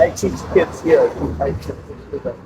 I teach kids here. I teach them.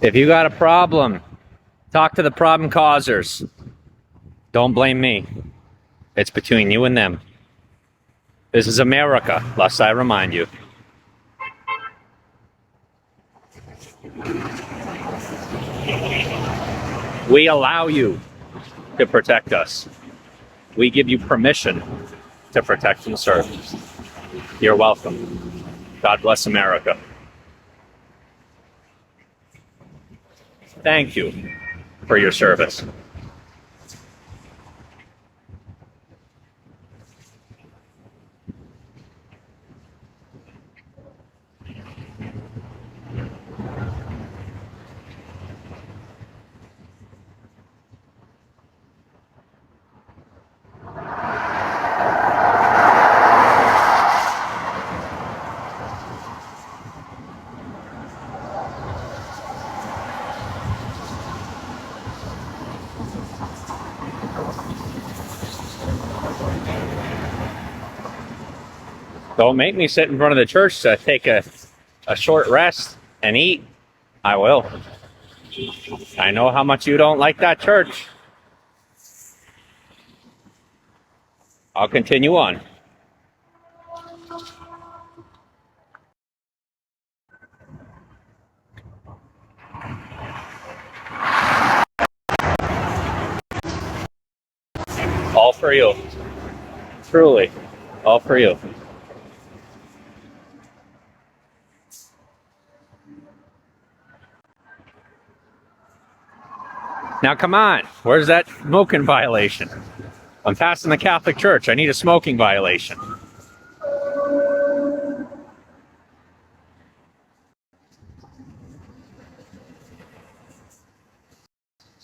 If you got a problem, talk to the problem causers. Don't blame me. It's between you and them. This is America, lest I remind you. We allow you to protect us. We give you permission to protect and serve. You're welcome. God bless America. Thank you for your service. Don't make me sit in front of the church to take a short rest and eat. I will. I know how much you don't like that church. I'll continue on. All for you. Truly. All for you. Now come on, where's that smoking violation? I'm passing the Catholic Church. I need a smoking violation.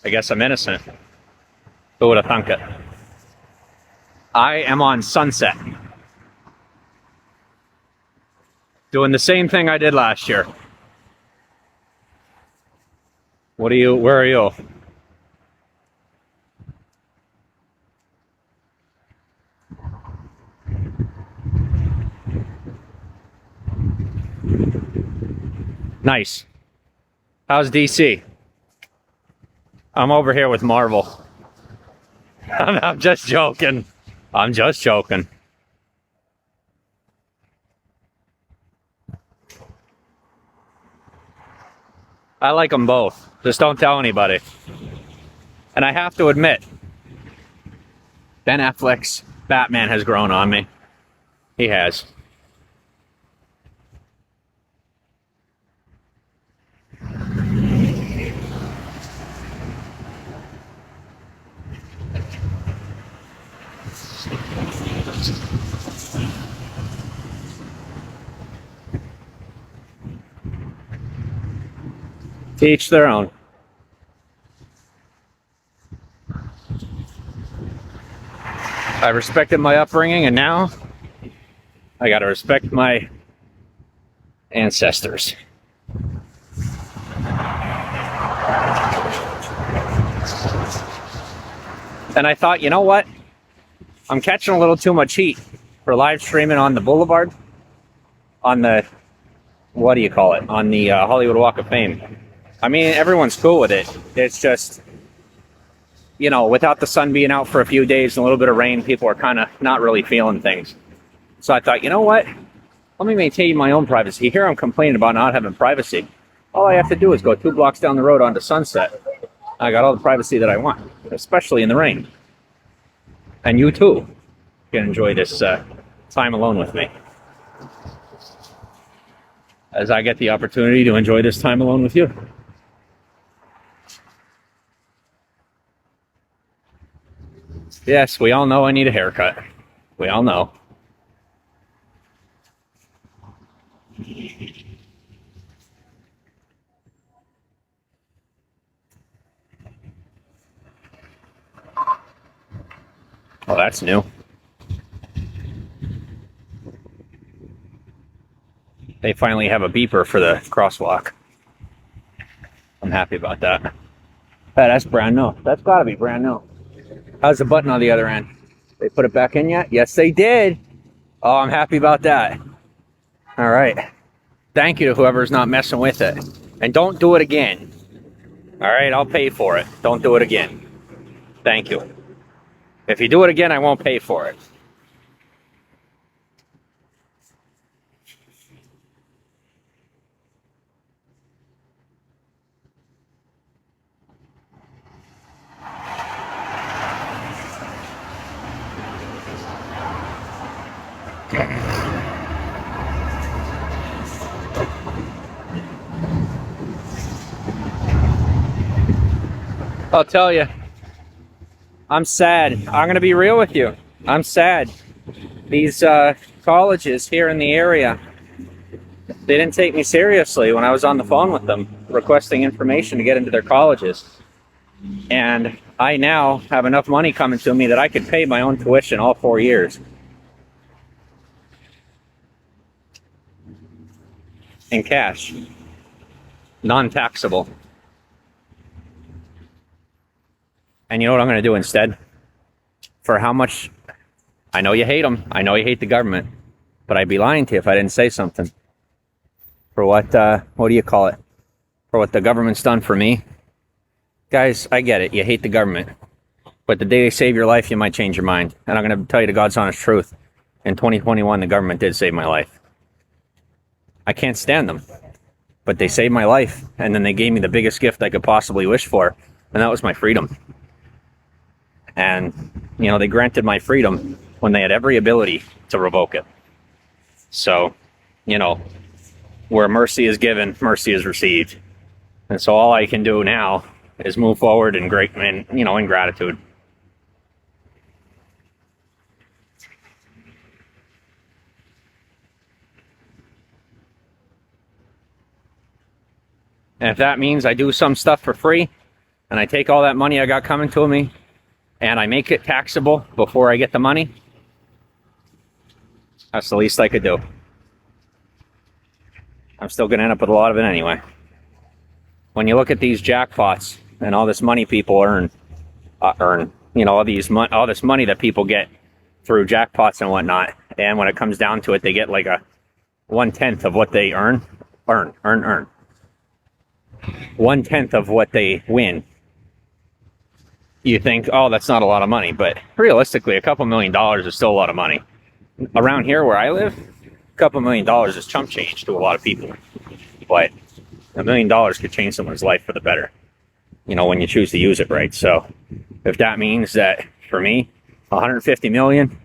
I guess I'm innocent. Who would have thunk it? I am on Sunset. Doing the same thing I did last year. Where are you? Nice. How's DC? I'm over here with Marvel. I'm just joking. I'm just joking. I like them both. Just don't tell anybody. And I have to admit, Ben Affleck's Batman has grown on me. He has. To each their own. I respected my upbringing, and now I gotta respect my ancestors. And I thought, you know what? I'm catching a little too much heat for live streaming on the Boulevard, on the, what do you call it? On the Hollywood Walk of Fame. I mean, everyone's cool with it. It's just, you know, without the sun being out for a few days and a little bit of rain, people are kind of not really feeling things. So I thought, you know what? Let me maintain my own privacy. Here I'm complaining about not having privacy. All I have to do is go 2 blocks down the road onto Sunset. I got all the privacy that I want, especially in the rain. And you too can enjoy this time alone with me, as I get the opportunity to enjoy this time alone with you. Yes, we all know I need a haircut. We all know. Oh, that's new. They finally have a beeper for the crosswalk. I'm happy about that. Hey, that's brand new. That's gotta be brand new. How's the button on the other end? They put it back in yet? Yes, they did. Oh, I'm happy about that. All right. Thank you to whoever's not messing with it. And don't do it again. All right, I'll pay for it. Don't do it again. Thank you. If you do it again, I won't pay for it. I'll tell you, I'm sad. I'm going to be real with you. I'm sad. These colleges here in the area, they didn't take me seriously when I was on the phone with them requesting information to get into their colleges. And I now have enough money coming to me that I could pay my own tuition all 4 years. In cash. Non-taxable. And you know what I'm going to do instead? For how much? I know you hate them. I know you hate the government. But I'd be lying to you if I didn't say something. For what do you call it? For what the government's done for me. Guys, I get it. You hate the government. But the day they save your life, you might change your mind. And I'm going to tell you the God's honest truth. In 2021, the government did save my life. I can't stand them. But they saved my life. And then they gave me the biggest gift I could possibly wish for. And that was my freedom. And, you know, they granted my freedom when they had every ability to revoke it. So, you know, where mercy is given, mercy is received. And so all I can do now is move forward in in gratitude. And if that means I do some stuff for free, and I take all that money I got coming to me, and I make it taxable before I get the money, that's the least I could do. I'm still going to end up with a lot of it anyway. When you look at these jackpots and all this money people earn, all this money that people get through jackpots and whatnot, and when it comes down to it, they get like a 1/10 of what they earn. 1/10 of what they win. You think, oh, that's not a lot of money, but realistically, a couple $1 million is still a lot of money. Around here where I live, a couple $1 million is chump change to a lot of people. But $1 million could change someone's life for the better, when you choose to use it right. So if that means that for me, 150 million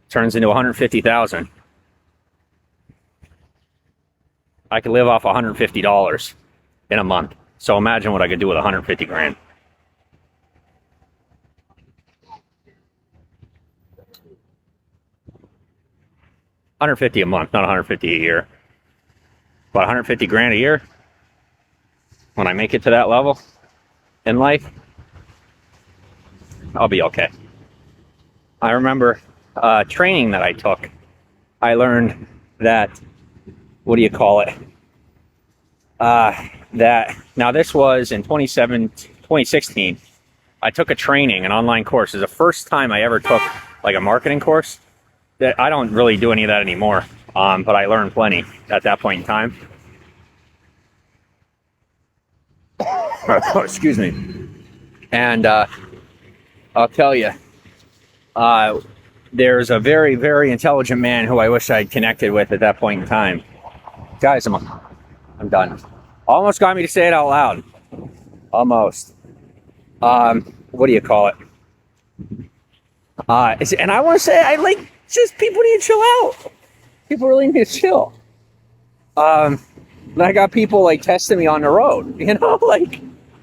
turns into 150,000, I could live off $150 in a month. So imagine what I could do with 150 grand. $150 a month, not 150 a year. But 150 grand a year, when I make it to that level in life, I'll be okay. I remember training that I took. I learned that, now this was in 2016. I took a training, an online course. It was the first time I ever took like a marketing course. That I don't really do any of that anymore, but I learned plenty at that point in time. Excuse me. And I'll tell you, there's a very, very intelligent man who I wish I'd connected with at that point in time. Guys, I'm done. Almost got me to say it out loud. Almost. And I want to say, just people need to chill out. People really need to chill. I got people testing me on the road,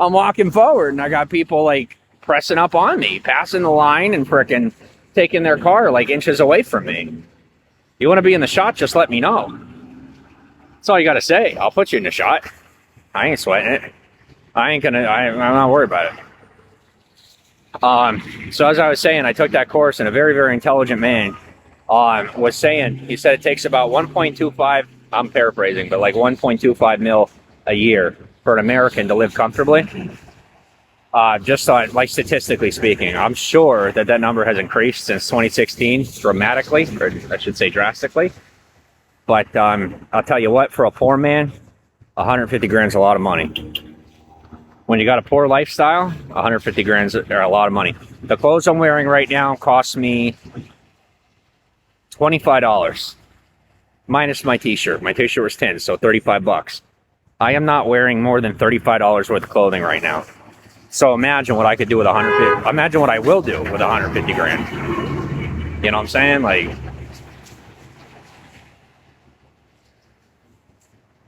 I'm walking forward and I got people pressing up on me, passing the line and frickin' taking their car inches away from me. You want to be in the shot, just let me know. That's all you got to say. I'll put you in the shot. I ain't sweating it. I'm not worried about it. So as I was saying, I took that course and a very, very intelligent man was saying, he said it takes about 1.25, I'm paraphrasing, but 1.25 mil a year for an American to live comfortably. Statistically speaking, I'm sure that number has increased since 2016 dramatically, or I should say drastically. But I'll tell you what, for a poor man, 150 grand is a lot of money. When you got a poor lifestyle, 150 grand are a lot of money. The clothes I'm wearing right now cost me $25 minus my t-shirt. My t-shirt was 10, so 35 bucks. I am not wearing more than $35 worth of clothing right now. So imagine what I could do with 150. Imagine what I will do with 150 grand. You know what I'm saying? Like,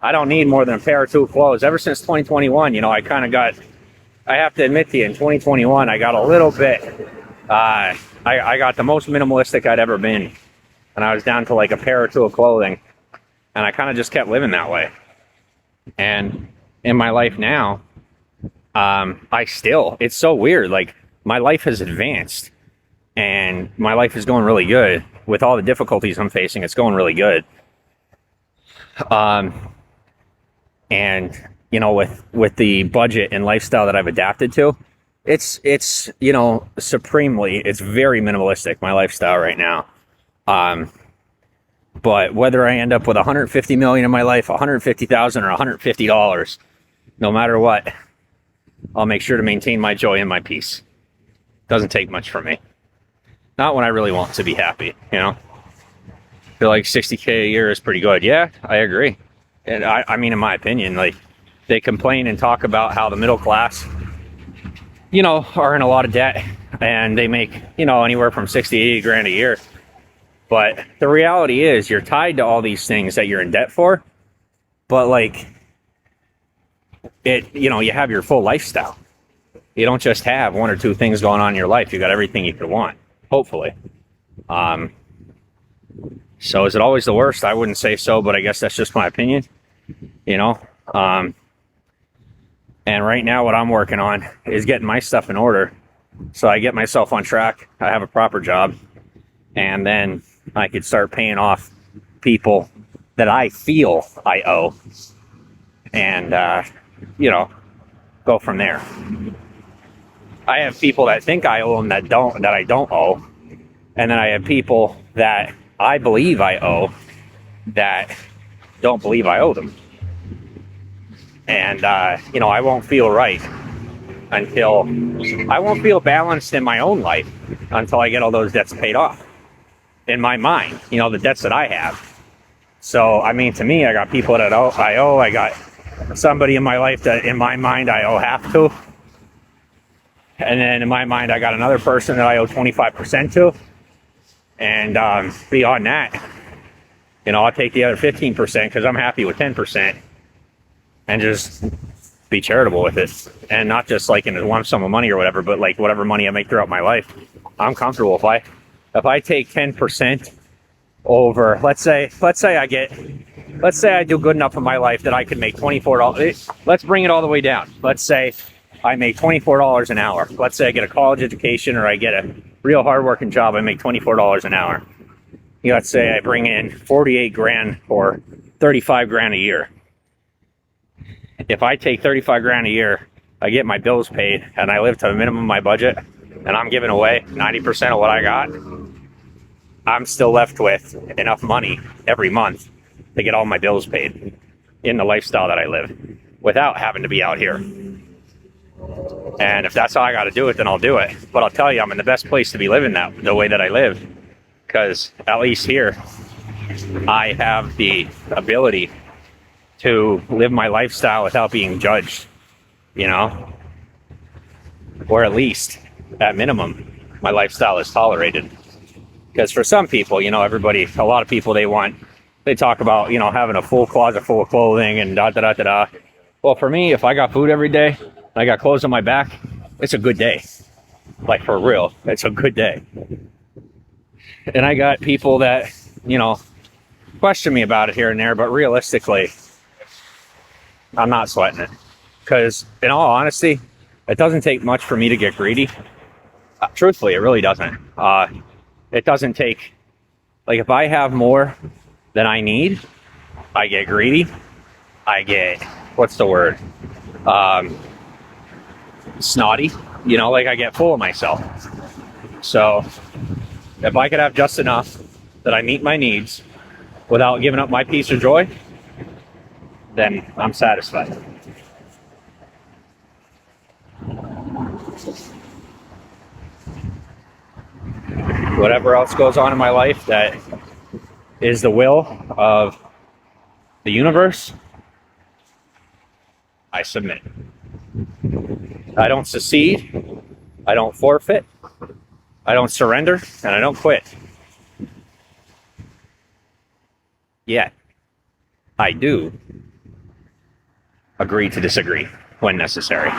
I don't need more than a pair or two of clothes. Ever since 2021, you know, I have to admit to you, in 2021, I got a little bit, I got the most minimalistic I'd ever been. And I was down to like a pair or two of clothing. And I kind of just kept living that way. And in my life now, it's so weird. Like, my life has advanced and my life is going really good. With all the difficulties I'm facing, it's going really good. And, you know, with the budget and lifestyle that I've adapted to, it's, you know, it's very minimalistic, my lifestyle right now. But whether I end up with 150 million in my life, 150,000 or $150, no matter what, I'll make sure to maintain my joy and my peace. Doesn't take much from me. Not when I really want to be happy, you know? I feel like 60K a year is pretty good. Yeah, I agree. And I mean, in my opinion, like, they complain and talk about how the middle class, you know, are in a lot of debt and they make, you know, anywhere from 60 to 80 grand a year. But the reality is you're tied to all these things that you're in debt for. But like, you know, you have your full lifestyle. You don't just have one or two things going on in your life. You got everything you could want, hopefully. So is it always the worst? I wouldn't say so, but I guess that's just my opinion, you know? And right now what I'm working on is getting my stuff in order. So I get myself on track. I have a proper job. And then I could start paying off people that I feel I owe. And, you know, go from there. I have people that think I owe them that I don't owe. And then I have people that I believe I owe that don't believe I owe them. And, you know, I won't feel right I won't feel balanced in my own life until I get all those debts paid off. In my mind, you know, the debts that I have. So, I mean, to me, I got people that I owe. I got somebody in my life that in my mind I owe half to. And then in my mind, I got another person that I owe 25% to. And beyond that, you know, I'll take the other 15% because I'm happy with 10% and just be charitable with it. And not just like in a lump sum of money or whatever, but like whatever money I make throughout my life, I'm comfortable. If I take 10% over, let's say I do good enough in my life that I can make $24. Let's bring it all the way down. Let's say I make $24 an hour. Let's say I get a college education or I get a real hardworking job. I make $24 an hour. Let's say I bring in 48 grand or 35 grand a year. If I take 35 grand a year, I get my bills paid and I live to the minimum of my budget and I'm giving away 90% of what I got, I'm still left with enough money every month to get all my bills paid in the lifestyle that I live without having to be out here. And if that's how I got to do it, then I'll do it. But I'll tell you, I'm in the best place to be living the way that I live, because at least here I have the ability to live my lifestyle without being judged, you know, or at least at minimum, my lifestyle is tolerated. Because for some people, you know, a lot of people, they talk about, you know, having a full closet full of clothing and da-da-da-da-da. Well, for me, if I got food every day, I got clothes on my back, it's a good day. Like, for real, it's a good day. And I got people that, you know, question me about it here and there, but realistically, I'm not sweating it. Because, in all honesty, it doesn't take much for me to get greedy. Truthfully, it really doesn't. It doesn't take, like, if I have more than I need, I get greedy. I get, what's the word? Snotty. You know, like, I get full of myself. So if I could have just enough that I meet my needs without giving up my peace or joy, then I'm satisfied. Whatever else goes on in my life that is the will of the universe, I submit. I don't secede, I don't forfeit, I don't surrender, and I don't quit. Yet, I do agree to disagree when necessary.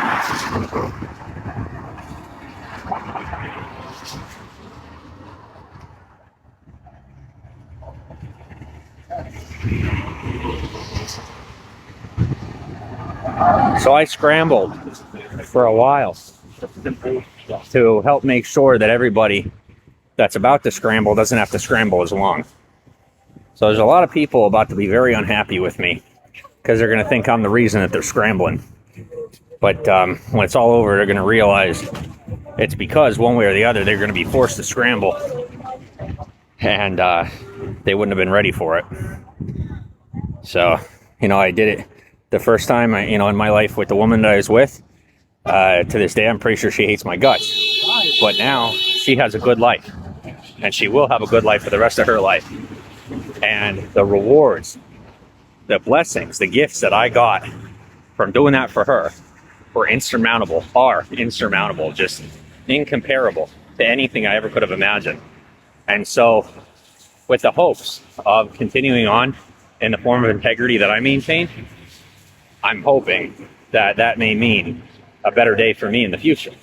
So I scrambled for a while to help make sure that everybody that's about to scramble doesn't have to scramble as long. So there's a lot of people about to be very unhappy with me because they're going to think I'm the reason that they're scrambling. But when it's all over, they're going to realize it's because one way or the other, they're going to be forced to scramble. And they wouldn't have been ready for it. So, I did it the first time, in my life with the woman that I was with. To this day, I'm pretty sure she hates my guts. But now she has a good life. And she will have a good life for the rest of her life. And the rewards, the blessings, the gifts that I got from doing that for her are insurmountable, just incomparable to anything I ever could have imagined. And so, with the hopes of continuing on in the form of integrity that I maintain, I'm hoping that that may mean a better day for me in the future,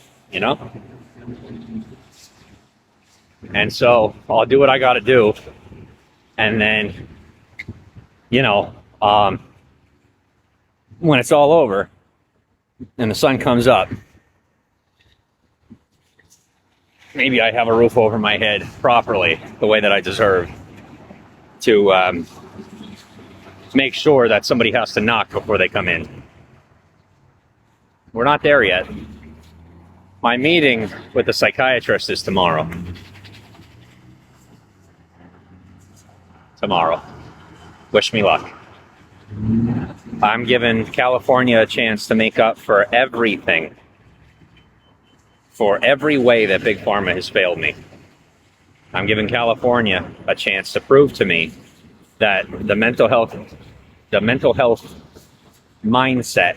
And so I'll do what I got to do. And then, when it's all over and the sun comes up, maybe I have a roof over my head properly, the way that I deserve, to make sure that somebody has to knock before they come in. We're not there yet. My meeting with the psychiatrist is tomorrow. Wish me luck. I'm giving California a chance to make up for everything, for every way that Big Pharma has failed me. I'm giving California a chance to prove to me that the mental health mindset,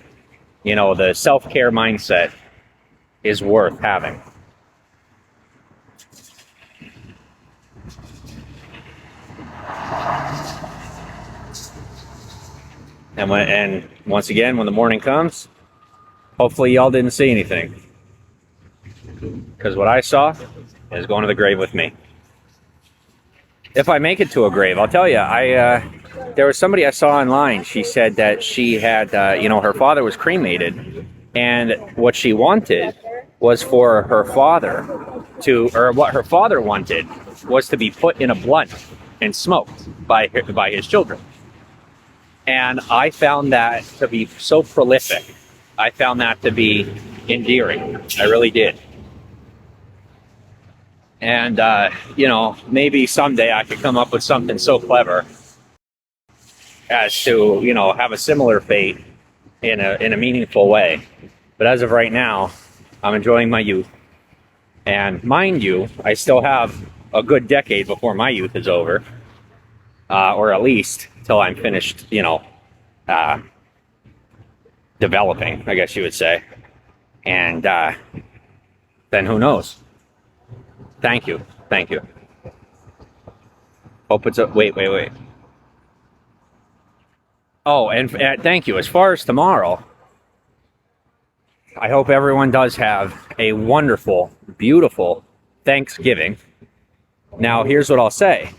the self-care mindset is worth having. And once again, when the morning comes, hopefully y'all didn't see anything. Because what I saw is going to the grave with me. If I make it to a grave, I'll tell you, there was somebody I saw online. She said that she had, her father was cremated. And what she wanted was for her father what her father wanted was to be put in a blunt and smoked by his children. And I found that to be so prolific. I found that to be endearing. I really did. And, maybe someday I could come up with something so clever as to, have a similar fate in a meaningful way. But as of right now, I'm enjoying my youth. And mind you, I still have a good decade before my youth is over. Or at least till I'm finished, developing, I guess you would say. And then who knows? Thank you. Hope it's wait. Oh, and thank you. As far as tomorrow, I hope everyone does have a wonderful, beautiful Thanksgiving. Now, here's what I'll say.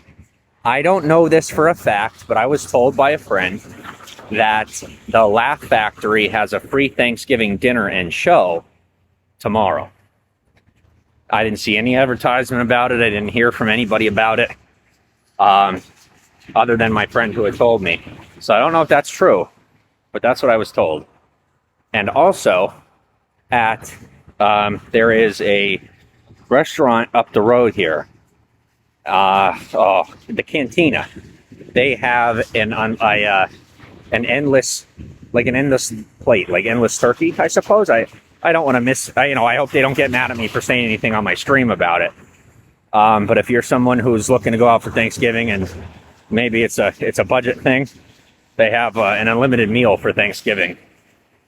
I don't know this for a fact, but I was told by a friend that the Laugh Factory has a free Thanksgiving dinner and show tomorrow. I didn't see any advertisement about it. I didn't hear from anybody about it, other than my friend who had told me. So I don't know if that's true, but that's what I was told. And also, there is a restaurant up the road here, the Cantina. they have an endless, like an endless plate, like endless turkey, I suppose. I don't want to I hope they don't get mad at me for saying anything on my stream about it. But if you're someone who's looking to go out for Thanksgiving and maybe it's a budget thing, they have an unlimited meal for Thanksgiving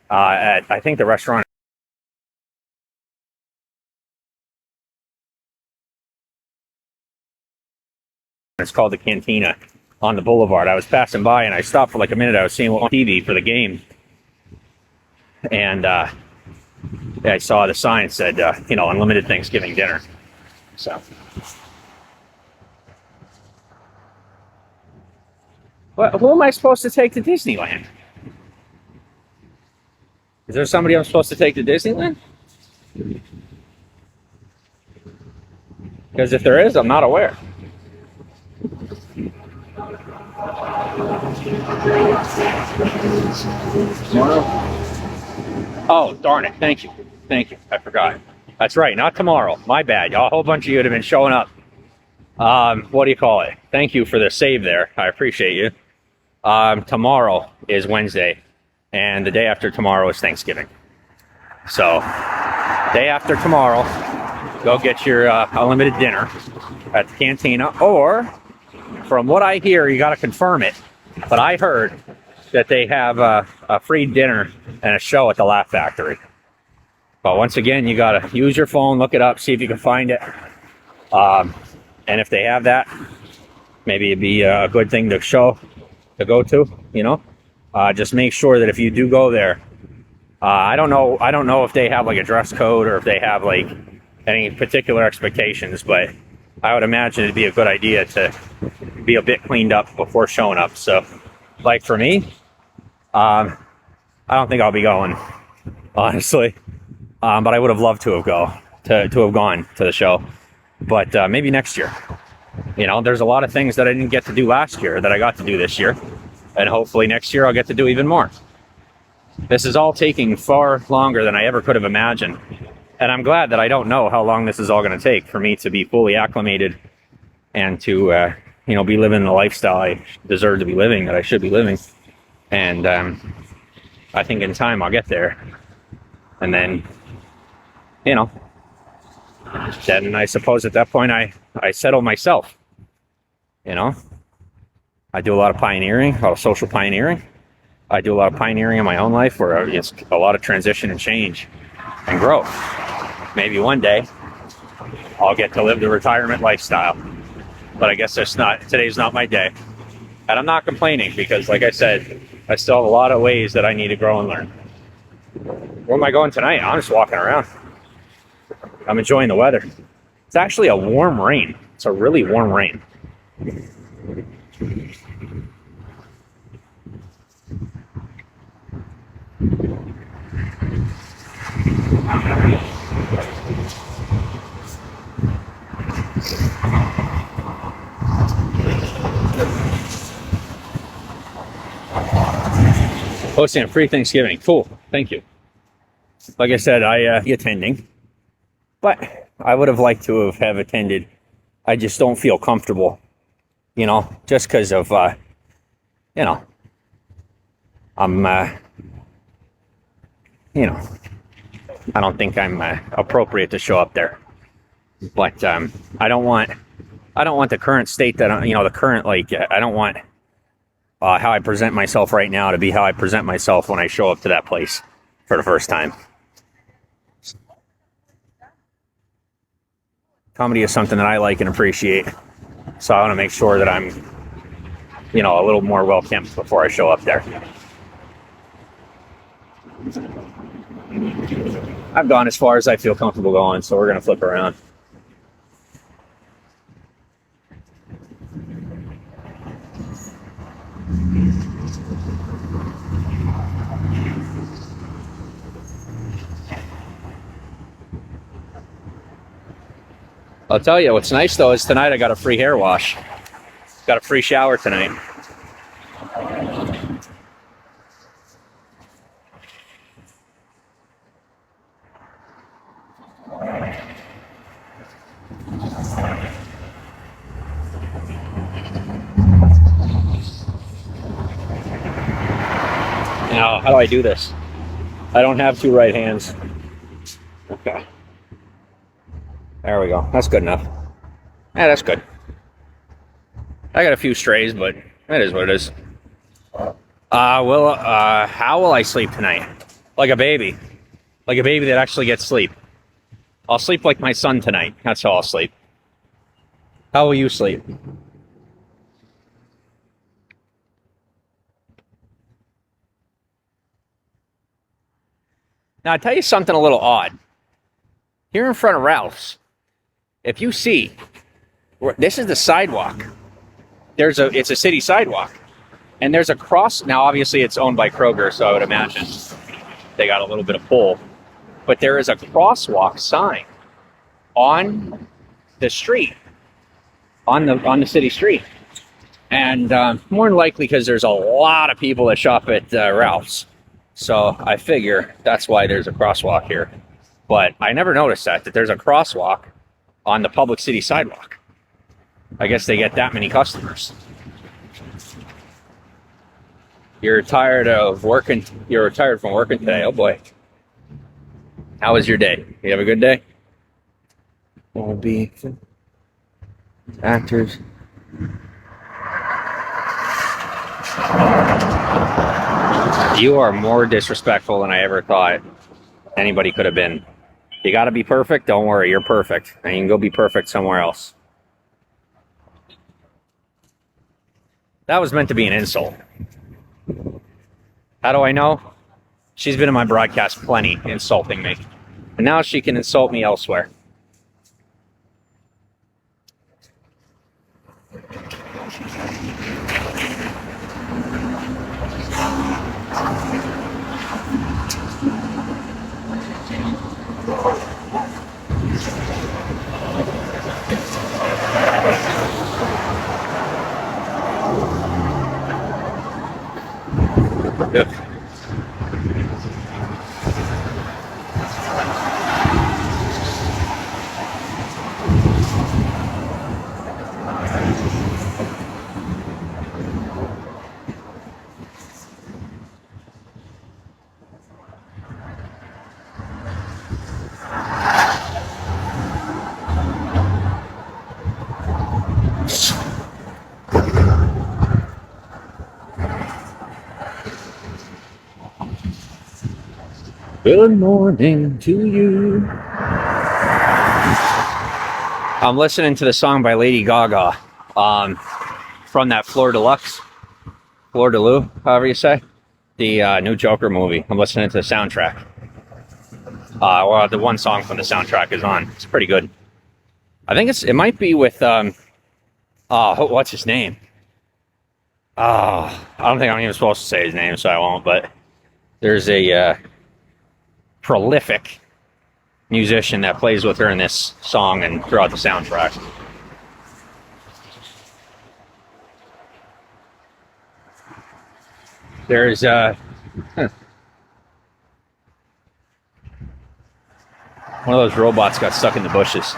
at, I think, the restaurant. It's called the Cantina on the Boulevard. I was passing by and I stopped for like a minute. I was seeing what on TV for the game, and I saw the sign said, unlimited Thanksgiving dinner. So, well, who am I supposed to take to Disneyland? Is there somebody I'm supposed to take to Disneyland? Because if there is, I'm not aware. Oh, darn it. Thank you. I forgot. That's right. Not tomorrow. My bad. A whole bunch of you would have been showing up. What do you call it? Thank you for the save there. I appreciate you. Tomorrow is Wednesday, and the day after tomorrow is Thanksgiving. So, day after tomorrow, go get your unlimited dinner at the Cantina, or from what I hear, you got to confirm it, but I heard that they have a free dinner and a show at the Laugh Factory. But once again, you got to use your phone, look it up, see if you can find it. And if they have that, maybe it'd be a good thing to go to, just make sure that if you do go there, I don't know if they have like a dress code or if they have like any particular expectations, but I would imagine it'd be a good idea to be a bit cleaned up before showing up. So, like for me, I don't think I'll be going, honestly. But I would have loved to have gone to the show. But maybe next year. There's a lot of things that I didn't get to do last year that I got to do this year, and hopefully next year I'll get to do even more. This is all taking far longer than I ever could have imagined, and I'm glad that I don't know how long this is all going to take for me to be fully acclimated and to be living the lifestyle I deserve to be living, that I should be living. And I think in time I'll get there, and then then I suppose at that point I settle myself. I do a lot of pioneering, a lot of social pioneering. I do a lot of pioneering in my own life where it's a lot of transition and change and growth. Maybe one day I'll get to live the retirement lifestyle, but I guess today's not my day. And I'm not complaining because, like I said, I still have a lot of ways that I need to grow and learn. Where am I going tonight? I'm just walking around. I'm enjoying the weather. It's actually a warm rain. It's a really warm rain. Hosting a free Thanksgiving. Cool. Thank you. Like I said, I attending, but I would have liked to have attended. I just don't feel comfortable, just because of, I'm, I don't think I'm appropriate to show up there. But I don't want the current state that the current I don't want how I present myself right now to be how I present myself when I show up to that place for the first time. Comedy is something that I like and appreciate, so I want to make sure that I'm, a little more well-kept before I show up there. I've gone as far as I feel comfortable going, so we're going to flip around. I'll tell you, what's nice though is tonight I got a free hair wash. Got a free shower tonight. Now, how do I do this? I don't have two right hands. Okay. There we go. That's good enough. Yeah, that's good. I got a few strays, but that is what it is. How will I sleep tonight? Like a baby. Like a baby that actually gets sleep. I'll sleep like my son tonight. That's how I'll sleep. How will you sleep? Now, I'll tell you something a little odd. Here in front of Ralph's, if you see, this is the sidewalk. It's a city sidewalk. And there's a cross. Now, obviously, it's owned by Kroger, so I would imagine they got a little bit of pull. But there is a crosswalk sign on the street, on the city street. And more than likely because there's a lot of people that shop at Ralph's. So I figure that's why there's a crosswalk here. But I never noticed that there's a crosswalk on the public city sidewalk. I guess they get that many customers. You're tired of working. You're retired from working today. Oh boy. How was your day? You have a good day? Want to be actors? You are more disrespectful than I ever thought anybody could have been. You got to be perfect? Don't worry, you're perfect. And you can go be perfect somewhere else. That was meant to be an insult. How do I know? She's been in my broadcast plenty, insulting me. And now she can insult me elsewhere. Yep. Good morning to you. I'm listening to the song by Lady Gaga from that Fleur de Luxe, Fleur de Lou, however you say, the new Joker movie. I'm listening to the soundtrack. Well, the one song from the soundtrack is on. It's pretty good. I think it might be with, what's his name? I don't think I'm even supposed to say his name, so I won't, but there's a prolific musician that plays with her in this song and throughout the soundtrack. There's one of those robots got stuck in the bushes.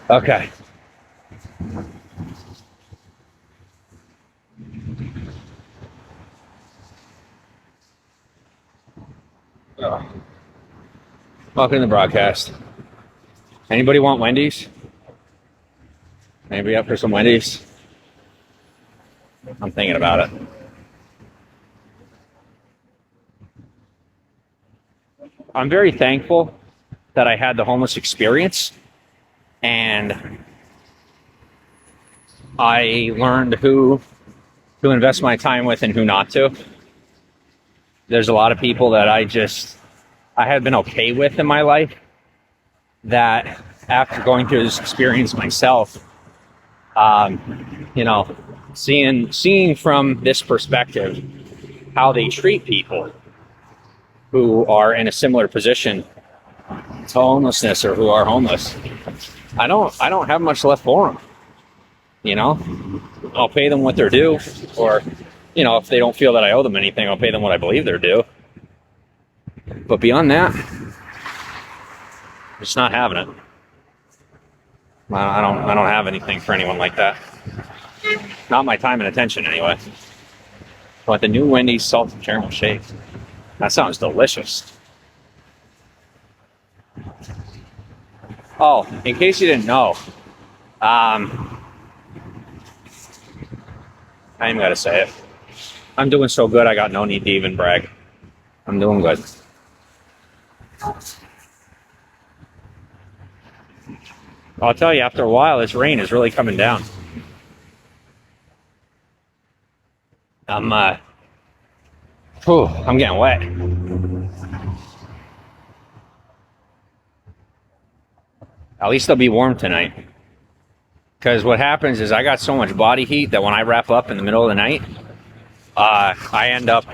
Okay. Welcome to the broadcast. Anybody want Wendy's? Anybody up for some Wendy's? I'm thinking about it. I'm very thankful that I had the homeless experience, and I learned who to invest my time with and who not to. There's a lot of people that I had been okay with in my life that after going through this experience myself, seeing from this perspective how they treat people who are in a similar position to homelessness or who are homeless, I don't have much left for them. I'll pay them what they're due, or if they don't feel that I owe them anything, I'll pay them what I believe they're due. But beyond that, just not having it. I don't have anything for anyone like that. Not my time and attention, anyway. But the new Wendy's salted caramel shake. That sounds delicious. Oh, in case you didn't know, I ain't gotta say it. I'm doing so good, I got no need to even brag. I'm doing good. I'll tell you, after a while, this rain is really coming down. I'm getting wet. At least I'll be warm tonight. Because what happens is I got so much body heat that when I wrap up in the middle of the night, I end up,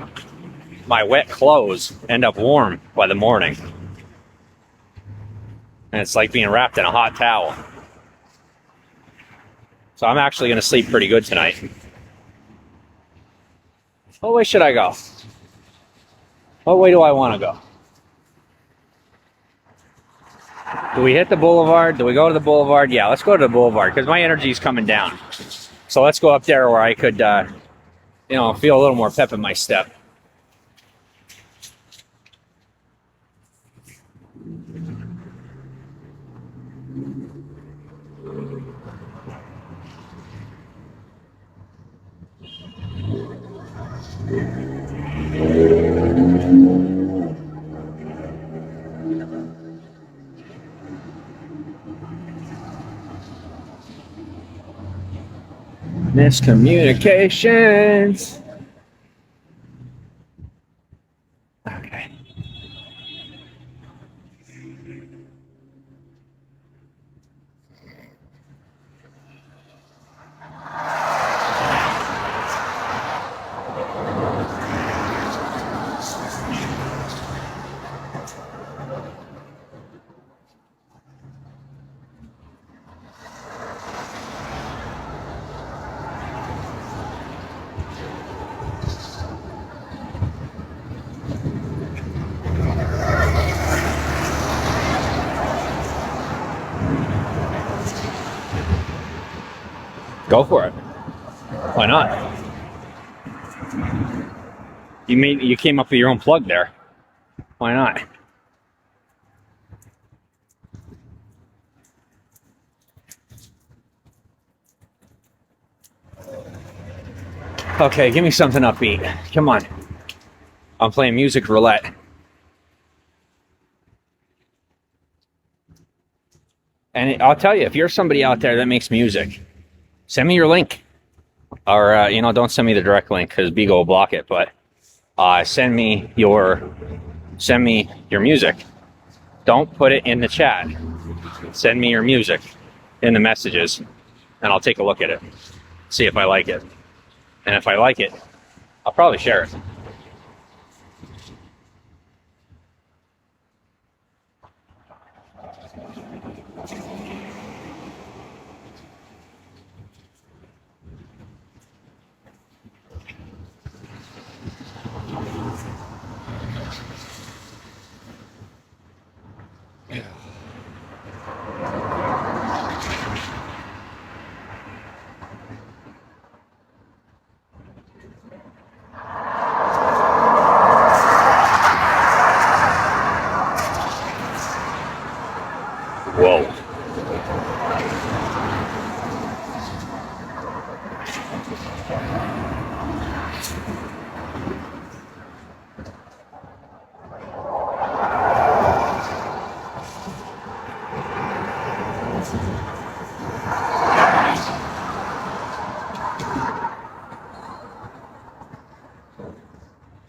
my wet clothes end up warm by the morning. And it's like being wrapped in a hot towel. So I'm actually going to sleep pretty good tonight. What way should I go? What way do I want to go? Do we hit the boulevard? Do we go to the boulevard? Yeah, let's go to the boulevard because my energy's coming down. So let's go up there where I could, feel a little more pep in my step. Miscommunications. Okay. Go for it. Why not? You came up with your own plug there. Why not? Okay, give me something upbeat. Come on. I'm playing music roulette. And I'll tell you, if you're somebody out there that makes music, send me your link. Or, don't send me the direct link because Bigo will block it. But send me your music. Don't put it in the chat. Send me your music in the messages, and I'll take a look at it. See if I like it. And if I like it, I'll probably share it. Whoa.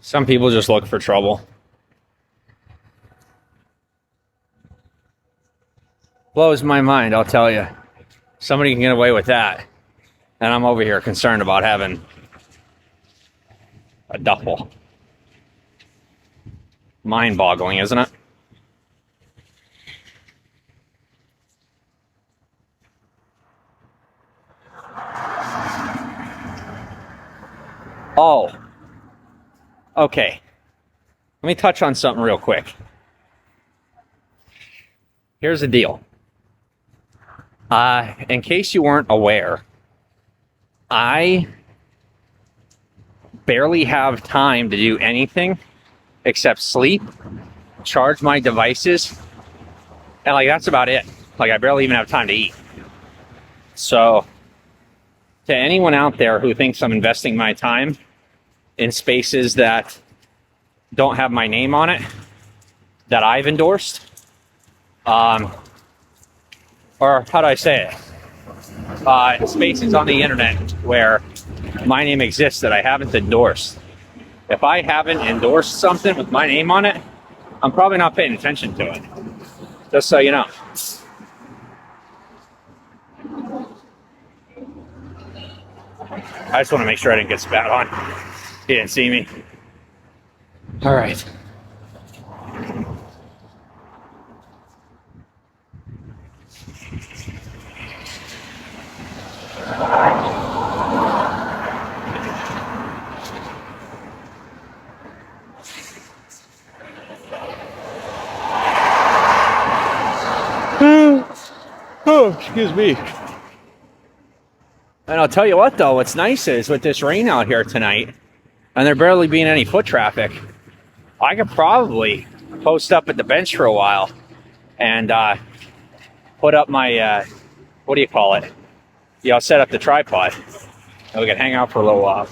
Some people just look for trouble. Blows my mind, I'll tell you. Somebody can get away with that. And I'm over here concerned about having a duffel. Mind-boggling, isn't it? Oh. Okay. let me touch on something real quick. Here's the deal. In case you weren't aware, I barely have time to do anything except sleep, charge my devices, and like that's about it. Like I barely even have time to eat. So to anyone out there who thinks I'm investing my time in spaces that don't have my name on it, that I've endorsed, or how do I say it? Spaces on the internet where my name exists that I haven't endorsed. If I haven't endorsed something with my name on it, I'm probably not paying attention to it. Just so you know. I just want to make sure I didn't get spat on. He didn't see me. All right. Oh, excuse me. And I'll tell you what, though, what's nice is with this rain out here tonight, and there barely being any foot traffic, I could probably post up at the bench for a while and put up my, what do you call it? Yeah, I'll set up the tripod, and we can hang out for a little while.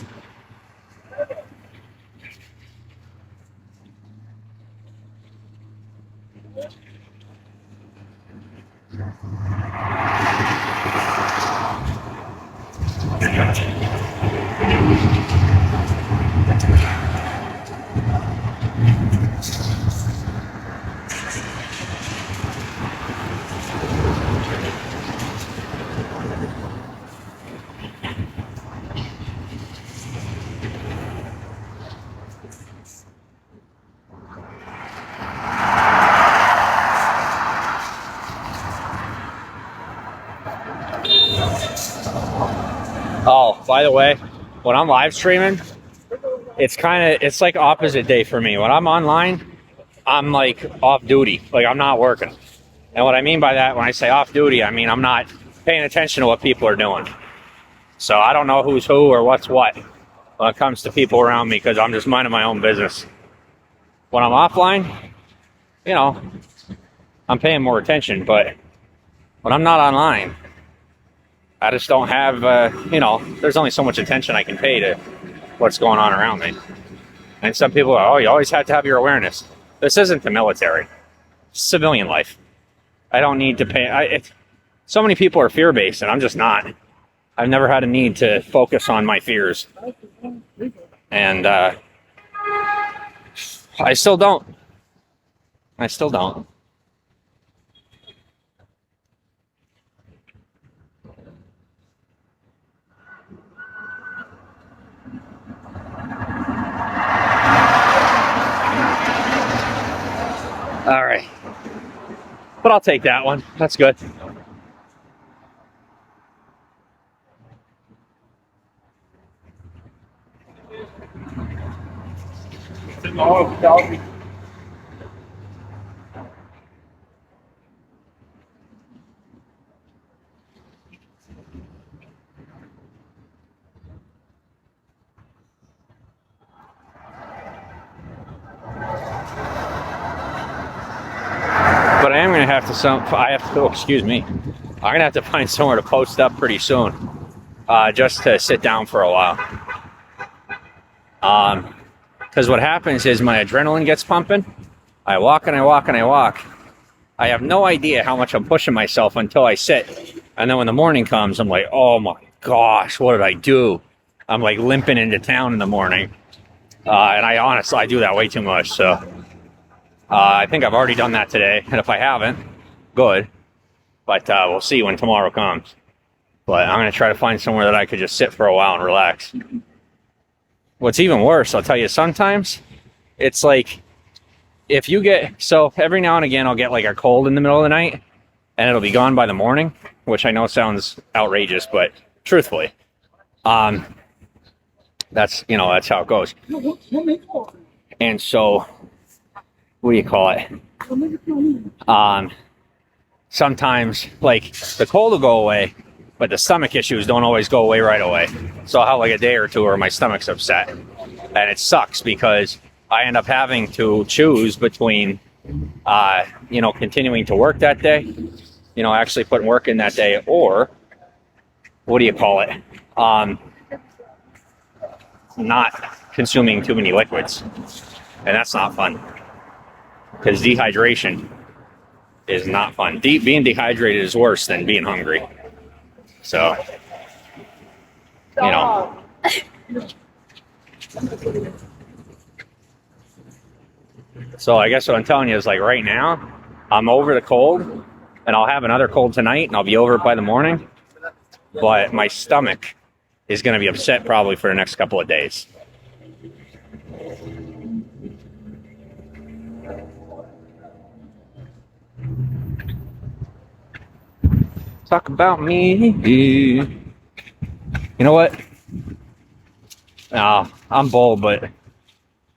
Oh, by the way, when I'm live streaming, it's like opposite day for me. When I'm online, I'm like off duty, like I'm not working. And what I mean by that, when I say off duty, I mean I'm not paying attention to what people are doing. So I don't know who's who or what's what when it comes to people around me because I'm just minding my own business. When I'm offline, you know, I'm paying more attention, but when I'm not online, I just don't have, there's only so much attention I can pay to what's going on around me. And some people are, oh, you always have to have your awareness. This isn't the military. It's civilian life. I don't need to pay. So many people are fear-based, and I'm just not. I've never had a need to focus on my fears. And I still don't. I still don't. All right. But I'll take that one. That's good. But I am going to have to, excuse me. I'm going to have to find somewhere to post up pretty soon. Just to sit down for a while. Because what happens is my adrenaline gets pumping. I walk and I walk and I walk. I have no idea how much I'm pushing myself until I sit. And then when the morning comes, I'm like, oh my gosh, what did I do? I'm like limping into town in the morning. And I do that way too much. So I think I've already done that today. And if I haven't, good. But we'll see when tomorrow comes. But I'm going to try to find somewhere that I could just sit for a while and relax. What's even worse, I'll tell you, sometimes it's like so every now and again I'll get like a cold in the middle of the night and it'll be gone by the morning, which I know sounds outrageous, but truthfully, that's how it goes. And so what do you call it? Sometimes like the cold will go away, but the stomach issues don't always go away right away. So I'll have like a day or two where my stomach's upset, and it sucks because I end up having to choose between, continuing to work that day, actually putting work in that day, or what do you call it? Not consuming too many liquids, and that's not fun because dehydration is not fun. Being dehydrated is worse than being hungry. So, So I guess what I'm telling you is like right now, I'm over the cold, and I'll have another cold tonight, and I'll be over it by the morning. But my stomach is going to be upset probably for the next couple of days. Talk about me. You know what? I'm bold, but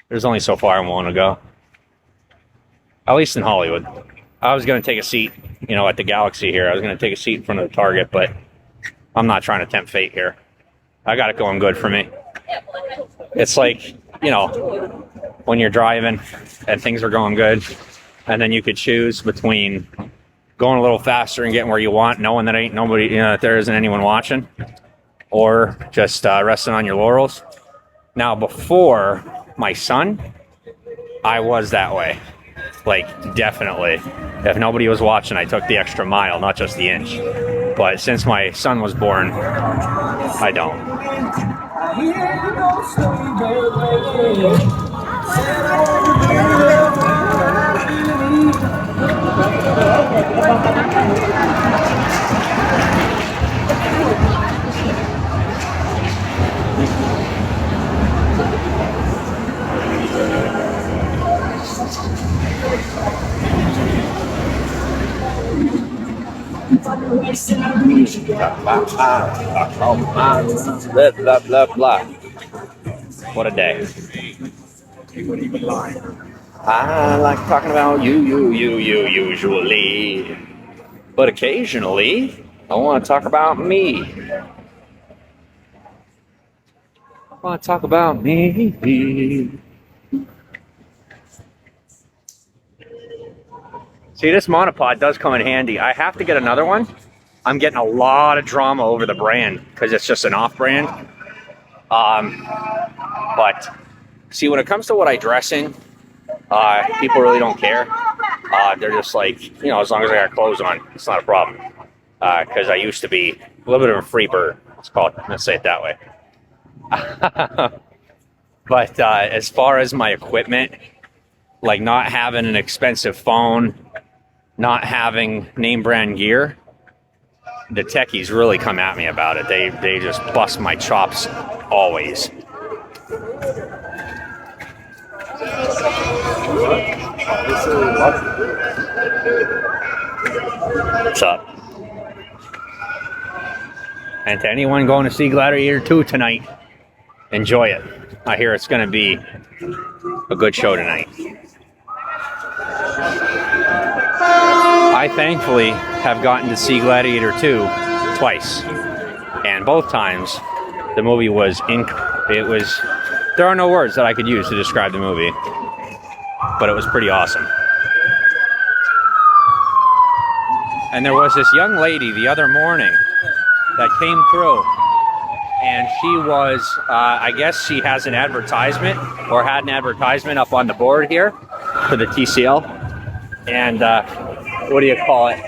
there's only so far I want to go. At least in Hollywood. I was going to take a seat, at the Galaxy here. I was going to take a seat in front of the Target, but I'm not trying to tempt fate here. I got it going good for me. It's like, when you're driving and things are going good, and then you could choose between going a little faster and getting where you want, knowing that ain't nobody, that there isn't anyone watching, or just resting on your laurels. Now, before my son, I was that way. Like, definitely. If nobody was watching, I took the extra mile, not just the inch. But since my son was born, I don't. Blah, blah, blah, blah. What a day. I like talking about you usually. But occasionally, I want to talk about me. I want to talk about me. See, this monopod does come in handy. I have to get another one. I'm getting a lot of drama over the brand because it's just an off-brand. But see, when it comes to what I dress in, people really don't care. They're just like, as long as I got clothes on, it's not a problem. Because I used to be a little bit of a free bird. Let's say it that way. But as far as my equipment, like not having an expensive phone, not having name brand gear, the techies really come at me about it. They just bust my chops always. What's up? And to anyone going to see Gladiator 2 tonight, enjoy it. I hear it's going to be a good show tonight. I thankfully have gotten to see Gladiator 2 twice. And both times, the movie was there are no words that I could use to describe the movie. But it was pretty awesome. And there was this young lady the other morning that came through. And she was, I guess she has an advertisement, or had an advertisement up on the board here for the TCL. And what do you call it?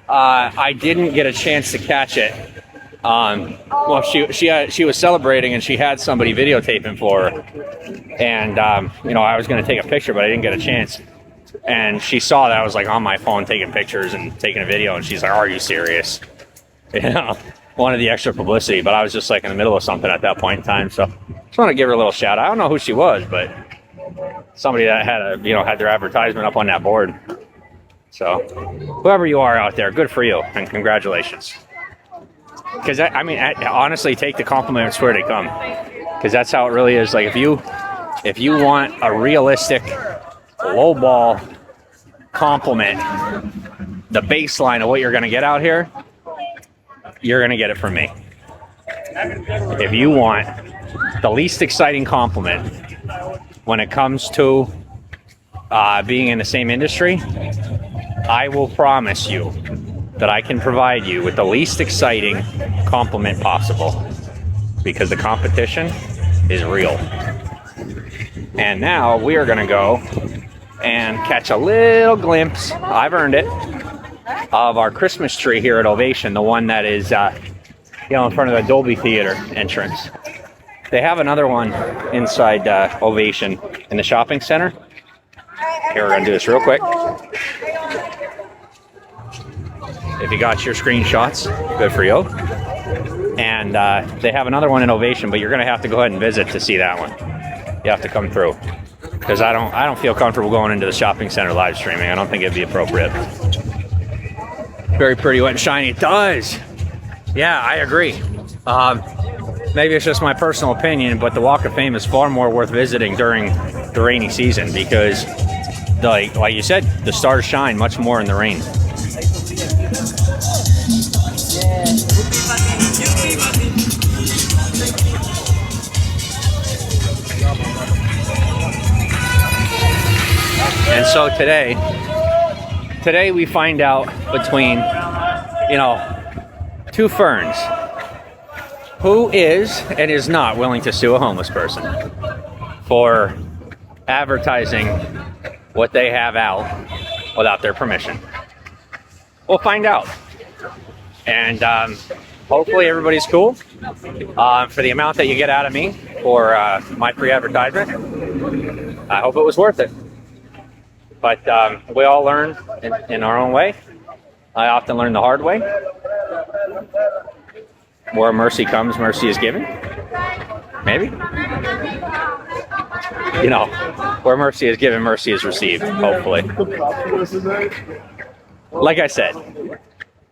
I didn't get a chance to catch it. Well, she was celebrating, and she had somebody videotaping for her. And I was going to take a picture, but I didn't get a chance. And she saw that I was like on my phone taking pictures and taking a video, and she's like, "Are you serious?" Wanted the extra publicity, but I was just like in the middle of something at that point in time. So just want to give her a little shout out. I don't know who she was, but somebody that had had their advertisement up on that board. So whoever you are out there, good for you and congratulations. Because honestly, take the compliments where they come. Because that's how it really is. Like if you want a realistic lowball compliment, the baseline of what you're going to get out here, you're going to get it from me. If you want the least exciting compliment when it comes to being in the same industry, I will promise you that I can provide you with the least exciting compliment possible, because the competition is real. And now we are going to go and catch a little glimpse, I've earned it, of our Christmas tree here at Ovation, the one that is in front of the Dolby Theater entrance. They have another one inside Ovation in the shopping center. Here, we're going to do this real quick. If you got your screenshots, good for you. And they have another one in Ovation, but you're going to have to go ahead and visit to see that one. You have to come through, because I don't feel comfortable going into the shopping center live streaming. I don't think it'd be appropriate. Very pretty, wet and shiny. It does. Yeah, I agree. Maybe it's just my personal opinion, but the Walk of Fame is far more worth visiting during the rainy season, because, like you said, the stars shine much more in the rain. And so today we find out between, two ferns, who is and is not willing to sue a homeless person for advertising what they have out without their permission. We'll find out. And hopefully everybody's cool for the amount that you get out of me for my free advertisement. I hope it was worth it. But we all learn in our own way. I often learn the hard way. Where mercy comes, mercy is given. Maybe. Where mercy is given, mercy is received, hopefully. Like I said,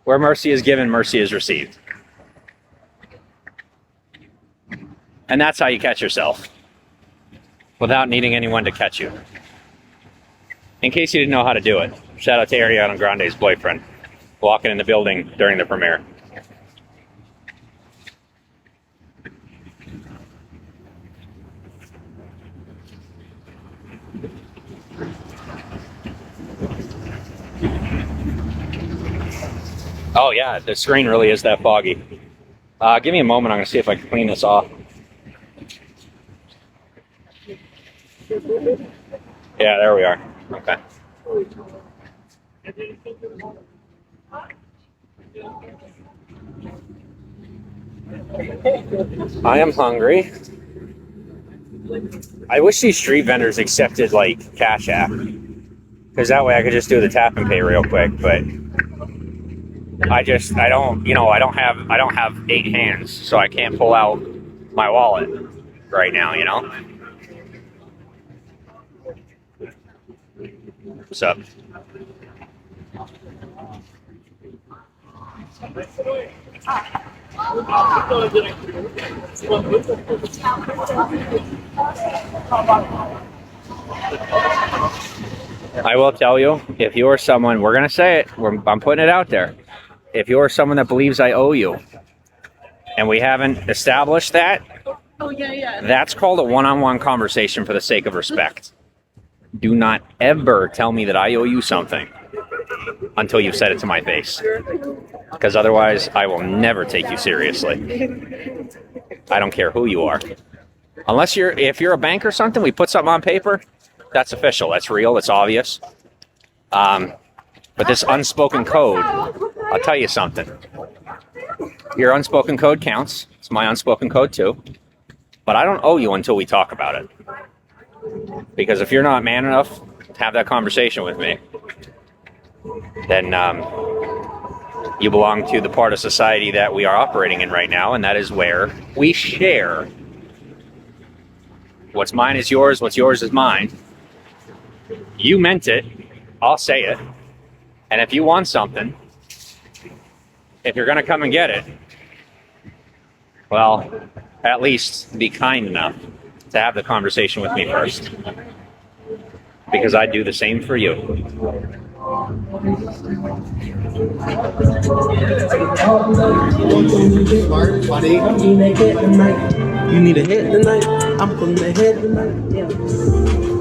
where mercy is given, mercy is received. And that's how you catch yourself, without needing anyone to catch you. In case you didn't know how to do it, shout out to Ariana Grande's boyfriend, walking in the building during the premiere. Oh yeah, the screen really is that foggy. Give me a moment, I'm going to see if I can clean this off. Yeah, there we are. Okay. I am hungry. I wish these street vendors accepted like Cash App, because that way I could just do the tap and pay real quick. But I don't have 8 hands, so I can't pull out my wallet right now. What's up? I will tell you, if you're someone, we're going to say it, I'm putting it out there. If you're someone that believes I owe you, and we haven't established that, that's called a one-on-one conversation for the sake of respect. Do not ever tell me that I owe you something until you've said it to my face, because otherwise I will never take you seriously. I don't care who you are. If you're a bank or something, we put something on paper, that's official, that's real, it's obvious. But this unspoken code, I'll tell you something. Your unspoken code counts. It's my unspoken code too. But I don't owe you until we talk about it. Because if you're not man enough to have that conversation with me, then you belong to the part of society that we are operating in right now, and that is where we share. What's mine is yours, what's yours is mine. You meant it, I'll say it. And if you want something, if you're going to come and get it, well, at least be kind enough to have the conversation with me first. because I do the same for you. Smart, funny. You need a hit tonight? I'm putting a hit tonight. Yeah.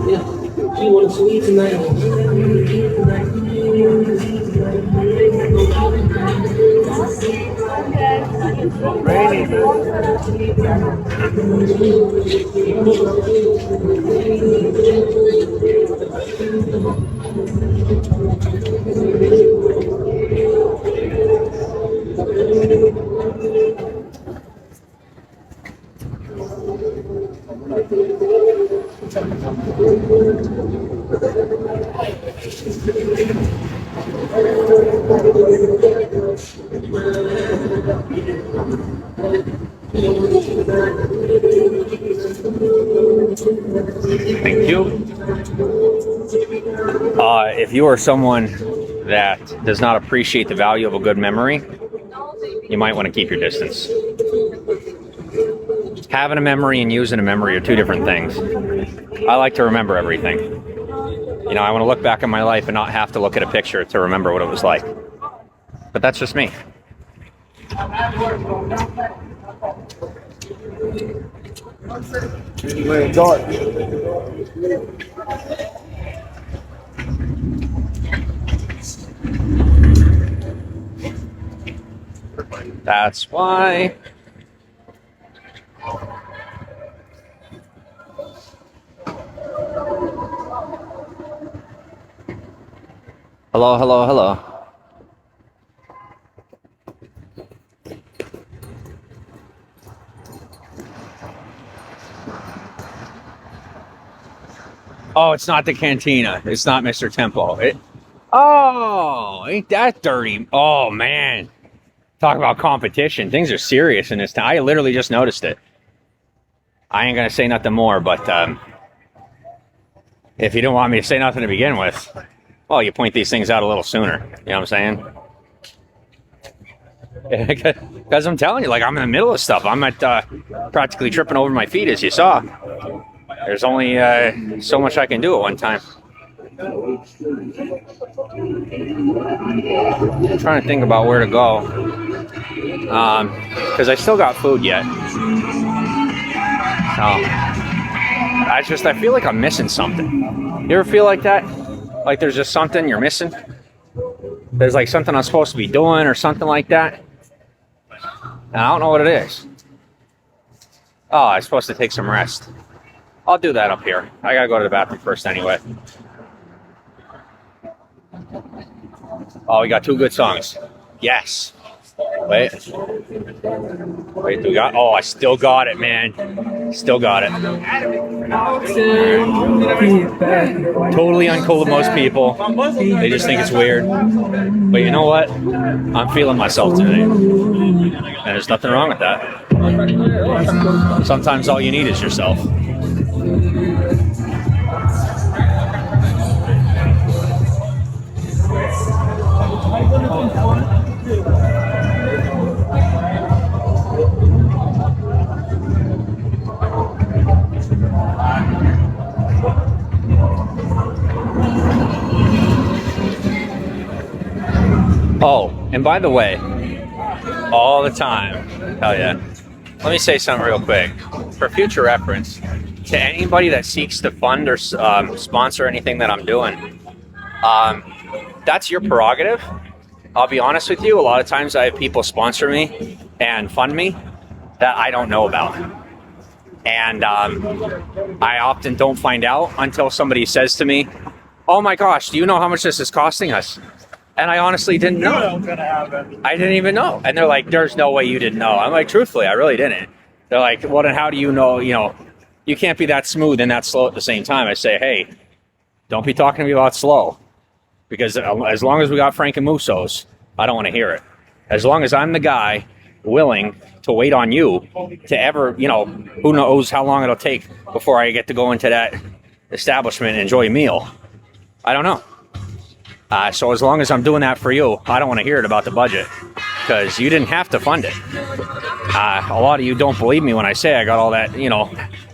Yeah. You want to eat tonight? Thank you. If you are someone that does not appreciate the value of a good memory, you might want to keep your distance. Having a memory and using a memory are two different things. I like to remember everything. You know, I want to look back on my life and not have to look at a picture to remember what it was like. But that's just me. We're dark. That's why. Hello, hello, hello. Oh, it's not the cantina. It's not Mr. Tempo. Oh, ain't that dirty? Oh, man. Talk about competition. Things are serious in this town. I literally just noticed it. I ain't going to say nothing more, but if you don't want me to say nothing to begin with, well, you point these things out a little sooner. You know what I'm saying? Because I'm telling you, like, I'm in the middle of stuff. I'm at practically tripping over my feet, as you saw. There's only so much I can do at one time. I'm trying to think about where to go. Because I still got food yet. I feel like I'm missing something. You ever feel like that? Like there's just something you're missing? There's like something I'm supposed to be doing or something like that? And I don't know what it is. Oh, I'm supposed to take some rest. I'll do that up here. I gotta go to the bathroom first anyway. Oh, we got two good songs. Yes. Wait, we got. Oh, I still got it, man. Still got it. Totally uncool to most people. They just think it's weird. But you know what? I'm feeling myself today. And there's nothing wrong with that. Sometimes all you need is yourself. Oh, and by the way, all the time, hell yeah. Let me say something real quick. For future reference, to anybody that seeks to fund or sponsor anything that I'm doing, that's your prerogative. I'll be honest with you, a lot of times I have people sponsor me and fund me that I don't know about. And I often don't find out until somebody says to me, oh my gosh, do you know how much this is costing us? And I honestly didn't know. I didn't even know. And they're like, there's no way you didn't know. I'm like, truthfully, I really didn't. They're like, well, then how do you know, you can't be that smooth and that slow at the same time. I say, hey, don't be talking to me about slow. Because as long as we got Frank and Musso's, I don't want to hear it. As long as I'm the guy willing to wait on you to ever, who knows how long it'll take before I get to go into that establishment and enjoy a meal. I don't know. So as long as I'm doing that for you, I don't want to hear it about the budget because you didn't have to fund it. A lot of you don't believe me when I say I got all that, and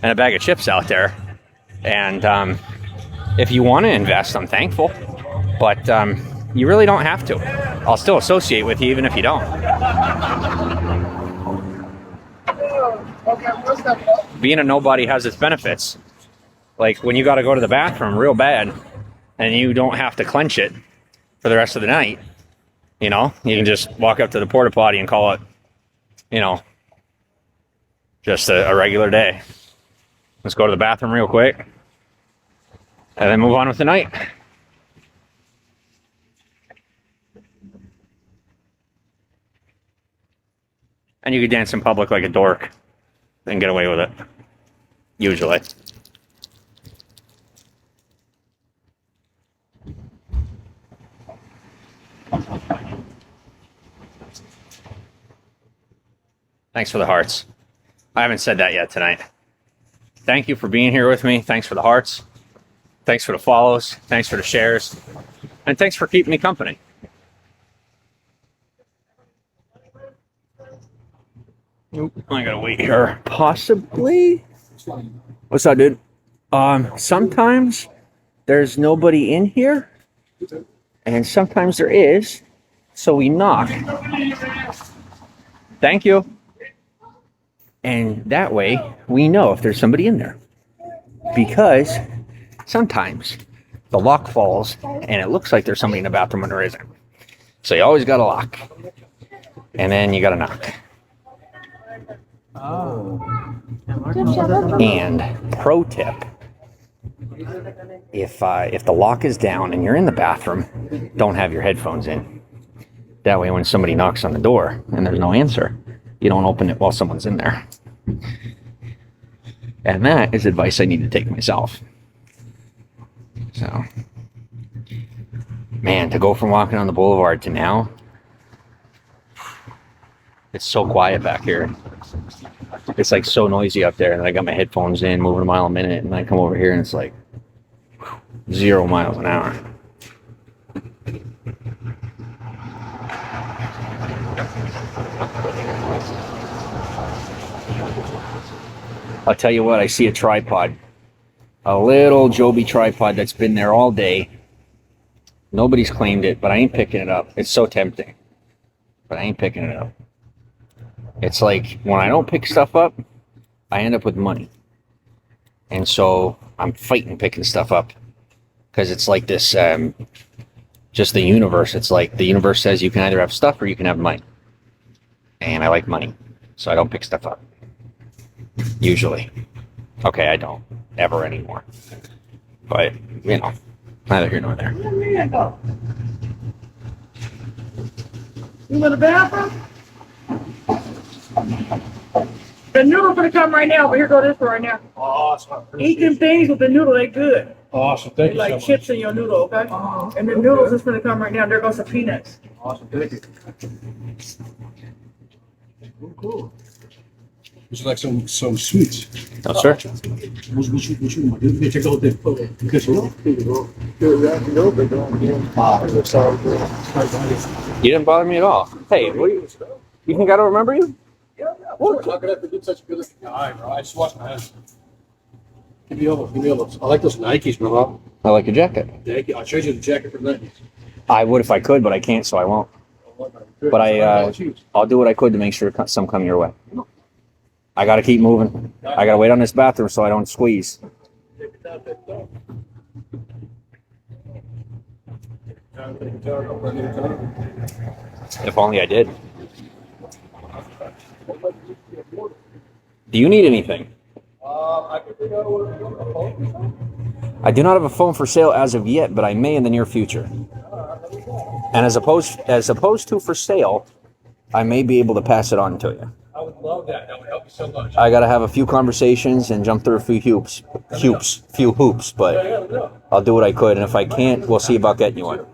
a bag of chips out there. And If you want to invest, I'm thankful. But you really don't have to. I'll still associate with you even if you don't. Being a nobody has its benefits. Like when you got to go to the bathroom real bad and you don't have to clench it for the rest of the night, you know, you can just walk up to the porta potty and call it, you know, just a regular day. Let's go to the bathroom real quick and then move on with the night. And you could dance in public like a dork and get away with it. Usually. Thanks for the hearts. I haven't said that yet tonight. Thank you for being here with me. Thanks for the hearts. Thanks for the follows. Thanks for the shares. And thanks for keeping me company. I gotta wait here. Possibly. What's up, dude? Sometimes there's nobody in here, and sometimes there is, so we knock. Thank you. And that way we know if there's somebody in there, because sometimes the lock falls and it looks like there's somebody in the bathroom when there isn't. So you always gotta lock, and then you gotta knock. And pro tip, if the lock is down and you're in the bathroom, don't have your headphones in. That way when somebody knocks on the door and there's no answer, you don't open it while someone's in there. And that is advice I need to take myself. So, man, to go from walking on the boulevard to now, it's so quiet back here. It's like so noisy up there, and I got my headphones in, moving a mile a minute, and I come over here and it's like 0 miles an hour. I'll tell you what, I see a tripod. A little Joby tripod that's been there all day. Nobody's claimed it, but I ain't picking it up. It's so tempting, but I ain't picking it up. It's like when I don't pick stuff up, I end up with money. And so I'm fighting picking stuff up because it's like this, just the universe. It's like the universe says you can either have stuff or you can have money. And I like money, so I don't pick stuff up. Usually. Okay, I don't. Ever anymore. But, you know, neither here nor there. You in the bathroom? The noodle's gonna come right now, but here go this one right now. Awesome. Eat them things with the noodle, they good. Awesome. They Thank you like so much. chips in your noodle, okay? And the noodles is gonna come right now. There goes the peanuts. Awesome. Thank you. Cool. Would you like some sweets? No, sir. You check out the because You didn't bother me at all. Hey, what you think I don't remember you? What? How could I forget such a good looking guy, bro? I just washed my hands. Give me all those. I like those Nikes, bro. I like your jacket. Thank you. I'll trade you the jacket for Nikes. I would if I could, but I can't, so I won't. But I'll do what I could to make sure some come your way. I gotta keep moving. I gotta wait on this bathroom so I don't squeeze. If only I did. Do you need anything? I do not have a phone for sale as of yet, but I may in the near future. And as opposed to for sale, I may be able to pass it on to you. I would love that. That would help you so much. I gotta have a few conversations and jump through a few hoops, but I'll do what I could, and if I can't, we'll see about getting you one.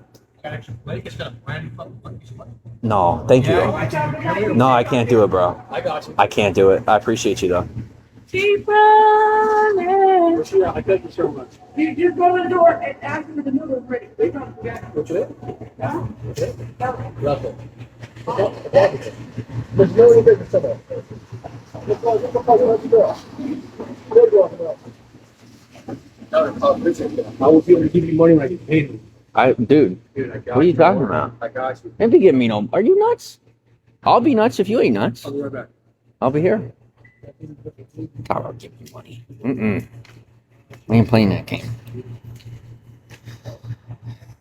No, thank you. No, I can't do it, bro. I got you. I can't do it. I appreciate you though. Keep running. Yeah, I thank you so much. You just go to the door and ask them if the noodle is ready. They don't forget. What's it? Yeah? Nothing. There's no way to set up. Let's go. I will be able to give you money when I get paid. Dude, Dude, I got what are you talking bro. about? I got you. Don't be giving me no. Are you nuts? I'll be nuts if you ain't nuts. I'll be right back. I'll be here. Talk about giving you money. Mm-mm. We ain't playing that game.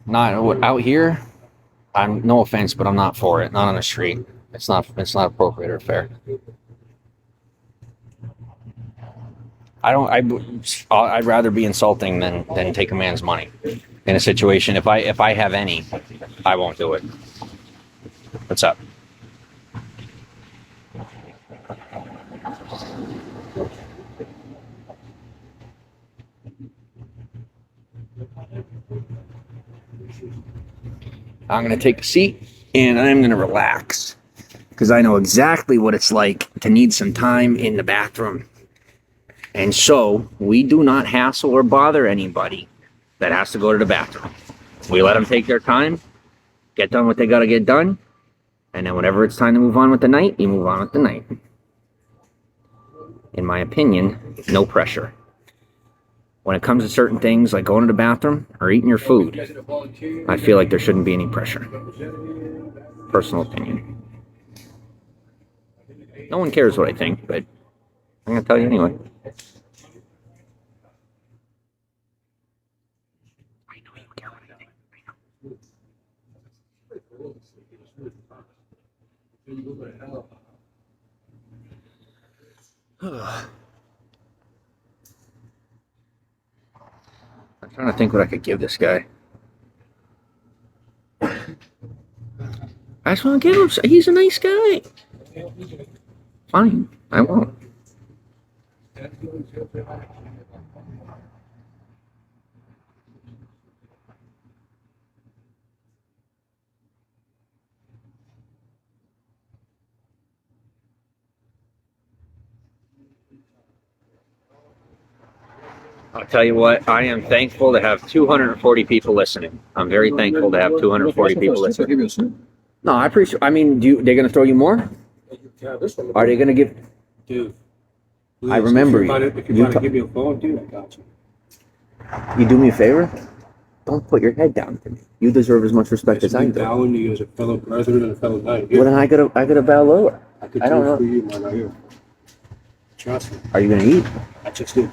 Not out here. I'm no offense, but I'm not for it. Not on the street. It's not appropriate or fair. I'd rather be insulting than take a man's money in a situation. If I have any, I won't do it. What's up? I'm going to take a seat and I'm going to relax because I know exactly what it's like to need some time in the bathroom. And so we do not hassle or bother anybody that has to go to the bathroom. We let them take their time, get done what they got to get done, and then whenever it's time to move on with the night, you move on with the night. In my opinion, no pressure. When it comes to certain things like going to the bathroom or eating your food, I feel like there shouldn't be any pressure. Personal opinion. No one cares what I think, but I'm going to tell you anyway. I know you care what I think. I'm trying to think what I could give this guy. I just want to give him. He's a nice guy. Fine, I won't. I'll tell you what, I am thankful to have 240 people listening. I'm very thankful to have 240 people listening. No, I appreciate. I mean, they're going to throw you more? Are they going to give? Dude. I remember you. If you want to give me a phone, dude, I got you. You do me a favor? Don't put your head down to me. You deserve as much respect as I do. Bowing to you as a fellow brethren and a fellow knight. Well, then I gotta bow lower. I could I don't do it know. for you, man, right here. Trust me. Are you gonna eat? I just did.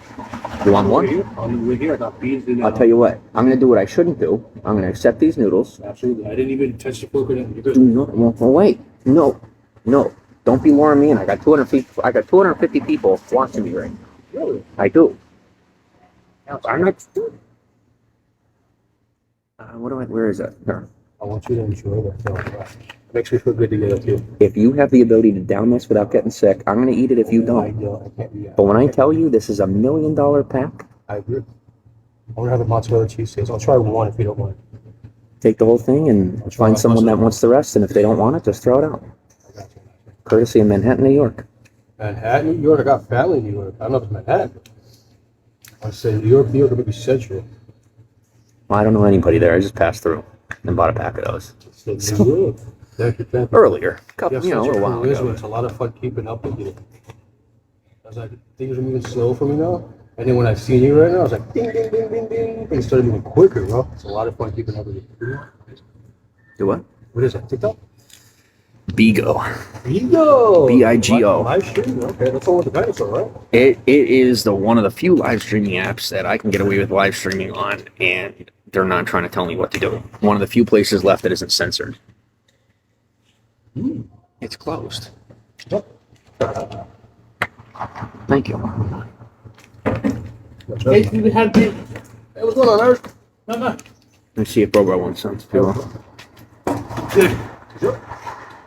You want one? On the way here, I got beans in. I'll tell you what. I'm gonna do what I shouldn't do. I'm gonna accept these noodles. Absolutely. I didn't even touch the fork with it. You're good. No, well, wait. No. Don't be luring me in. I got 250 people watching me right now. Really? I do. I'm not. Where is that? Here. I want you to enjoy that. Makes me feel good to get it too. If you have the ability to down this without getting sick, I'm gonna eat it if you I don't. know. I can't do that. But when I tell you this is $1 million pack, I agree. I want to have the mozzarella cheese sticks. I'll try one if you don't mind. take the whole thing and find someone that wants the rest. And if they don't want it, just throw it out. I got you. Courtesy of Manhattan, New York. Manhattan, New York. I got family in New York. I don't know if it's Manhattan. I say New York, or maybe Central. Well, I don't know anybody there. I just passed through and bought a pack of those. So, New York. Thank you. Earlier, You have a little such a while charisma. ago. It's a lot of fun keeping up with you. I was like, things are moving slow for me now. And then when I see you right now, I was like, ding, ding, ding, ding, ding. Things started moving quicker, bro. It's a lot of fun keeping up with you. Do what? What is that? TikTok? Bigo. Bigo. B-I-G-O. Live stream? Okay, that's all with the dinosaur, right? It is one of the few live streaming apps that I can get away with live streaming on, and they're not trying to tell me what to do. One of the few places left that isn't censored. It's closed. Yep. Thank you. Hey, what's going on, Eric? Let me see if Bobo wants some too. Good. Sure.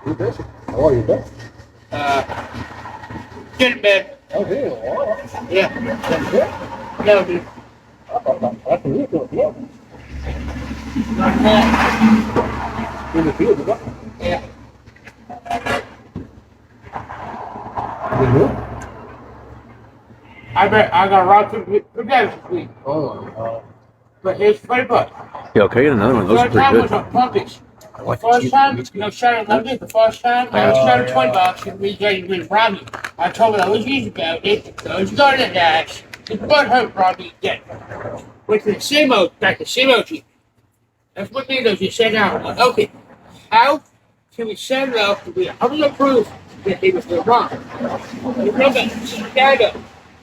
You bet. How are you, Ben? Get in bed. Oh, hey. All right. Yeah. No, dude. I can look at it. Not that. In the field, right? Yeah. I got robbed for gas this week. Oh, my God. But here's $20. Yeah, okay, get another one. Those are First time pretty was good. on puppies. I like First the time, cheese. you know, Sharon loved it. The first time, I was shot $20 and we robbed me. I told her I was easy about it. Those got it, guys. his butt hurt probably dead. With the same old, like the same old chief. That's what they do. You set out. Like, okay, how can we set it up to be 100 proof that they was wrong? Remember, Chicago,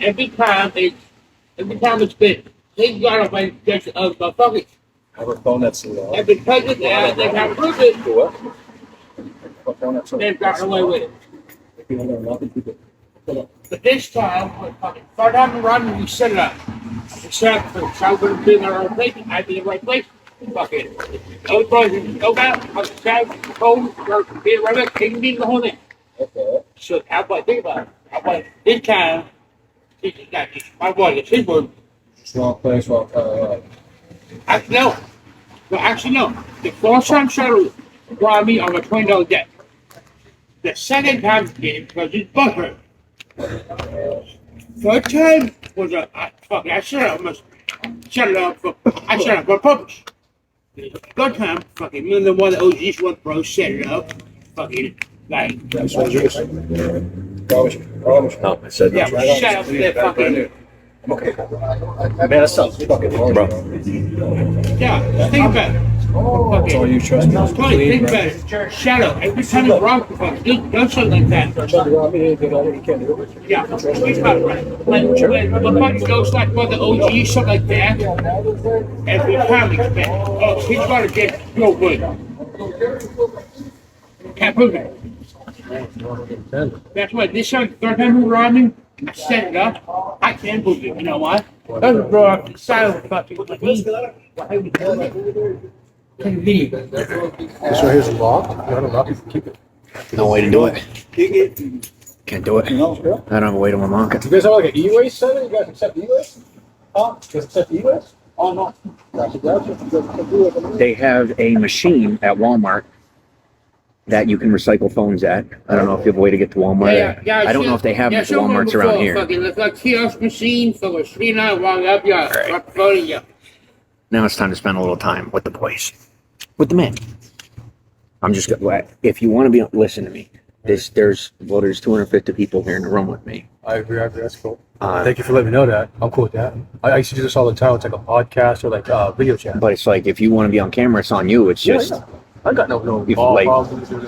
every time it's been, they got up by the fucking. Have a phone that's And because of that, they have proved it. They've gotten away with it. But this time, far down the run, we set it up. We set up for so we're being in our own place. I'd be in the right place. Fuck it. No problem. No doubt. I was sad, cold, or being right back. Taking me the whole thing. Okay. So, how about think about it? How about this time? My boy, it's his word. Wrong place, wrong time. Actually, no. The first time shuttle brought me on a $20 debt. The second time came because his butt hurt. Third time was I shut up for purpose. Third time, fucking me and the one that OG's one bro set it up. Fucking like That's what yours. Promise. No, I said yeah, shut up with that fucking I'm okay. Man, that sounds fucking wrong, bro. yeah, think about it. That's all you trust me. Tony, think about it. Shadow, every time you rock the fuck, do something like that. Yeah, think about it. When the fucking goes like one of the OGs, something like that, every time we spend, oh, he's gonna get no good. Can't prove it. That's why this time, third time we robbed him, I set it up. I can't prove it. You know why? Doesn't blow up the silent fucking why we do it. Can leave. This right here's locked. You don't lock it, keep it. No way to do it. Can't do it. I don't have a way to unlock it. You guys have like an e-waste center? You guys accept e-waste? Huh? You guys accept e-waste? Oh, no. Gotcha. They have a machine at Walmart that you can recycle phones at. I don't know if you have a way to get to Walmart. I don't know if they have them at Walmarts around here. Fucking look like kiosk machine for a 3-9 walk up your right phone you. Now it's time to spend a little time with the boys, with the men. I'm just gonna. If you want to be, listen to me. There's 250 people here in the room with me. I agree. That's cool. Thank you for letting me know that. I'm cool with that. I used to do this all the time. It's like a podcast or like video chat. But it's like if you want to be on camera, it's on you. It's just. Yeah. I got no if, like, problems with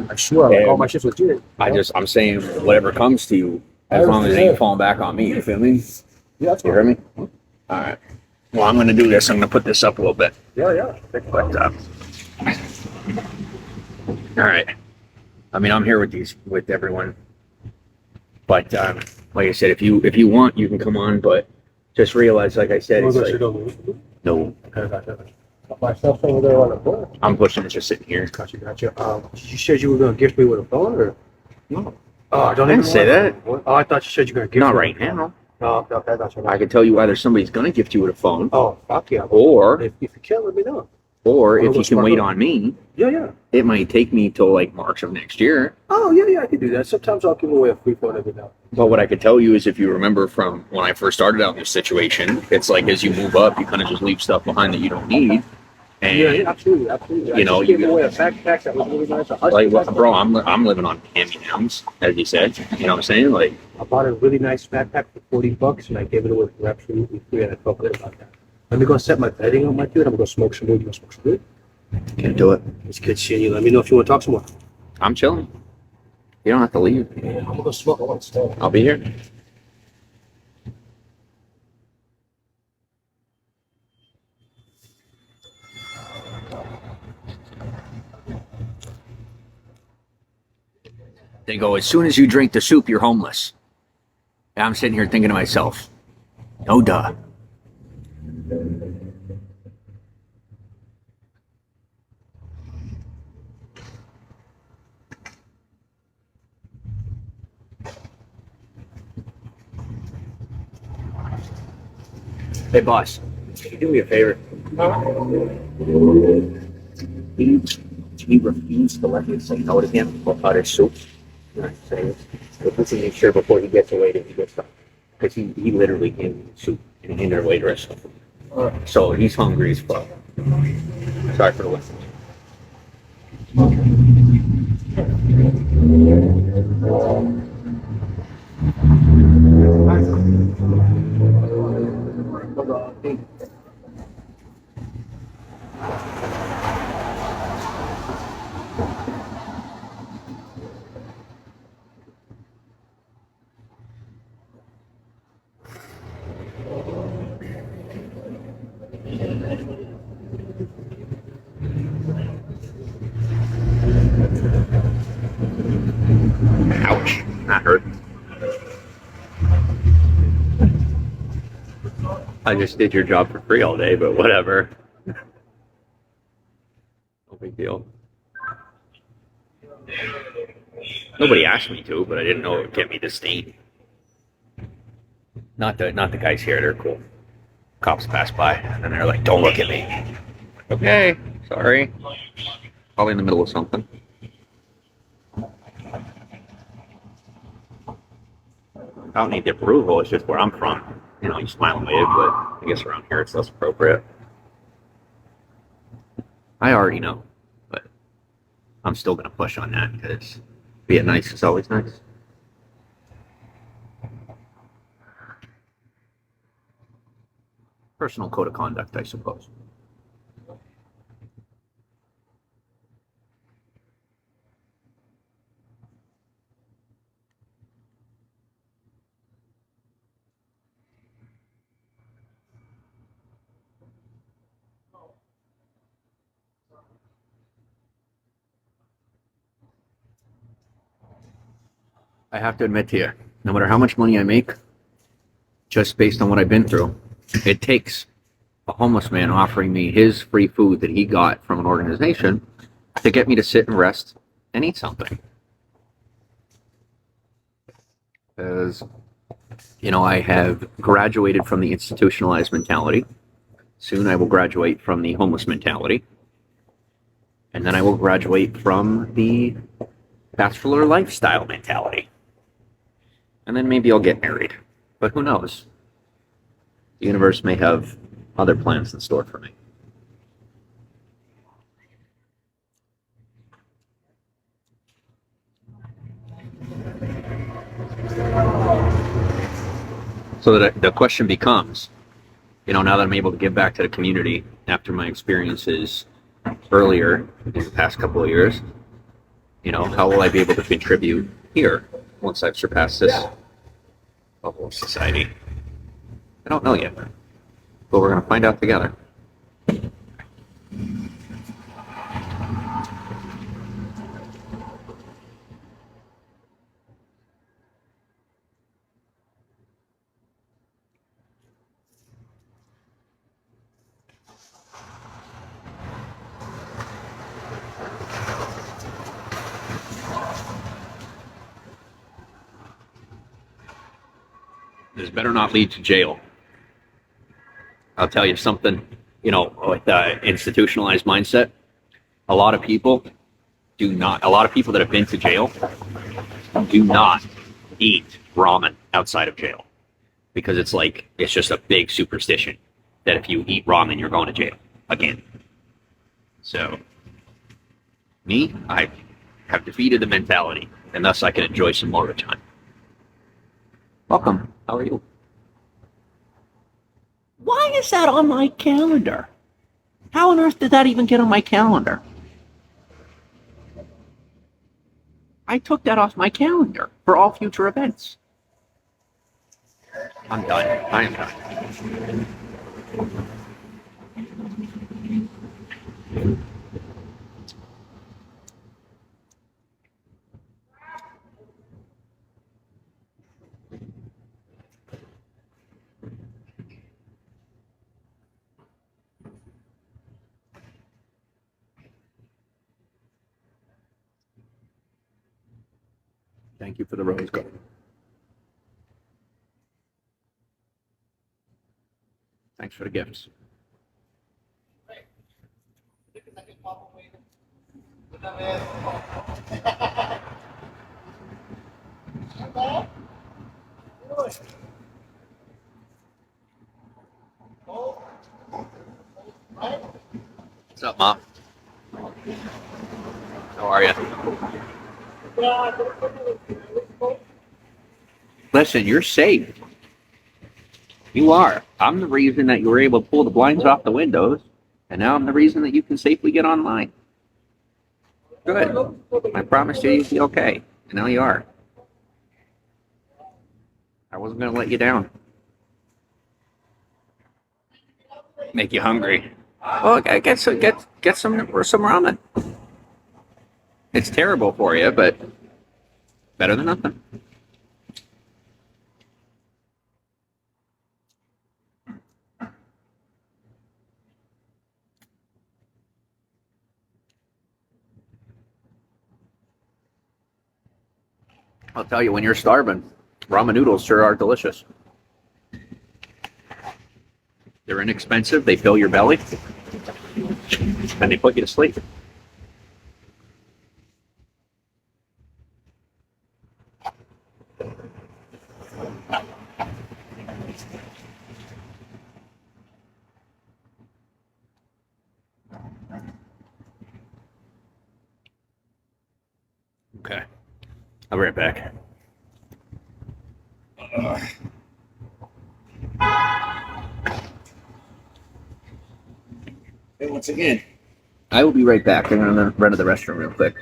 I swear, like, all my shit's with you. I'm saying whatever comes to you, as long as it ain't falling back on me. You feel me? Yeah, that's you hear me? All right. Well, I'm gonna do this. I'm gonna put this up a little bit. Yeah. But, all right. I mean, I'm here with everyone. But like I said, if you want, you can come on. But just realize, like I said, it's like, no. Okay. My cell phone over there on the floor. I'm pushing it, just sitting here. Gotcha. You said you were gonna gift me with a phone, or no? Oh, I didn't say that. Oh, I thought you said you were gonna gift Not me. right now. No, okay, I got you. I can tell you either somebody's gonna gift you with a phone. Oh, fuck yeah. Or if you can, let me know. Or if you can wait on me. Yeah. It might take me till like March of next year. Oh, yeah, I can do that. Sometimes I'll give away a free phone every now. But what I could tell you is, if you remember from when I first started out in this situation, it's like as you move up, you kind of just leave stuff behind that you don't need. And yeah, absolutely. You know, you gave away a backpack that was really nice. Like, bro, I'm living on hand-me-downs, as you said. You know what I'm saying? Like, I bought a really nice backpack for $40, and I gave it away for absolutely free, and I felt good about that. Let me go set my bedding on my dude. I'm gonna go smoke some weed. You wanna smoke some weed? Can't do it. It's good seeing you. Let me know if you want to talk some more. I'm chilling. You don't have to leave. Yeah, I'm gonna go smoke. I want to stay. I'll be here. They go, as soon as you drink the soup, you're homeless. And I'm sitting here thinking to myself, no duh. Hey, boss, can you do me a favor? He refused to let me say no to him about his soup. Not saying it. But let's make sure before he gets away that he gets stuff. Because he literally handed me soup and he handed away the rest of them. So he's hungry as fuck. Sorry for the listening. Ouch, that hurt. I just did your job for free all day, but whatever. No big deal. Nobody asked me to, but I didn't know it would get me the stain. Not the guys here, they're cool. Cops pass by and they're like, "Don't look at me." Okay, sorry. Probably in the middle of something. I don't need the approval, it's just where I'm from. You know, you smile and wave, but I guess around here it's less appropriate. I already know, but I'm still going to push on that because being nice is always nice. Personal code of conduct, I suppose. I have to admit to you, no matter how much money I make, just based on what I've been through, it takes a homeless man offering me his free food that he got from an organization to get me to sit and rest and eat something. Because, you know, I have graduated from the institutionalized mentality. Soon I will graduate from the homeless mentality. And then I will graduate from the bachelor lifestyle mentality. And then maybe I'll get married. But who knows? The universe may have other plans in store for me. So the question becomes, you know, now that I'm able to give back to the community after my experiences earlier in the past couple of years, you know, how will I be able to contribute here once I've surpassed this level of society? I don't know yet, but we're going to find out together. This better not lead to jail. I'll tell you something, you know, with institutionalized mindset, a lot of people that have been to jail do not eat ramen outside of jail because it's just a big superstition that if you eat ramen, you're going to jail again. So, me, I have defeated the mentality, and thus I can enjoy some more of the time. Welcome. How are you? Why is that on my calendar? How on earth did that even get on my calendar? I took that off my calendar for all future events. I'm done. I am done. Thank you for the rose garden. Thanks for the gifts. What's up, Mom? How are you? Listen, you're safe. You are. I'm the reason that you were able to pull the blinds off the windows, and now I'm the reason that you can safely get online. Good. I promised you you'd be okay, and now you are. I wasn't going to let you down. Make you hungry. Well, get some ramen. It's terrible for you, but better than nothing. I'll tell you, when you're starving, ramen noodles sure are delicious. They're inexpensive, they fill your belly, and they put you to sleep. Okay, I'll be right back. And once again, I will be right back. I'm going to run to the restroom real quick.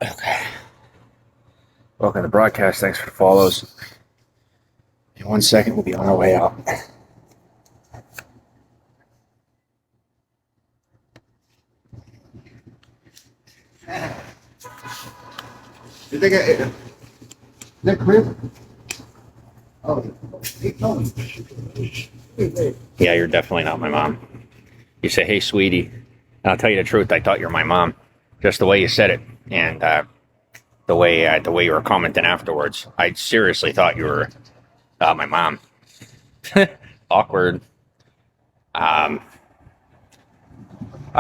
Okay. Welcome to the broadcast. Thanks for the follows. In 1 second, we'll be on our way out. Did they get it? Is that clear? Oh, he told me. Yeah, you're definitely not my mom. You say, "Hey, sweetie," and I'll tell you the truth. I thought you were my mom, just the way you said it, and the way you were commenting afterwards. I seriously thought you were my mom. Awkward. I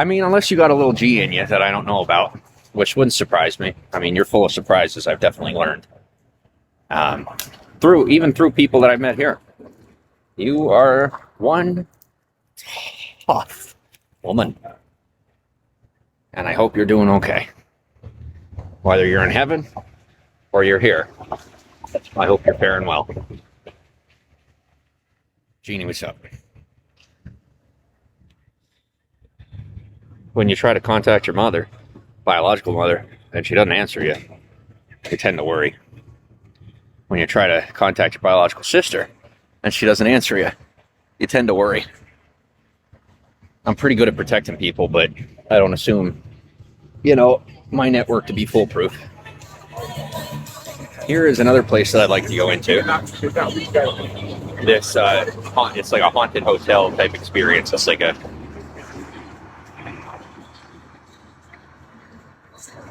mean, unless you got a little G in you that I don't know about, which wouldn't surprise me. I mean, you're full of surprises. I've definitely learned through people that I've met here. You are one tough woman, and I hope you're doing okay. Whether you're in heaven or you're here, I hope you're faring well. Jeannie, what's up? When you try to contact your mother, biological mother, and she doesn't answer you, you tend to worry. When you try to contact your biological sister, and she doesn't answer you, you tend to worry. I'm pretty good at protecting people, but I don't assume, my network to be foolproof. Here is another place that I'd like to go into. This, it's like a haunted hotel type experience. It's like I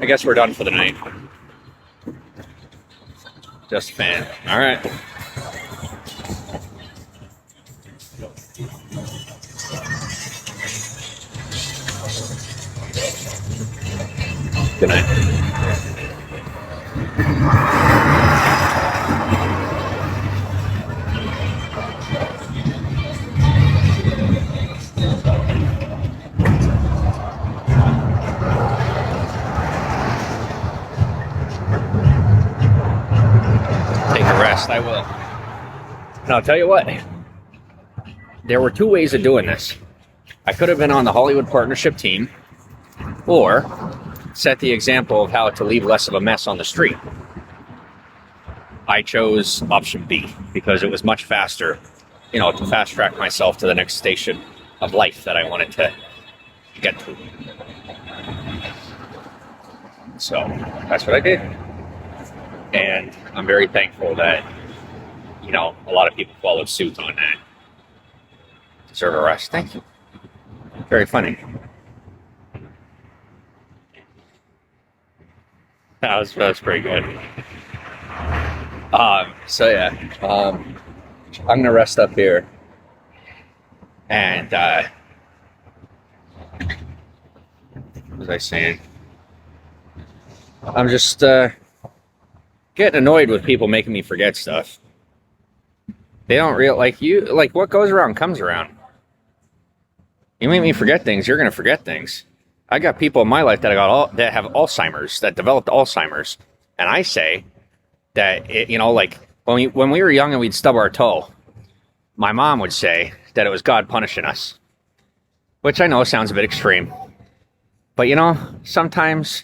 guess we're done for the night. Just a fan. All right. Good night. Take a rest, I will. And I'll tell you what, there were two ways of doing this. I could have been on the Hollywood Partnership team, or set the example of how to leave less of a mess on the street. I chose option B because it was much faster, to fast track myself to the next station of life that I wanted to get to. So that's what I did. And I'm very thankful that, a lot of people followed suit on that. Deserve a rest. Thank you. Very funny. That was pretty good. I'm gonna rest up here, and what was I saying? I'm just getting annoyed with people making me forget stuff. They don't like what goes around comes around. You make me forget things, you're gonna forget things. I got people in my life that that have Alzheimer's, that developed Alzheimer's, and I say that when we were young and we'd stub our toe, my mom would say that it was God punishing us, which I know sounds a bit extreme, but sometimes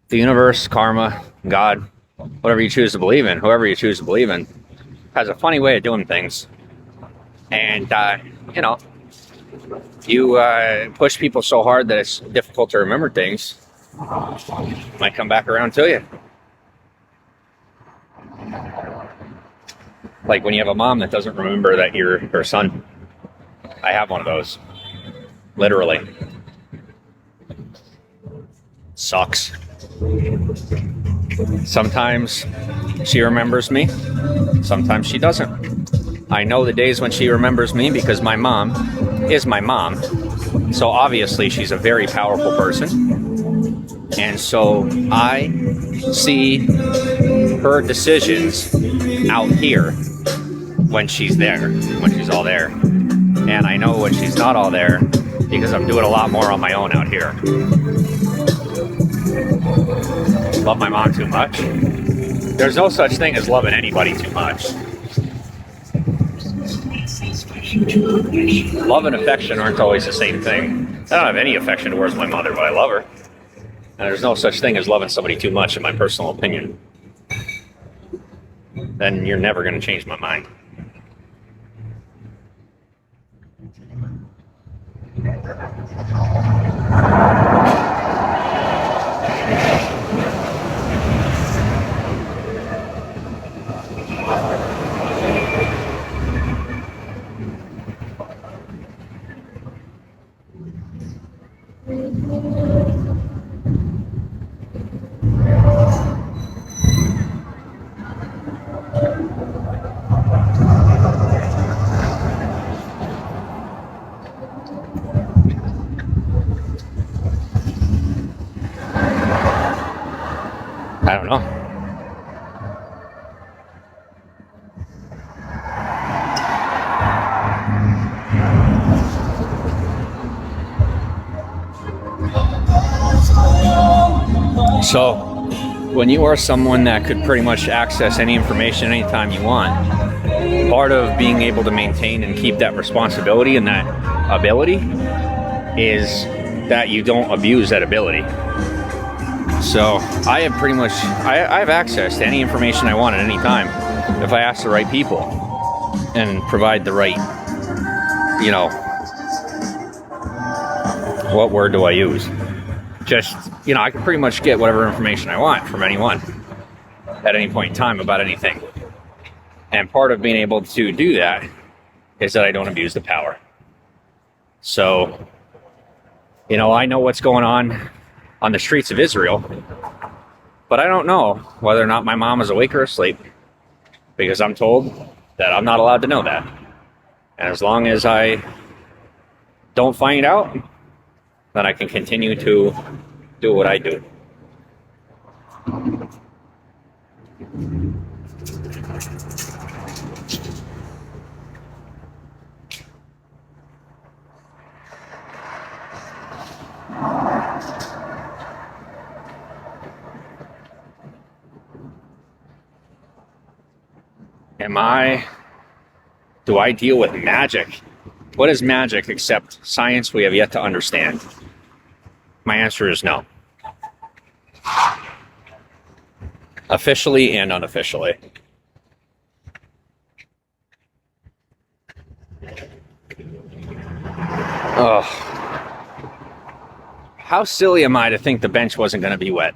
the universe, karma, God, whatever you choose to believe in, whoever you choose to believe in, has a funny way of doing things, and you push people so hard that it's difficult to remember things, might come back around to you. Like when you have a mom that doesn't remember that you're her son. I have one of those. Literally. Sucks. Sometimes she remembers me. Sometimes she doesn't. I know the days when she remembers me because my mom is my mom. So obviously she's a very powerful person. And so I see her decisions out here when she's there, when she's all there. And I know when she's not all there because I'm doing a lot more on my own out here. Love my mom too much? There's no such thing as loving anybody too much. Love and affection aren't always the same thing. I don't have any affection towards my mother, but I love her. And there's no such thing as loving somebody too much, in my personal opinion. Then you're never going to change my mind. I don't know. So, when you are someone that could pretty much access any information anytime you want, part of being able to maintain and keep that responsibility and that ability is that you don't abuse that ability. So I have pretty much, I have access to any information I want at any time if I ask the right people and provide the right, what word do I use? Just, I can pretty much get whatever information I want from anyone at any point in time about anything. And part of being able to do that is that I don't abuse the power. So, I know what's going on the streets of Israel, but I don't know whether or not my mom is awake or asleep, because I'm told that I'm not allowed to know that. And as long as I don't find out, then I can continue to do what I do. Do I deal with magic? What is magic except science we have yet to understand? My answer is no. Officially and unofficially. Oh. How silly am I to think the bench wasn't going to be wet?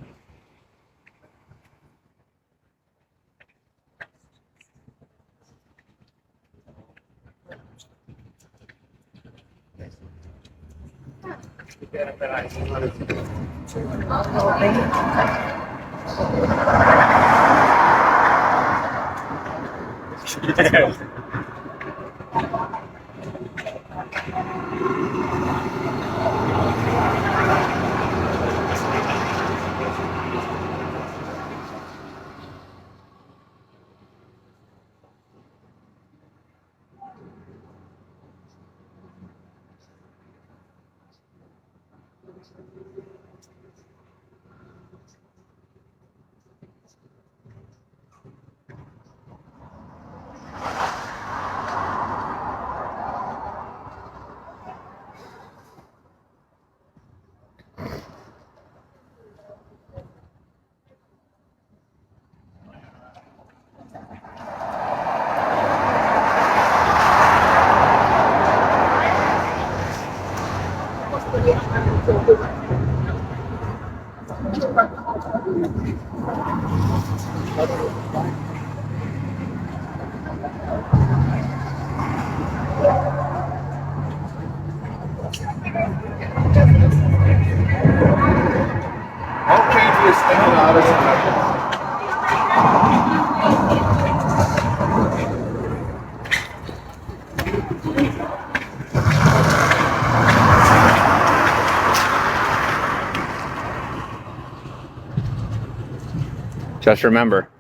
Just remember,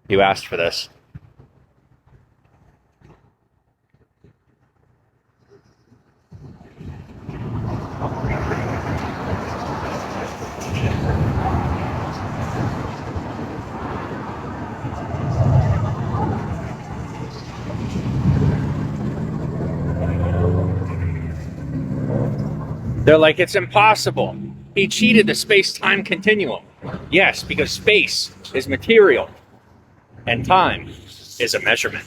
you asked for this. They're like, it's impossible. He cheated the space-time continuum. Yes, because space is material and time is a measurement.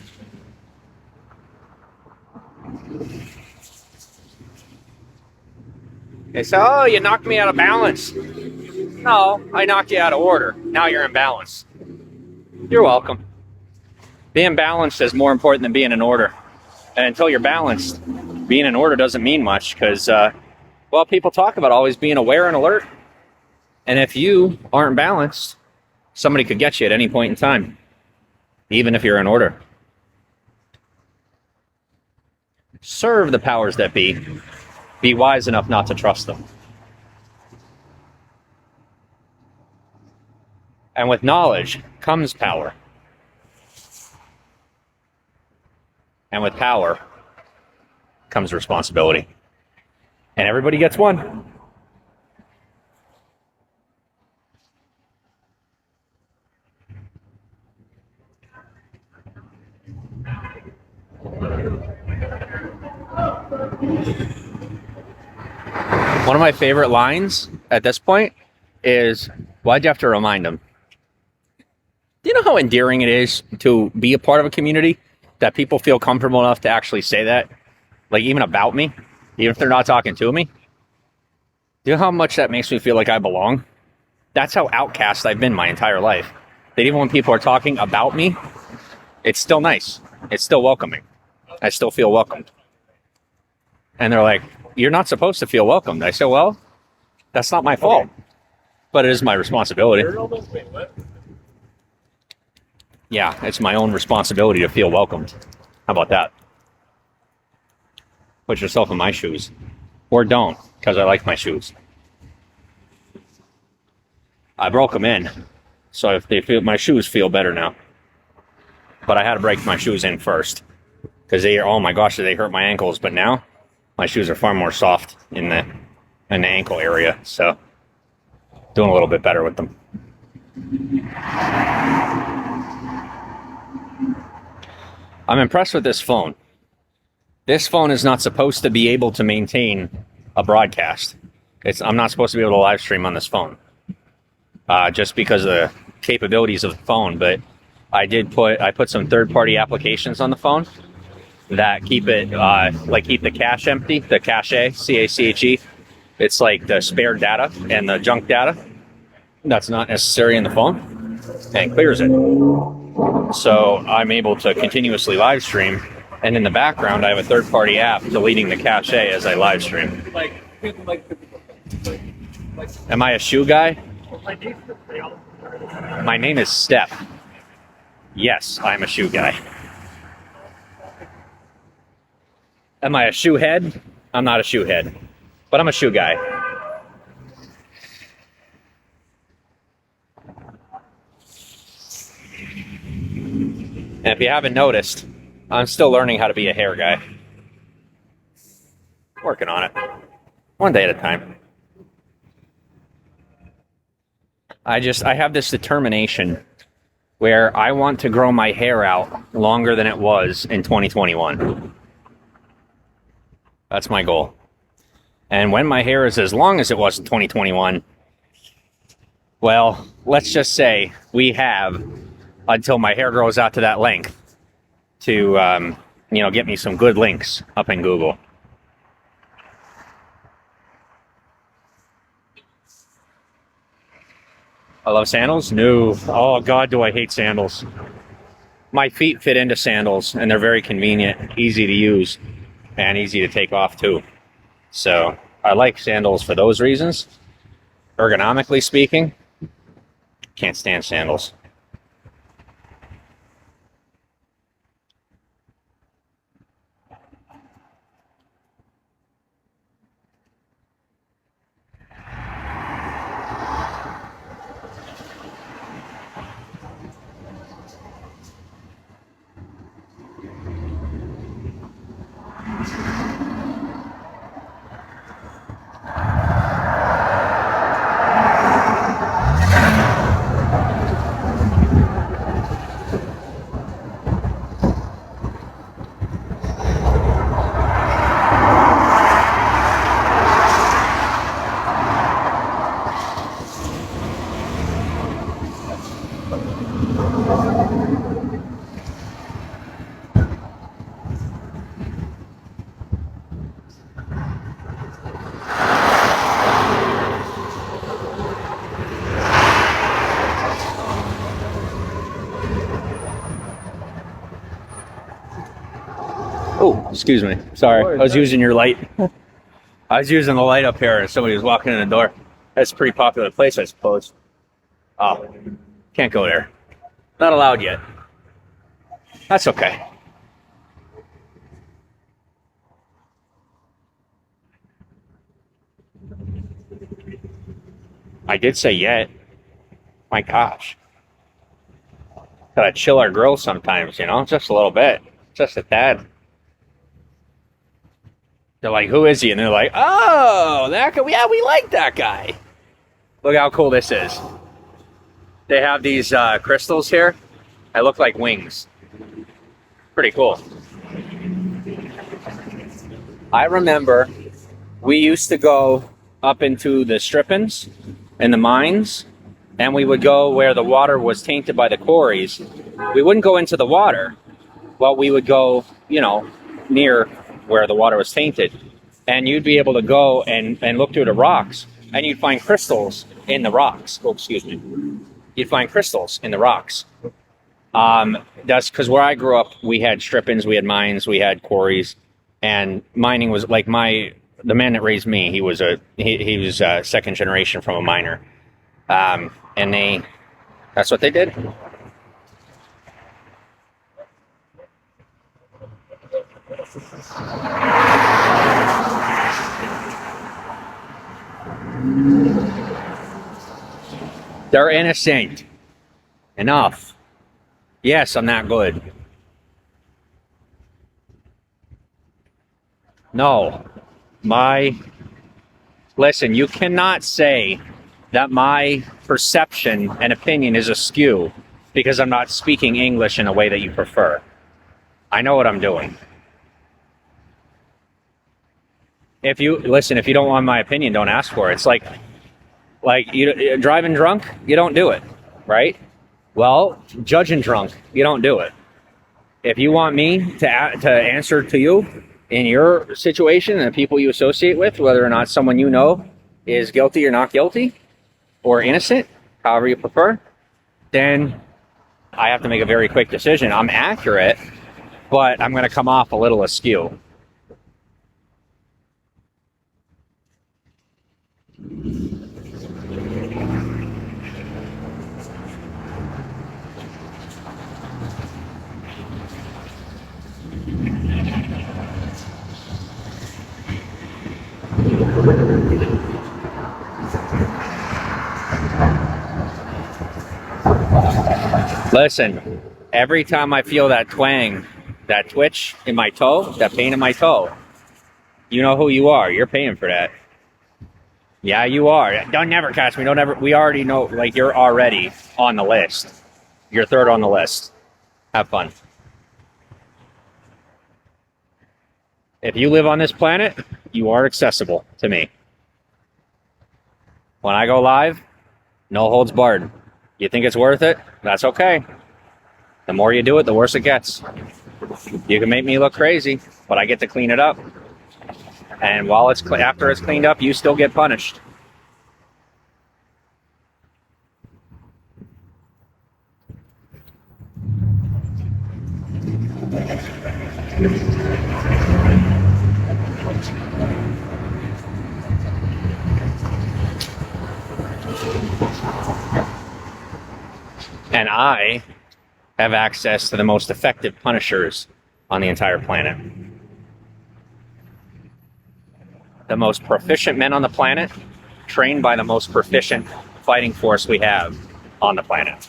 They say, oh, you knocked me out of balance. No, I knocked you out of order. Now you're in balance. You're welcome. Being balanced is more important than being in order. And until you're balanced, being in order doesn't mean much because, well, people talk about always being aware and alert. And if you aren't balanced, somebody could get you at any point in time, even if you're in order. Serve the powers that be. Be wise enough not to trust them. And with knowledge comes power. And with power comes responsibility. And everybody gets one. One of my favorite lines at this point is, why'd you have to remind them? Do you know how endearing it is to be a part of a community that people feel comfortable enough to actually say that? Like, even about me, even if they're not talking to me? Do you know how much that makes me feel like I belong? That's how outcast I've been my entire life. That even when people are talking about me, it's still nice. It's still welcoming. I still feel welcomed. And they're like, you're not supposed to feel welcomed. I said, well, that's not my fault, but it is my responsibility. Yeah, it's my own responsibility to feel welcomed. How about that? Put yourself in my shoes. Or don't, because I like my shoes. I broke them in, so if they feel, my shoes feel better now. But I had to break my shoes in first, because they are, oh my gosh, they hurt my ankles. But now, my shoes are far more soft in the ankle area, so doing a little bit better with them. I'm impressed with this phone. This phone is not supposed to be able to maintain a broadcast. I'm not supposed to be able to live stream on this phone. Just because of capabilities of the phone, but I put some third-party applications on the phone that keep it keep the cache empty, the cache, CACHE. It's like the spare data and the junk data that's not necessary in the phone, and clears it. So I'm able to continuously live stream, and in the background I have a third-party app deleting the cache as I live stream. Am I a shoe guy? My name is Step. Yes, I'm a shoe guy. Am I a shoe head? I'm not a shoe head, but I'm a shoe guy. And if you haven't noticed, I'm still learning how to be a hair guy. Working on it. One day at a time. I have this determination where I want to grow my hair out longer than it was in 2021. That's my goal. And when my hair is as long as it was in 2021, well, let's just say we have until my hair grows out to that length to, get me some good links up in Google. I love sandals? No. Oh, God, do I hate sandals. My feet fit into sandals, and they're very convenient, easy to use, and easy to take off, too. So I like sandals for those reasons. Ergonomically speaking, can't stand sandals. Oh, excuse me. Sorry. I was using your light. I was using the light up here and somebody was walking in the door. That's a pretty popular place, I suppose. Oh, can't go there. Not allowed yet. That's okay. I did say yet. My gosh. Gotta chill our girls sometimes, just a little bit. Just a tad. They're like, who is he? And they're like, oh, that guy. Yeah, we like that guy. Look how cool this is. They have these crystals here. They look like wings. Pretty cool. I remember we used to go up into the strippings and the mines, and we would go where the water was tainted by the quarries. We wouldn't go into the water. Well, we would go, near where the water was tainted, and you'd be able to go and look through the rocks, and you'd find crystals in the rocks. Oh, excuse me. You'd find crystals in the rocks. That's because where I grew up, we had strippings, we had mines, we had quarries, and mining was like the man that raised me. He was second generation from a miner, and that's what they did. They're innocent. Enough. Yes, I'm not good. No. Listen, you cannot say that my perception and opinion is askew because I'm not speaking English in a way that you prefer. I know what I'm doing. If you don't want my opinion, don't ask for it. It's like you driving drunk, you don't do it, right? Well, judging drunk, you don't do it. If you want me to answer to you in your situation and the people you associate with, whether or not someone you know is guilty or not guilty or innocent, however you prefer, then I have to make a very quick decision. I'm accurate, but I'm going to come off a little askew. Listen, every time I feel that twang, that twitch in my toe, that pain in my toe, you know who you are. You're paying for that. Yeah, you are. Don't never catch me. Don't ever. We already know, like, you're already on the list. You're third on the list. Have fun. If you live on this planet, you are accessible to me. When I go live, no holds barred. You think it's worth it? That's okay. The more you do it, the worse it gets. You can make me look crazy, but I get to clean it up. And while it's after it's cleaned up, you still get punished. And I have access to the most effective punishers on the entire planet. The most proficient men on the planet, trained by the most proficient fighting force we have on the planet.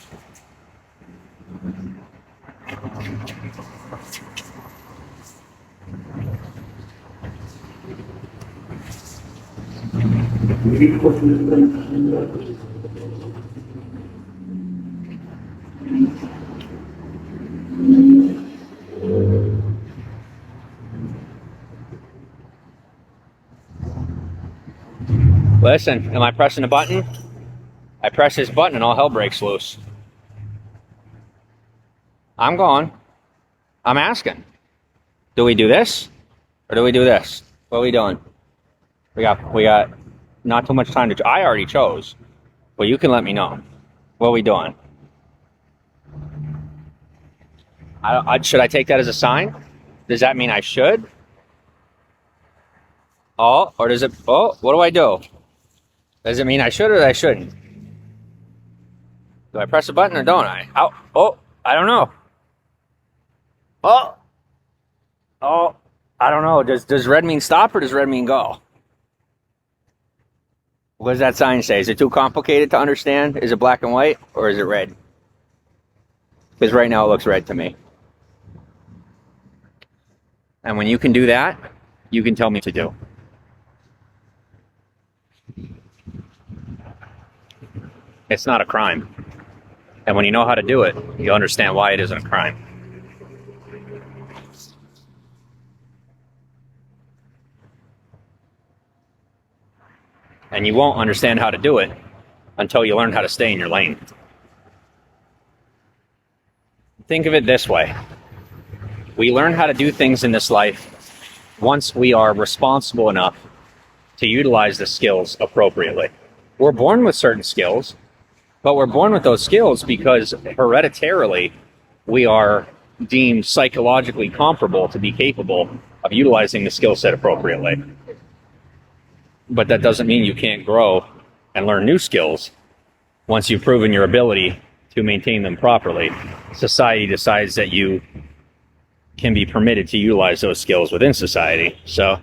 Listen, am I pressing a button? I press this button and all hell breaks loose. I'm going. I'm asking. Do we do this? Or do we do this? What are we doing? We got not too much time to... I already chose. But you can let me know. What are we doing? Should I take that as a sign? Does that mean I should? Oh, or does it... Oh, what do I do? Does it mean I should or I shouldn't? Do I press a button or don't I? Oh, I don't know. Oh, I don't know. Does red mean stop or does red mean go? What does that sign say? Is it too complicated to understand? Is it black and white or is it red? Because right now it looks red to me. And when you can do that, you can tell me to do. It's not a crime. And when you know how to do it, you'll understand why it isn't a crime. And you won't understand how to do it until you learn how to stay in your lane. Think of it this way. We learn how to do things in this life once we are responsible enough to utilize the skills appropriately. We're born with certain skills, but we're born with those skills because hereditarily we are deemed psychologically comparable to be capable of utilizing the skill set appropriately. But that doesn't mean you can't grow and learn new skills once you've proven your ability to maintain them properly. Society decides that you can be permitted to utilize those skills within society. So,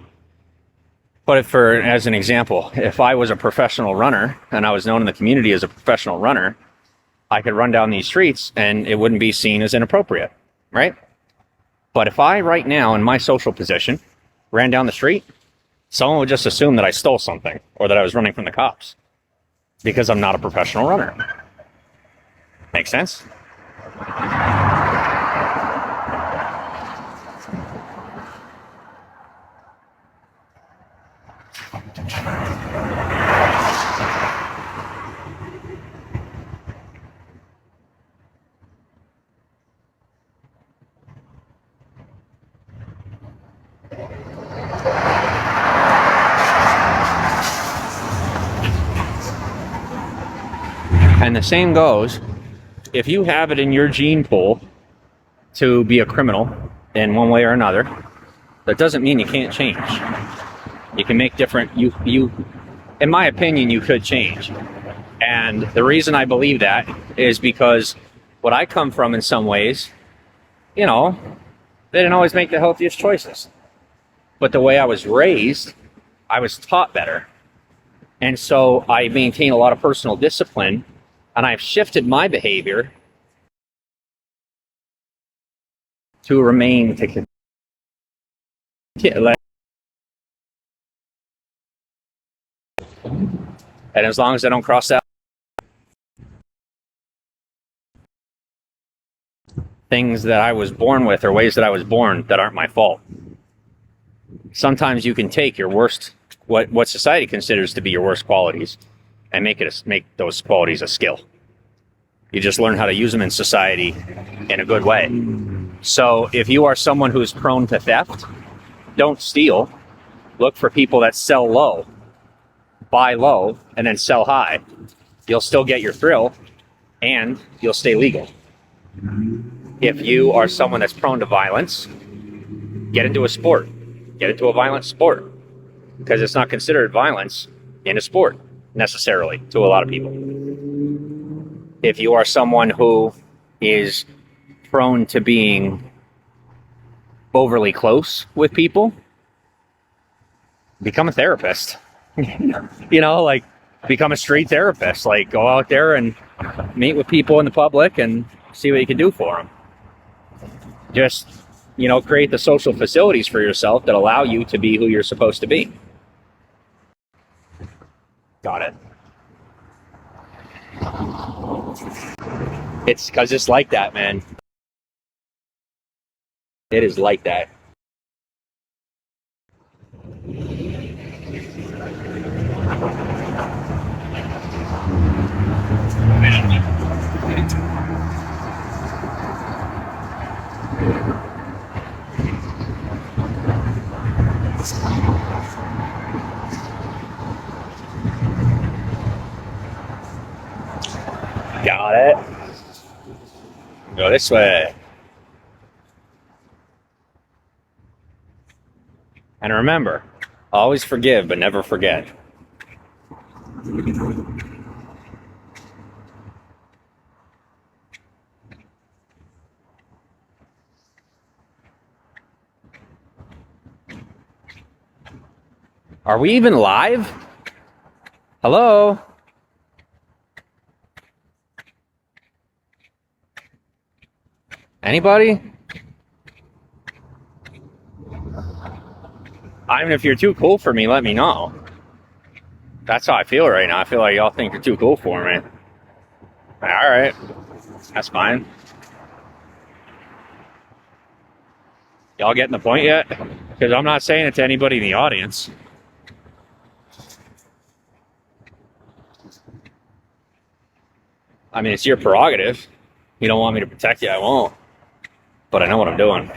but as an example, if I was a professional runner and I was known in the community as a professional runner, I could run down these streets and it wouldn't be seen as inappropriate, right? But if I right now in my social position ran down the street, someone would just assume that I stole something or that I was running from the cops because I'm not a professional runner. Make sense? And the same goes, if you have it in your gene pool to be a criminal in one way or another, that doesn't mean you can't change. You can make different, in my opinion, you could change. And the reason I believe that is because what I come from in some ways, they didn't always make the healthiest choices. But the way I was raised, I was taught better. And so I maintain a lot of personal discipline, and I've shifted my behavior to remain and as long as I don't cross that things that I was born with or ways that I was born that aren't my fault. Sometimes you can take your worst, what society considers to be your worst qualities, and make those qualities a skill. You just learn how to use them in society in a good way. So if you are someone who's prone to theft, don't steal. Look for people that sell low, buy low, and then sell high. You'll still get your thrill, and you'll stay legal. If you are someone that's prone to violence, get into a sport. Get into a violent sport, because it's not considered violence in a sport necessarily to a lot of people. If you are someone who is prone to being overly close with people, become a therapist. Become a street therapist. Go out there and meet with people in the public and see what you can do for them. Just, create the social facilities for yourself that allow you to be who you're supposed to be. Got it. It's because it's like that, man. It is like that. Got it. Go this way. And remember, always forgive, but never forget. Are we even live? Hello? Anybody? I mean, if you're too cool for me, let me know. That's how I feel right now. I feel like y'all think you're too cool for me. Alright. That's fine. Y'all getting the point yet? Because I'm not saying it to anybody in the audience. I mean, it's your prerogative. You don't want me to protect you, I won't. But I know what I'm doing.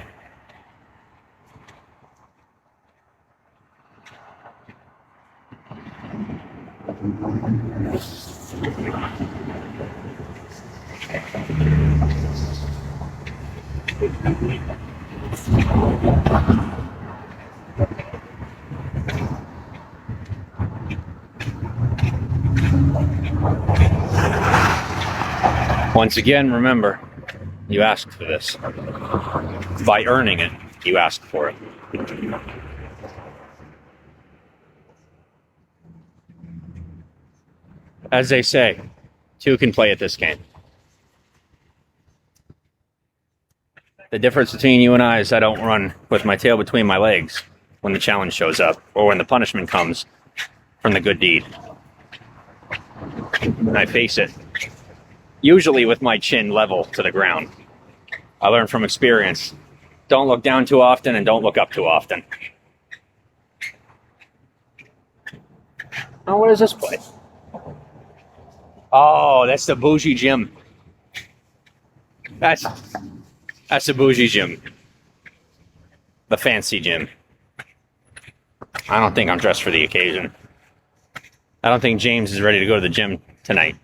Once again, remember, you asked for this. By earning it, you asked for it. As they say, two can play at this game. The difference between you and I is I don't run with my tail between my legs when the challenge shows up or when the punishment comes from the good deed. I face it, usually with my chin level to the ground. I learned from experience. Don't look down too often and don't look up too often. Oh, what is this place? Oh, that's the bougie gym. That's the bougie gym. The fancy gym. I don't think I'm dressed for the occasion. I don't think James is ready to go to the gym tonight.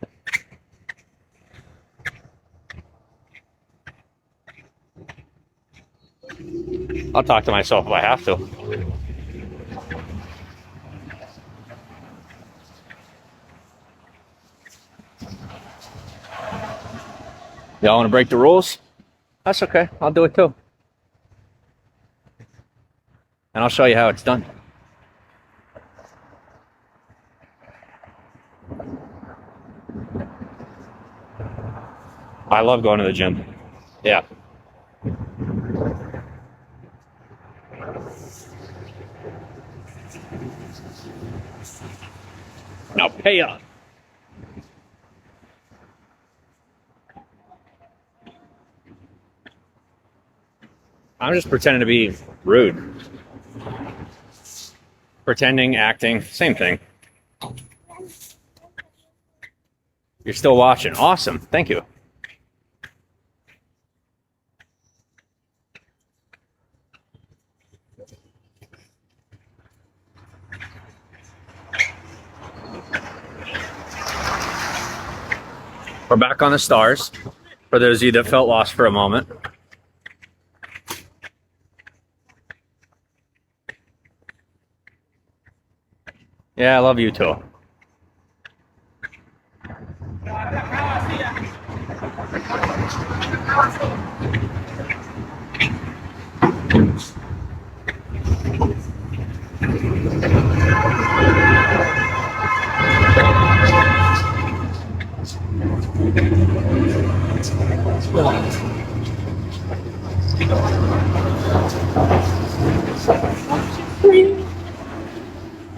I'll talk to myself if I have to. Y'all want to break the rules? That's okay. I'll do it too. And I'll show you how it's done. I love going to the gym. Yeah. Now pay up. I'm just pretending to be rude. Pretending, acting, same thing. You're still watching. Awesome. Thank you. We're back on the stars, for those of you that felt lost for a moment. Yeah, I love you too.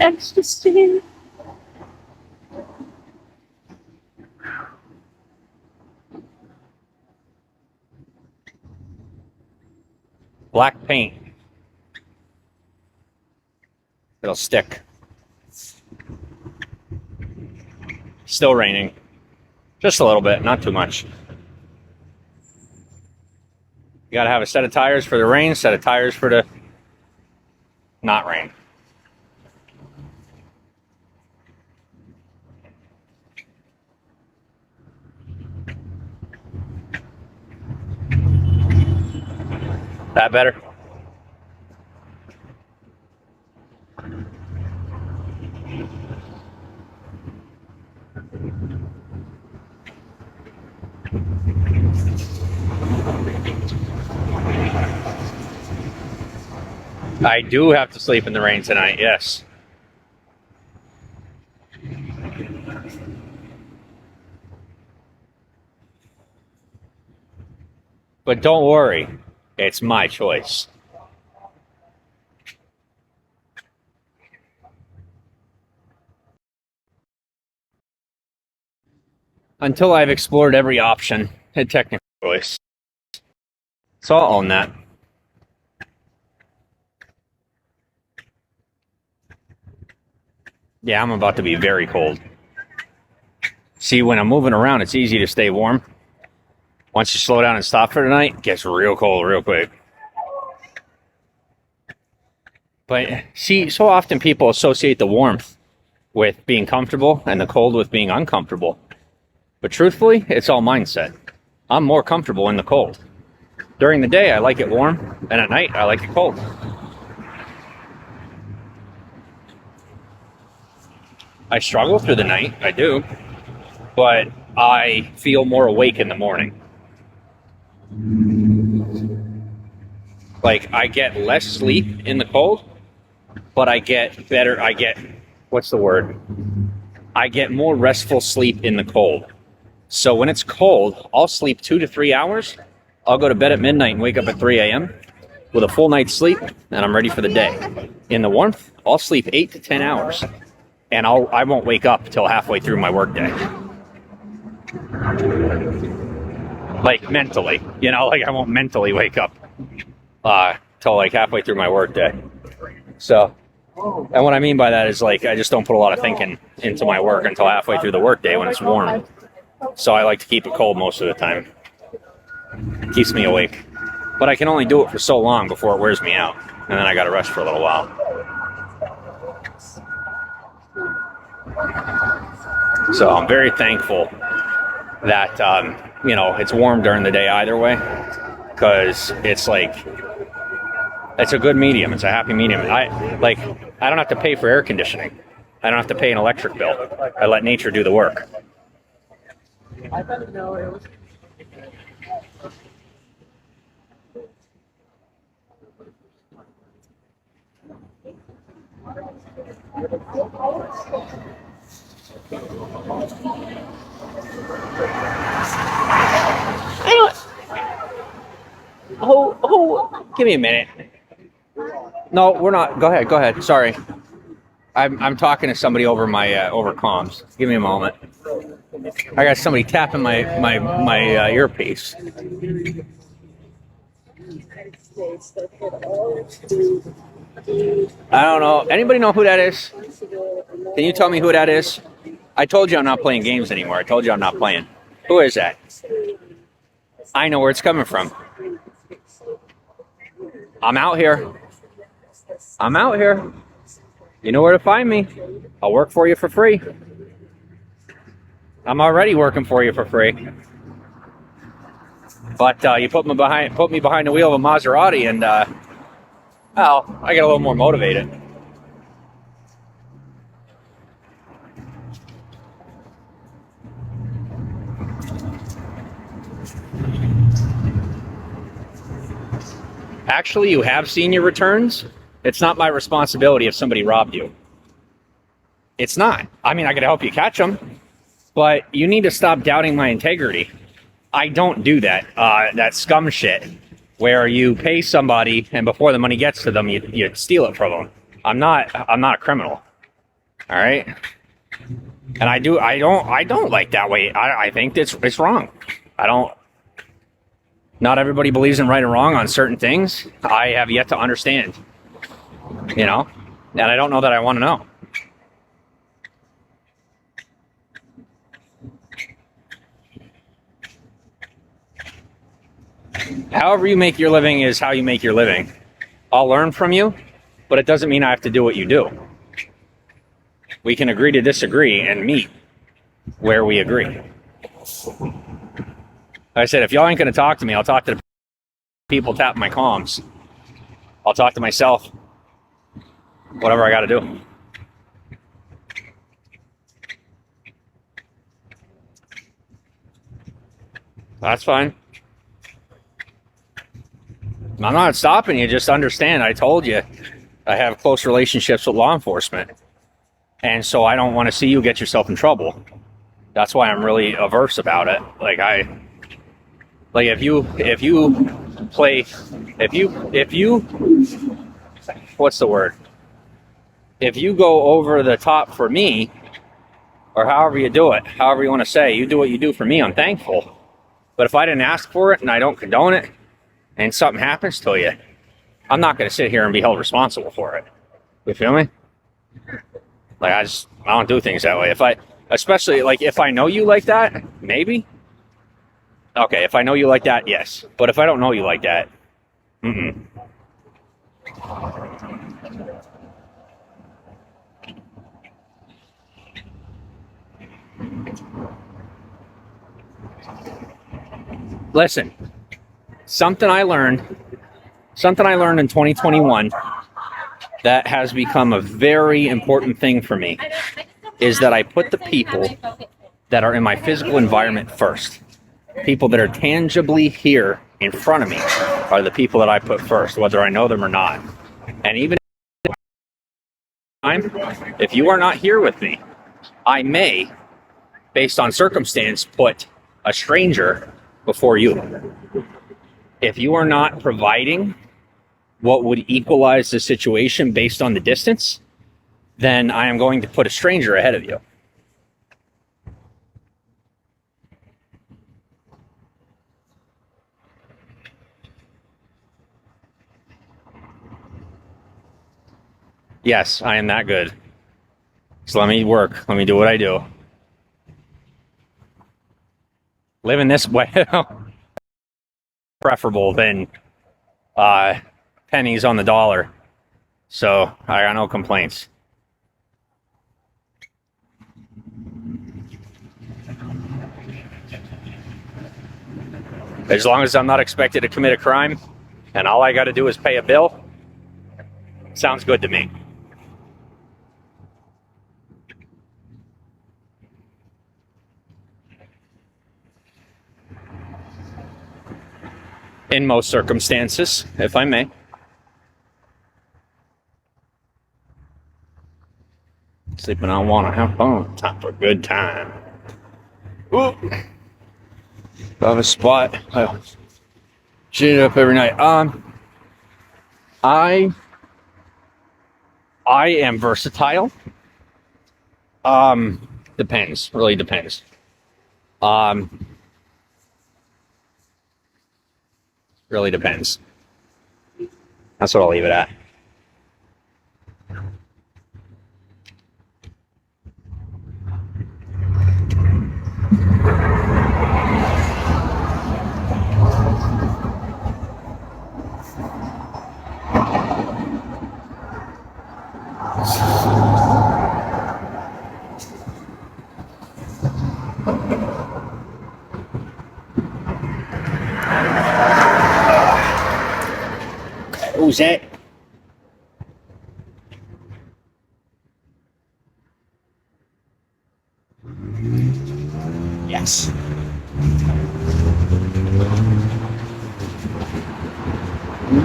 Ecstasy. Black paint. It'll stick. Still raining. Just a little bit, not too much. You gotta have a set of tires for the rain, set of tires for the not rain. That better? I do have to sleep in the rain tonight, yes. But don't worry, it's my choice. Until I've explored every option, a technical choice. So I'll own that. Yeah, I'm about to be very cold. See, when I'm moving around, it's easy to stay warm. Once you slow down and stop for the night, it gets real cold real quick. But see, so often people associate the warmth with being comfortable and the cold with being uncomfortable. But truthfully, it's all mindset. I'm more comfortable in the cold. During the day, I like it warm, and at night, I like it cold. I struggle through the night, I do, but I feel more awake in the morning. Like, I get less sleep in the cold, but I get what's the word? I get more restful sleep in the cold. So when it's cold, I'll sleep 2 to 3 hours. I'll go to bed at midnight and wake up at 3 a.m. with a full night's sleep, and I'm ready for the day. In the warmth, I'll sleep 8 to 10 hours, and I won't wake up till halfway through my workday. Like mentally, like I won't mentally wake up till like halfway through my workday. So, and what I mean by that is like I just don't put a lot of thinking into my work until halfway through the workday when it's warm. So I like to keep it cold most of the time. It keeps me awake. But I can only do it for so long before it wears me out. And then I gotta rest for a little while. So I'm very thankful that, it's warm during the day either way. Because it's like, It's a good medium. It's a happy medium. I don't have to pay for air conditioning. I don't have to pay an electric bill. I let nature do the work. I didn't know it was. Give me a minute. No, we're not. Go ahead. Sorry. I'm talking to somebody over my over comms. Give me a moment. I got somebody tapping my earpiece. I don't know. Anybody know who that is? Can you tell me who that is? I told you I'm not playing games anymore. I told you I'm not playing. Who is that? I know where it's coming from. I'm out here. I'm out here. You know where to find me. I'll work for you for free. I'm already working for you for free. But you put me behind the wheel of a Maserati, and well, I get a little more motivated. Actually, you have seen your returns. It's not my responsibility if somebody robbed you. It's not. I mean, I could help you catch them, but you need to stop doubting my integrity. I don't do that. That scum shit where you pay somebody and before the money gets to them, you steal it from them. I'm not a criminal. All right. And I don't like that way. I think it's wrong. Not everybody believes in right and wrong on certain things. I have yet to understand, and I don't know that I want to know. However you make your living is how you make your living. I'll learn from you, but it doesn't mean I have to do what you do. We can agree to disagree and meet where we agree. Like I said, if y'all ain't going to talk to me, I'll talk to the people tapping my comms. I'll talk to myself. Whatever I got to do. That's fine. I'm not stopping you. Just understand, I told you I have close relationships with law enforcement. And so I don't want to see you get yourself in trouble. That's why I'm really averse about it. If you what's the word? If you go over the top for me, or however you do it, however you want to say, you do what you do for me, I'm thankful. But if I didn't ask for it and I don't condone it, and something happens to you, I'm not going to sit here and be held responsible for it. You feel me? I don't do things that way. Especially if I know you like that, maybe. Okay, if I know you like that, yes. But if I don't know you like that, Listen, something I learned in 2021 that has become a very important thing for me is that I put the people that are in my physical environment first. People that are tangibly here in front of me are the people that I put first, whether I know them or not. And even if you are not here with me, I may, based on circumstance, put a stranger before you. If you are not providing what would equalize the situation based on the distance, then I am going to put a stranger ahead of you. Yes, I am that good. So let me work. Let me do what I do. Living this way, preferable than pennies on the dollar. So I got no complaints. As long as I'm not expected to commit a crime and all I got to do is pay a bill, Sounds good to me. In most circumstances, if I may. Sleeping on wanna have fun. Time for a good time. Ooh. Love a spot. Oh. Shit up every night. I am versatile. Depends. Really depends. Really depends. That's what I'll leave it at. Who's that? Yes.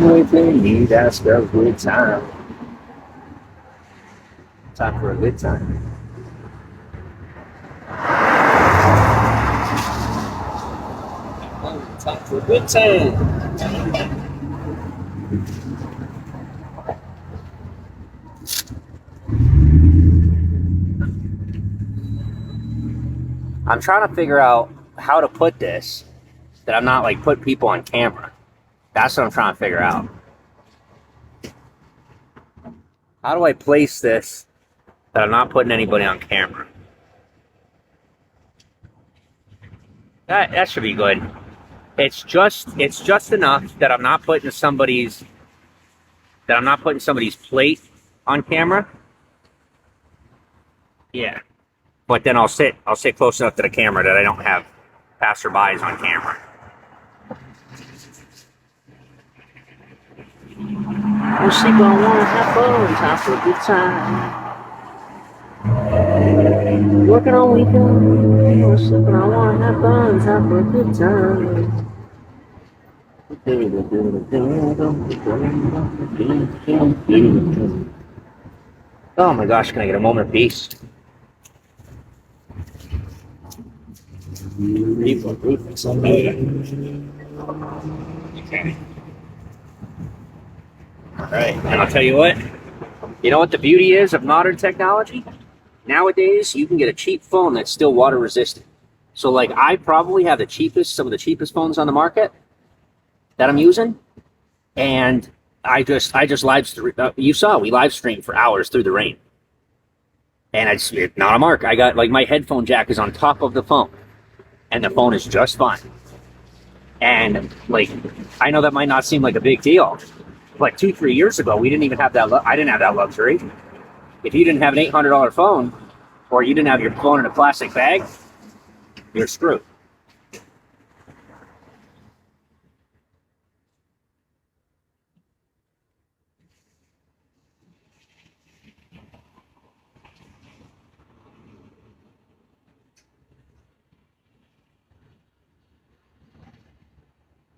With me, that's a good time. Time for a good time. Time for a good time. I'm trying to figure out how to put this that I'm not like put people on camera. That's what I'm trying to figure out. How do I place this that I'm not putting anybody on camera? That should be good. It's just enough that I'm not putting somebody's plate on camera. Yeah. But then I'll sit close enough to the camera that I don't have passerbys on camera. We're sleeping on one have fun, time for a good time. Working on weekend, we're sleeping on one have fun, time for a good time. Oh my gosh, can I get a moment of peace? People are ruthless. Okay. All right, and I'll tell you what. You know what the beauty is of modern technology? Nowadays, you can get a cheap phone that's still water resistant. So, like, I probably have some of the cheapest phones on the market that I'm using, and I just live stream. You saw we live streamed for hours through the rain, and it's not a mark. I got like my headphone jack is on top of the phone. And the phone is just fine. And like, I know that might not seem like a big deal, but 2-3 years ago, we didn't even have that. I didn't have that luxury. If you didn't have an $800 phone, or you didn't have your phone in a plastic bag, you're screwed.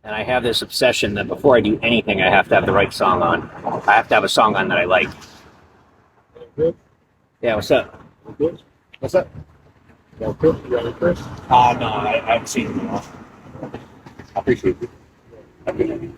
And I have this obsession that before I do anything, I have to have the right song on. I have to have a song on that I like. Good? Yeah, what's up? Good? What's up? You got a You got a Chris? No, I haven't seen him. I appreciate it. Okay.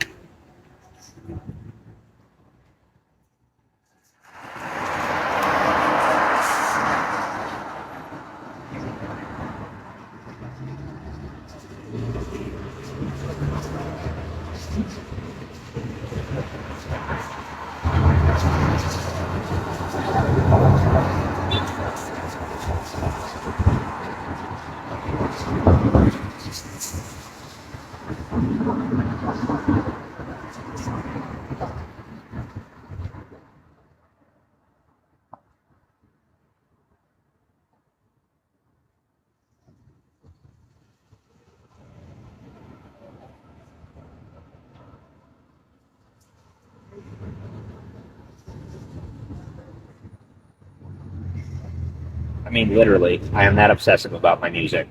I mean, literally, I am that obsessive about my music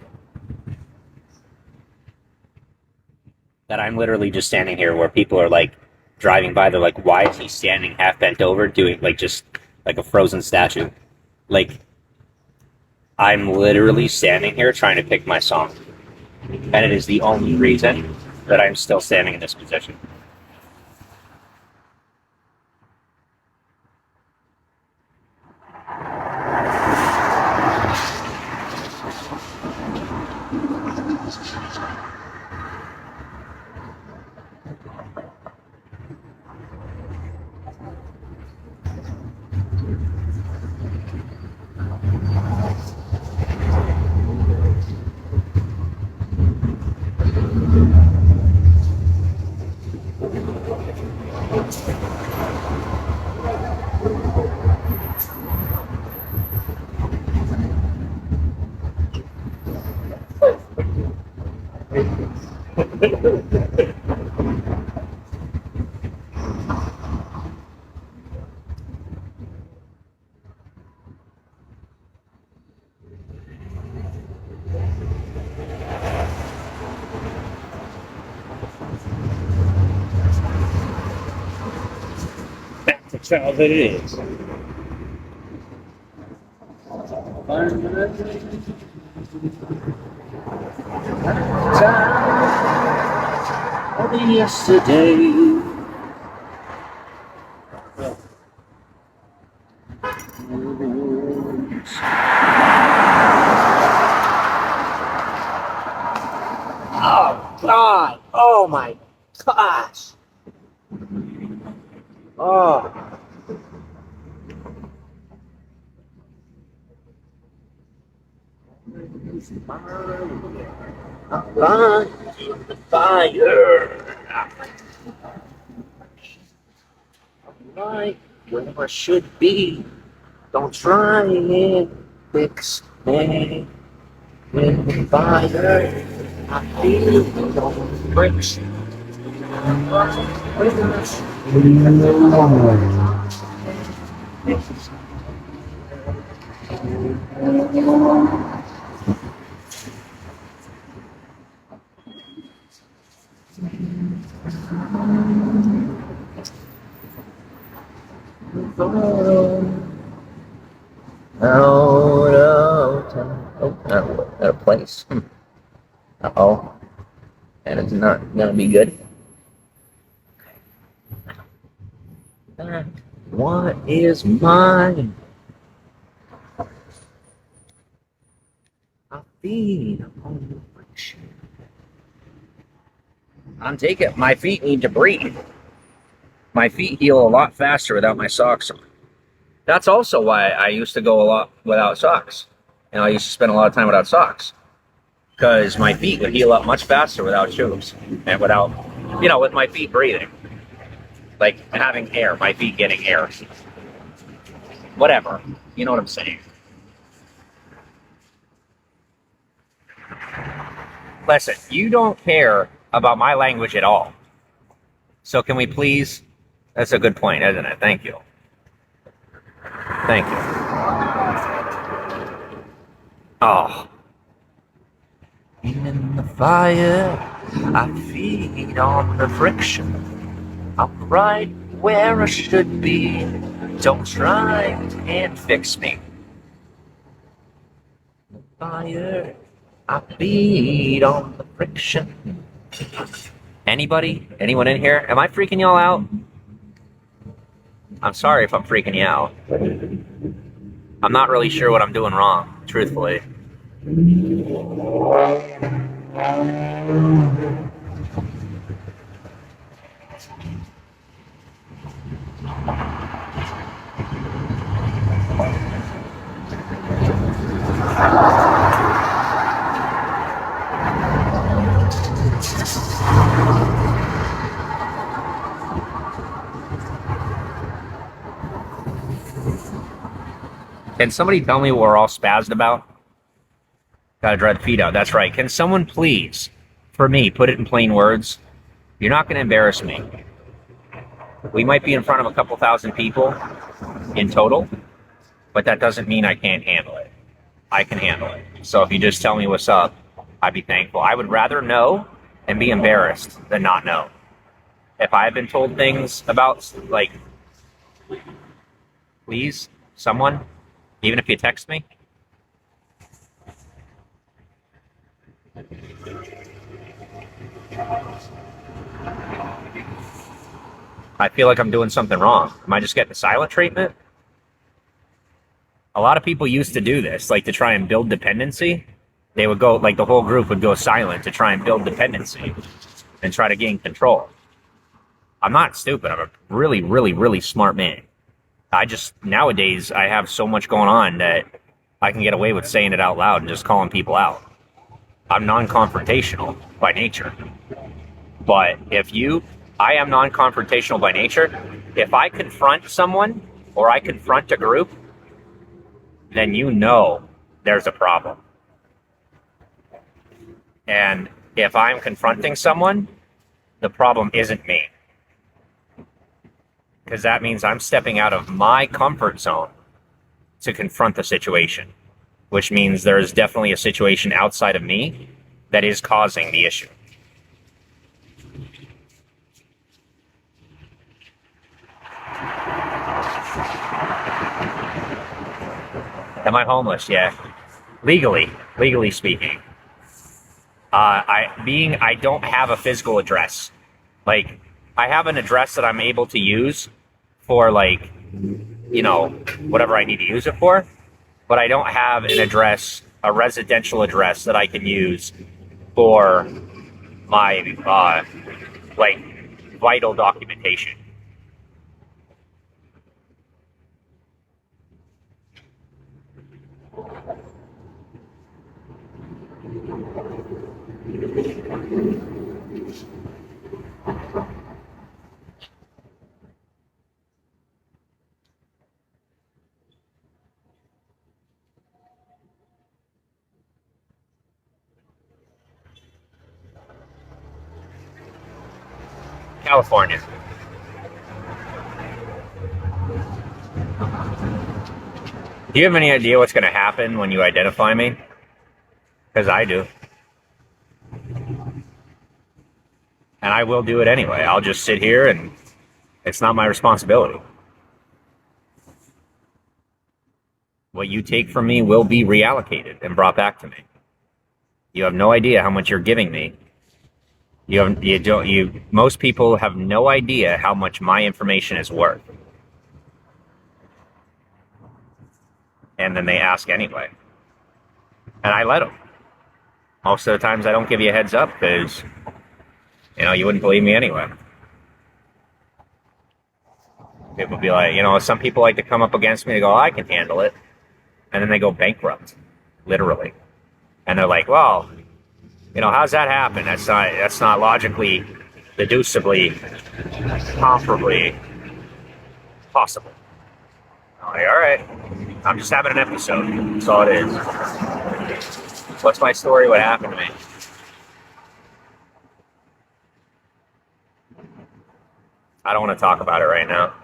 that I'm literally just standing here where people are like driving by. They're like, why is he standing half bent over doing like just like a frozen statue? Like, I'm literally standing here trying to pick my song. And it is the only reason that I'm still standing in this position. Back to childhood it is. Only yesterday. Oh God! Oh my gosh! Oh. Fire. Right where I should be. Don't try and fix me. With the fire, I feel the bricks. Out of town. Oh, out of place. Uh-oh. And it's not gonna be good. What is mine? I feed on the friction. I'm taking. My feet need to breathe. My feet heal a lot faster without my socks on. That's also why I used to go a lot without socks. And I used to spend a lot of time without socks. Because my feet would heal up much faster without shoes. And without, with my feet breathing. Like having air, my feet getting air. Whatever. You know what I'm saying. Listen, you don't care about my language at all. So can we please... That's a good point, isn't it? Thank you. Thank you. Oh. In the fire, I feed on the friction. I'm right where I should be. Don't try and fix me. The fire, I feed on the friction. Anybody? Anyone in here? Am I freaking y'all out? I'm sorry if I'm freaking you out. I'm not really sure what I'm doing wrong, truthfully. Can somebody tell me what we're all spazzed about? Gotta dry the feet out. That's right. Can someone please, for me, put it in plain words? You're not gonna embarrass me. We might be in front of a couple thousand people in total, but that doesn't mean I can't handle it. I can handle it. So if you just tell me what's up, I'd be thankful. I would rather know and be embarrassed than not know. If I've been told things about, like, please, someone, even if you text me, I feel like I'm doing something wrong. Am I just getting silent treatment? A lot of people used to do this, like to try and build dependency. They would go, like the whole group would go silent to try and build dependency and try to gain control. I'm not stupid. I'm a really, really, really smart man. I just, nowadays, I have so much going on that I can get away with saying it out loud and just calling people out. I'm non-confrontational by nature. But I am non-confrontational by nature. If I confront someone or I confront a group, then you know there's a problem. And if I'm confronting someone, the problem isn't me. Because that means I'm stepping out of my comfort zone to confront the situation, which means there's definitely a situation outside of me that is causing the issue. Am I homeless? Yeah. Legally speaking. I don't have a physical address. Like, I have an address that I'm able to use for, like, you know, whatever I need to use it for, but I don't have an address, a residential address that I can use for my, like, vital documentation. California. Do you have any idea what's going to happen when you identify me? Because I do. And I will do it anyway. I'll just sit here and it's not my responsibility. What you take from me will be reallocated and brought back to me. You have no idea how much you're giving me. Most people have no idea how much my information is worth. And then they ask anyway. And I let them. Most of the times I don't give you a heads up because, you know, you wouldn't believe me anyway. People be like, you know, some people like to come up against me and go, I can handle it. And then they go bankrupt, literally. And they're like, well, you know, how's that happen? That's not logically, deducibly, comparably possible. I'm like, all right, I'm just having an episode. That's all it is. What's my story? What happened to me? I don't want to talk about it right now.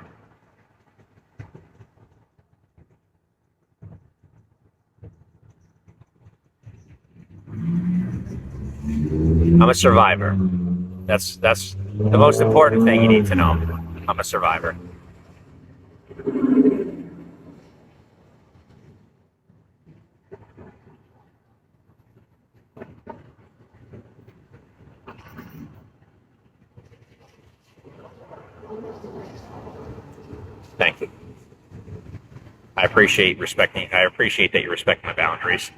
I'm a survivor. That's the most important thing you need to know. I'm a survivor. Thank you. I appreciate that you respect my boundaries.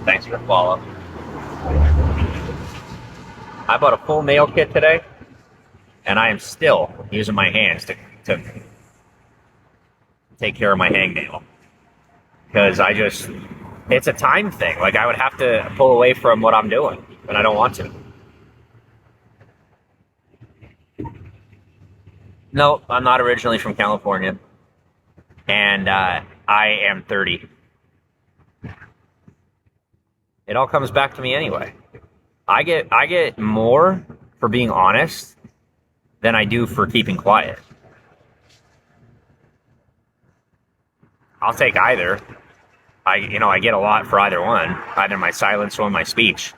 Thanks for the follow. I bought a full nail kit today, and I am still using my hands to take care of my hangnail. Because it's a time thing. Like, I would have to pull away from what I'm doing, and I don't want to. No, I'm not originally from California, and I am 30. It all comes back to me anyway. I get more for being honest than I do for keeping quiet. I'll take either. I get a lot for either one, either my silence or my speech.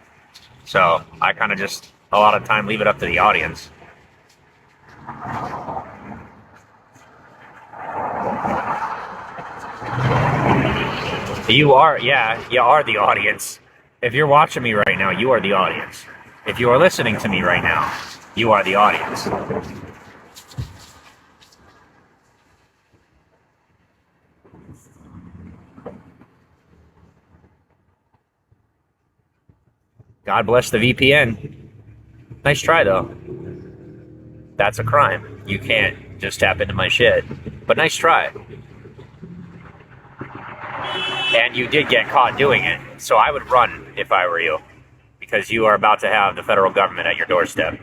So I kind of just a lot of time leave it up to the audience. You are the audience. If you're watching me right now, you are the audience. If you are listening to me right now, you are the audience. God bless the VPN. Nice try, though. That's a crime. You can't just tap into my shit. But nice try. And you did get caught doing it. So I would run if I were you. Because you are about to have the federal government at your doorstep.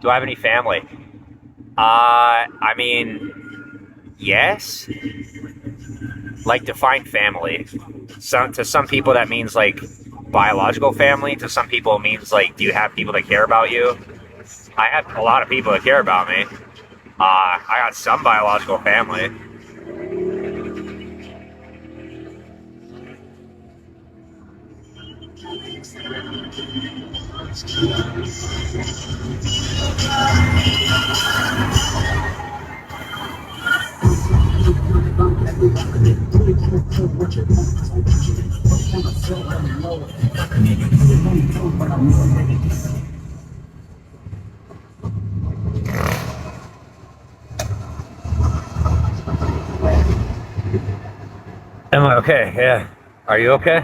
Do I have any family? I mean, yes. Like, define family. To some people that means like biological family. To some people it means like, do you have people that care about you? I have a lot of people that care about me. I got some biological family. Am I okay? Yeah. Are you okay?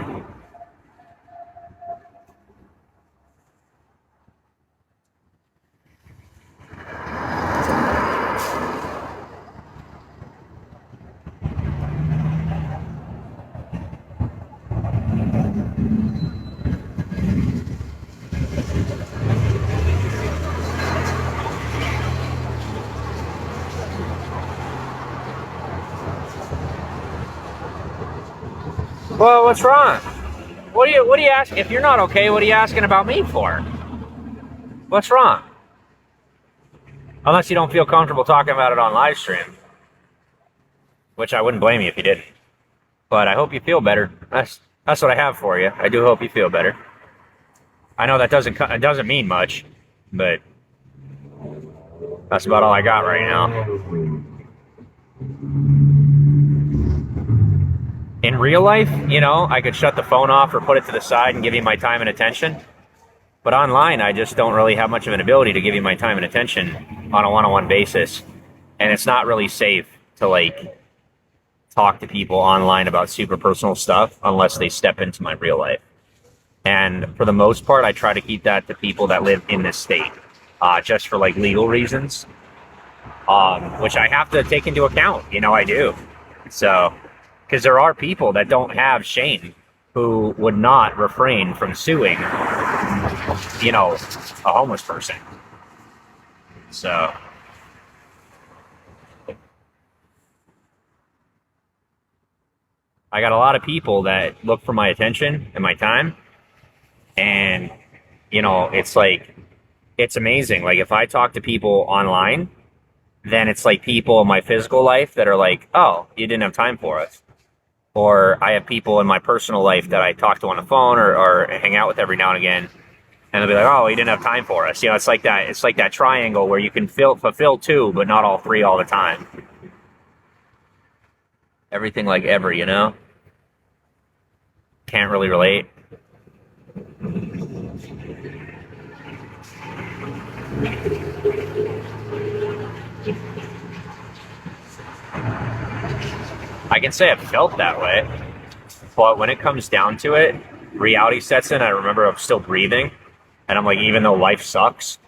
Well, what's wrong? What are you asking? If you're not okay, what are you asking about me for? What's wrong? Unless you don't feel comfortable talking about it on live stream. Which I wouldn't blame you if you didn't. But I hope you feel better. That's what I have for you. I do hope you feel better. I know that doesn't mean much, but that's about all I got right now. In real life, I could shut the phone off or put it to the side and give you my time and attention. But online, I just don't really have much of an ability to give you my time and attention on a one-on-one basis. And it's not really safe to, talk to people online about super personal stuff unless they step into my real life. And for the most part, I try to keep that to people that live in this state, just for, legal reasons, which I have to take into account. I do. So, because there are people that don't have shame who would not refrain from suing, a homeless person. So, I got a lot of people that look for my attention and my time. And, it's amazing. Like, if I talk to people online, then it's like people in my physical life that are like, oh, you didn't have time for us. Or I have people in my personal life that I talk to on the phone or hang out with every now and again. And they'll be like, oh, you didn't have time for us. It's like that triangle where you can fulfill two, but not all three all the time. Everything like ever, Can't really relate. I can say I've felt that way, but when it comes down to it, reality sets in. I remember I'm still breathing, and I'm like, even though life sucks,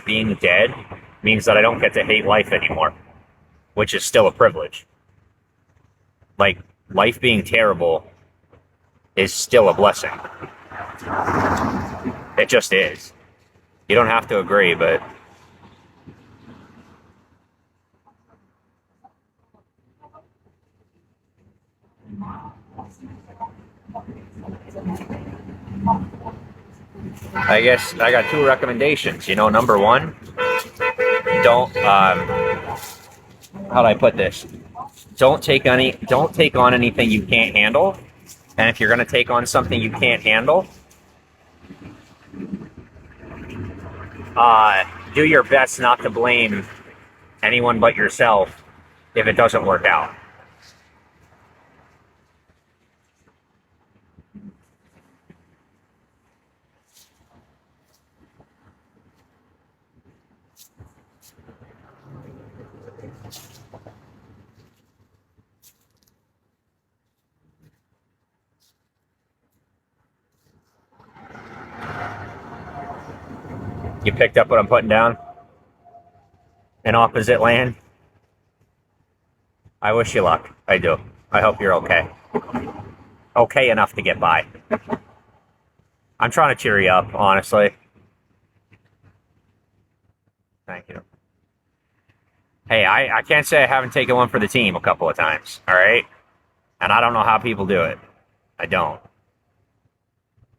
being dead means that I don't get to hate life anymore, which is still a privilege. Like, life being terrible is still a blessing. It just is. You don't have to agree, but I guess I got two recommendations. Number one, don't how do I put this? Don't take on anything you can't handle. And if you're going to take on something you can't handle, do your best not to blame anyone but yourself if it doesn't work out. You picked up what I'm putting down? An opposite land? I wish you luck. I do. I hope you're okay. Okay enough to get by. I'm trying to cheer you up, honestly. Thank you. Hey, I can't say I haven't taken one for the team a couple of times, all right? And I don't know how people do it. I don't.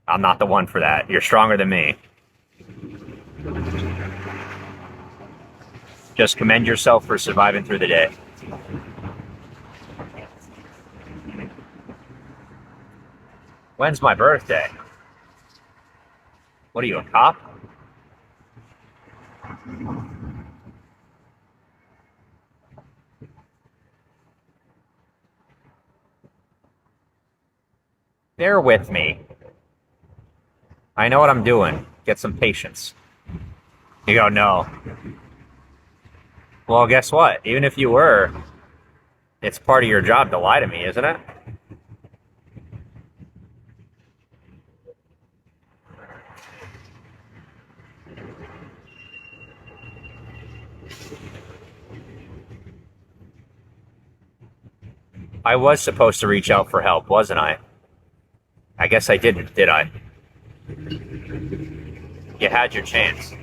I'm not the one for that. You're stronger than me. Just commend yourself for surviving through the day. When's my birthday? What are you, a cop? Bear with me. I know what I'm doing. Get some patience. You go, no. Well, guess what? Even if you were, it's part of your job to lie to me, isn't it? I was supposed to reach out for help, wasn't I? I guess I didn't, did I? You had your chance.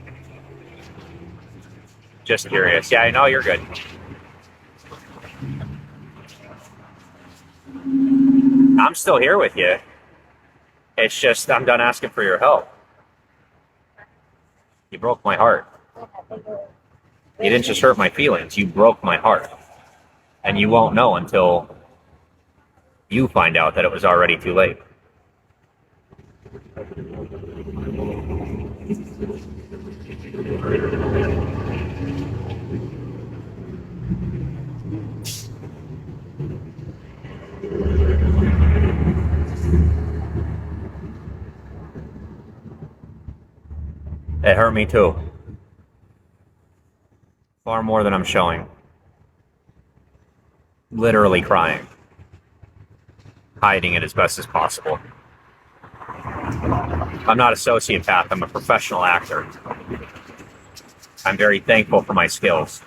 Just curious. Yeah, I know you're good. I'm still here with you. It's just I'm done asking for your help. You broke my heart. You didn't just hurt my feelings. You broke my heart. And you won't know until you find out that it was already too late. It hurt me too. Far more than I'm showing. Literally crying. Hiding it as best as possible. I'm not a sociopath, I'm a professional actor. I'm very thankful for my skills.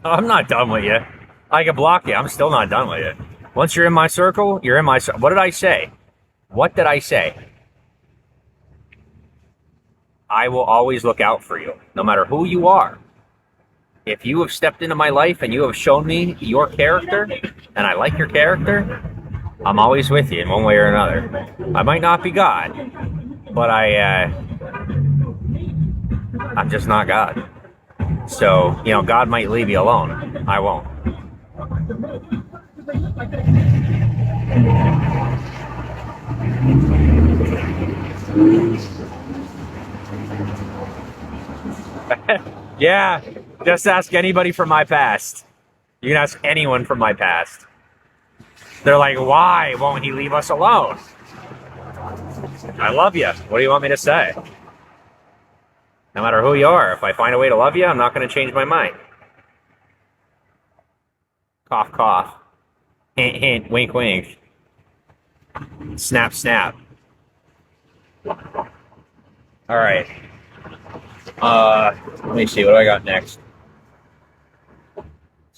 I'm not done with you. I can block you. I'm still not done with you. Once you're in my circle, you're in my circle. What did I say? What did I say? I will always look out for you, no matter who you are. If you have stepped into my life and you have shown me your character, and I like your character, I'm always with you in one way or another. I might not be God, but I'm just not God. So, God might leave you alone. I won't. Yeah, just ask anybody from my past. You can ask anyone from my past. They're like, why won't he leave us alone? I love you. What do you want me to say? No matter who you are, if I find a way to love you, I'm not going to change my mind. Cough, cough. Hint, hint, wink, wink. Snap, snap. All right. Let me see. What do I got next?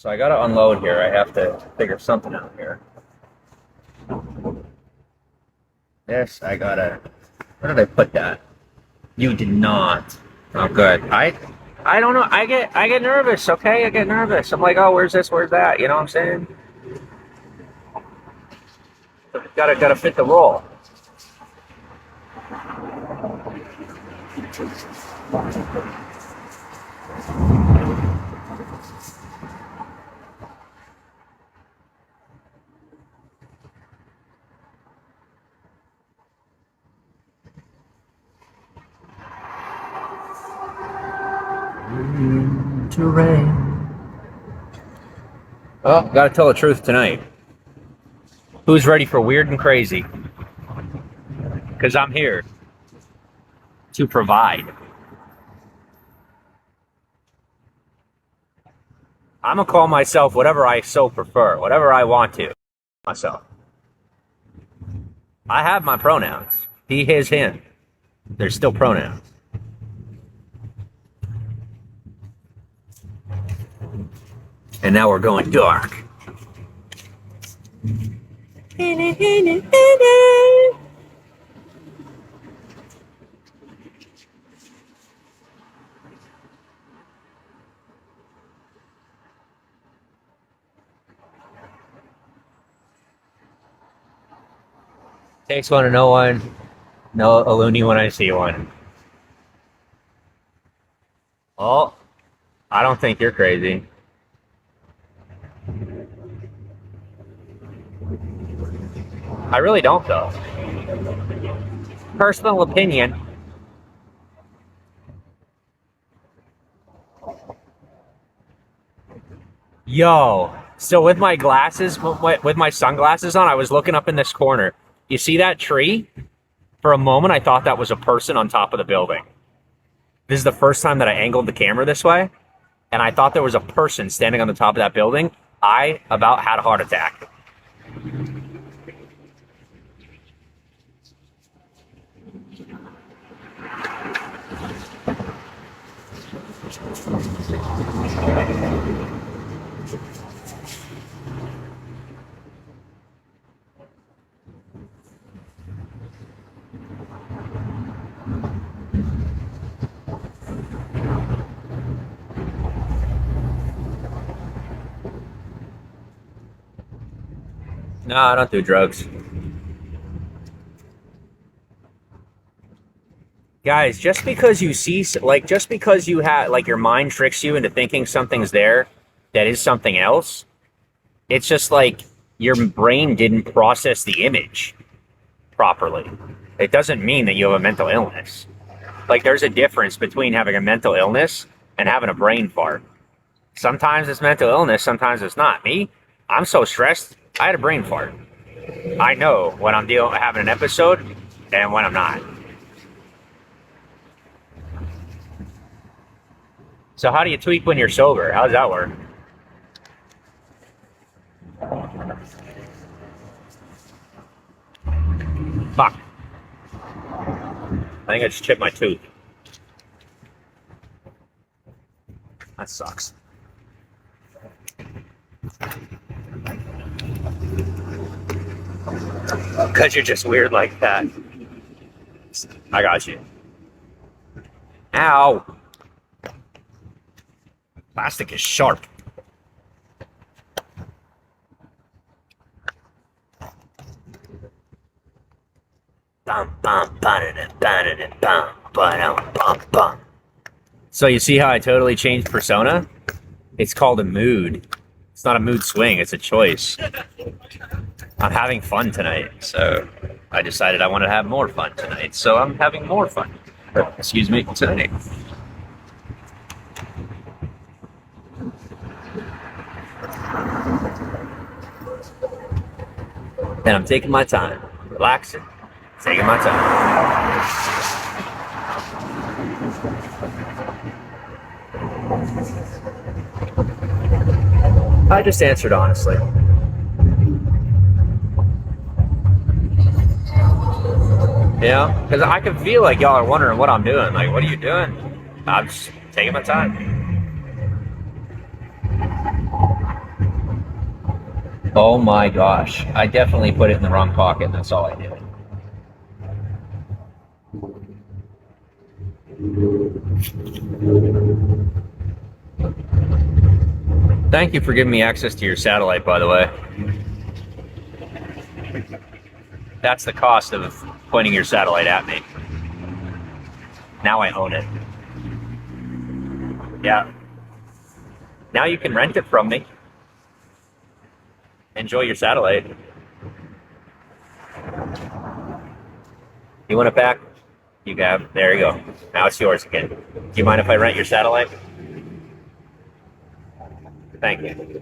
So I gotta unload here. I have to figure something out here. This, I gotta... Where did I put that? You did not. Oh, good. I don't know. I get nervous, okay? I get nervous. I'm like, oh, where's this? Where's that? You know what I'm saying? Gotta fit the roll. Terrain. Oh, gotta tell the truth tonight. Who's ready for weird and crazy? Because I'm here to provide. I'm gonna call myself whatever I so prefer, whatever I want to. Myself. I have my pronouns. He, his, him. They're still pronouns. And now we're going dark. Takes one to know one. Know a loony when I see one. Oh, I don't think you're crazy. I really don't, though. Personal opinion. Yo, so with my glasses, with my sunglasses on, I was looking up in this corner. You see that tree? For a moment, I thought that was a person on top of the building. This is the first time that I angled the camera this way, and I thought there was a person standing on the top of that building. I about had a heart attack. No, I don't do drugs. Guys, just because you see, like, just because you have, like, your mind tricks you into thinking something's there that is something else, it's just like your brain didn't process the image properly. It doesn't mean that you have a mental illness. Like, there's a difference between having a mental illness and having a brain fart. Sometimes it's mental illness, sometimes it's not. Me, I'm so stressed, I had a brain fart. I know when I'm having an episode and when I'm not. So how do you tweak when you're sober? How does that work? Fuck. I think I just chipped my tooth. That sucks. Because you're just weird like that. I got you. Ow. Plastic is sharp. So you see how I totally changed persona? It's called a mood. It's not a mood swing, it's a choice. I'm having fun tonight, so I decided I wanted to have more fun tonight, so I'm having more fun. Excuse me, tonight. And I'm taking my time, relaxing, taking my time. I just answered honestly. Yeah, because I can feel like y'all are wondering what I'm doing. Like, what are you doing? I'm just taking my time. Oh my gosh. I definitely put it in the wrong pocket, and that's all I did. Thank you for giving me access to your satellite, by the way. That's the cost of pointing your satellite at me. Now I own it. Yeah. Now you can rent it from me. Enjoy your satellite. You want it back? You got. There you go. Now it's yours again. Do you mind if I rent your satellite? Thank you.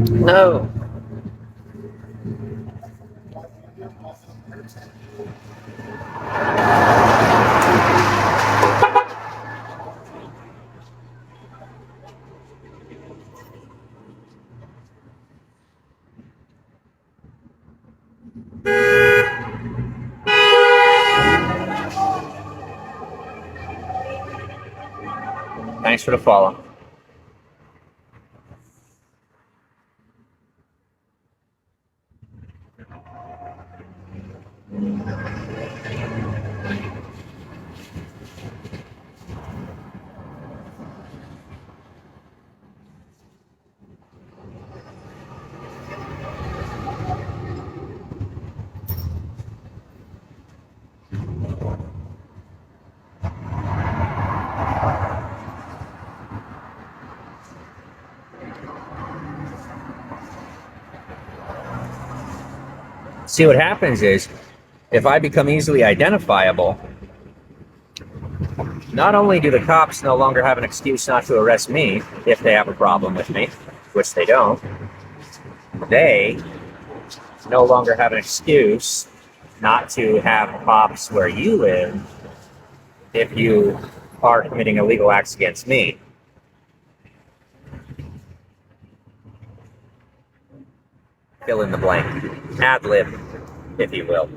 No. Thanks for the follow. See, what happens is, if I become easily identifiable, not only do the cops no longer have an excuse not to arrest me if they have a problem with me, which they don't, they no longer have an excuse not to have cops where you live if you are committing illegal acts against me. Fill in the blank. Ad lib, if you will.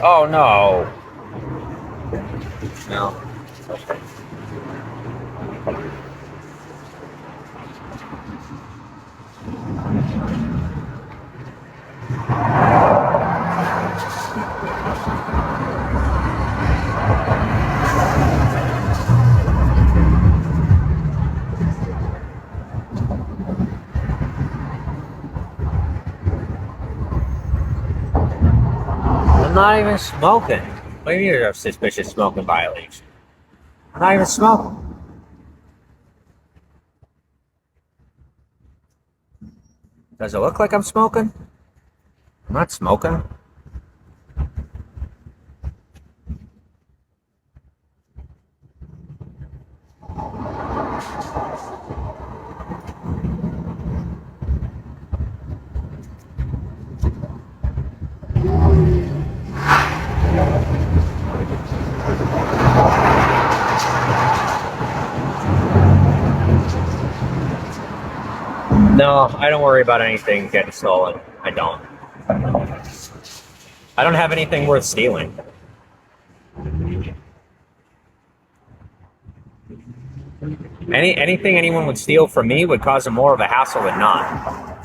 Oh no. No. Okay. I'm not even smoking. What do you mean you're a suspicious smoking violation? I'm not even smoking. Does it look like I'm smoking? I'm not smoking. No, I don't worry about anything getting stolen. I don't. I don't have anything worth stealing. Anything anyone would steal from me would cause them more of a hassle than not.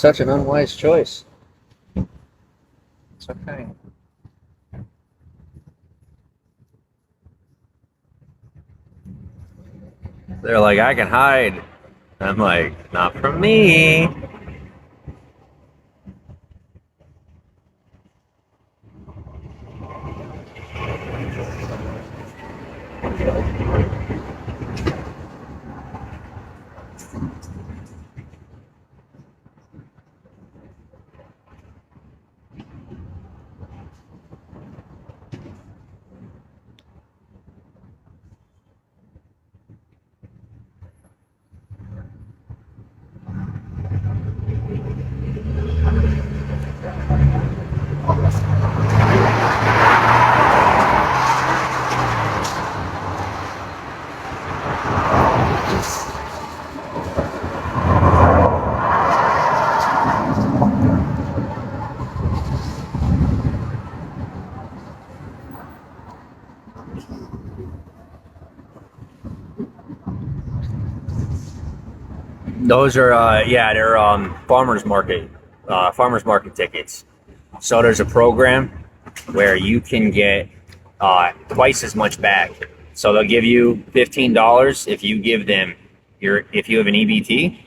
such an unwise choice. It's okay. They're like, I can hide. I'm like, not from me. Those are yeah, they're farmers market tickets. So there's a program where you can get twice as much back. So they'll give you $15 if you give them if you have an EBT,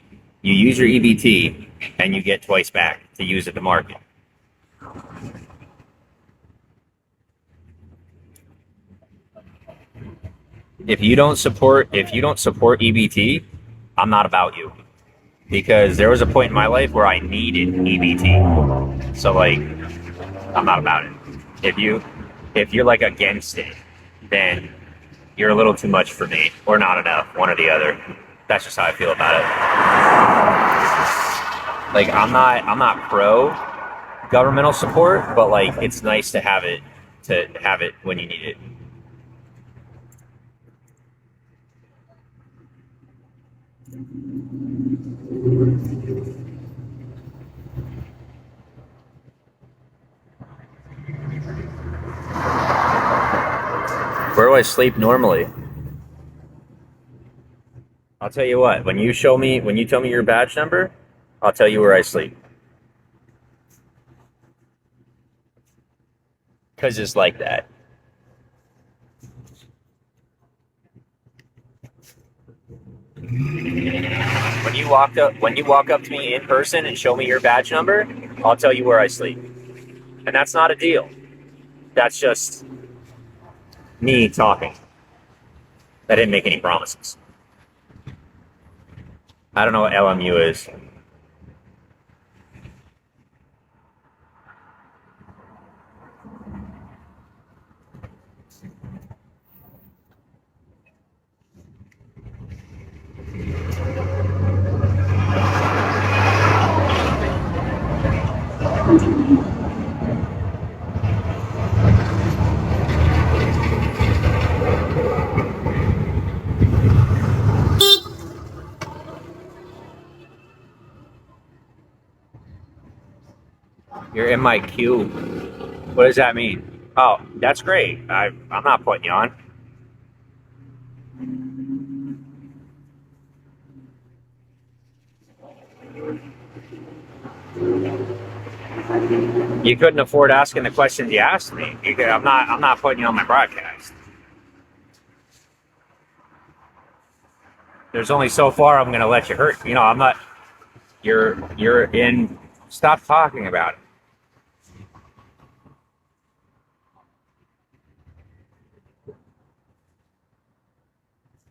you use your EBT and you get twice back to use at the market. If you don't support EBT, I'm not about you. Because there was a point in my life where I needed EBT. So like, I'm not about it. If you're like against it, then you're a little too much for me, or not enough, one or the other. That's just how I feel about it. Like I'm not pro governmental support, but like it's nice to have it when you need it. Where do I sleep normally? I'll tell you what, when you tell me your badge number, I'll tell you where I sleep. Cause it's like that. When you walk up to me in person and show me your badge number, I'll tell you where I sleep. And that's not a deal. That's just me talking. I didn't make any promises. I don't know what LMU is. You're in my queue. What does that mean? Oh, that's great. I'm not putting you on. You couldn't afford asking the questions you asked me. I'm not putting you on my broadcast. There's only so far I'm gonna let you hurt. You know, I'm not. You're in. Stop talking about it.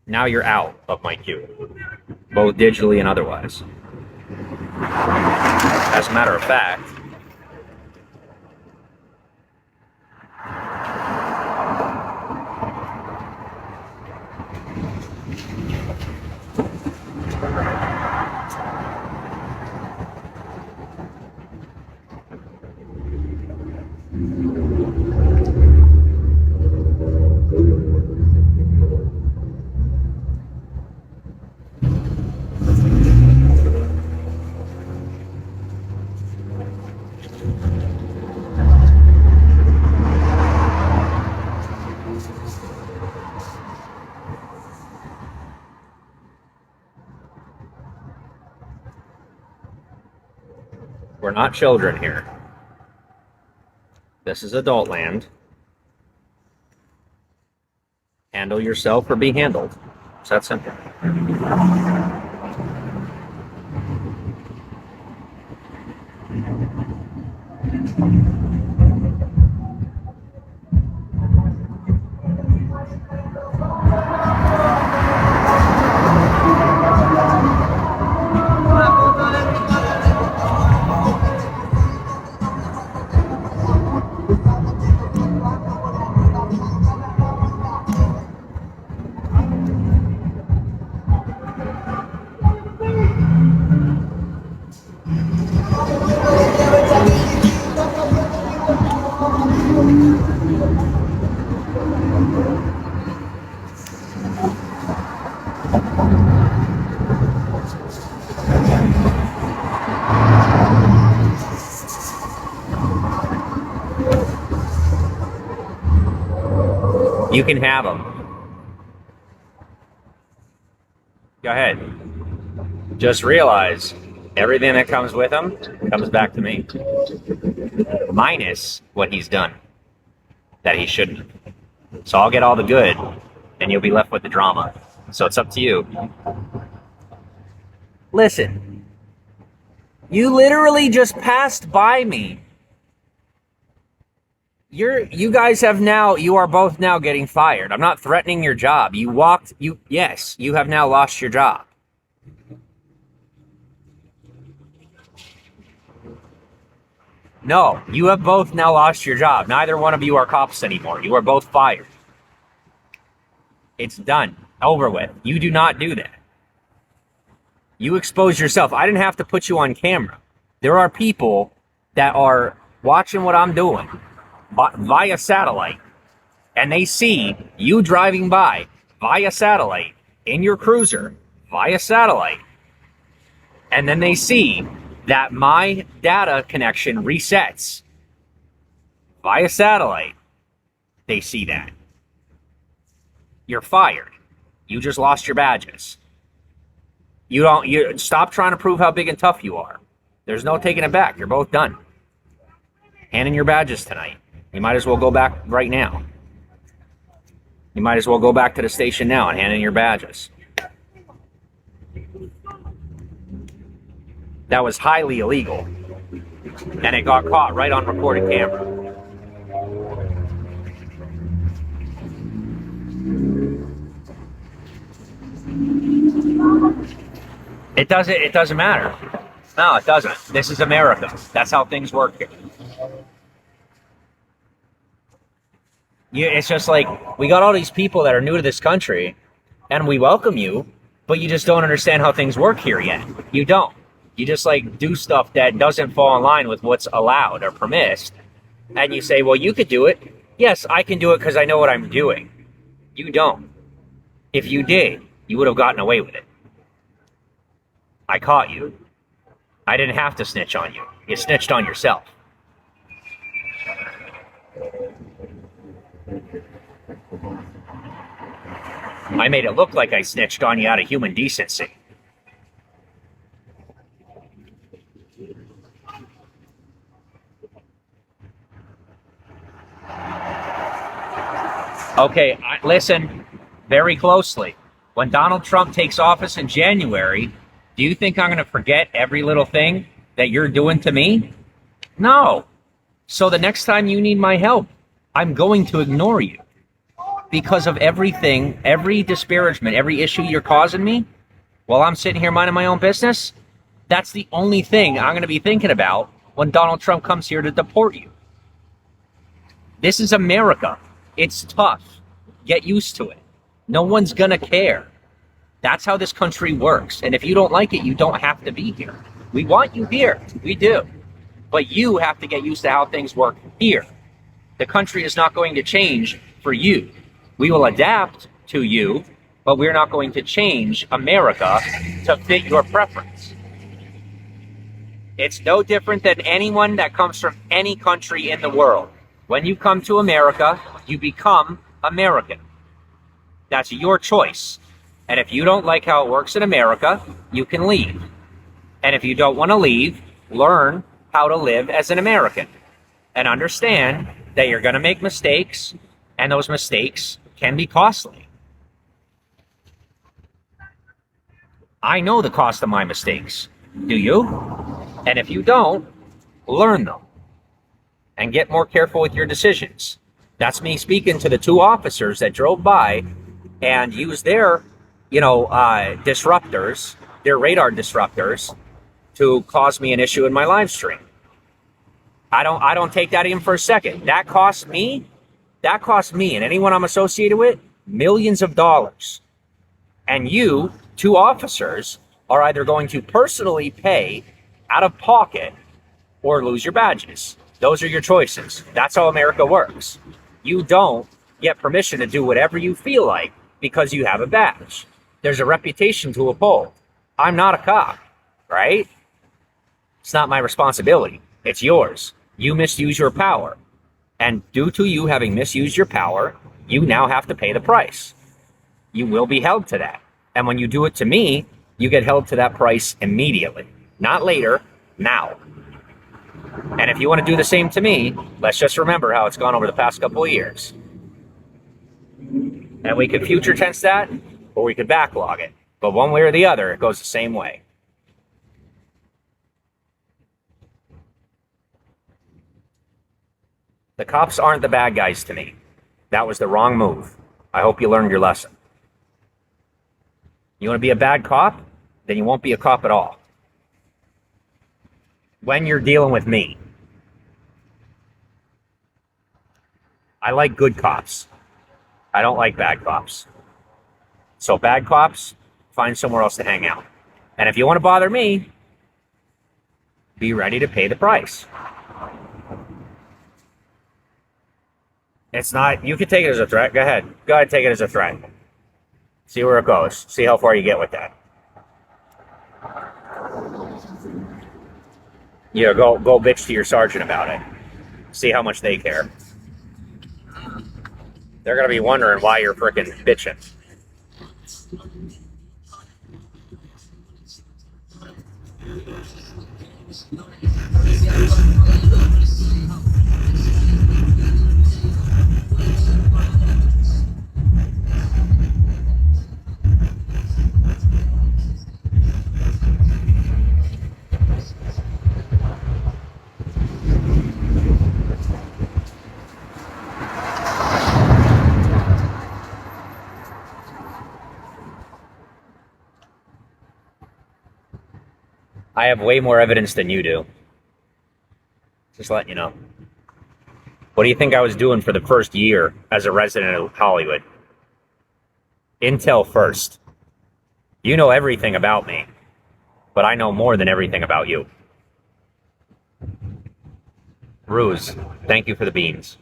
Now you're out of my queue, both digitally and otherwise. As a matter of fact, not children here. This is adult land. Handle yourself or be handled. It's that simple. You can have them. Go ahead. Just realize everything that comes with him comes back to me. Minus what he's done that he shouldn't. So I'll get all the good and you'll be left with the drama. So it's up to you. Listen, you literally just passed by me. You guys have now, you are both now getting fired. I'm not threatening your job. Yes, you have now lost your job. No, you have both now lost your job. Neither one of you are cops anymore. You are both fired. It's done. Over with. You do not do that. You expose yourself. I didn't have to put you on camera. There are people that are watching what I'm doing via satellite, and they see you driving by via satellite in your cruiser via satellite, and then they see that my data connection resets via satellite. They see that. You're fired. You just lost your badges. You stop trying to prove how big and tough you are. There's no taking it back. You're both done. Hand in your badges tonight. You might as well go back right now. You might as well go back to the station now and hand in your badges. That was highly illegal. And it got caught right on recorded camera. It doesn't matter. No, it doesn't. This is America. That's how things work here. It's just like, we got all these people that are new to this country, and we welcome you, but you just don't understand how things work here yet. You don't. You just like do stuff that doesn't fall in line with what's allowed or permitted, and you say, well, you could do it. Yes, I can do it because I know what I'm doing. You don't. If you did, you would have gotten away with it. I caught you. I didn't have to snitch on you. You snitched on yourself. I made it look like I snitched on you out of human decency. Okay, listen very closely. When Donald Trump takes office in January, do you think I'm going to forget every little thing that you're doing to me? No. So the next time you need my help, I'm going to ignore you. Because of everything, every disparagement, every issue you're causing me, while I'm sitting here minding my own business, that's the only thing I'm going to be thinking about when Donald Trump comes here to deport you. This is America. It's tough. Get used to it. No one's going to care. That's how this country works. And if you don't like it, you don't have to be here. We want you here. We do. But you have to get used to how things work here. The country is not going to change for you. We will adapt to you, but we're not going to change America to fit your preference. It's no different than anyone that comes from any country in the world. When you come to America, you become American. That's your choice. And if you don't like how it works in America, you can leave. And if you don't want to leave, learn how to live as an American and understand that you're going to make mistakes, and those mistakes can be costly. I know the cost of my mistakes. Do you? And if you don't, learn them and get more careful with your decisions. That's me speaking to the two officers that drove by and used their, disruptors, their radar disruptors, to cause me an issue in my live stream. I don't take that even for a second. That cost me and anyone I'm associated with millions of dollars. And you, two officers, are either going to personally pay out of pocket or lose your badges. Those are your choices. That's how America works. You don't get permission to do whatever you feel like because you have a badge. There's a reputation to uphold. I'm not a cop, right? It's not my responsibility. It's yours. You misuse your power. And due to you having misused your power, you now have to pay the price. You will be held to that. And when you do it to me, you get held to that price immediately. Not later, now. And if you want to do the same to me, let's just remember how it's gone over the past couple of years. And we could future tense that, or we could backlog it. But one way or the other, it goes the same way. The cops aren't the bad guys to me. That was the wrong move. I hope you learned your lesson. You want to be a bad cop? Then you won't be a cop at all. When you're dealing with me. I like good cops. I don't like bad cops. So bad cops, find somewhere else to hang out. And if you want to bother me, be ready to pay the price. It's not, you can take it as a threat. Go ahead. Go ahead, take it as a threat. See where it goes. See how far you get with that. Yeah, go bitch to your sergeant about it. See how much they care. They're going to be wondering why you're frickin' bitching. I have way more evidence than you do. Just letting you know. What do you think I was doing for the first year as a resident of Hollywood? Intel first. You know everything about me, but I know more than everything about you. Ruse, thank you for the beans.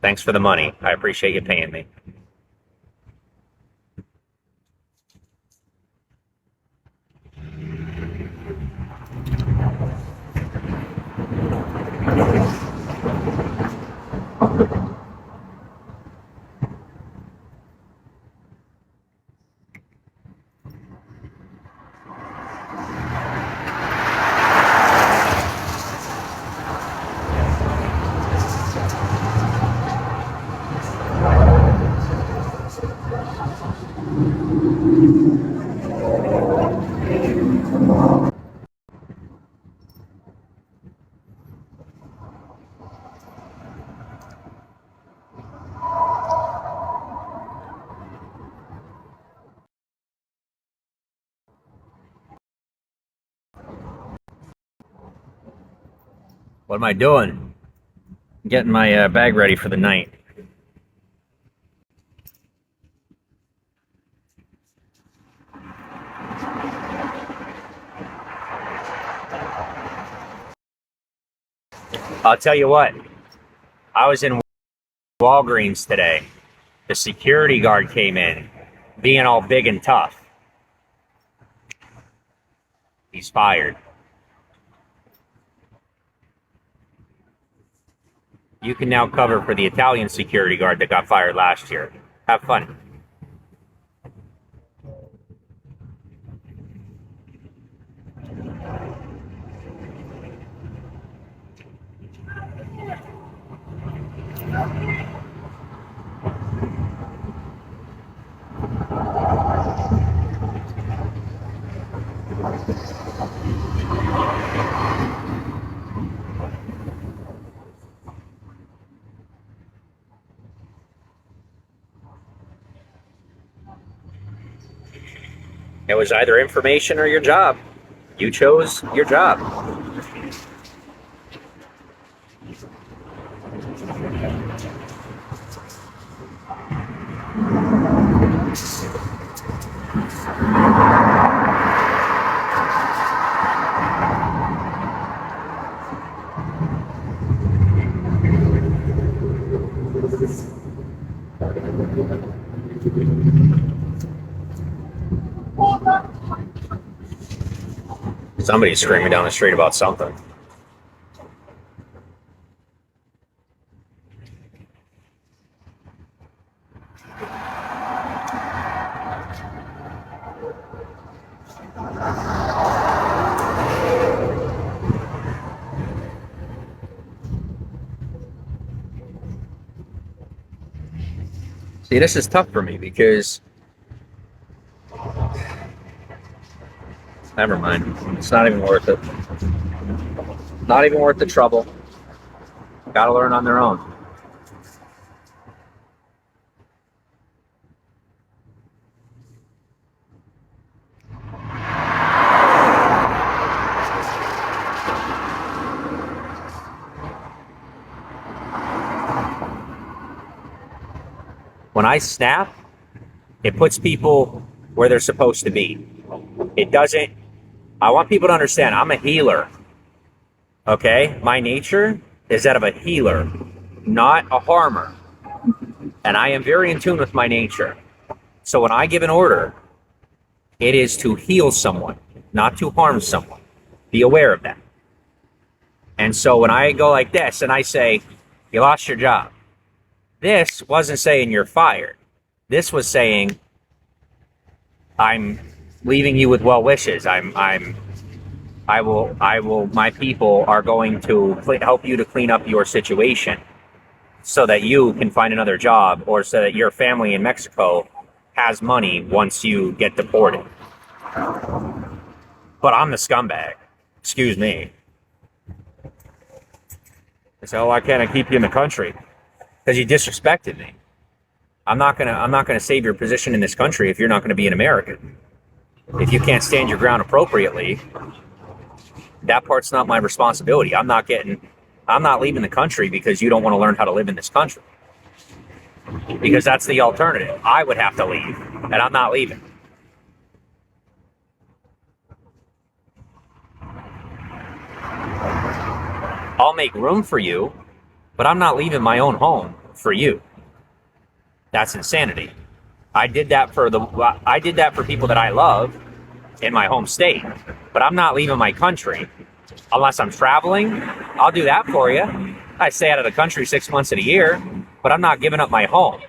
Thanks for the money. I appreciate you paying me. What am I doing? Getting my bag ready for the night. I'll tell you what. I was in Walgreens today. The security guard came in, being all big and tough. He's fired. You can now cover for the Italian security guard that got fired last year. Have fun. It was either information or your job. You chose your job. Somebody's screaming down the street about something. See, this is tough for me because never mind. It's not even worth it. Not even worth the trouble. Gotta learn on their own. When I snap, it puts people where they're supposed to be. It doesn't. I want people to understand I'm a healer. Okay? My nature is that of a healer, not a harmer. And I am very in tune with my nature. So when I give an order, it is to heal someone, not to harm someone. Be aware of that. And so when I go like this and I say, you lost your job, this wasn't saying you're fired. This was saying, I'm leaving you with well wishes. My people are going to help you to clean up your situation so that you can find another job or so that your family in Mexico has money once you get deported. But I'm the scumbag. Excuse me. They say, oh, why can't I keep you in the country? Because you disrespected me. I'm not gonna save your position in this country if you're not gonna be an American. If you can't stand your ground appropriately, that part's not my responsibility. I'm not leaving the country because you don't want to learn how to live in this country. Because that's the alternative. I would have to leave, and I'm not leaving. I'll make room for you, but I'm not leaving my own home for you. That's insanity. I did that for people that I love in my home state, but I'm not leaving my country unless I'm traveling. I'll do that for you. I stay out of the country 6 months of the year, but I'm not giving up my home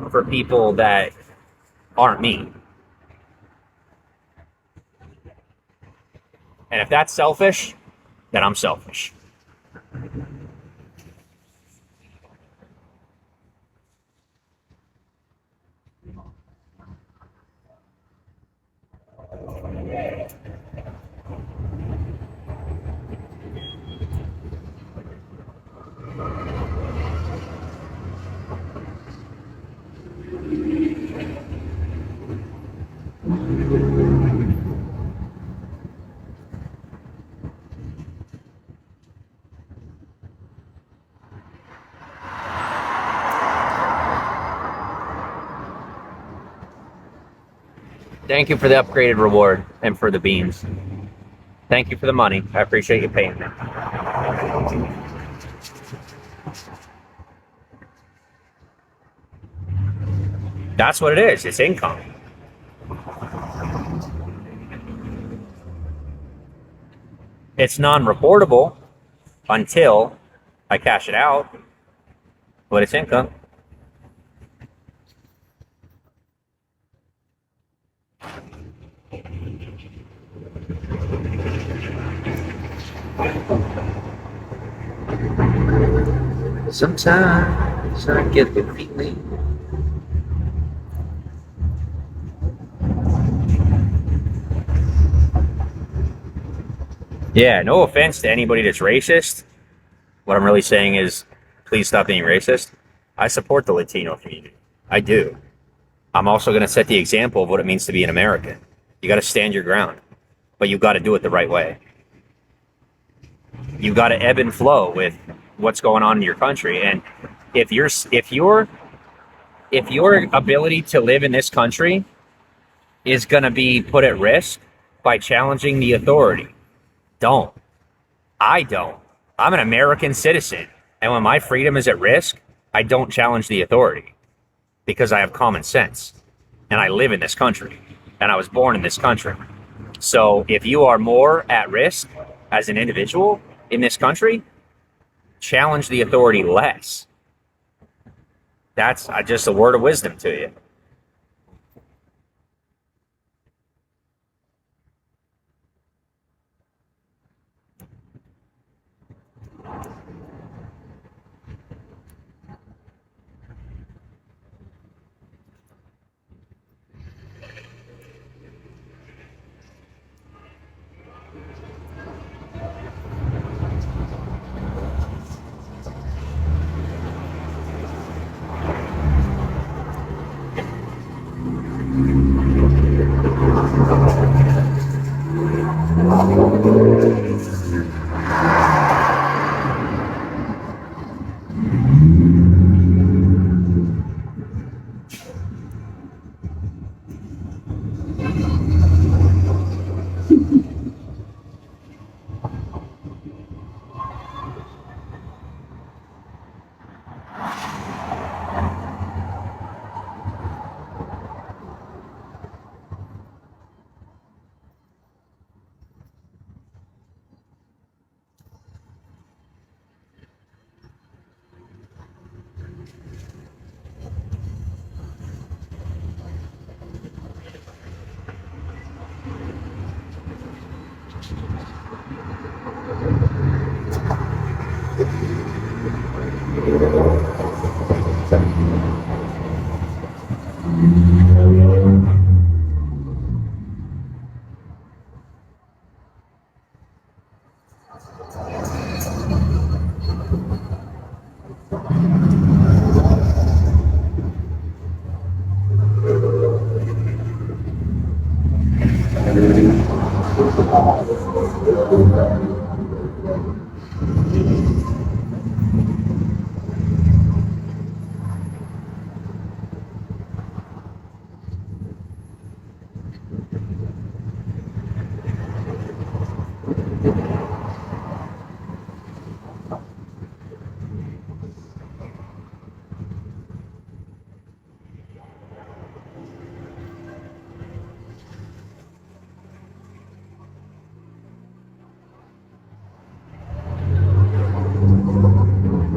for people that aren't me. And if that's selfish, then I'm selfish. Thank you for the upgraded reward and for the beans. Thank you for the money. I appreciate you paying me. That's what it is. It's income. It's non-reportable until I cash it out, but it's income. Sometimes I get the feeling yeah, no offense to anybody that's racist. What I'm really saying is, please stop being racist. I support the Latino community. I do. I'm also going to set the example of what it means to be an American. You got to stand your ground, but you got to do it the right way. You got to ebb and flow with what's going on in your country. And if your ability to live in this country is going to be put at risk by challenging the authority, don't. I don't. I'm an American citizen. And when my freedom is at risk, I don't challenge the authority because I have common sense and I live in this country and I was born in this country. So if you are more at risk as an individual in this country, challenge the authority less. That's just a word of wisdom to you.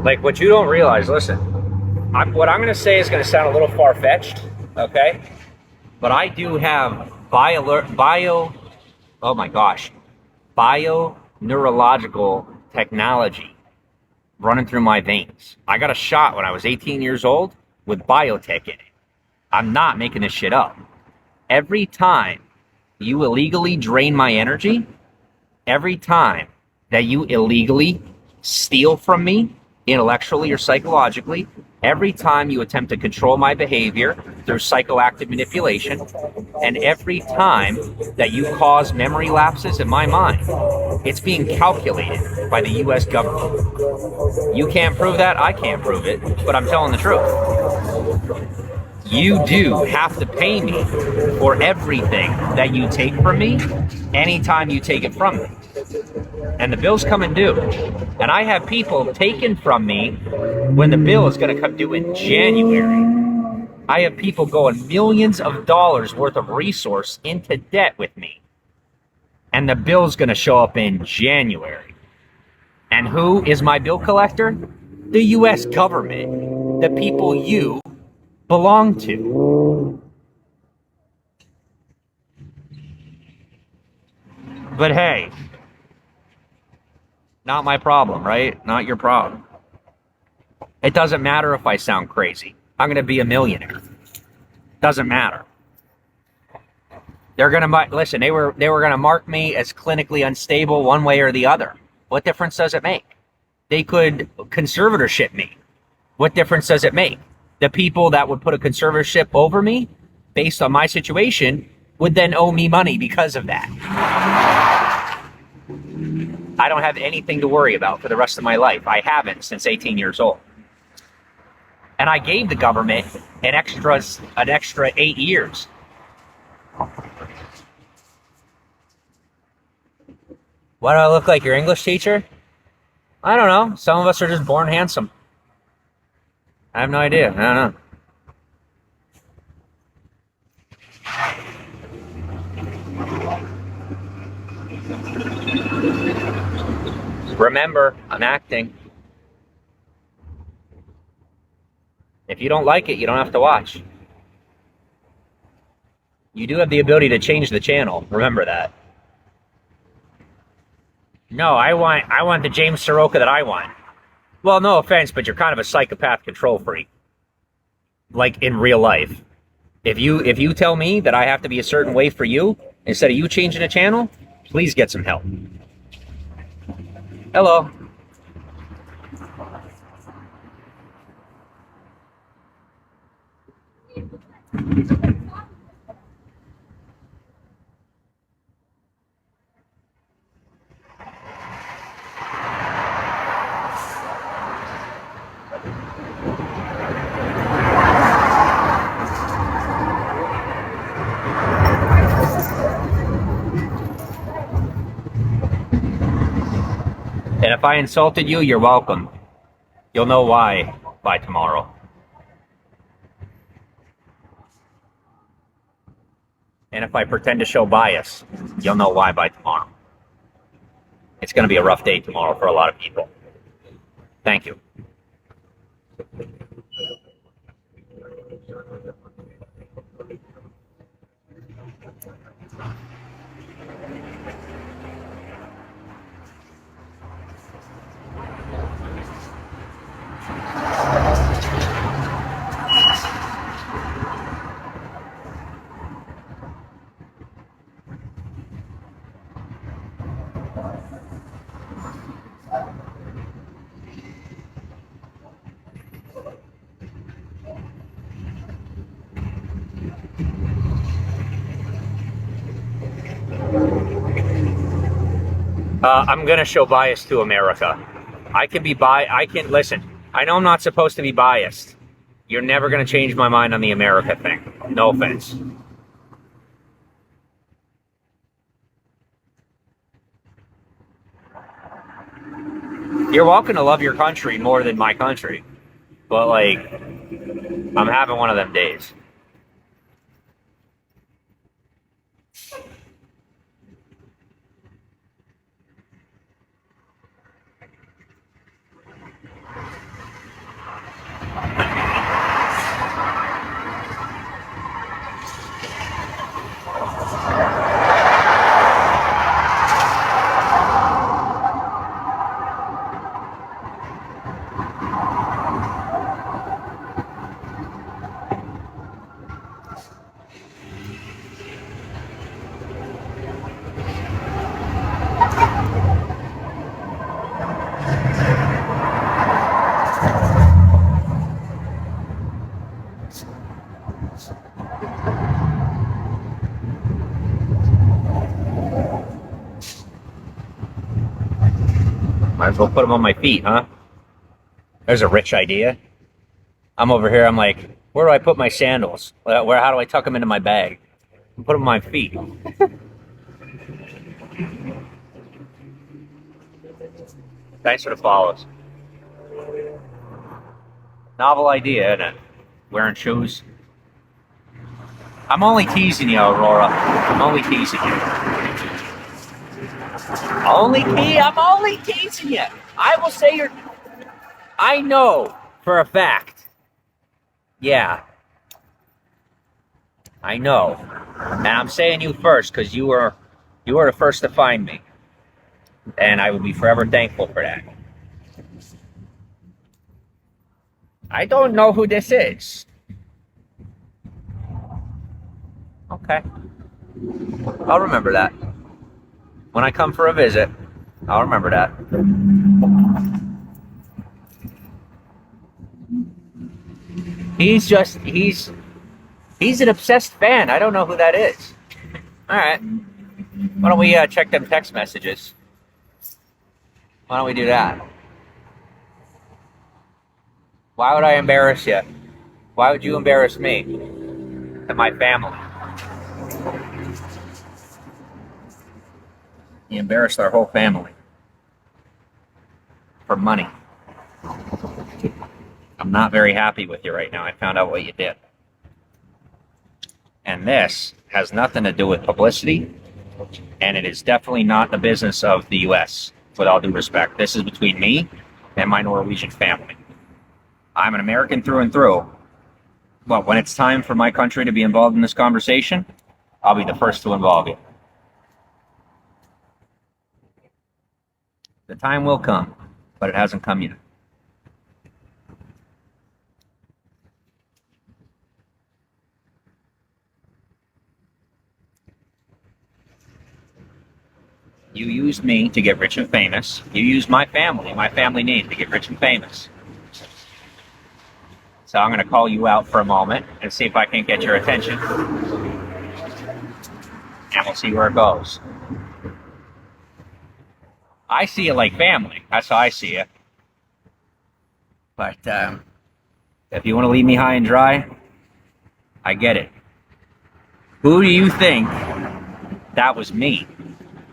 Like, what you don't realize, listen, what I'm going to say is going to sound a little far-fetched, okay? But I do have bio-neurological technology running through my veins. I got a shot when I was 18 years old with biotech in it. I'm not making this shit up. Every time you illegally drain my energy, every time that you illegally steal from me, intellectually or psychologically, every time you attempt to control my behavior through psychoactive manipulation, and every time that you cause memory lapses in my mind, it's being calculated by the U.S. government. You can't prove that, I can't prove it, but I'm telling the truth. You do have to pay me for everything that you take from me anytime you take it from me. And the bill's coming due. And I have people taken from me when the bill is going to come due in January. I have people going millions of dollars worth of resource into debt with me. And the bill's going to show up in January. And who is my bill collector? The U.S. government. The people you belong to. But hey, not my problem, right? Not your problem. It doesn't matter if I sound crazy. I'm going to be a millionaire. Doesn't matter. They're going to listen. They were going to mark me as clinically unstable one way or the other. What difference does it make? They could conservatorship me. What difference does it make? The people that would put a conservatorship over me based on my situation, would then owe me money because of that. I don't have anything to worry about for the rest of my life. I haven't since 18 years old. And I gave the government an extra 8 years. Why do I look like your English teacher? I don't know. Some of us are just born handsome. I have no idea. I don't know. Remember, I'm acting. If you don't like it, you don't have to watch. You do have the ability to change the channel. Remember that. No, I want the James Saroka that I want. Well, no offense, but you're kind of a psychopath control freak. Like in real life. If you tell me that I have to be a certain way for you, instead of you changing a channel, please get some help. Hello. And if I insulted you, you're welcome. You'll know why by tomorrow. And if I pretend to show bias, you'll know why by tomorrow. It's going to be a rough day tomorrow for a lot of people. Thank you. I'm going to show bias to America. I can listen. I know I'm not supposed to be biased. You're never going to change my mind on the America thing. No offense. You're welcome to love your country more than my country. But, like, I'm having one of them days. Might as well put them on my feet, huh? There's a rich idea. I'm over here, I'm like, where do I put my sandals? How do I tuck them into my bag? And put them on my feet. Thanks for the follows. Novel idea, isn't it? Wearing shoes. I'm only teasing you, Aurora. I'm only teasing you. I'm only teasing you. I will say I know for a fact. Yeah. I know. And I'm saying you first because you were the first to find me. And I will be forever thankful for that. I don't know who this is. Okay. I'll remember that. When I come for a visit, I'll remember that. He's an obsessed fan. I don't know who that is. All right. Why don't we check them text messages? Why don't we do that? Why would I embarrass you? Why would you embarrass me and my family? You embarrassed our whole family for money. I'm not very happy with you right now. I found out what you did. And this has nothing to do with publicity, and it is definitely not the business of the U.S., with all due respect. This is between me and my Norwegian family. I'm an American through and through. But when it's time for my country to be involved in this conversation, I'll be the first to involve you. The time will come, but it hasn't come yet. You used me to get rich and famous. You used my family name to get rich and famous. So I'm going to call you out for a moment and see if I can get your attention. And we'll see where it goes. I see you like family. That's how I see you. But if you want to leave me high and dry, I get it. Who do you think that was me?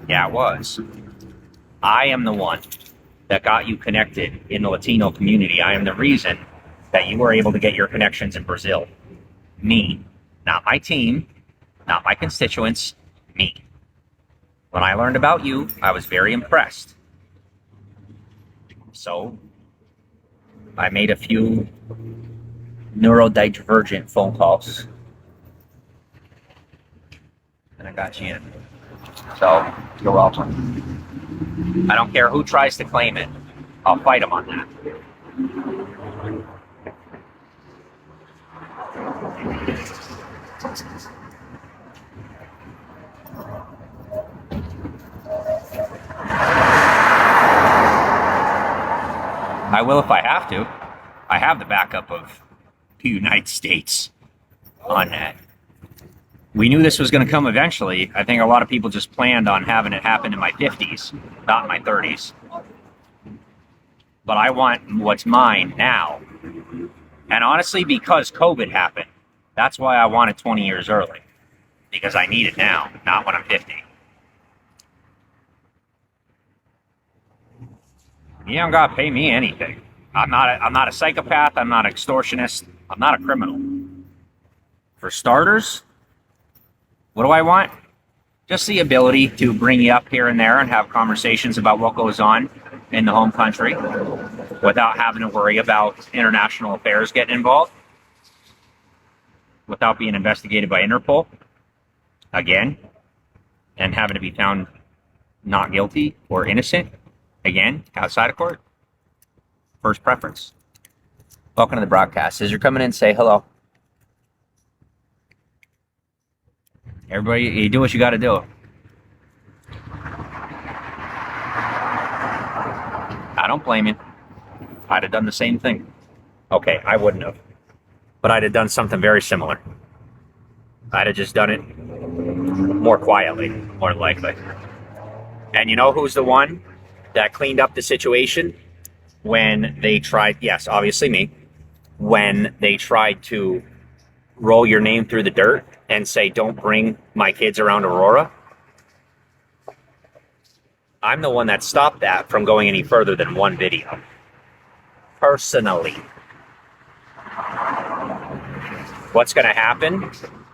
Yeah, it was. I am the one that got you connected in the Latino community. I am the reason that you were able to get your connections in Brazil. Me. Not my team, not my constituents, me. When I learned about you, I was very impressed. So, I made a few neurodivergent phone calls. And I got you in. So, you're welcome. I don't care who tries to claim it. I'll fight them on that. I will if I have to. I have the backup of the United States on that. We knew this was going to come eventually. I think a lot of people just planned on having it happen in my 50s, not in my 30s. But I want what's mine now. And honestly, because COVID happened, that's why I want it 20 years early. Because I need it now, not when I'm 50. You don't gotta pay me anything. I'm not a psychopath. I'm not an extortionist. I'm not a criminal. For starters, what do I want? Just the ability to bring you up here and there and have conversations about what goes on in the home country without having to worry about international affairs getting involved, without being investigated by Interpol, again, and having to be found not guilty or innocent, again, outside of court. First preference. Welcome to the broadcast. As you're coming in, say hello. Everybody, you do what you got to do. I don't blame you. I'd have done the same thing. Okay, I wouldn't have. But I'd have done something very similar. I'd have just done it more quietly, more likely. And you know who's the one that cleaned up the situation when they tried, yes, obviously me, when they tried to roll your name through the dirt and say, don't bring my kids around Aurora? I'm the one that stopped that from going any further than one video. Personally. What's going to happen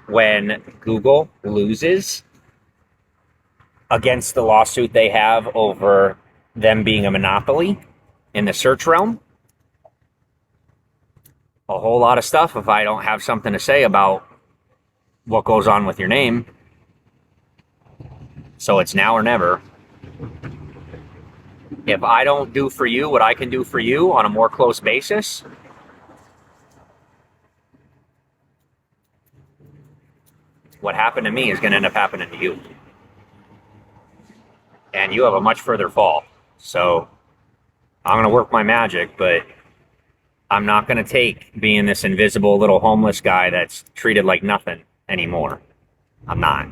when Google loses against the lawsuit they have over them being a monopoly in the search realm? A whole lot of stuff if I don't have something to say about what goes on with your name. So it's now or never. If I don't do for you what I can do for you on a more close basis, what happened to me is going to end up happening to you. And you have a much further fall. So I'm going to work my magic, but I'm not going to take being this invisible little homeless guy that's treated like nothing anymore. I'm not.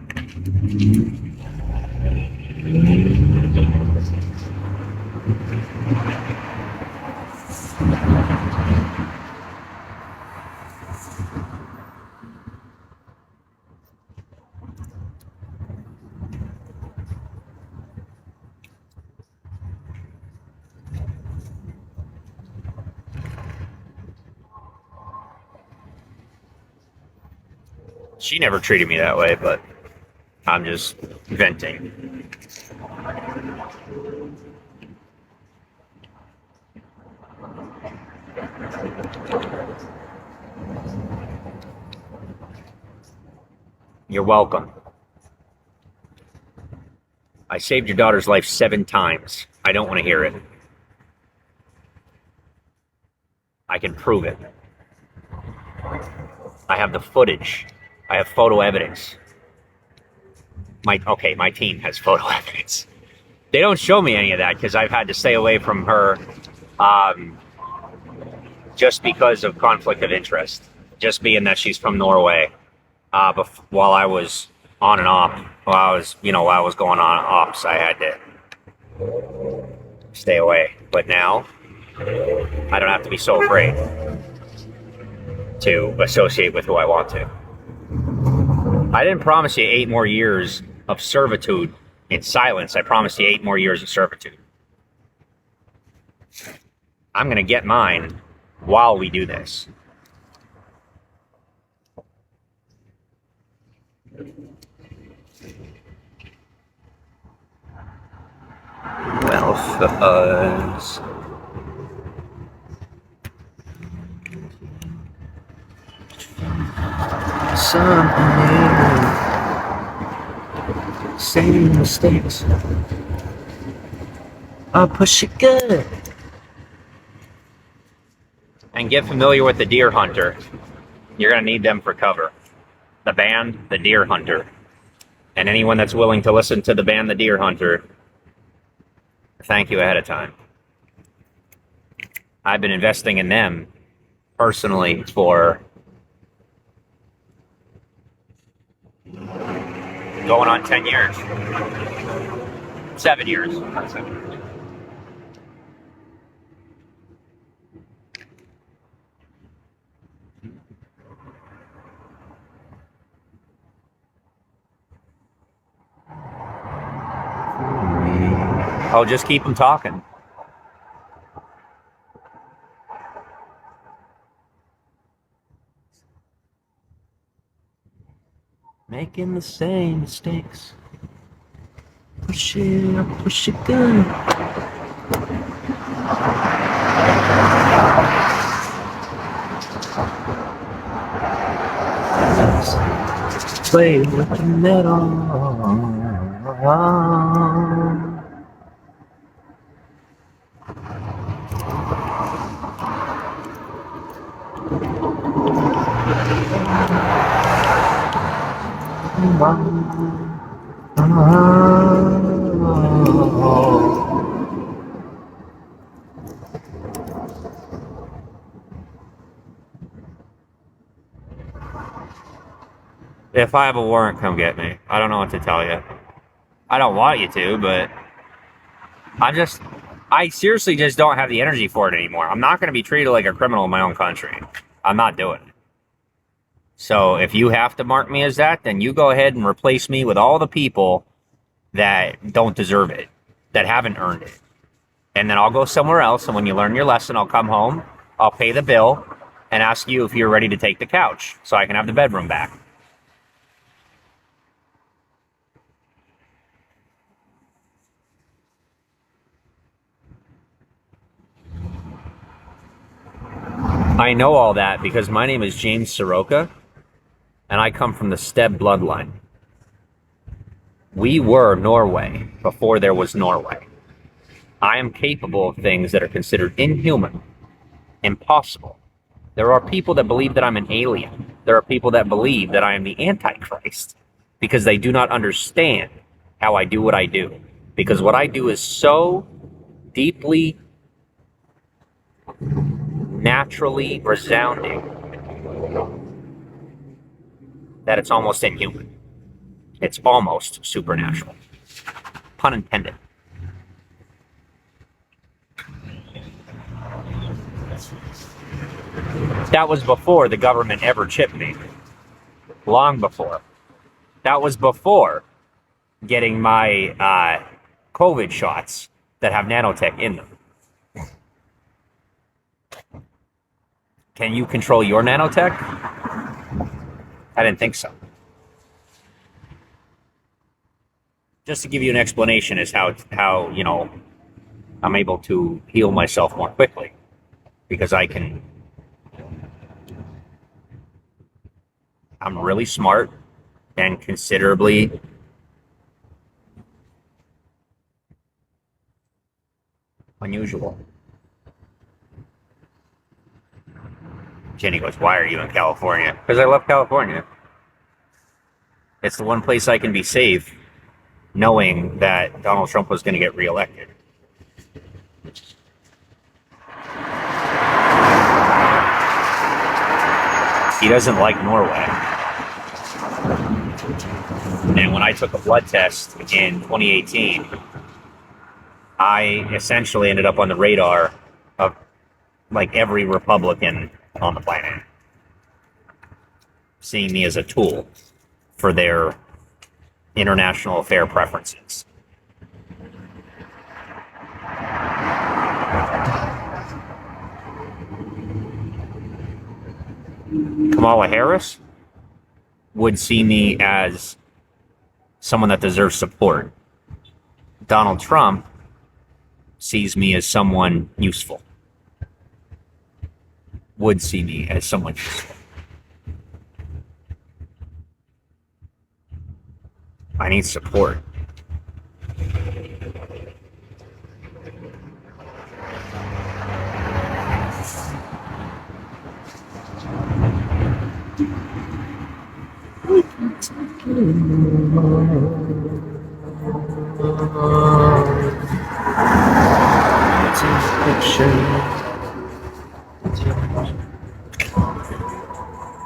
She never treated me that way, but I'm just venting. You're welcome. I saved your daughter's life 7 times. I don't want to hear it. I can prove it. I have the footage. I have photo evidence. My team has photo evidence. They don't show me any of that because I've had to stay away from her just because of conflict of interest. Just being that she's from Norway. While I was on and off, while I was going on ops, I had to stay away. But now, I don't have to be so afraid to associate with who I want to. I didn't promise you 8 more years of servitude in silence. I promised you 8 more years of servitude. I'm going to get mine while we do this. Well, fuzz. Something new. Same mistakes. I'll push it good. And get familiar with the Deer Hunter. You're going to need them for cover. The band, the Deer Hunter. And anyone that's willing to listen to the band, the Deer Hunter, thank you ahead of time. I've been investing in them personally for going on 10 years. 7 years. Not 7 years. Oh, just keep them talking. Making the same mistakes. Push it good. Play with the metal. If I have a warrant, come get me. I don't know what to tell you. I don't want you to, but I seriously just don't have the energy for it anymore. I'm not going to be treated like a criminal in my own country. I'm not doing it. So if you have to mark me as that, then you go ahead and replace me with all the people that don't deserve it, that haven't earned it. And then I'll go somewhere else, and when you learn your lesson, I'll come home, I'll pay the bill, and ask you if you're ready to take the couch so I can have the bedroom back. I know all that because my name is James Saroka, and I come from the Steb bloodline. We were Norway before there was Norway. I am capable of things that are considered inhuman, impossible. There are people that believe that I'm an alien. There are people that believe that I am the Antichrist because they do not understand how I do what I do. Because what I do is so deeply naturally resounding that it's almost inhuman. It's almost supernatural. Pun intended. That was before the government ever chipped me. Long before. That was before getting my COVID shots that have nanotech in them. Can you control your nanotech? I didn't think so. Just to give you an explanation as how you know, I'm able to heal myself more quickly. Because I'm really smart and considerably unusual. Jenny goes, "Why are you in California?" Because I love California. It's the one place I can be safe, knowing that Donald Trump was going to get reelected. He doesn't like Norway. And when I took a blood test in 2018, I essentially ended up on the radar of like every Republican on the planet, seeing me as a tool for their international affair preferences. Kamala Harris would see me as someone that deserves support. Donald Trump sees me as someone useful. Would see me as someone useful. I need support.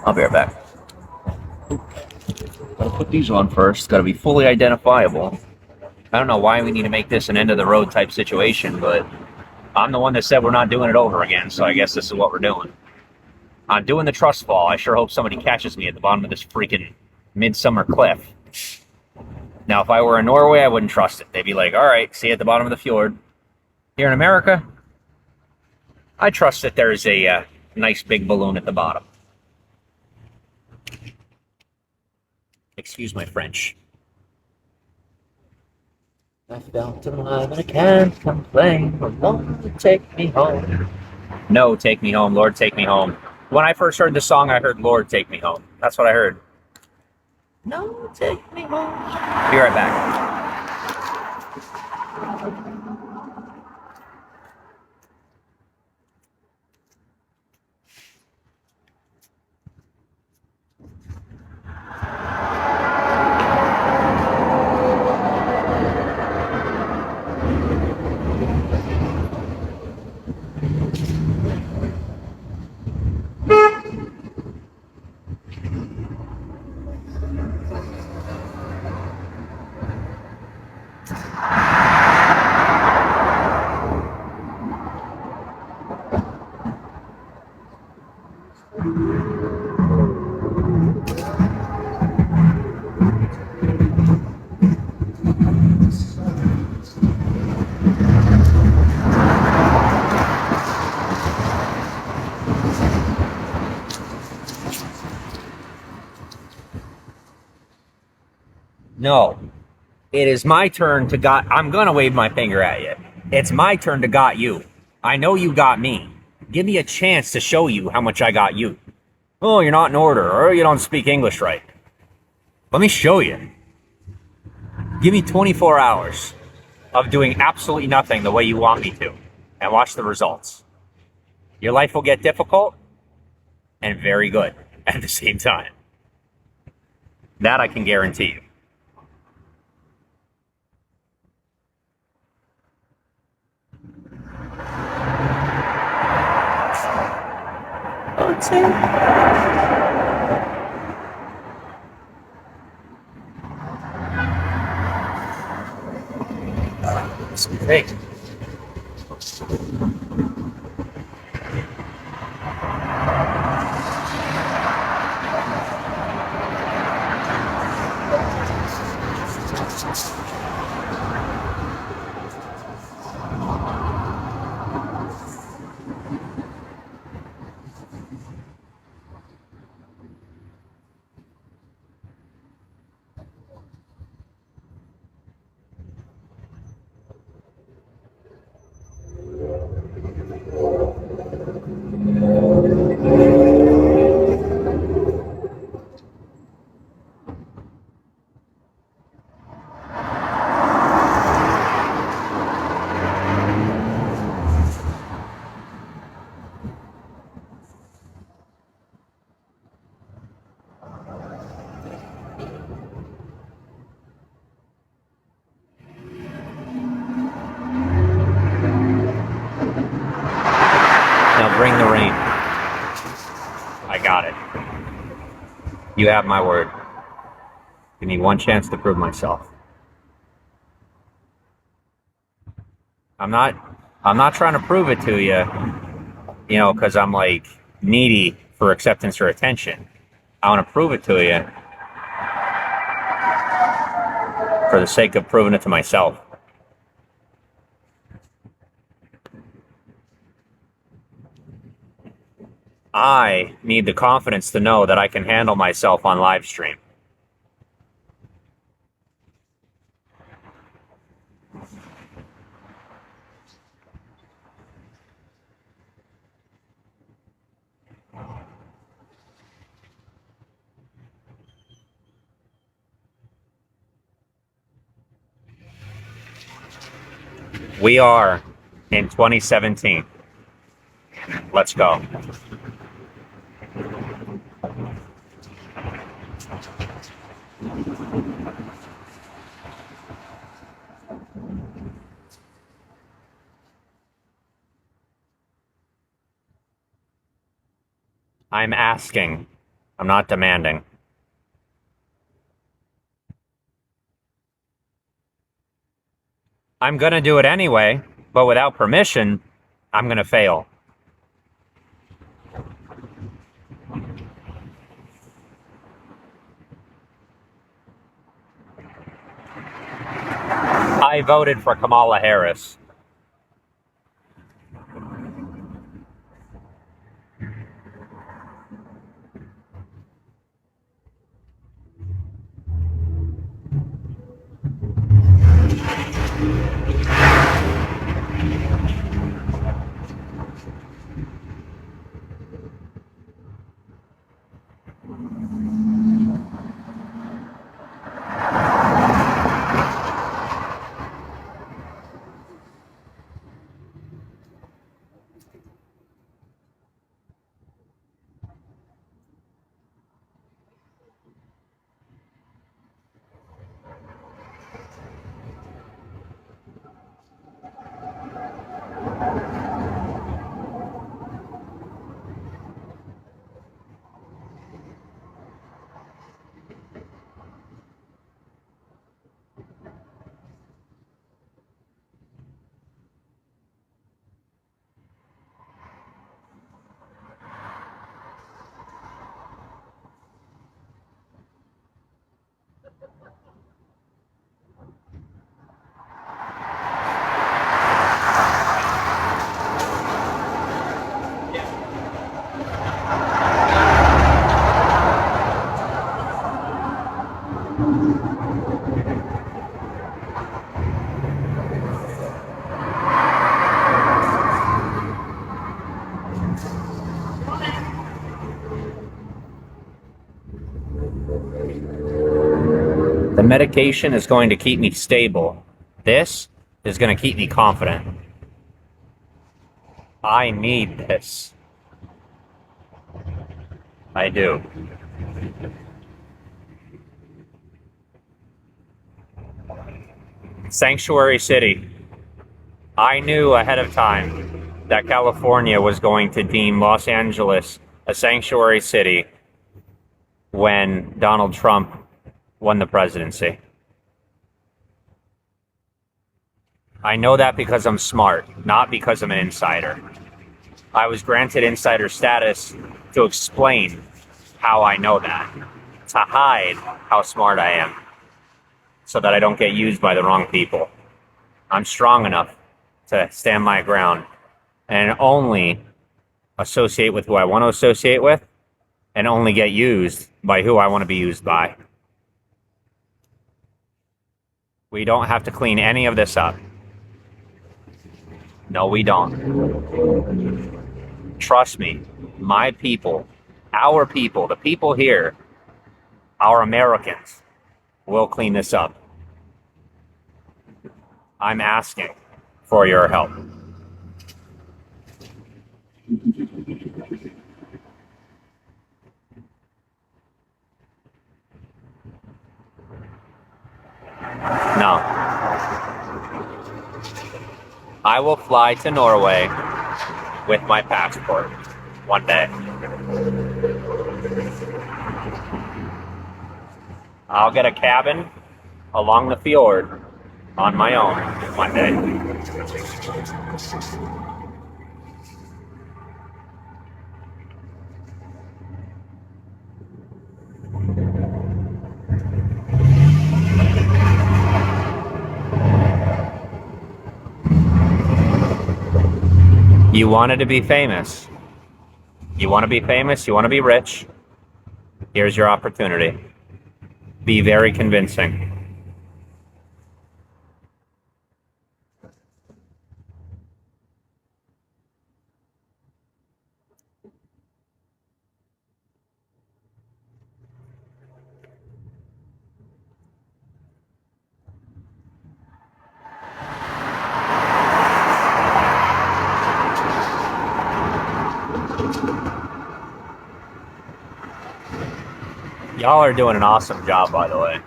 I'll be right back. Gotta put these on first. Gotta be fully identifiable. I don't know why we need to make this an end of the road type situation, but I'm the one that said we're not doing it over again, so I guess this is what we're doing. I'm doing the trust fall. I sure hope somebody catches me at the bottom of this freaking midsummer cliff. Now, if I were in Norway, I wouldn't trust it. They'd be like, all right, see you at the bottom of the fjord. Here in America, I trust that there's a nice big balloon at the bottom. Excuse my French. I felt alive and I can't complain. Lord, take me home. No, take me home. Lord, take me home. When I first heard the song, I heard Lord, take me home. That's what I heard. No, take me home. Be right back. No, it is my turn to got. I'm gonna wave my finger at you. It's my turn to got you. I know you got me. Give me a chance to show you how much I got you. Oh, you're not in order, or you don't speak English right. Let me show you. Give me 24 hours of doing absolutely nothing the way you want me to, and watch the results. Your life will get difficult and very good at the same time. That I can guarantee you. let's say. Hey. Now bring the rain. I got it. You have my word. Give me one chance to prove myself. I'm not trying to prove it to you, you know, because I'm like needy for acceptance or attention. I want to prove it to you for the sake of proving it to myself. I need the confidence to know that I can handle myself on live stream. We are in 2017. Let's go. I'm asking. I'm not demanding. I'm gonna do it anyway, but without permission, I'm gonna fail. I voted for Kamala Harris. The medication is going to keep me stable. This is going to keep me confident. I need this. I do. Sanctuary City. I knew ahead of time that California was going to deem Los Angeles a sanctuary city when Donald Trump won the presidency. I know that because I'm smart, not because I'm an insider. I was granted insider status to explain how I know that, to hide how smart I am, so that I don't get used by the wrong people. I'm strong enough to stand my ground and only associate with who I want to associate with and only get used by who I want to be used by. We don't have to clean any of this up. No, we don't. Trust me, my people, our people, the people here, our Americans, will clean this up. I'm asking for your help. No. I will fly to Norway with my passport one day. I'll get a cabin along the fjord on my own one day. You wanted to be famous. You want to be famous, you want to be rich. Here's your opportunity. Be very convincing. Y'all are doing an awesome job, by the way.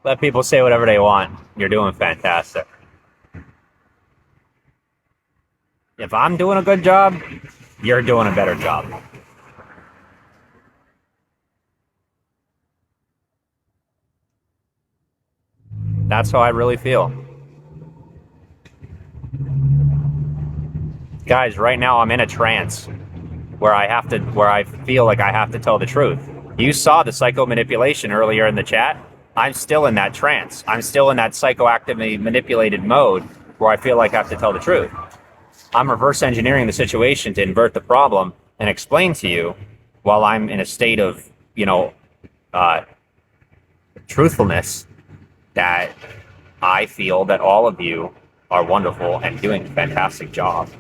Let people say whatever they want. You're doing fantastic. If I'm doing a good job, you're doing a better job. That's how I really feel. Guys, right now I'm in a trance where I feel like I have to tell the truth. You saw the psycho manipulation earlier in the chat. I'm still in that trance. I'm still in that psychoactively manipulated mode where I feel like I have to tell the truth. I'm reverse engineering the situation to invert the problem and explain to you while I'm in a state of, truthfulness, that I feel that all of you are wonderful and doing a fantastic job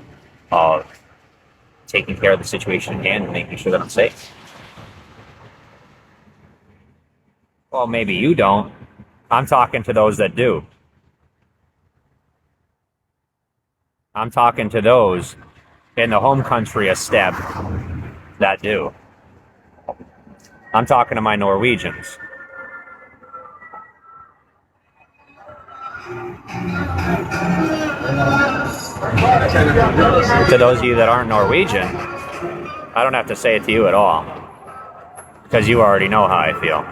of taking care of the situation at hand and making sure that I'm safe. Well, maybe you don't. I'm talking to those that do. I'm talking to those in the home country of Steb that do. I'm talking to my Norwegians. To those of you that aren't Norwegian, I don't have to say it to you at all, because you already know how I feel.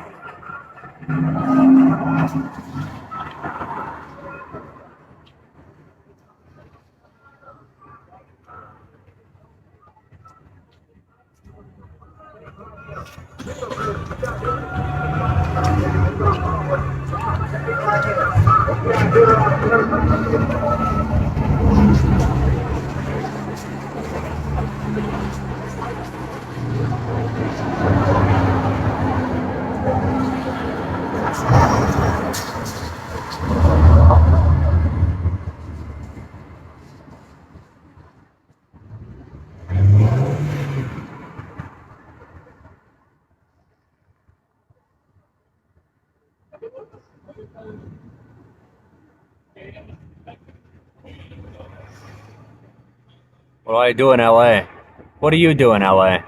What do I do in LA? What do you do in LA?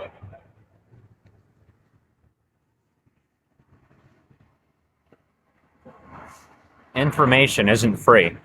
Information isn't free.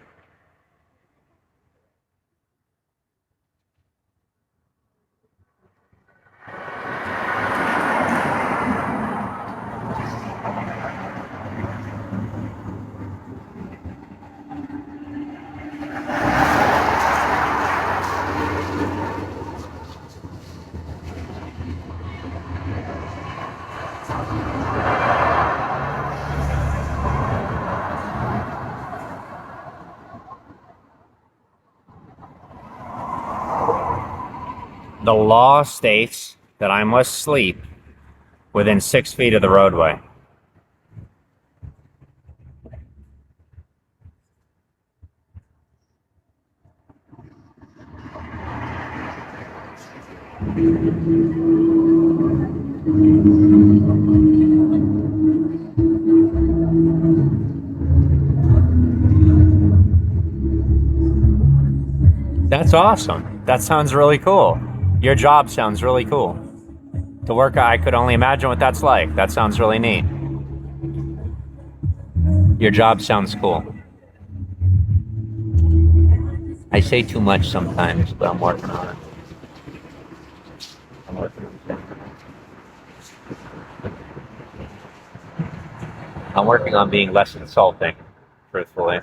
The law states that I must sleep within 6 feet of the roadway. That's awesome. That sounds really cool. Your job sounds really cool. To work, I could only imagine what that's like. That sounds really neat. Your job sounds cool. I say too much sometimes, but I'm working on it. I'm working on being less insulting, truthfully.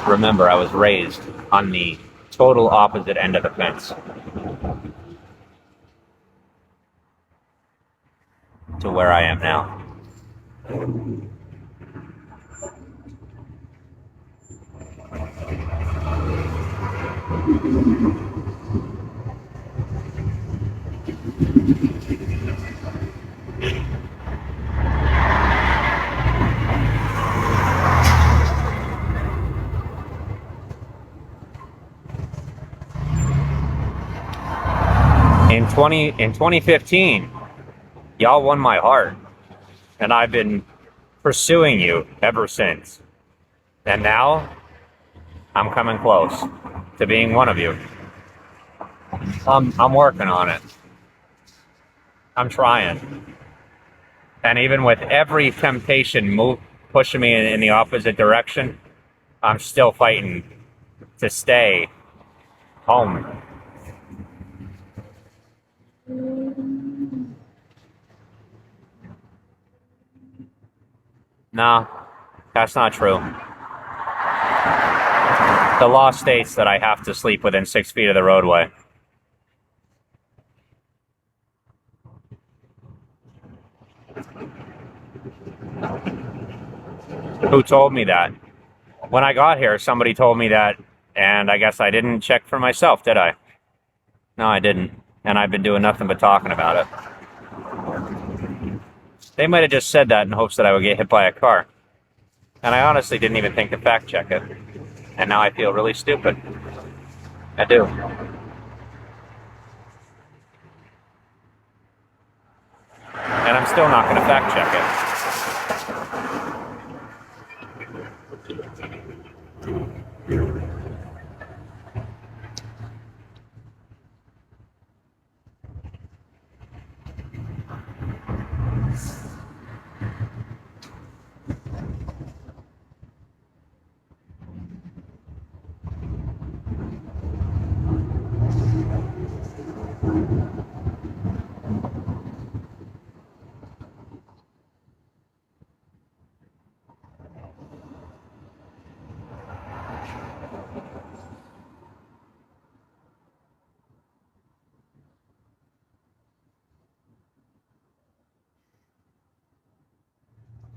Remember, I was raised on the total opposite end of the fence to where I am now. In 2015, y'all won my heart, and I've been pursuing you ever since. And now, I'm coming close to being one of you. I'm working on it. I'm trying. And even with every temptation pushing me in the opposite direction, I'm still fighting to stay home. No, that's not true. The law states that I have to sleep within 6 feet of the roadway. Who told me that? When I got here, somebody told me that, and I guess I didn't check for myself, did I? No, I didn't. And I've been doing nothing but talking about it. They might have just said that in hopes that I would get hit by a car. And I honestly didn't even think to fact check it. And now I feel really stupid. I do. And I'm still not going to fact check it.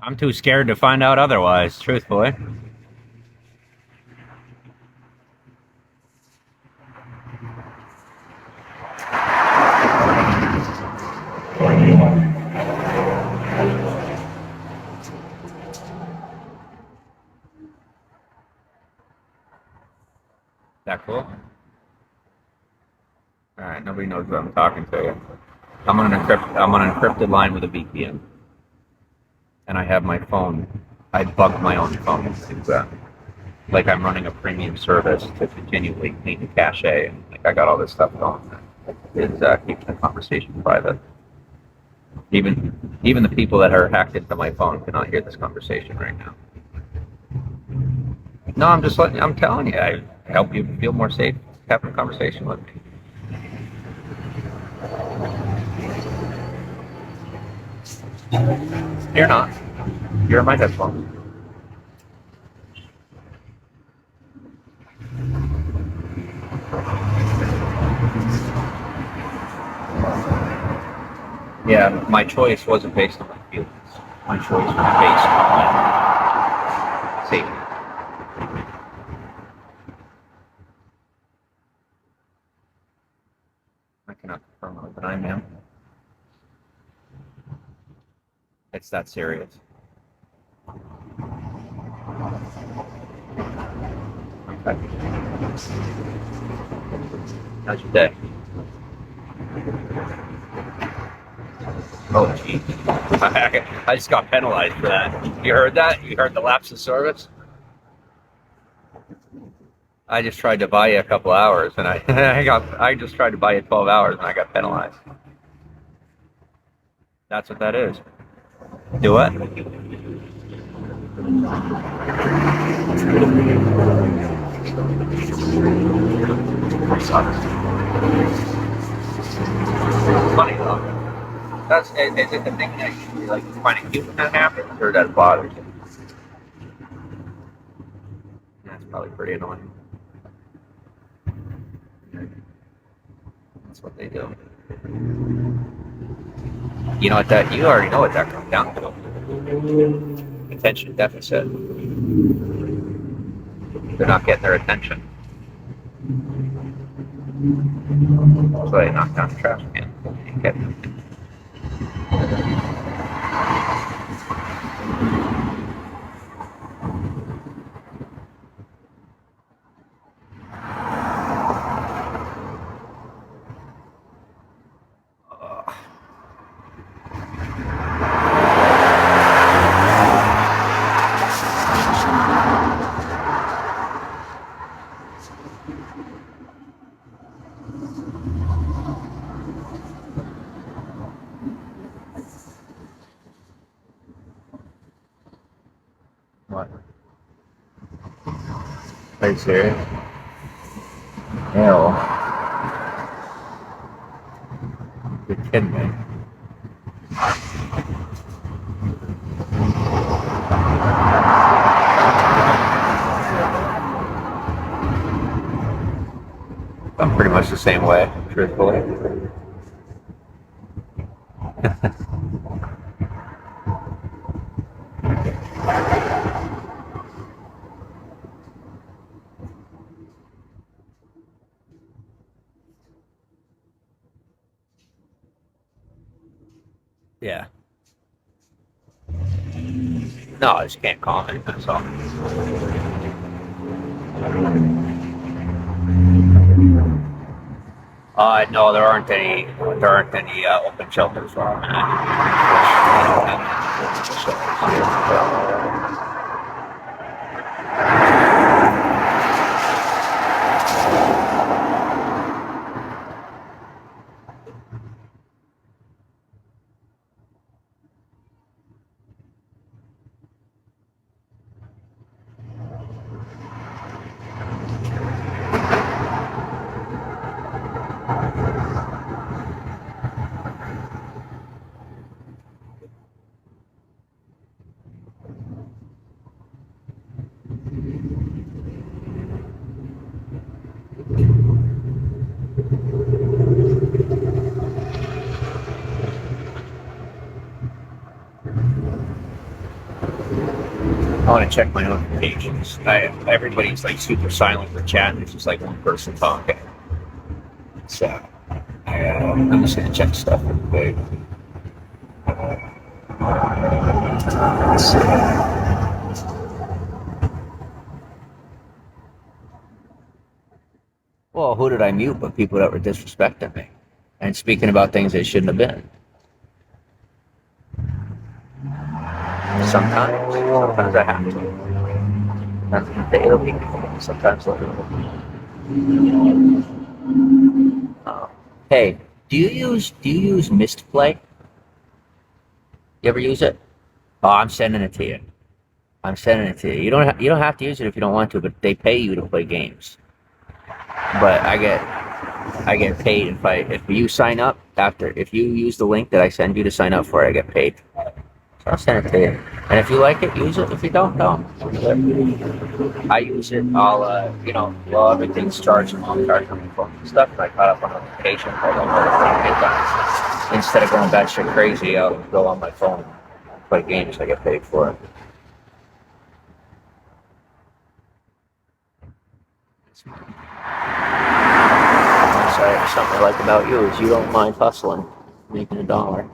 I'm too scared to find out otherwise, truthfully. That cool? Alright, nobody knows that I'm talking to. I'm on an encrypted line with a VPN. And I have my phone. I bugged my own phone to like I'm running a premium service to continually clean the cache, and like I got all this stuff going. It keeps the conversation private. Even the people that are hacked into my phone cannot hear this conversation right now. No, I'm telling you, I help you feel more safe having a conversation with me. You're not. You're in my headphones. Yeah, my choice wasn't based on my feelings. My choice was based on safety. I cannot confirm it, but I am. It's that serious. Okay. How's your day? Oh, gee. I just got penalized for that. You heard that? You heard the lapse of service? I just tried to buy you a couple hours, and I just tried to buy you 12 hours, and I got penalized. That's what that is. Do what? Funny though. Is it the thing that you like find it cute when that happens, or that bothers you? That's probably pretty annoying. That's what they do. You know what that? You already know what that comes down to. Attention deficit. They're not getting their attention. So they knock down the trash can. You get them. What? Are you serious? Ew. You're kidding me. I'm pretty much the same way, truthfully. Yeah. No, I just can't comment, that's all. No, there aren't any. There aren't any open shelters where I'm at. I want to check my notifications. Everybody's like super silent for chat. There's just like one person talking. So I'm just gonna check stuff real quick. Let's see. Well, who did I mute but people that were disrespecting me and speaking about things they shouldn't have been? Sometimes I have to. Not daily, sometimes literally. Hey, do you use Mistplay? You ever use it? Oh, I'm sending it to you. I'm sending it to you. You don't have to use it if you don't want to, but they pay you to play games. But I get paid if you sign up if you use the link that I send you to sign up for it, I get paid. So I'll send it to you. And if you like it, use it. If you don't, don't. I use it. Well, everything's charged and I'll charge on my phone and stuff. And I caught up on notifications. Instead of going batshit crazy, I'll go on my phone and play games. I get paid for it. something I like about you is you don't mind hustling, making a dollar.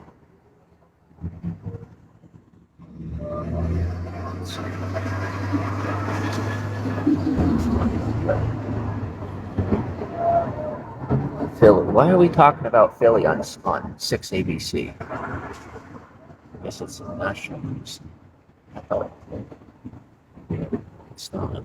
Philly. Why are we talking about Philly on 6 ABC? I guess it's a national news. Oh, it's not.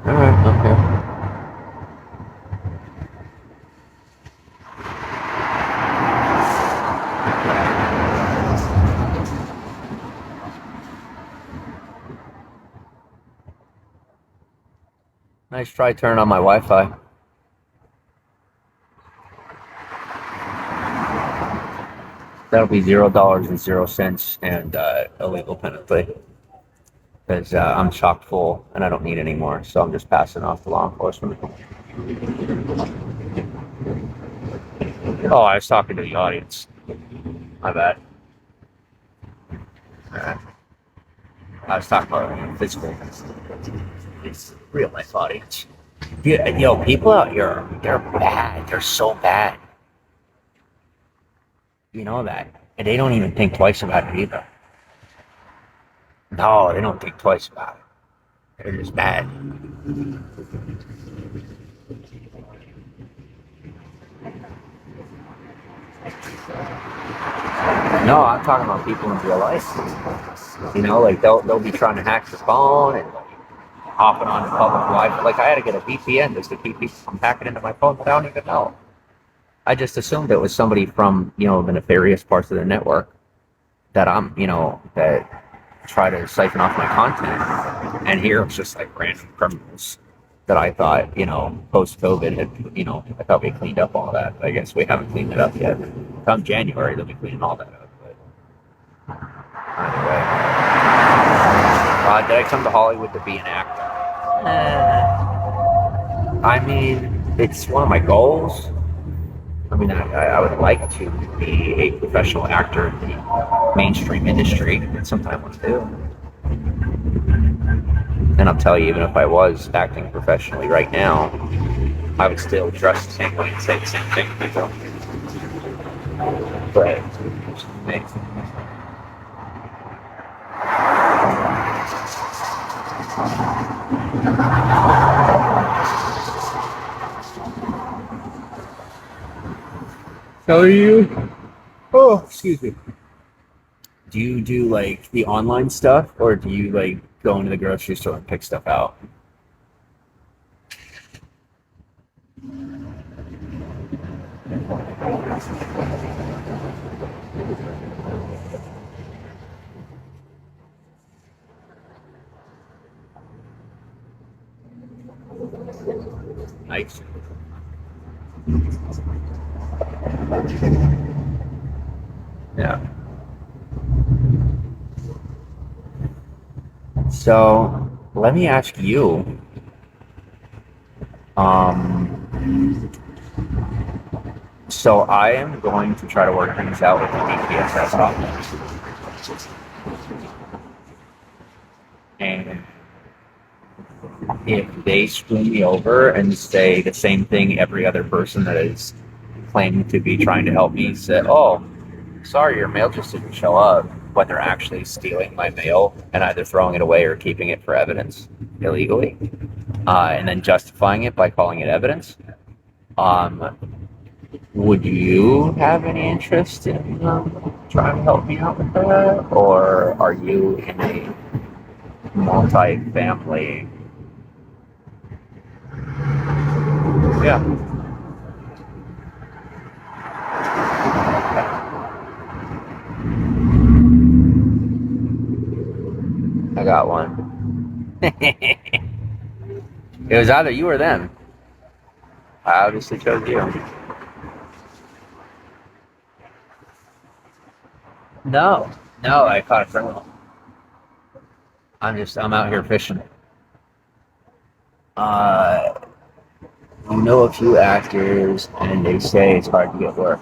Alright, okay. Nice try turning on my Wi-Fi. That'll be $0.00 and illegal penalty. Because I'm chock full and I don't need any more, so I'm just passing off to law enforcement. Oh, I was talking to the audience. My bad. Alright. I was talking about physical. It's real life audience. Yo, people out here, they're bad. They're so bad. You know that. And they don't even think twice about it either. No, they don't think twice about it. They're just bad. No, I'm talking about people in real life. You know, like they'll be trying to hack your phone and hopping on the public Wi-Fi. Like I had to get a VPN just to keep people from hacking into my phone, but I don't even know. I just assumed it was somebody from, you know, the nefarious parts of the network that that try to siphon off my content. And here it's just like random criminals that I thought, you know, post-COVID had, you know, I thought we cleaned up all that. I guess we haven't cleaned it up yet. Come January, they'll be cleaning all that up. But anyway, did I come to Hollywood to be an actor? I mean, it's one of my goals. I mean, I would like to be a professional actor in the mainstream industry at some time or two. And I'll tell you, even if I was acting professionally right now, I would still dress the same way and say the same thing. So. But it's amazing. How are you? Oh, excuse me. Do you do like the online stuff, or do you like go into the grocery store and pick stuff out? Nice. Yeah. So let me ask you, so I am going to try to work things out with the DPSS office. And if they screw me over and say the same thing every other person that is claiming to be trying to help me said, oh, sorry, your mail just didn't show up, when they're actually stealing my mail and either throwing it away or keeping it for evidence illegally, and then justifying it by calling it evidence. Would you have any interest in trying to help me out with that? Or are you in a multi-family? Yeah. I got one. It was either you or them. I obviously chose you. No, I caught a criminal. I'm out here fishing. You know a few actors, and they say it's hard to get work.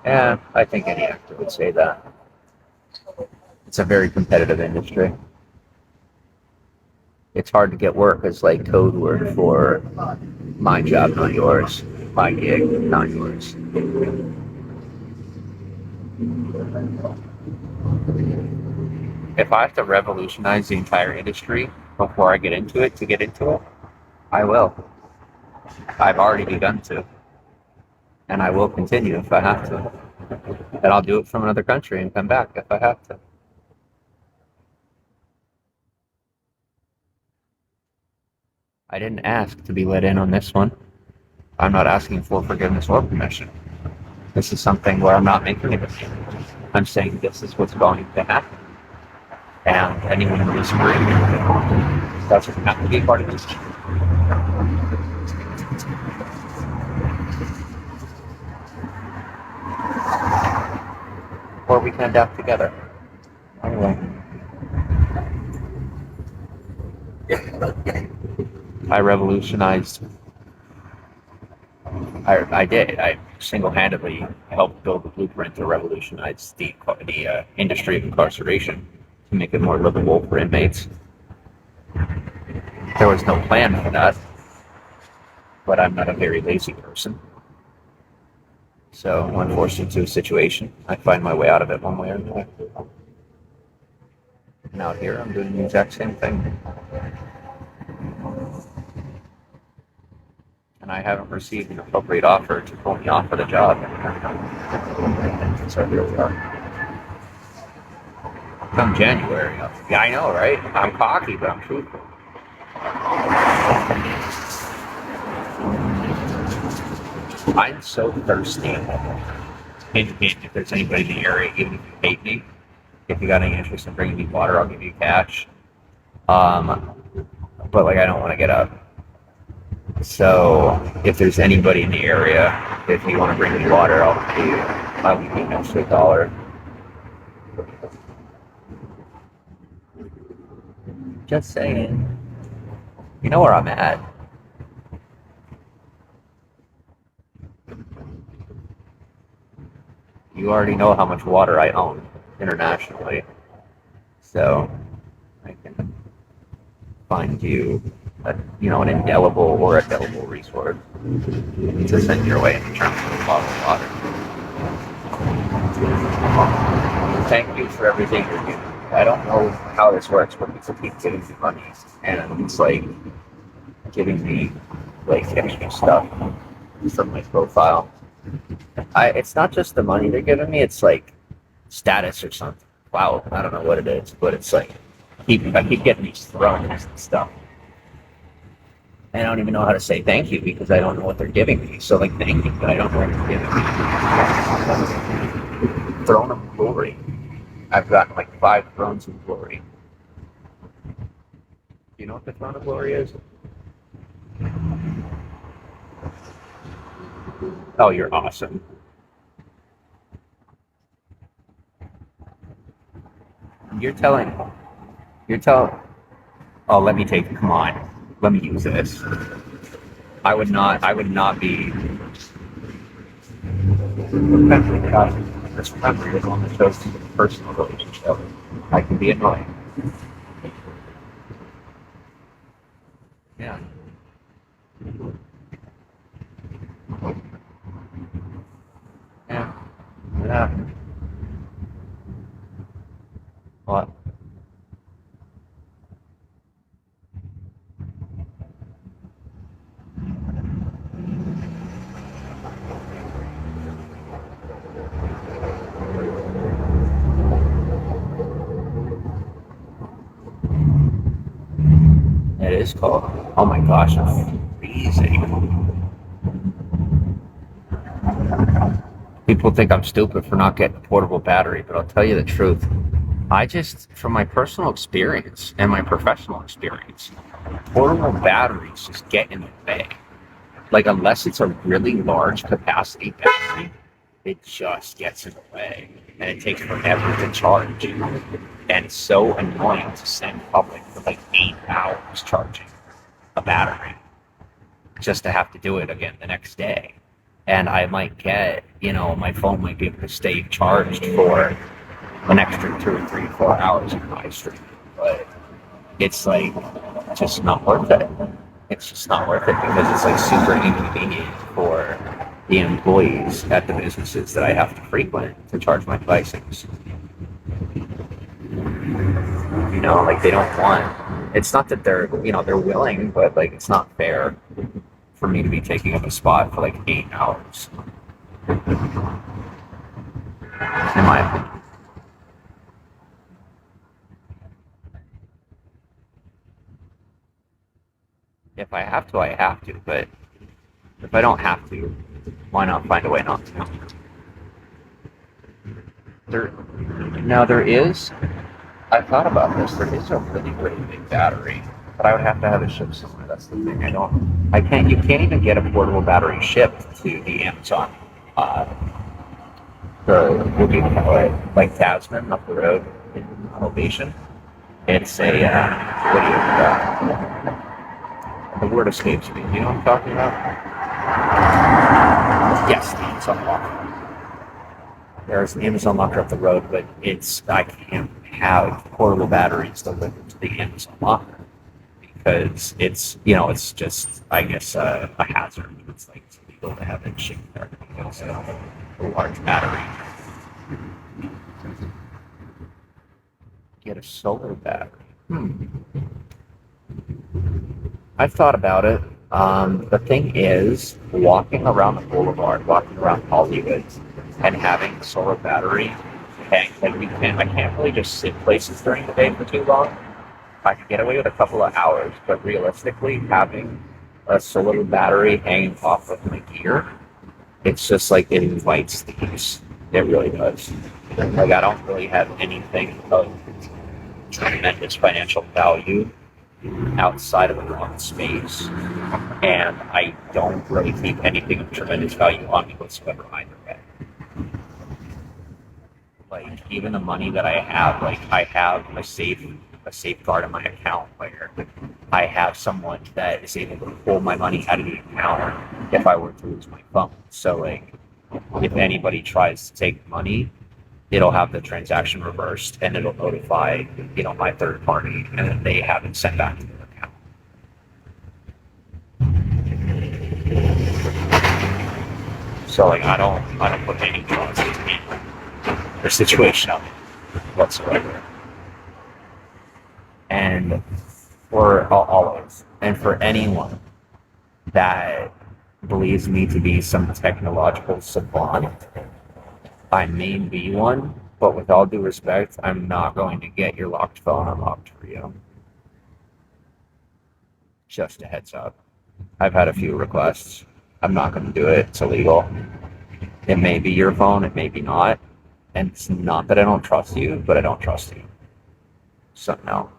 Yeah, I think any actor would say that. It's a very competitive industry. It's hard to get work as like code work for my job, not yours. My gig, not yours. If I have to revolutionize the entire industry before I get into it to get into it, I will. I've already begun to. And I will continue if I have to. And I'll do it from another country and come back if I have to. I didn't ask to be let in on this one. I'm not asking for forgiveness or permission. This is something where I'm not making a decision. I'm saying this is what's going to happen. And anyone who disagrees doesn't have to be part of this. Or we can adapt together. Anyway. I revolutionized. I did. I single-handedly helped build the blueprint to revolutionize the industry of incarceration to make it more livable for inmates. There was no plan for that, but I'm not a very lazy person. So when forced into a situation, I find my way out of it one way or another. And out here, I'm doing the exact same thing. And I haven't received an appropriate offer to pull me off of the job. So here we are. Come January. Yeah, I know, right? I'm cocky, but I'm truthful. I'm so thirsty. If there's anybody in the area, even if you hate me, if you got any interest in bringing me water, I'll give you cash. But like, I don't want to get up. So if there's anybody in the area, if you want to bring me water, I'll give you an extra $1. Just saying. You know where I'm at. You already know how much water I own internationally. So I can find you an indelible or a delible resource to send your way in terms of a bottle of water. Thank you for everything you're doing. I don't know how this works, but people keep giving me money, and it's like giving me like extra stuff from my profile. It's not just the money they're giving me; it's like status or something. Wow, I don't know what it is, but it's like I keep getting these thrones and stuff. I don't even know how to say thank you because I don't know what they're giving me. So like thank you, but I don't know what they're giving me. Throne of Glory. I've gotten like 5 Thrones of Glory. Do you know what the Throne of Glory is? Oh, you're awesome. You're telling, oh, let me take it, come on. Let me use this. I would not be, this memory is one that shows to the personal relationship. I can be annoying. Yeah. Yeah. Yeah. What? It is cold. Oh my gosh, I'm freezing. People think I'm stupid for not getting a portable battery, but I'll tell you the truth. From my personal experience and my professional experience, portable batteries just get in the way. Like, unless it's a really large capacity battery, it just gets in the way. And it takes forever to charge. And it's so annoying to send public for like 8 hours charging a battery just to have to do it again the next day. And I might get, my phone might be able to stay charged for an extra 2 or 3 or 4 hours of live streaming, but it's like just not worth it. It's just not worth it because it's like super inconvenient for the employees at the businesses that I have to frequent to charge my devices. You know, like they don't want. It's not that they're willing, but like it's not fair for me to be taking up a spot for like 8 hours. In my opinion. If I have to, I have to. But if I don't have to, why not find a way not to? There is. I thought about this. There is a really, really big battery, but I would have to have it shipped somewhere. That's the thing. You can't even get a portable battery shipped to the Amazon. What do you call it? Like Tasman up the road in Ovation. It's a, what do you, the word escapes me. You know what I'm talking about? Yes, the Amazon locker. There's an Amazon locker up the road, but I can't have portable batteries delivered to the Amazon locker because it's just, I guess, a hazard. It's like it's illegal to have it shipped there because of a large battery. Get a solar battery. I've thought about it. The thing is, walking around the boulevard, walking around Hollywood, and having a solar battery, I can't really just sit places during the day for too long. I could get away with a couple of hours, but realistically, having a solar battery hanging off of my gear, it's just like it invites thieves. It really does. Like I don't really have anything of tremendous financial value outside of a one space, and I don't really keep anything of tremendous value on me whatsoever either way. Like even the money that I have, like I have a safeguard in my account where I have someone that is able to pull my money out of the account if I were to lose my phone. So like if anybody tries to take money, it'll have the transaction reversed and it'll notify, my third party, and then they have it sent back to their account. So like I don't put any trust in their situation up whatsoever. And for always, and for anyone that believes me to be some technological savant, I may be one, but with all due respect, I'm not going to get your locked phone unlocked for you. Just a heads up. I've had a few requests. I'm not going to do it. It's illegal. It may be your phone, it may be not. And it's not that I don't trust you, but I don't trust you. So, no.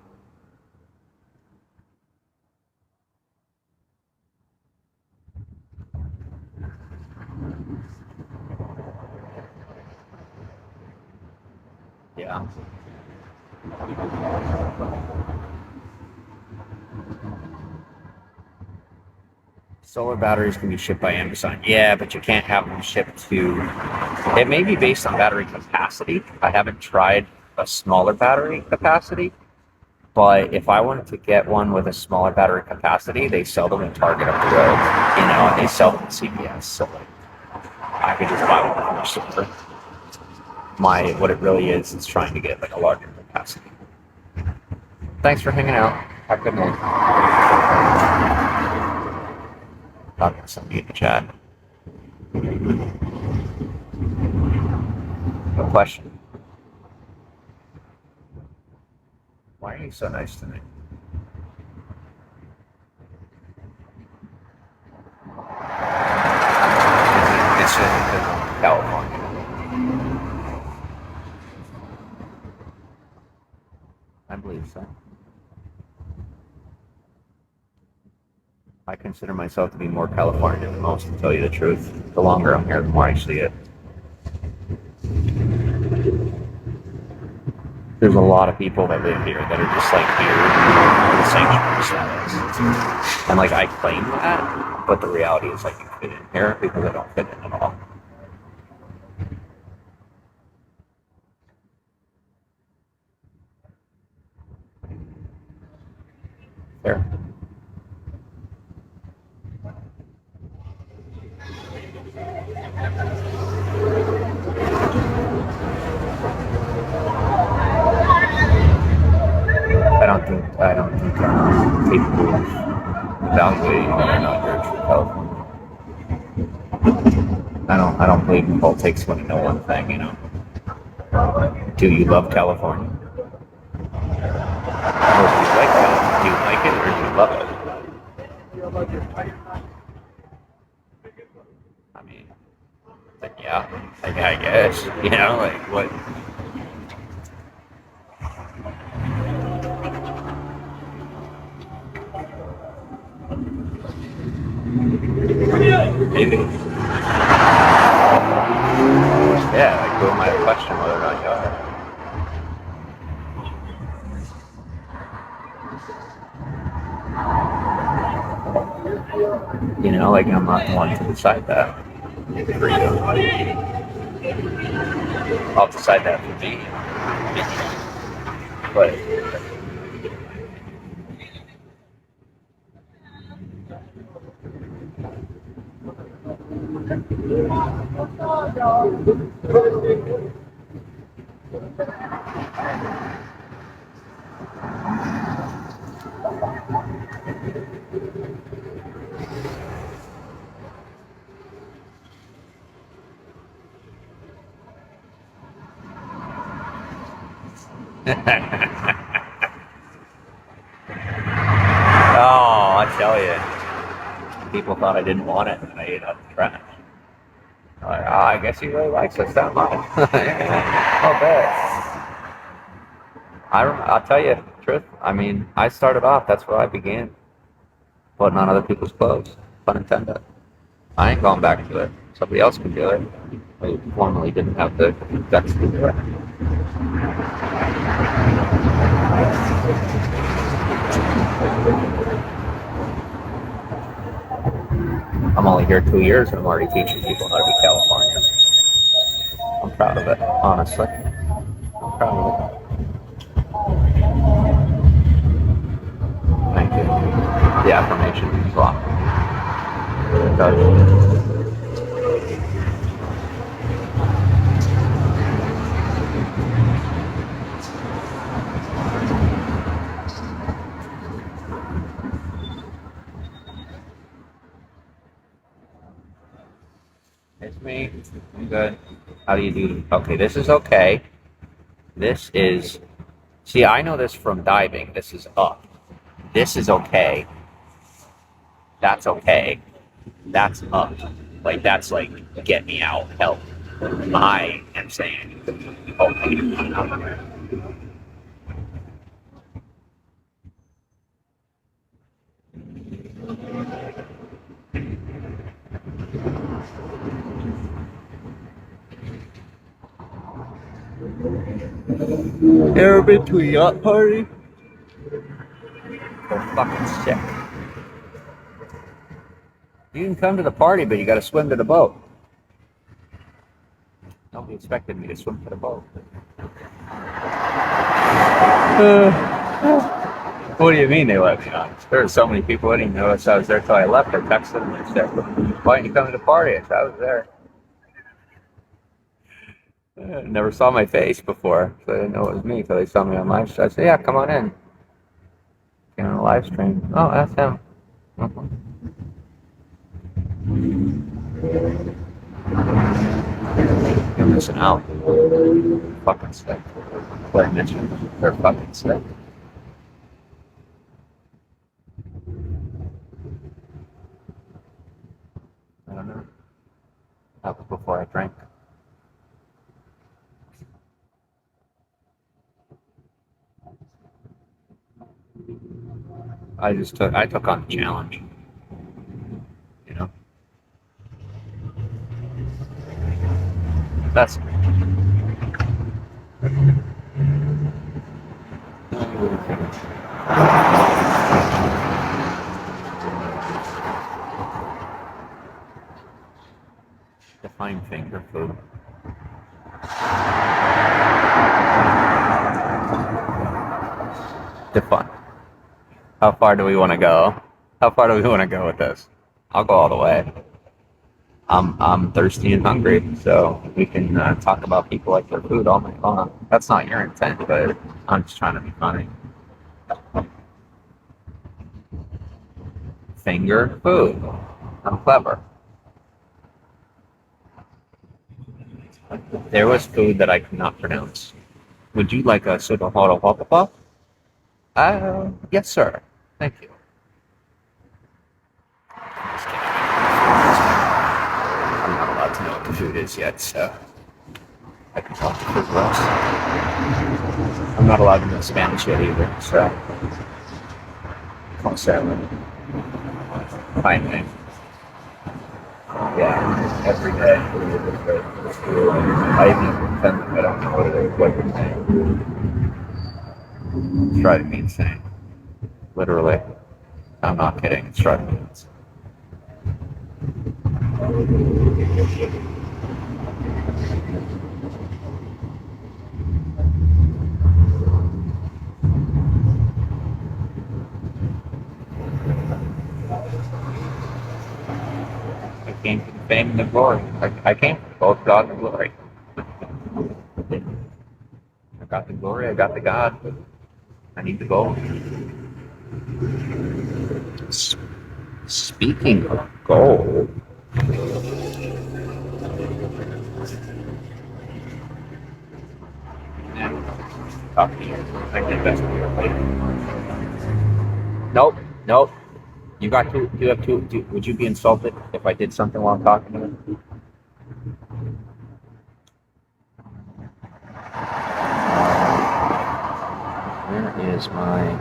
Yeah. Solar batteries can be shipped by Amazon. Yeah, but you can't have them shipped to... It may be based on battery capacity. I haven't tried a smaller battery capacity, but if I wanted to get one with a smaller battery capacity, they sell them in Target up the road, and they sell them at CVS. So like, I could just buy one from the store. What it really is trying to get like a larger capacity. Thanks for hanging out. Have a good night. Talking to somebody in the chat. No question. Why are you so nice to me? It's in California. I believe so. I consider myself to be more Californian than most, to tell you the truth. The longer I'm here, the more I see it. There's a lot of people that live here that are just like here the sanctuary status. And like I claim that, but the reality is like you fit in here because I don't fit in at all. there. I don't think I'm capable of evaluating whether or not you're a true Californian. I don't believe in politics when you know one thing, you know. Do you love California? Or do you like California? Do you like it or do you love it? I mean, then yeah, I guess, you know, like what? Maybe. Yeah, like who am I to question whether or not you are? You know, like I'm not the one to decide that for you. I'll decide that for me. But oh, I tell you, people thought I didn't want it, and I ate up the trash. Like, oh, I guess he really likes us that much. I'll bet. I'll tell you the truth. I mean, I started off. That's where I began, putting on other people's clothes. Pun intended. I ain't going back to it. Somebody else can do it. I formerly didn't have the guts to do it. I'm only here 2 years and I'm already teaching people how to be Californian. I'm proud of it, honestly. I'm proud of it. Thank you. The affirmation means a lot. It does. It's me. I'm good. How do you do? Okay, this is okay. This is. See, I know this from diving. This is up. This is okay. That's okay. That's up. Like, that's like, get me out, help. I am saying, okay, I'm out there. Ever been to a yacht party? They're fucking sick. You can come to the party, but you gotta swim to the boat. Nobody expected me to swim to the boat. What do you mean they let me on? There were so many people I didn't even notice I was there till I left. I texted them and said, why didn't you come to the party? I said, I was there. Never saw my face before, so I didn't know it was me until they saw me on live stream. I said, yeah, come on in. Get on a live stream. Oh, that's him. You're missing out. Fucking sick. Like I mentioned, they're fucking sick. I don't know. That was before I drank. I took on the challenge. You know? That's define finger food. Define. How far do we want to go? How far do we want to go with this? I'll go all the way. I'm thirsty and hungry, so we can talk about people like their food all night long. That's not your intent, but I'm just trying to be funny. Finger food. I'm clever. There was food that I could not pronounce. Would you like a soda hot? Yes, sir. Thank you. I'm not allowed to know what the food is yet, so I can talk to food less. I'm not allowed to know Spanish yet either, so salad. Fine name. Yeah, every day. I even pretend like I don't know what it is, what you're saying. It's driving me insane. Literally. I'm not kidding, it's driving me insane. I came for the fame and the glory. I came for both God and glory. I got the glory, I got the God. I need the gold. Speaking of gold, talk to you. I can invest in your later. Nope, nope. You got two. You have two. Would you be insulted if I did something while I'm talking to you? Where is my?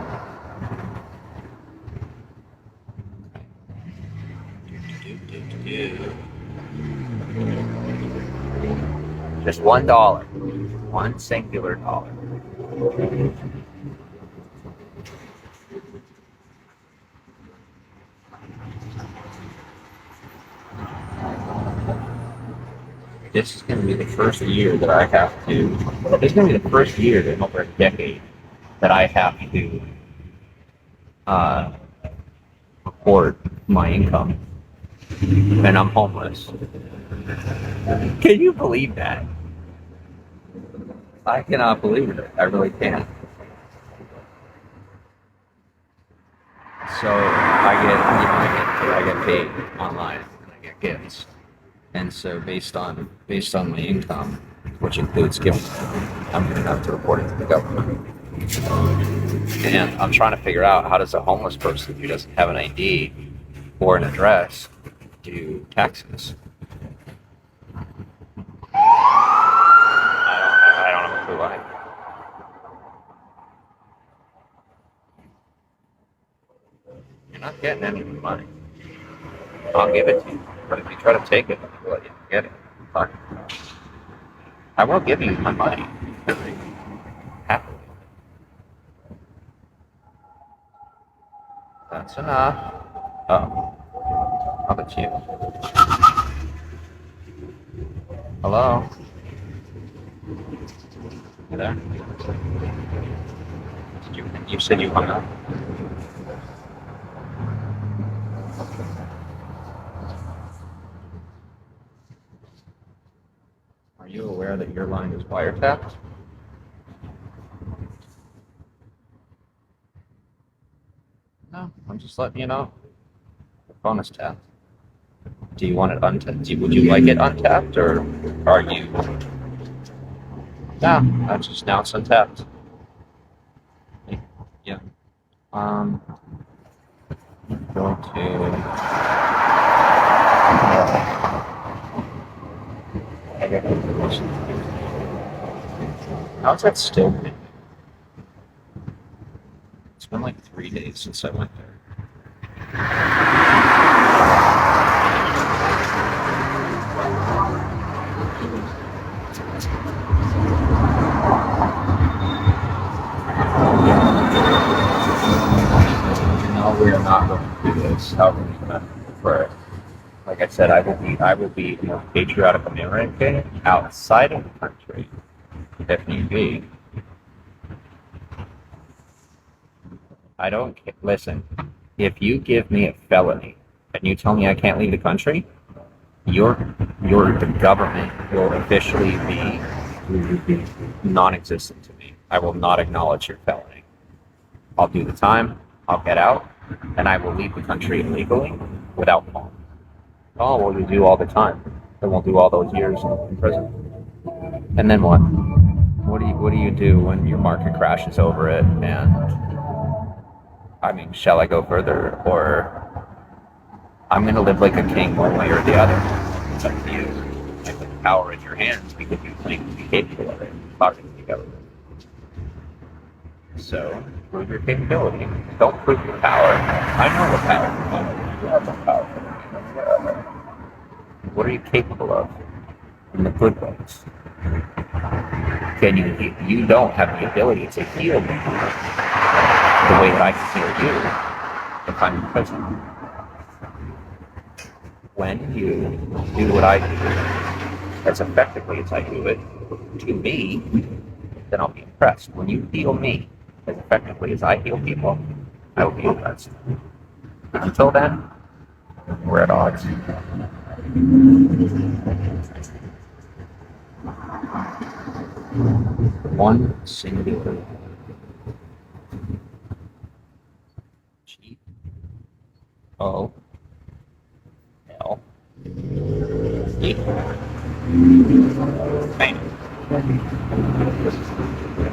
Just $1. One singular dollar. This is going to be the first year that I have to. This is going to be the first year in over a decade that I have to report my income, and I'm homeless. Can you believe that? I cannot believe it. I really can't. So I get paid online and I get gifts. And so based on my income, which includes gifts, I'm gonna have to report it to the government. And I'm trying to figure out, how does a homeless person who doesn't have an ID or an address do taxes? I don't have a clue why. You're not getting any money. I'll give it to you. But if you try to take it, I'll let you get it. I will give you my money. Happily. That's enough. Oh. How about you? Hello? You there? You said you hung up? Are you aware that your line is wiretapped? No, I'm just letting you know. The phone is tapped. Do you want it untapped? Would you like it untapped, or are you? No, that's just now it's untapped. Yeah. Go to. How's that still? It's been like 3 days since I went there. No, we are not going to do this. However, we can prefer it. Like I said, I will be more patriotic American outside of the country, if need be. I don't listen. If you give me a felony and you tell me I can't leave the country, your the government will officially be non-existent to me. I will not acknowledge your felony. I'll do the time, I'll get out, and I will leave the country illegally without bond. Oh, well, you do all the time. Then we'll do all those years in prison. And then what? What do you do when your market crashes over it? And I mean, shall I go further, or I'm gonna live like a king one way or the other? It's up to you. I put the power in your hands because you think to be capable of it. Talking to the government. So prove your capability. Don't prove your power. I know what power is. You have no power. What are you capable of in the good ways? Can you don't have the ability to heal me the way that I can heal you if I'm in prison. When you do what I do as effectively as I do it to me, then I'll be impressed. When you heal me as effectively as I heal people, I will be impressed. Until then, we're at odds. One singular G-O-L-E. Bam.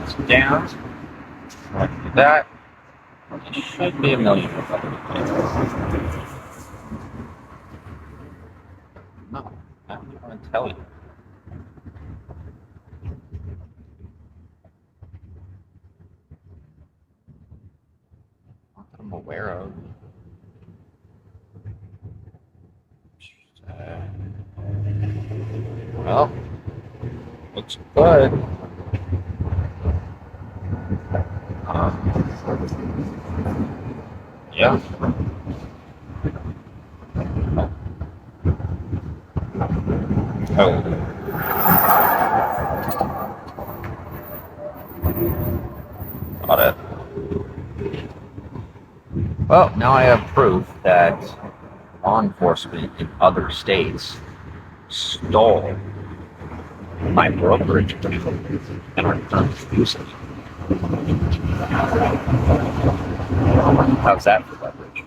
It's down. Like that. It should be a million. No, I don't want to tell you. Not that I'm aware of. Well, looks good. Yeah. Oh. Got it. Well, now I have proof that law enforcement in other states stole my brokerage and are currently using it. How's that for leverage?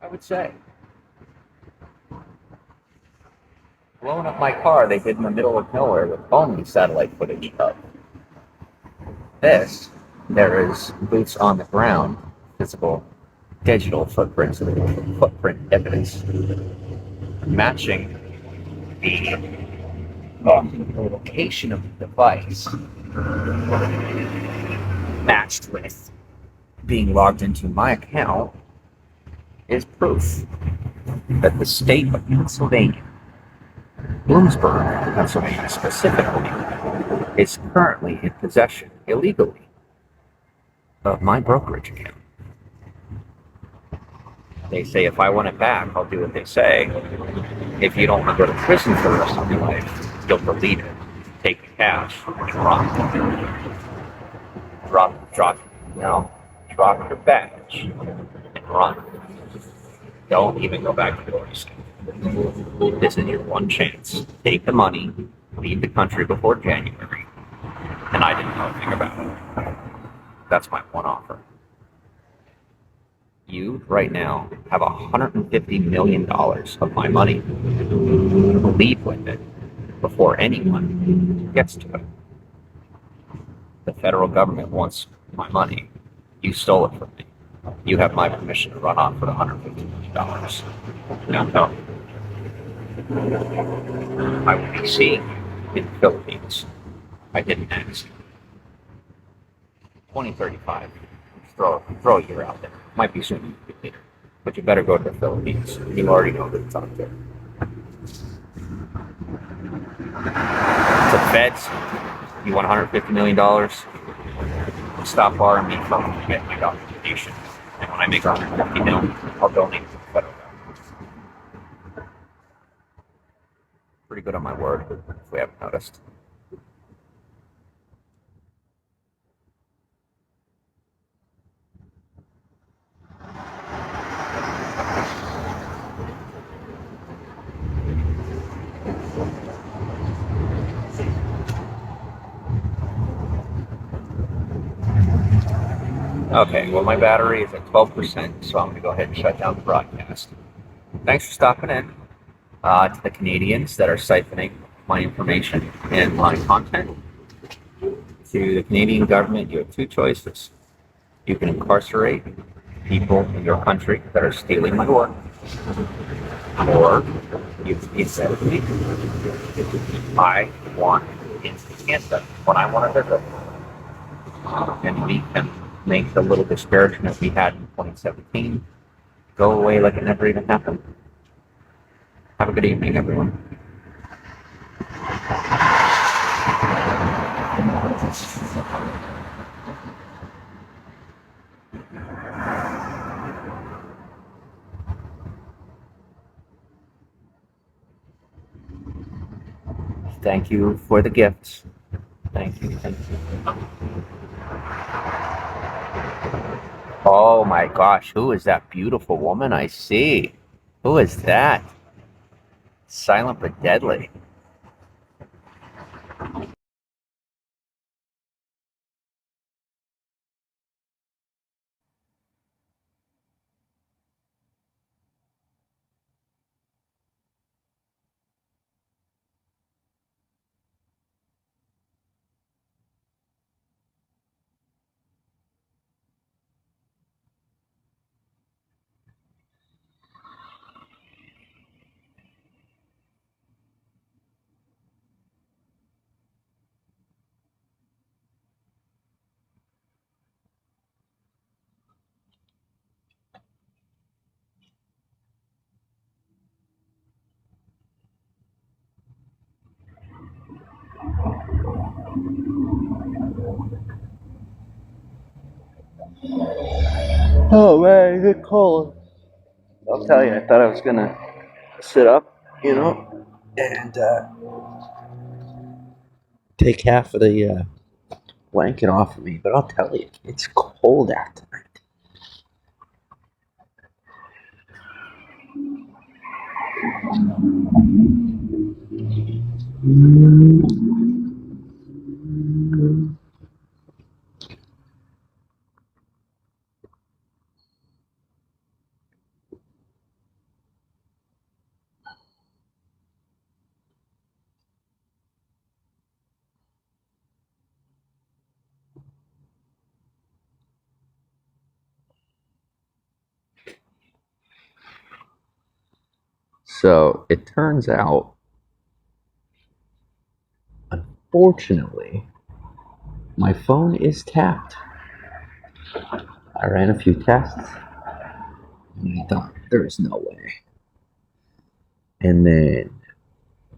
I would say. Blowing up my car they did in the middle of nowhere with only satellite footage of. This, there is boots on the ground, physical, digital footprint evidence matching the location of the device matched with being logged into my account is proof that the state of Pennsylvania, Bloomsburg, Pennsylvania specifically, is currently in possession illegally of my brokerage account. They say if I want it back, I'll do what they say. If you don't want to go to prison for the rest of your life, you'll delete it, take the cash, drop your badge, and run. Don't even go back to the voice. This is your one chance. Take the money, leave the country before January, and I didn't know anything about it. That's my one offer. You, right now, have $150 million of my money. Leave with it before anyone gets to it. The federal government wants my money. You stole it from me. You have my permission to run off with $150 million. Now tell me. I will be seeing you in the Philippines. I didn't ask. 2035. Throw a year out there. Might be sooner, might be later. But you better go to the Philippines. You already know that it's out there. To feds, you want $150 million? Stop borrowing me from to get my documentation. And when I make $150 million, I'll donate it to the federal government. Pretty good on my word, if we haven't noticed. Okay, well, my battery is at 12%, so I'm going to go ahead and shut down the broadcast. Thanks for stopping in. To the Canadians that are siphoning my information and my content. To the Canadian government, you have two choices. You can incarcerate people in your country that are stealing my work, or you can be said to me, I want into Canada when I want to visit. And we can make the little disparagement we had in 2017 go away like it never even happened. Have a good evening, everyone. Thank you for the gifts. Thank you. Thank you. Oh my gosh, who is that beautiful woman I see? Who is that? Silent but deadly. Oh man, good call. I'll tell you, I thought I was gonna sit up, and take half of the blanket off of me, but I'll tell you, it's cold out tonight. So it turns out, unfortunately, my phone is tapped. I ran a few tests, and I thought, there's no way. And then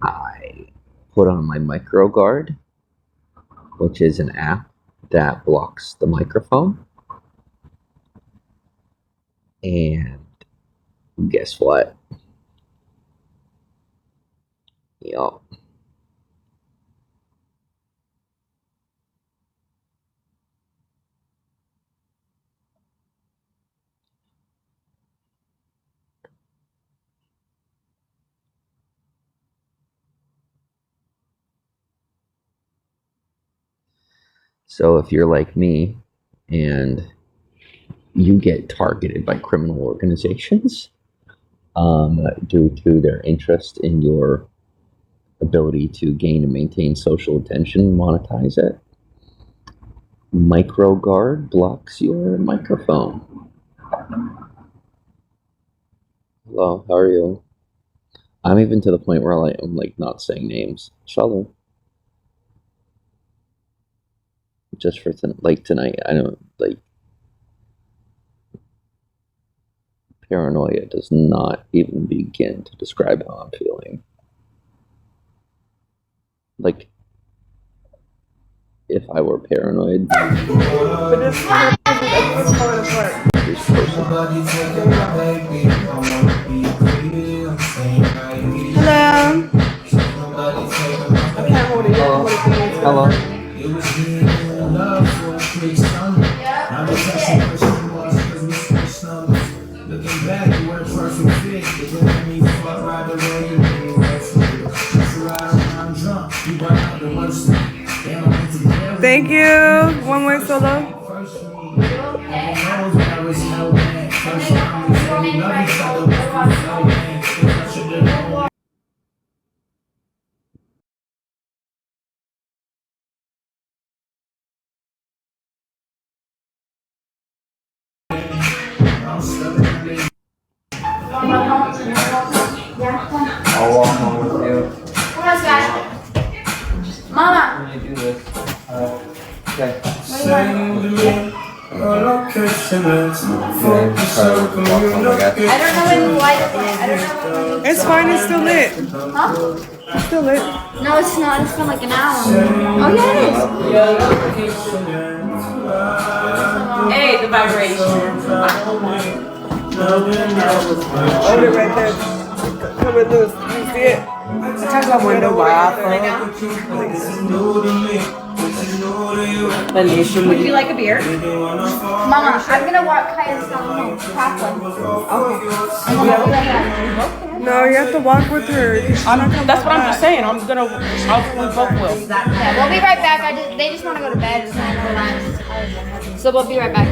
I put on my micro guard, which is an app that blocks the microphone. And guess what? Yup. So if you're like me and you get targeted by criminal organizations due to their interest in your ability to gain and maintain social attention and monetize it, MicroGuard blocks your microphone. Hello, how are you? I'm even to the point where I'm like not saying names. Shalom. Just for tonight, I don't like. Paranoia does not even begin to describe how I'm feeling. Like, if I were paranoid. But this everyone's falling apart. Hello. I can't hold it. Hello. Looking back, you were perfect fit. It didn't let me fuck right away. You made me wait for you. Just a ride around drunk. You brought out the worst. Thank you. One more solo. knows when I was held back. First time we said we love each other, but we felt bad. I should've known. I'm stuck in this. I'll walk home with you. Come on, Scott. Mama. When you do this. Okay. Send me a location that's focused on I don't know when the light is lit. I don't know when It's fine, it's still lit. Huh? It's still lit. No, it's not. It's been like an hour. Oh, yeah, it is. Hey, the vibration. Hold it right there. Come and loose. You see it? Talk about when the wild Would you like a beer? Mama, I'm gonna walk Kaya's home. Half one. No, you have to walk with her. That's what I'm just saying. I'll we both will. Yeah, we'll be right back. They just want to go to bed. So we'll be right back.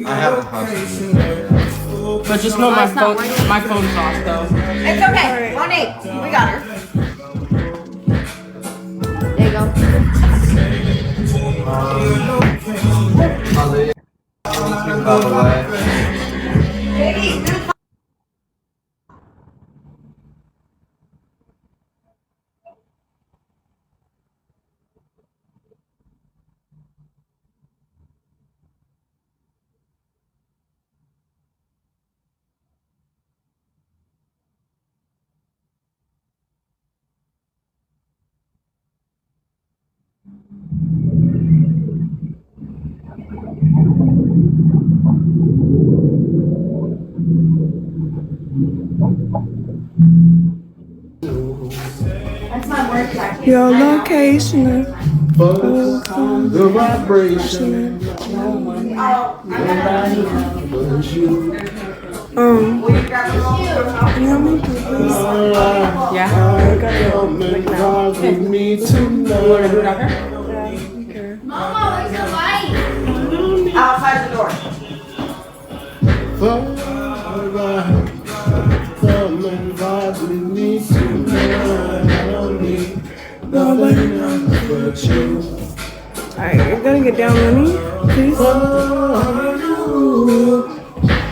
I have a house. But just know my phone's off though. It's okay. 1-8. We got her. There you go. By the way. That's my work jacket. Your location. The vibration. Yeah. With me tonight. Mama, where's the light? Outside the door. Come and vibe with me tonight. I don't need nothing else but you. Alright, you're gonna get down on me, please.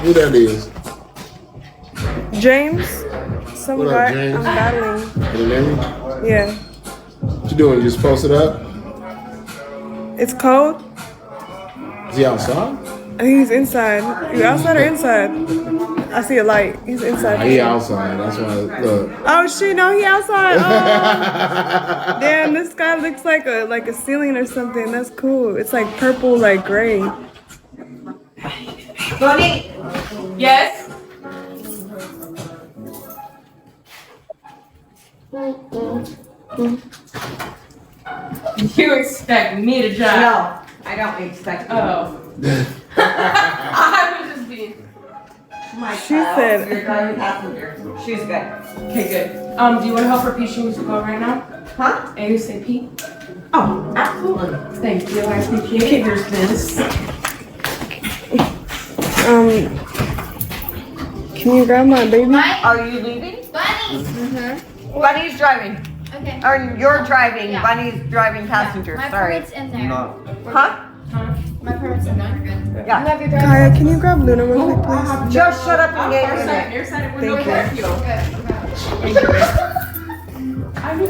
Who that is? James, some What up, guy James? I'm battling. Your name? Yeah. What you doing? You just post it up? It's cold. Is he outside? I think he's inside. You outside or inside? I see a light. He's inside. He outside. That's why. Look. Oh shit! No, he outside. Oh. Damn, this guy looks like a ceiling or something. That's cool. It's like purple, like gray. Bunny. Yes. You expect me to drive? No, I don't expect you. Oh. I was just being. My She child, said- You're driving passenger. She's good. Okay, good. Do you want to help her pee? She needs to go right now. Huh? ASAP. Oh, absolutely. Thank you. I appreciate your this. Can you grab my baby? Are you leaving? Bunny. Bunny's driving. Okay. Or you're driving. Yeah. Bunny's driving passenger. My Sorry. permit's in there. Not. Huh? My permit's in there. Yeah. You have your driver's Kaya, can you grab Luna real quick, please? Just shut up and get in there. Your side with Thank no you. curfew.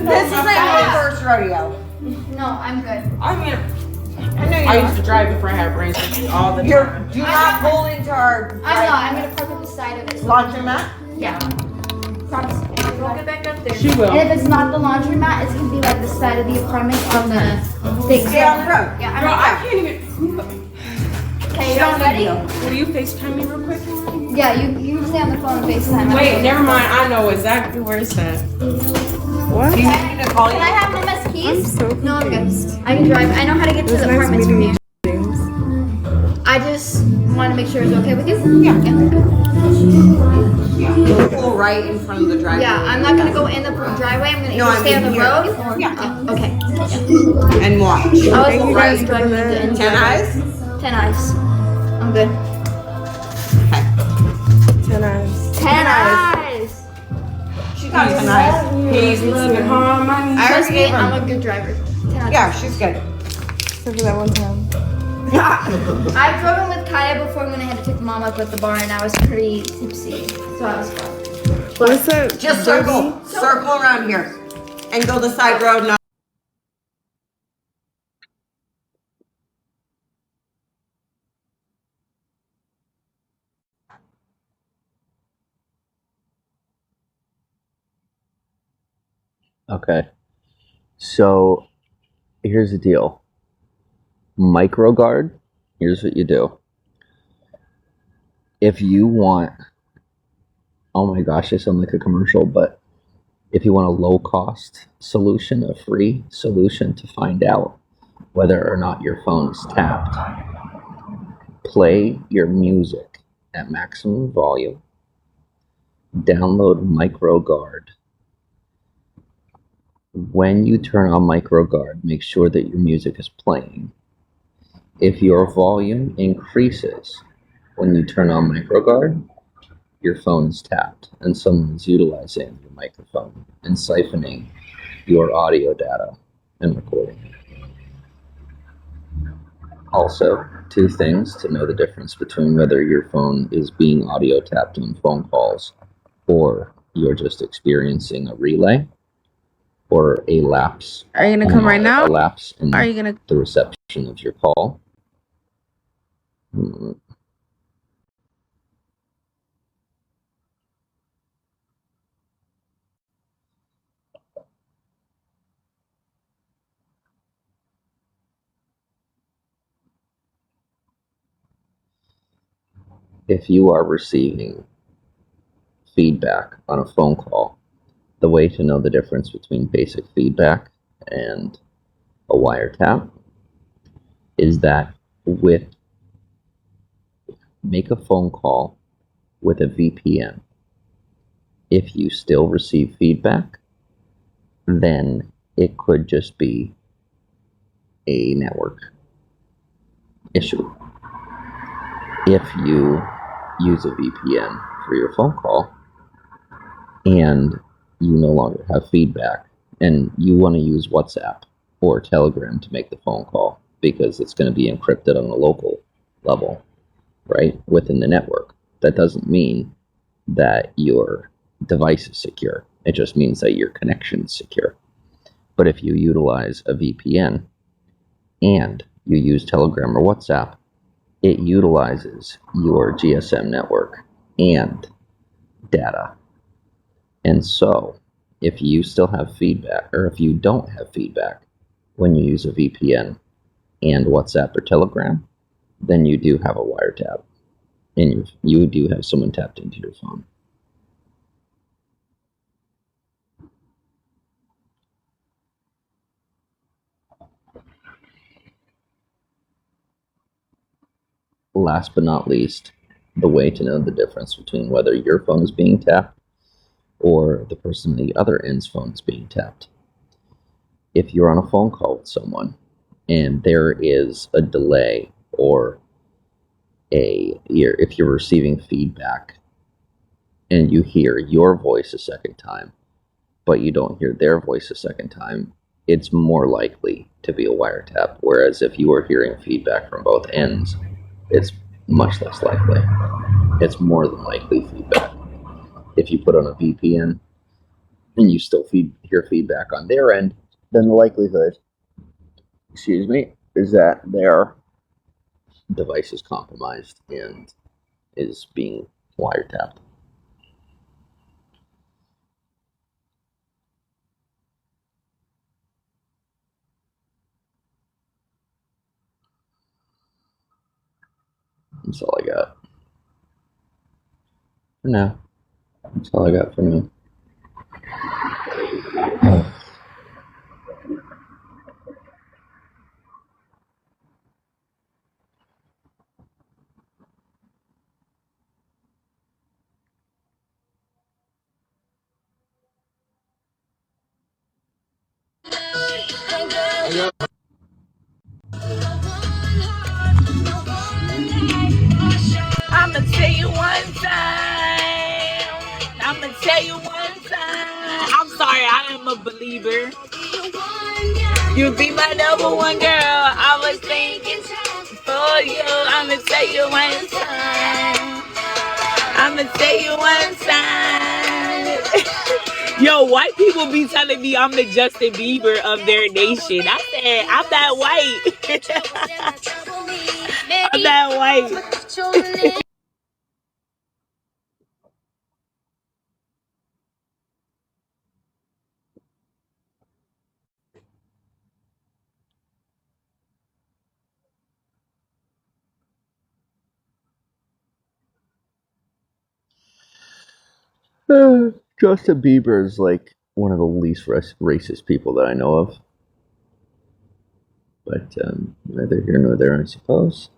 This isn't your first rodeo. No, I'm good. I mean, I know I used to drive before I had brain surgery all the You're, time. do not pull into our I'm not. I'm gonna park at the side of it. laundromat. Yeah. Promise. We'll get back up there. She will. And if it's not the laundromat, it's gonna be like the side of the apartment on the thing. Stay on the road. Yeah, Girl, I I'm can't even. okay. You all ready? Will you FaceTime me real quick? Yeah, you stay on the phone and FaceTime. Wait, never mind. I know exactly where it's at. What? Do you need to call Can you? I have Mama's keys? So No, I'm good. I can drive. I know how to get It to was the nice apartments from meeting here. you, James. I just want to make sure it's okay with you. Yeah. Pull right in front of the driveway. Yeah, I'm not gonna go in the driveway. I'm gonna No, either stay I on mean the here. road or Yeah. okay. and watch. I was Thank you guys right for into that. it. 10 eyes? 10 eyes. I'm good. Okay. 10 eyes. 10 eyes. She got 10 eyes. Peace, love, and harmony. I Trust already me, gave I'm her. a good driver. 10 eyes. Yeah, she's good. Except for that one time. I've driven with Kaya before when I had to take mom up at the bar and I was pretty tipsy. So I was fun. What's up? Just circle. Circle around here. And go the side road. Not Okay. So here's the deal. MicroGuard, here's what you do. If you want, oh my gosh, I sound like a commercial, but if you want a low cost solution, a free solution to find out whether or not your phone is tapped, play your music at maximum volume, download MicroGuard. When you turn on MicroGuard, make sure that your music is playing. If your volume increases when you turn on MicroGuard, your phone is tapped and someone is utilizing your microphone and siphoning your audio data and recording it. Also, two things to know the difference between whether your phone is being audio tapped on phone calls or you're just experiencing a relay or a lapse. Are you gonna come right now? A lapse in Are you gonna? the reception of your call. If you are receiving feedback on a phone call, the way to know the difference between basic feedback and a wiretap is that make a phone call with a VPN. If you still receive feedback, then it could just be a network issue. If you use a VPN for your phone call and you no longer have feedback and you want to use WhatsApp or Telegram to make the phone call because it's going to be encrypted on a local level, right, within the network, that doesn't mean that your device is secure. It just means that your connection is secure. But if you utilize a VPN and you use Telegram or WhatsApp, it utilizes your GSM network and data. And so, if you still have feedback, or if you don't have feedback when you use a VPN and WhatsApp or Telegram, then you do have a wiretap, and you do have someone tapped into your phone. Last but not least, the way to know the difference between whether your phone is being tapped or the person on the other end's phone is being tapped. If you're on a phone call with someone and there is a delay or if you're receiving feedback and you hear your voice a second time, but you don't hear their voice a second time, it's more likely to be a wiretap. Whereas if you are hearing feedback from both ends, it's much less likely. It's more than likely feedback. If you put on a VPN and you still hear feedback on their end, then the likelihood, is that their device is compromised and is being wiretapped. That's all I got for now. That's all I got for now. Hey girl, I'ma tell you one time. I'ma tell you one time. I'm sorry, I am a believer. You be my number one girl. I was thinking for you. I'ma tell you one time. I'ma tell you one time. Yo, white people be telling me I'm the Justin Bieber of their nation. I said, I'm that white. I'm that white. Justin Bieber is like one of the least racist people that I know of. But neither here nor there, I suppose.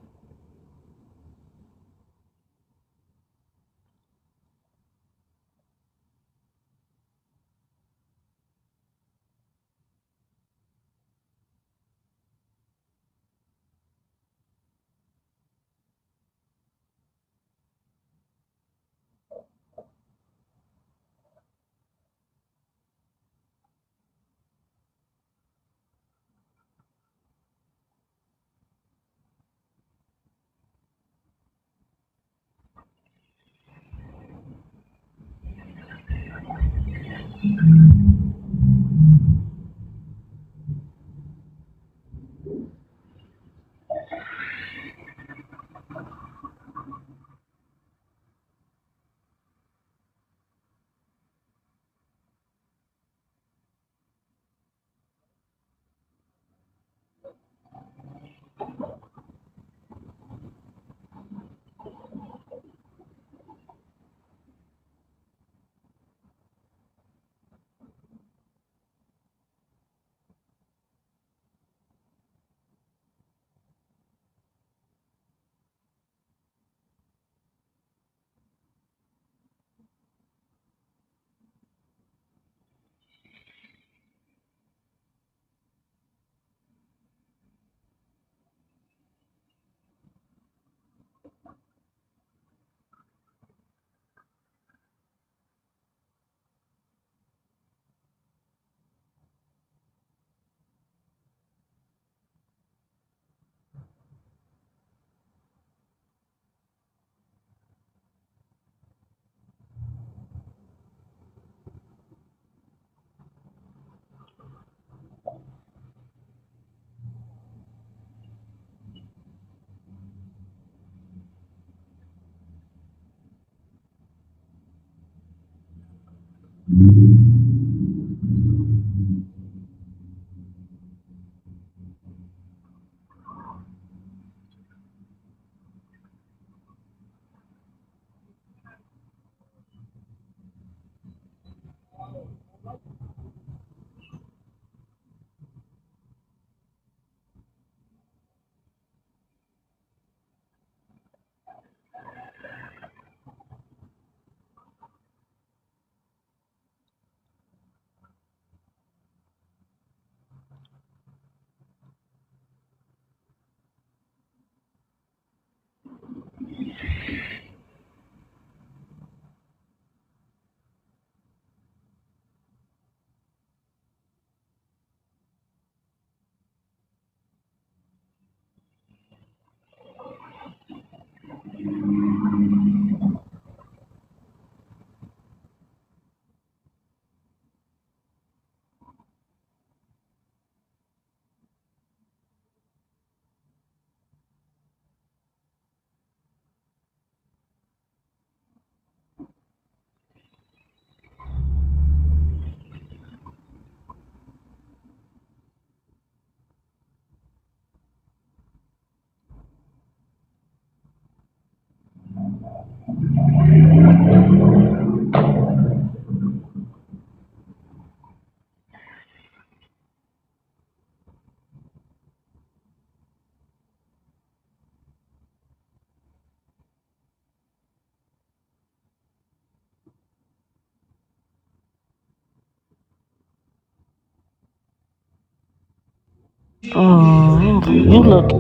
Oh, you look.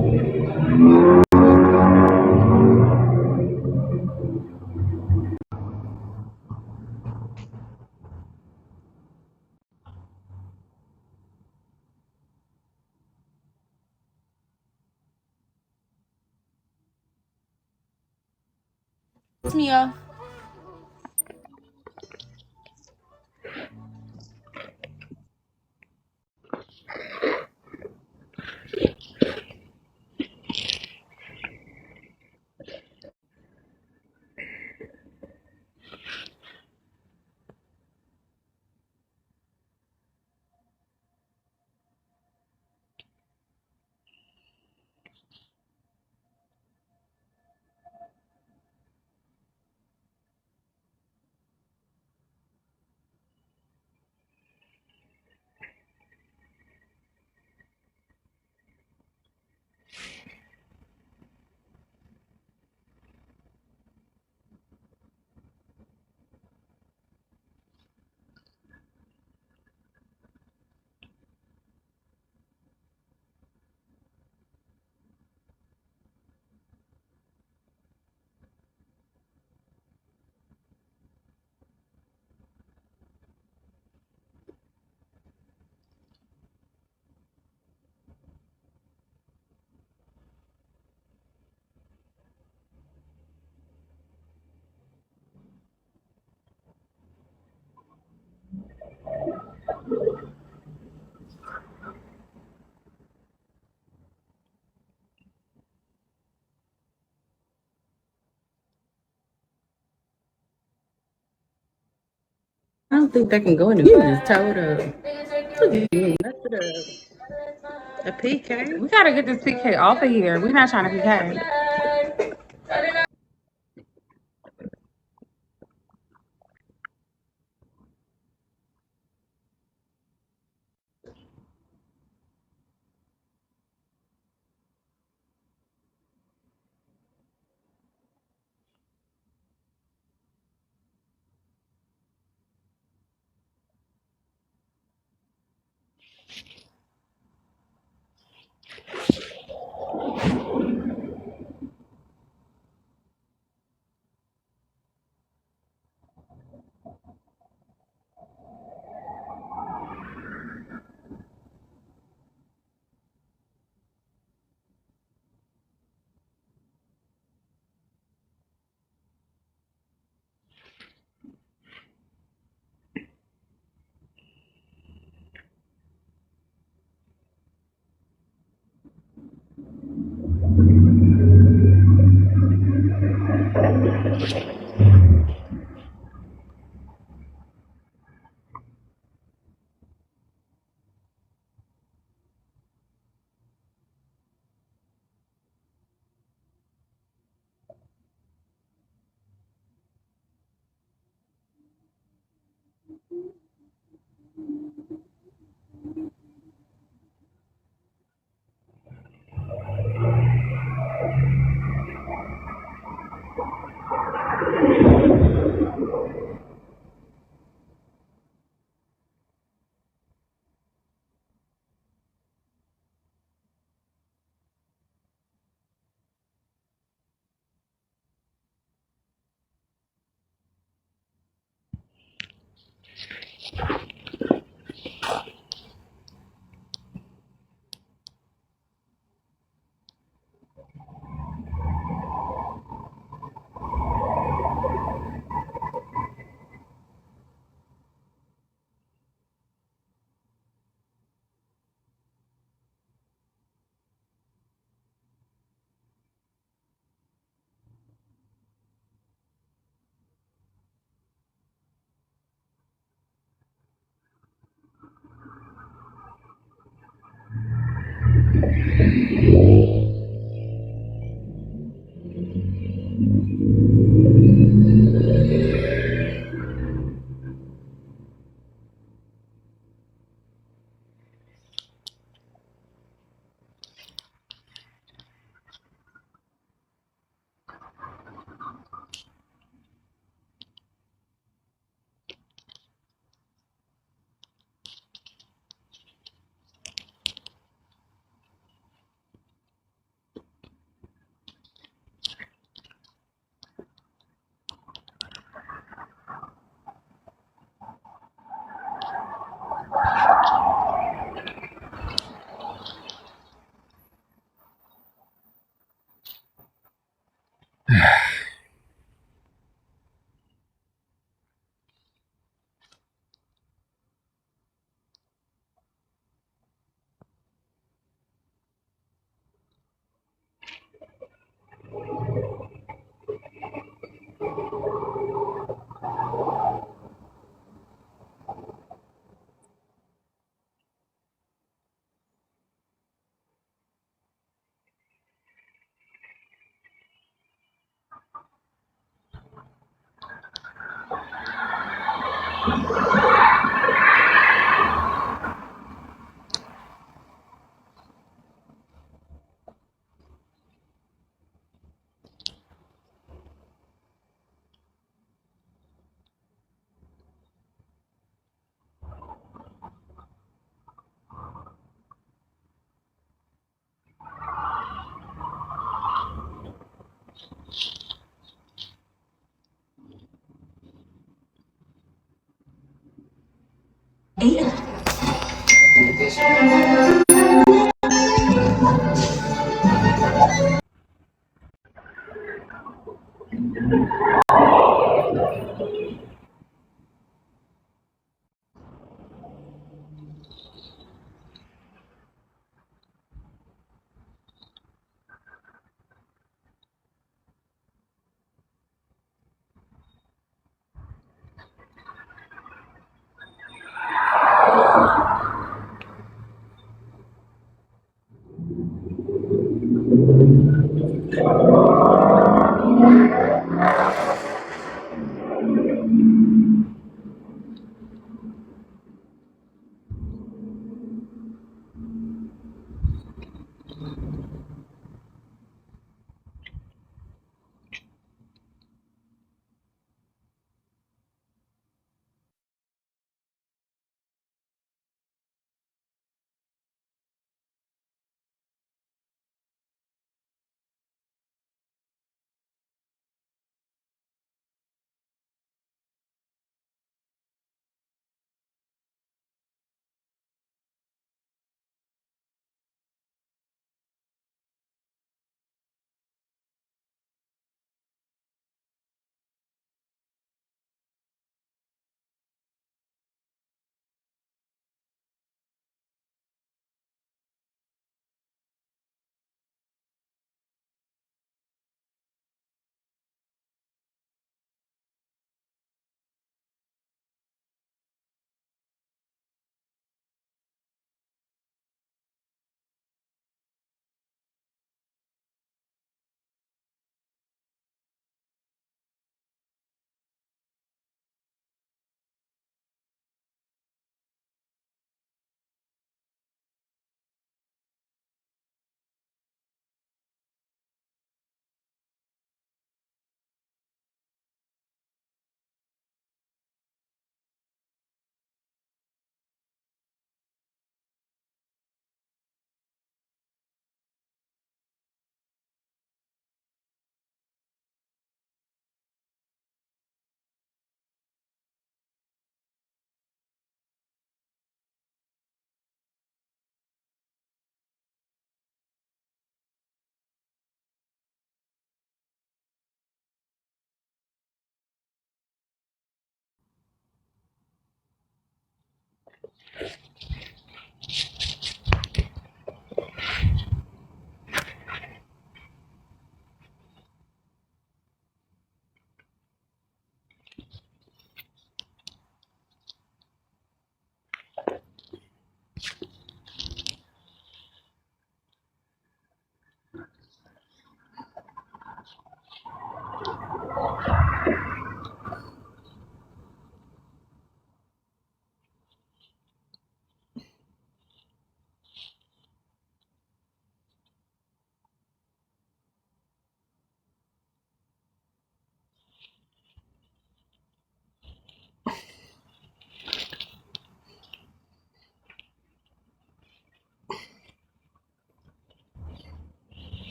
It's me off. I don't think that can go anywhere. You just toe it up. Look at you, mess it up. A PK? We gotta get this PK off of here. We're not trying to PK.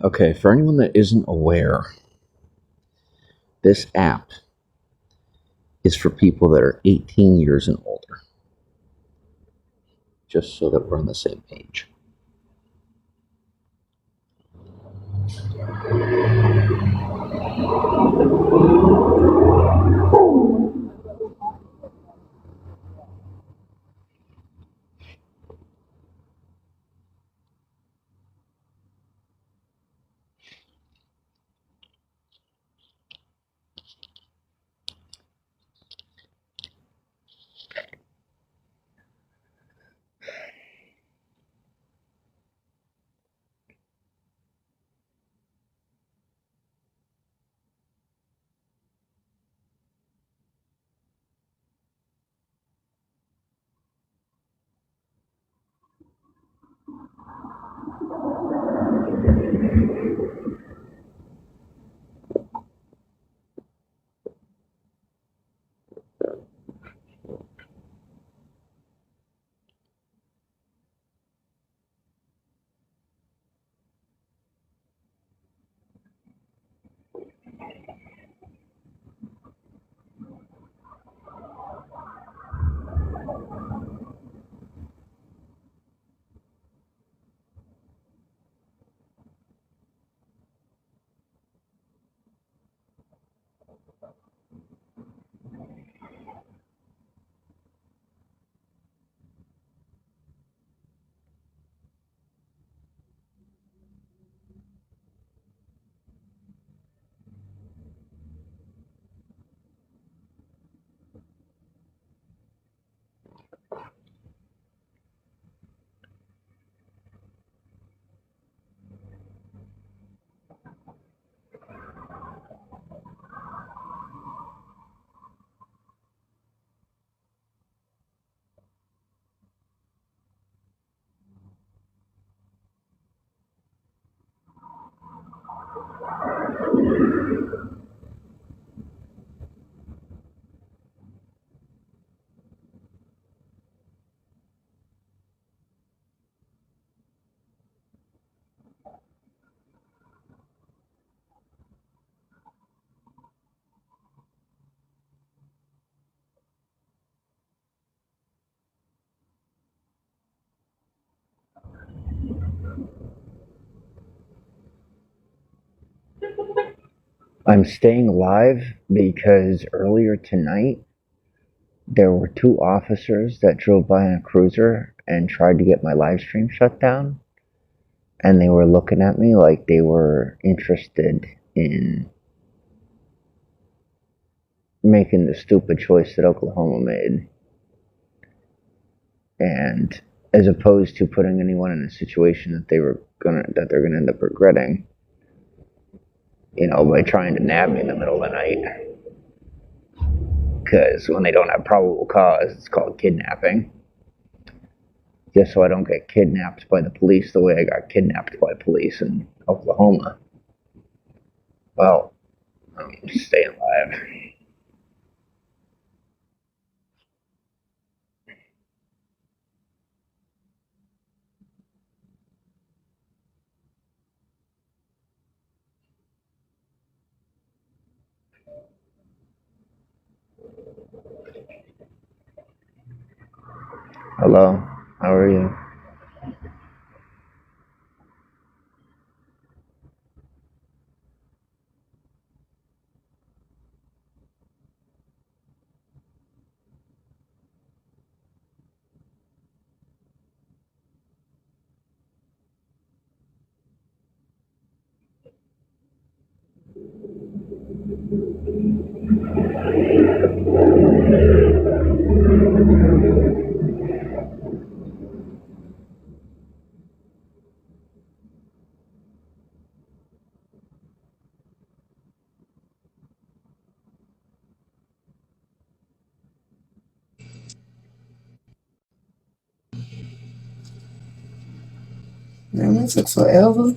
Okay, for anyone that isn't aware, this app is for people that are 18 years and older, just so that we're on the same page. I'm staying alive because earlier tonight there were two officers that drove by in a cruiser and tried to get my live stream shut down. And they were looking at me like they were interested in making the stupid choice that Oklahoma made. And as opposed to putting anyone in a situation that they're gonna end up regretting, by trying to nab me in the middle of the night. Because when they don't have probable cause, it's called kidnapping. Just so I don't get kidnapped by the police the way I got kidnapped by police in Oklahoma. Well, I'm staying alive. Hello, how are you? Man, it took forever.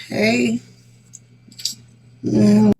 Hey. Man.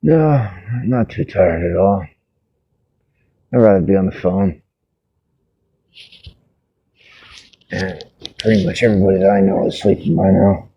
No, I'm not too tired at all. I'd rather be on the phone. And pretty much everybody that I know is sleeping by now.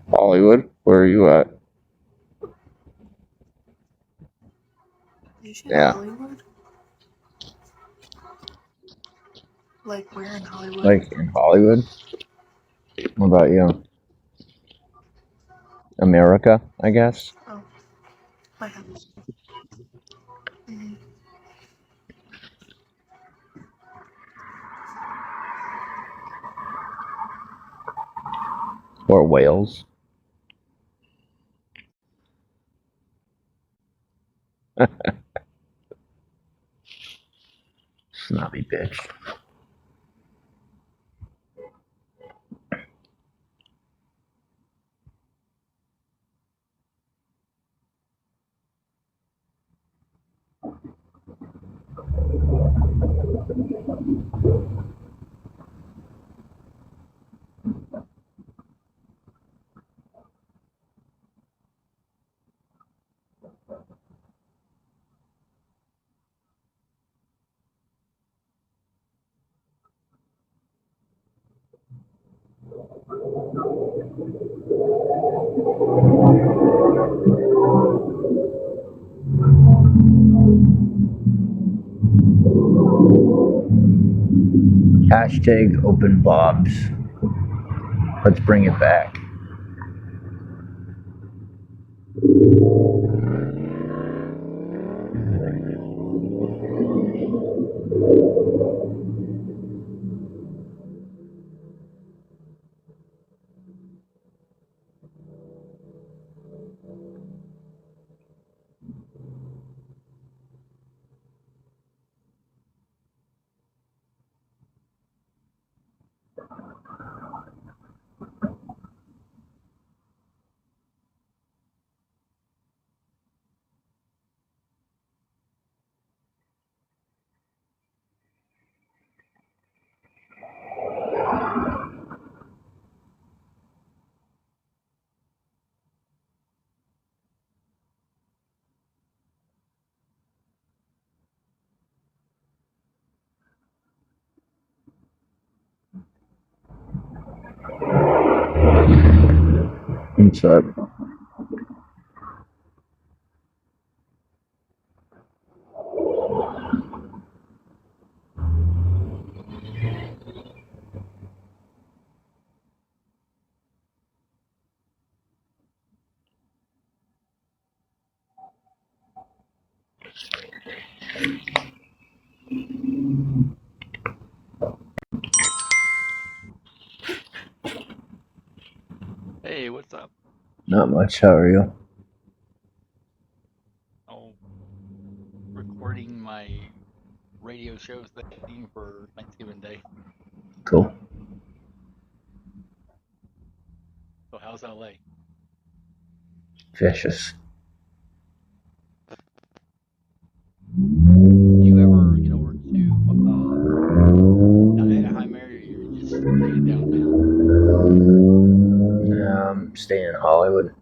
Hollywood, where are you at? Yeah. Hollywood? Like where in Hollywood? Like in Hollywood? What about you? America, I guess? Oh, my house. Mm-hmm. Or Wales? Snobby bitch. Hashtag open bobs. Let's bring it back. What's up? Hey, what's up? Not much. How are you? Oh, recording my radio show thing for Thanksgiving Day. Cool. So how's LA? Vicious. You ever get over to the Anaheim area, or you're just staying downtown? Yeah, I'm staying in Hollywood.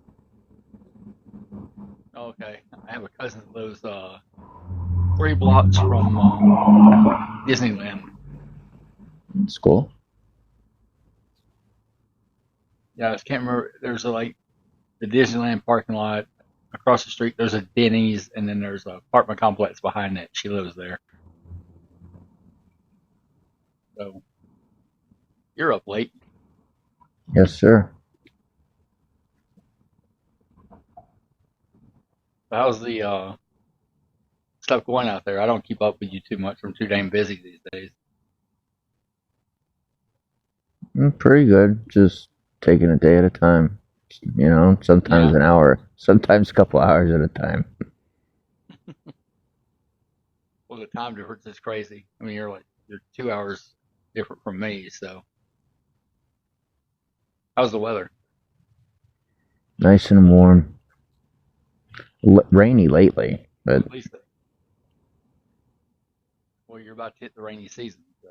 Okay, I have a cousin that lives 3 blocks from Disneyland. It's cool. Yeah, I just can't remember. There's the Disneyland parking lot across the street. There's a Denny's, and then there's an apartment complex behind it. She lives there. So you're up late. Yes, sir. How's the stuff going out there? I don't keep up with you too much. I'm too damn busy these days. Pretty good. Just taking a day at a time. Sometimes an hour, sometimes a couple hours at a time. Well, the time difference is crazy. I mean, you're 2 hours different from me. So, how's the weather? Nice and warm. Rainy lately, but At least, well, you're about to hit the rainy season. So.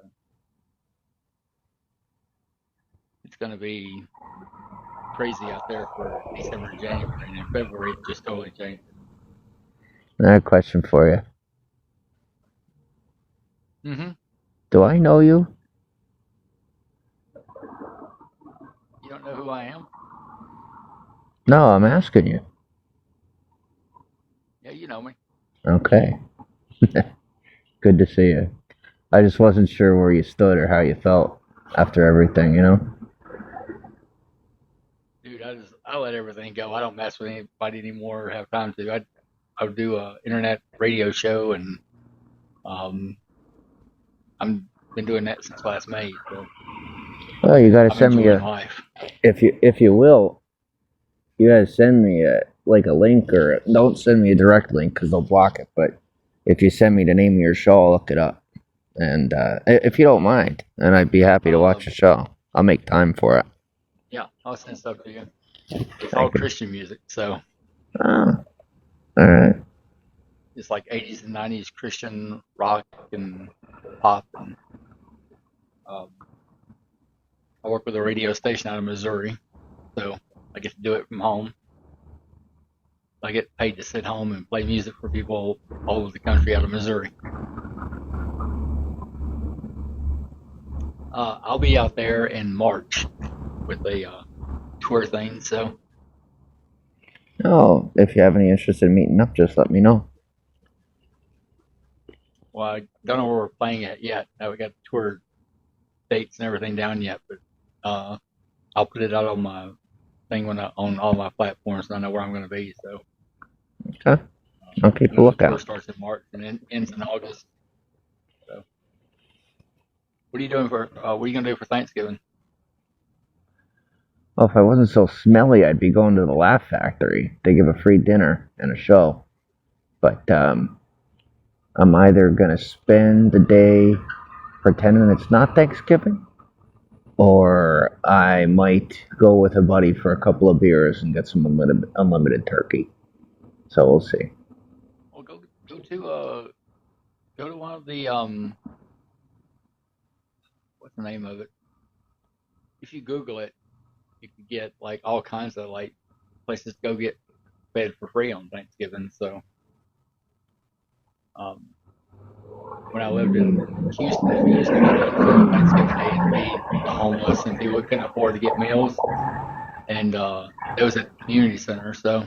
It's going to be crazy out there for December and January, and in February it just totally changes. I have a question for you. Mm-hmm. Do I know you? You don't know who I am? No, I'm asking you. Yeah, you know me. Okay. Good to see you. I just wasn't sure where you stood or how you felt after everything, Dude, I let everything go. I don't mess with anybody anymore or have time to. I would do a internet radio show, and I've been doing that since last May. So Well, you gotta I'm send me enjoying a life. if you will. You gotta send me a link, or don't send me a direct link because they'll block it. But if you send me the name of your show, I'll look it up. And if you don't mind, and I'd be happy to watch the show. I'll make time for it. Yeah, I'll send stuff to you. It's all Christian music, so Oh, all right. it's like 80s and 90s Christian rock and pop. And I work with a radio station out of Missouri, so I get to do it from home. I get paid to sit home and play music for people all over the country out of Missouri. I'll be out there in March with a tour thing, so Oh, if you have any interest in meeting up, just let me know. well, I don't know where we're playing at yet. We got tour dates and everything down yet, but I'll put it out on my thing on all my platforms, so I know where I'm going to be. So Okay. I'll keep a the tour lookout. starts in March and ends in August. So, what are you doing what are you going to do for Thanksgiving? Well, if I wasn't so smelly, I'd be going to the Laugh Factory. They give a free dinner and a show. But I'm either going to spend the day pretending it's not Thanksgiving, or I might go with a buddy for a couple of beers and get some unlimited turkey. So we'll see. Well, go to one of the what's the name of it? If you Google it, you can get like all kinds of like places to go get fed for free on Thanksgiving. So when I lived in Houston, we used to go to Thanksgiving Day and feed the homeless and people who couldn't afford to get meals. And it was at the community center. So,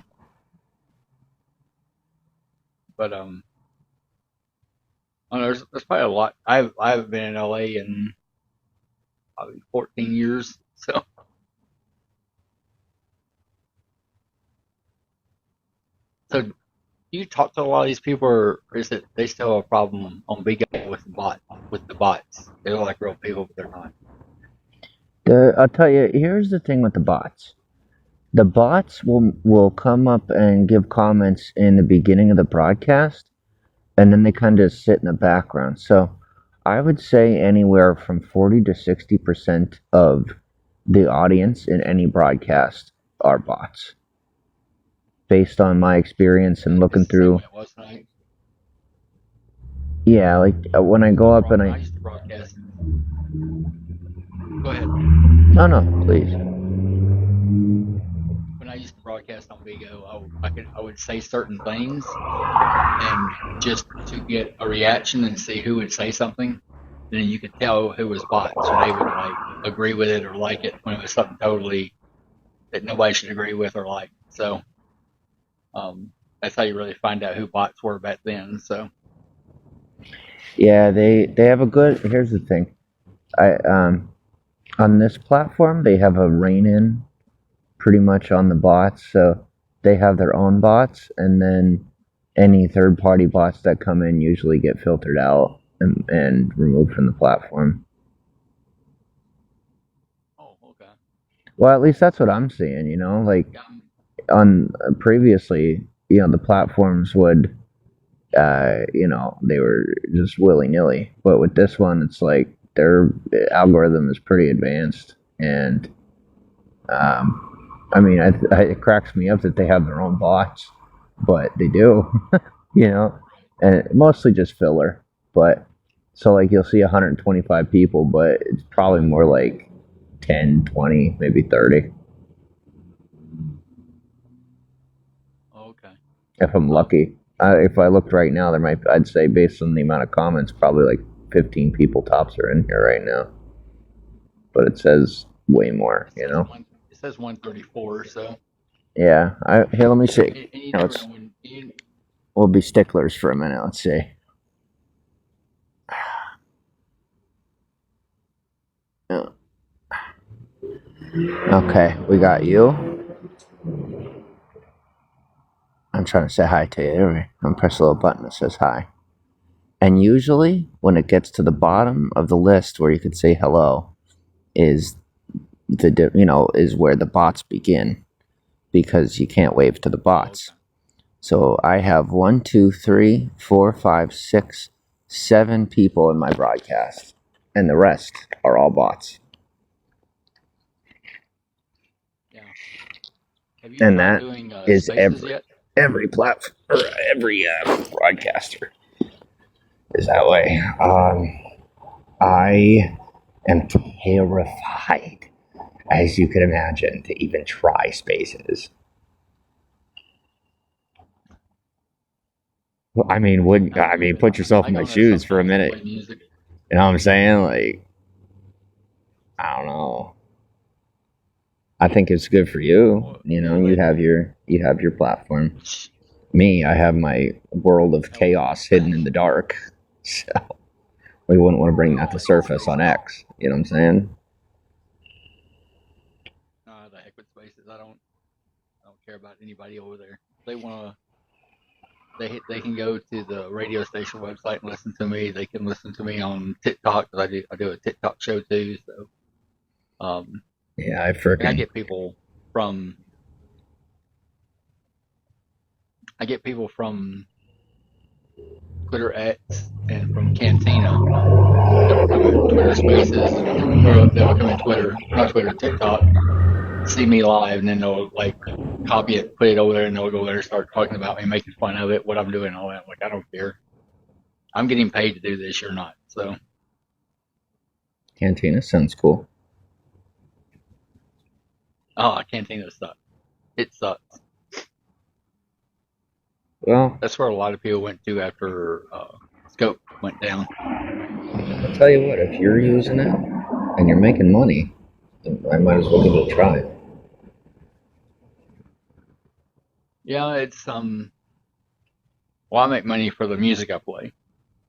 but I don't know, there's probably a lot. I've been in LA in probably 14 years. So you talk to a lot of these people, or is it they still have a problem on Big Apple with the bots? They look like real people, but they're not. I'll tell you, here's the thing with the bots. The bots will come up and give comments in the beginning of the broadcast, and then they kind of sit in the background. So I would say anywhere from 40 to 60% of the audience in any broadcast are bots, based on my experience and looking through. Yeah, like when I go up and I used to broadcast. Go ahead. no, please. When I used to broadcast on Vigo, I would say certain things, and just to get a reaction and see who would say something, then you could tell who was bots, or they would like agree with it or like it when it was something totally that nobody should agree with or like. So that's how you really find out who bots were back then. So Yeah, they have a good. Here's the thing, I on this platform they have a rein in pretty much on the bots, so they have their own bots, and then any third party bots that come in usually get filtered out and removed from the platform. Oh, okay. Well, at least that's what I'm seeing. Like on previously, the platforms would, they were just willy nilly. But with this one, it's like their algorithm is pretty advanced, and I mean, it cracks me up that they have their own bots, but they do, and mostly just filler. But so like you'll see 125 people, but it's probably more like 10, 20, maybe 30. Okay. If I'm lucky. If I looked right now, I'd say based on the amount of comments, probably like 15 people tops are in here right now. But it says way more, It says 134, so. Yeah. Here, let me see. And you never know when We'll be sticklers for a minute. Let's see. Okay, we got you. I'm trying to say hi to you. I'm pressing a little button that says hi. And usually, when it gets to the bottom of the list where you could say hello, is where the bots begin, because you can't wave to the bots. So I have 1, 2, 3, 4, 5, 6, 7 people in my broadcast, and the rest are all bots. Yeah. Have you And tried that doing is spaces yet? every platform or every broadcaster is that way. I am terrified, as you can imagine, to even try spaces. I mean, put yourself in my shoes for a minute. You know what I'm saying? Like, I don't know. I think it's good for you. You have your platform. Me, I have my world of chaos hidden in the dark. So we wouldn't want to bring that to surface on X. You know what I'm saying? The heck with spaces. I don't care about anybody over there. If they want to, they can go to the radio station website and listen to me. They can listen to me on TikTok, because I do a TikTok show too. So, yeah, I get people from Twitter X and from Cantina that will come in Twitter Spaces, or they'll come in TikTok, see me live, and then they'll like copy it, put it over there, and they'll go there and start talking about me, making fun of it, what I'm doing, all that. Like, I don't care. I'm getting paid to do this, you're not. So Cantina sounds cool. Oh, Cantina sucks. It sucks. Well, that's where a lot of people went to after Scope went down. I'll tell you what, if you're using it and you're making money, then I might as well give it a try. Yeah, it's well, I make money for the music I play.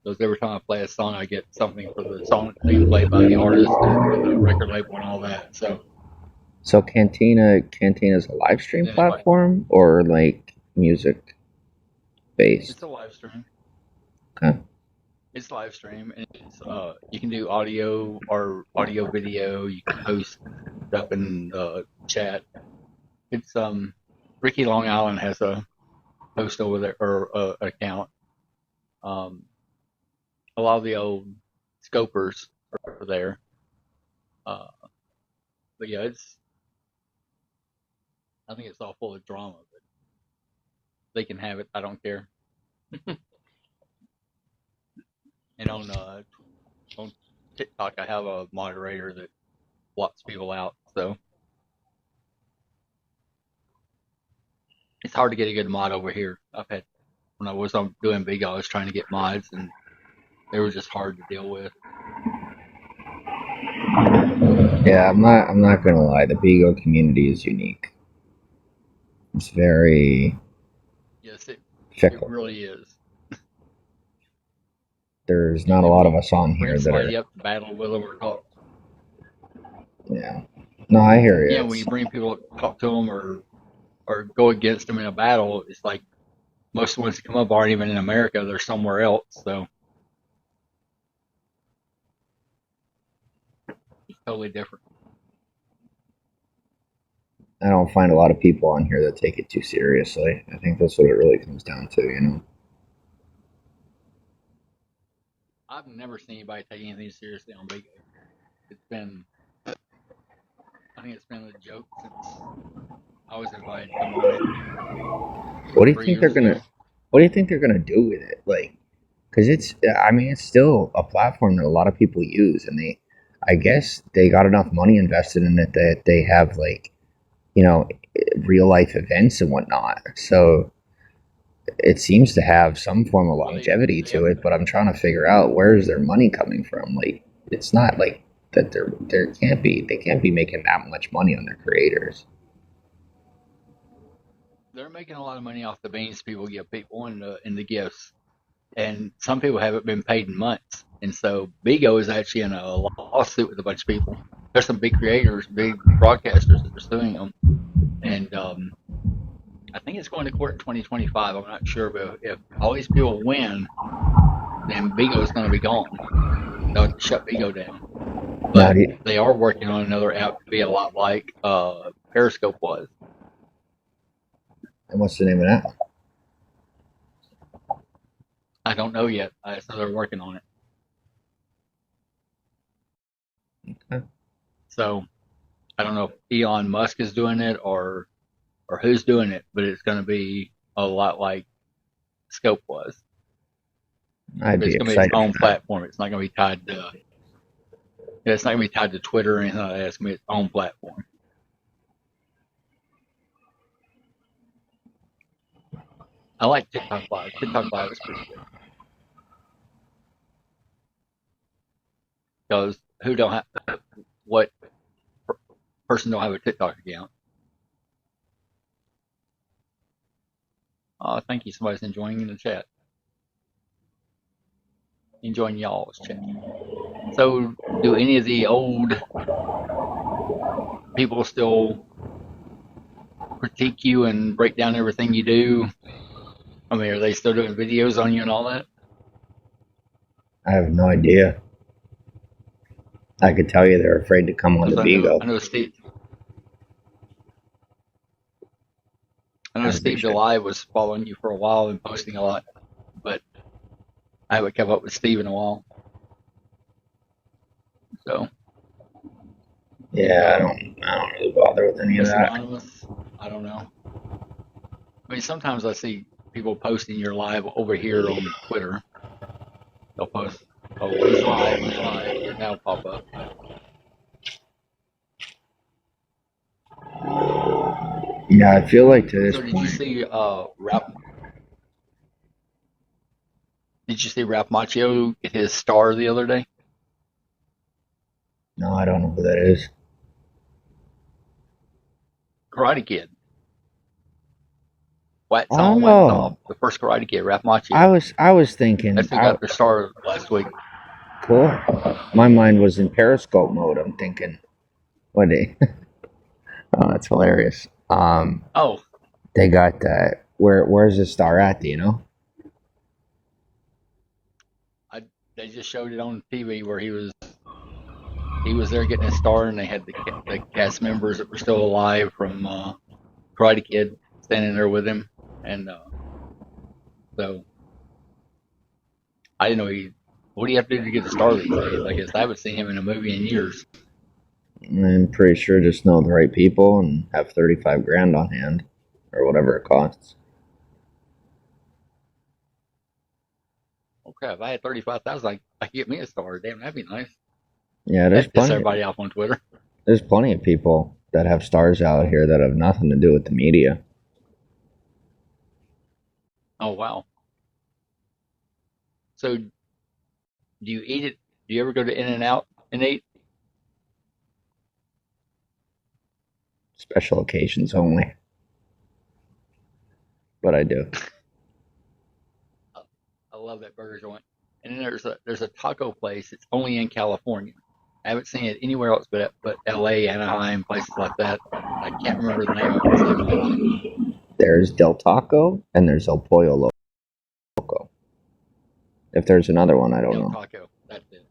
Because every time I play a song, I get something for the song being played by the artist and for the record label and all that. So Cantina's a live stream platform or like music based? It's a live stream. Okay. It's live stream, and it's you can do audio or audio video. You can post stuff in chat. It's Ricky Long Island has a post over there or account. A lot of the old scopers are there. But yeah, I think it's all full of drama, but they can have it. I don't care. And on TikTok, I have a moderator that blocks people out, so it's hard to get a good mod over here. When I was doing big, I was trying to get mods, and they were just hard to deal with. Yeah, I'm not gonna lie. The Bigo community is unique. It's very fickle. It really is. There's not a lot of us on here Bring that are. somebody up to battle with them or talk. Yeah. No, I hear you. Yeah, when you bring people up, talk to them or go against them in a battle, it's like most of the ones that come up aren't even in America; they're somewhere else. So it's totally different. I don't find a lot of people on here that take it too seriously. I think that's what it really comes down to, you know. I've never seen anybody take anything seriously on Big. I think it's been a joke since I was invited to come on it. What do you think they're gonna do with it? Like, because it's still a platform that a lot of people use, and I guess they got enough money invested in it that they have, like, you know, real life events and whatnot. So it seems to have some form of longevity to it, but I'm trying to figure out where's their money coming from. Like, it's not like that they can't be making that much money on their creators. They're making a lot of money off the beans people give people in the gifts, and some people haven't been paid in months. And so Bigo is actually in a lawsuit with a bunch of people. There's some big creators, big broadcasters that are suing them, and I think it's going to court in 2025. I'm not sure, but if all these people win, then Bigo is going to be gone. They'll shut Bigo down. But they are working on another app to be a lot like Periscope was. And what's the name of that? I don't know yet. I just know they're working on it. Okay. So I don't know if Elon Musk is doing it or who's doing it, but it's going to be a lot like Scope was. It's going to be its own platform. It's not going to be tied to. It's not going to be tied to Twitter or anything like that. It's going to be its own platform. I like TikTok Live. TikTok Live is pretty good. Because what person don't have a TikTok account? Thank you. Somebody's enjoying in the chat. Enjoying y'all's chat. So, do any of the old people still critique you and break down everything you do? I mean, are they still doing videos on you and all that? I have no idea. I could tell you they're afraid to come on the Bigo. I know Steve July was following you for a while and posting a lot, but I haven't kept up with Steve in a while. So. Yeah, I don't really bother with any of that. Anonymous? I don't know. I mean, sometimes I see people posting your live over here on Twitter. They'll post, he's live, and that'll pop up. Yeah, I feel like to this point. Did you see Ralph Macchio get his star the other day? No, I don't know who that is. Karate Kid. The first Karate Kid, Ralph Macchio. I was thinking. That's who got their star last week. Cool. My mind was in Periscope mode. I'm thinking, what day? Oh, that's hilarious. They got that. Where's the star at? Do you know? They just showed it on TV where he was there getting his star, and they had the cast members that were still alive from Karate Kid standing there with him, and so I didn't know what do you have to do to get a star these days? I guess I haven't seen him in a movie in years. I'm pretty sure just know the right people and have 35 grand on hand, or whatever it costs. Okay, if I had 35,000, I could get me a star. Damn, that'd be nice. Yeah, there's That piss plenty. everybody off on Twitter. There's plenty of people that have stars out here that have nothing to do with the media. Oh wow. So, do you eat it? Do you ever go to In-N-Out and eat? Special occasions only. But I do. I love that burger joint. And then there's a taco place. It's only in California. I haven't seen it anywhere else but L.A., Anaheim, places like that. I can't remember the name of it. There's Del Taco and there's El Pollo Loco. If there's another one, I don't know. Del Taco, that's it.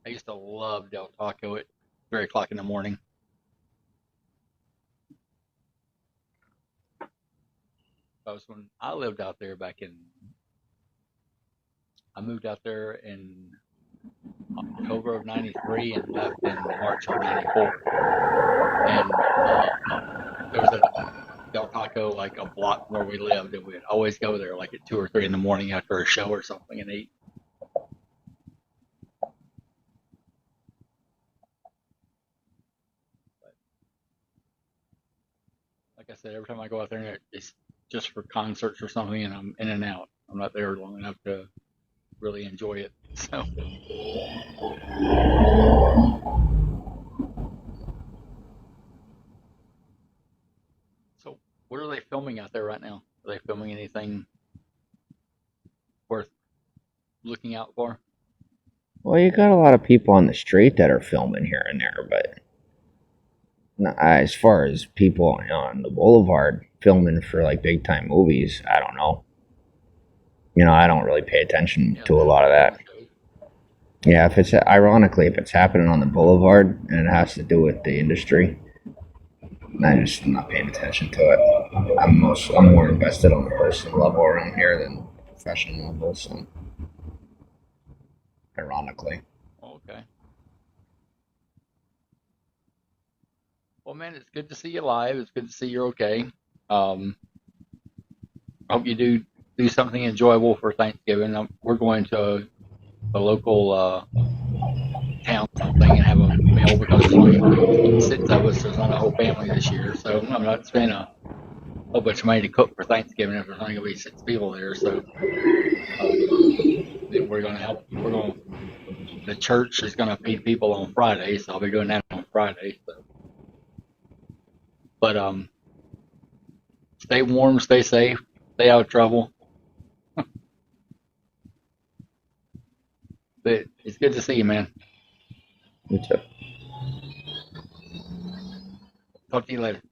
I used to love Del Taco at 3 o'clock in the morning. That was when I lived out there I moved out there in October of 93 and left in March of 94. And there was a Del Taco like a block where we lived, and we'd always go there like at 2 or 3 in the morning after a show or something and eat. But like I said, every time I go out there, it's just for concerts or something, and I'm in and out. I'm not there long enough to really enjoy it. So what are they filming out there right now? Are they filming anything worth looking out for? Well, you got a lot of people on the street that are filming here and there, but as far as people on the boulevard filming for like big time movies, I don't know. I don't really pay attention to a lot of that. Yeah, if it's happening on the boulevard and it has to do with the industry, I'm not paying attention to it. I'm more invested on a personal level around here than professional level. So, ironically. Okay. Well, man, it's good to see you live. It's good to see you're okay. I hope you do something enjoyable for Thanksgiving. We're going to a local town thing and have a meal because there's only 6 of us. There's not a whole family this year, so I'm not spending a whole bunch of money to cook for Thanksgiving if there's only going to be 6 people there. So we're going to help. The church is going to feed people on Friday, so I'll be doing that on Friday. So. But stay warm, stay safe, stay out of trouble. But it's good to see you, man. You too. Talk to you later.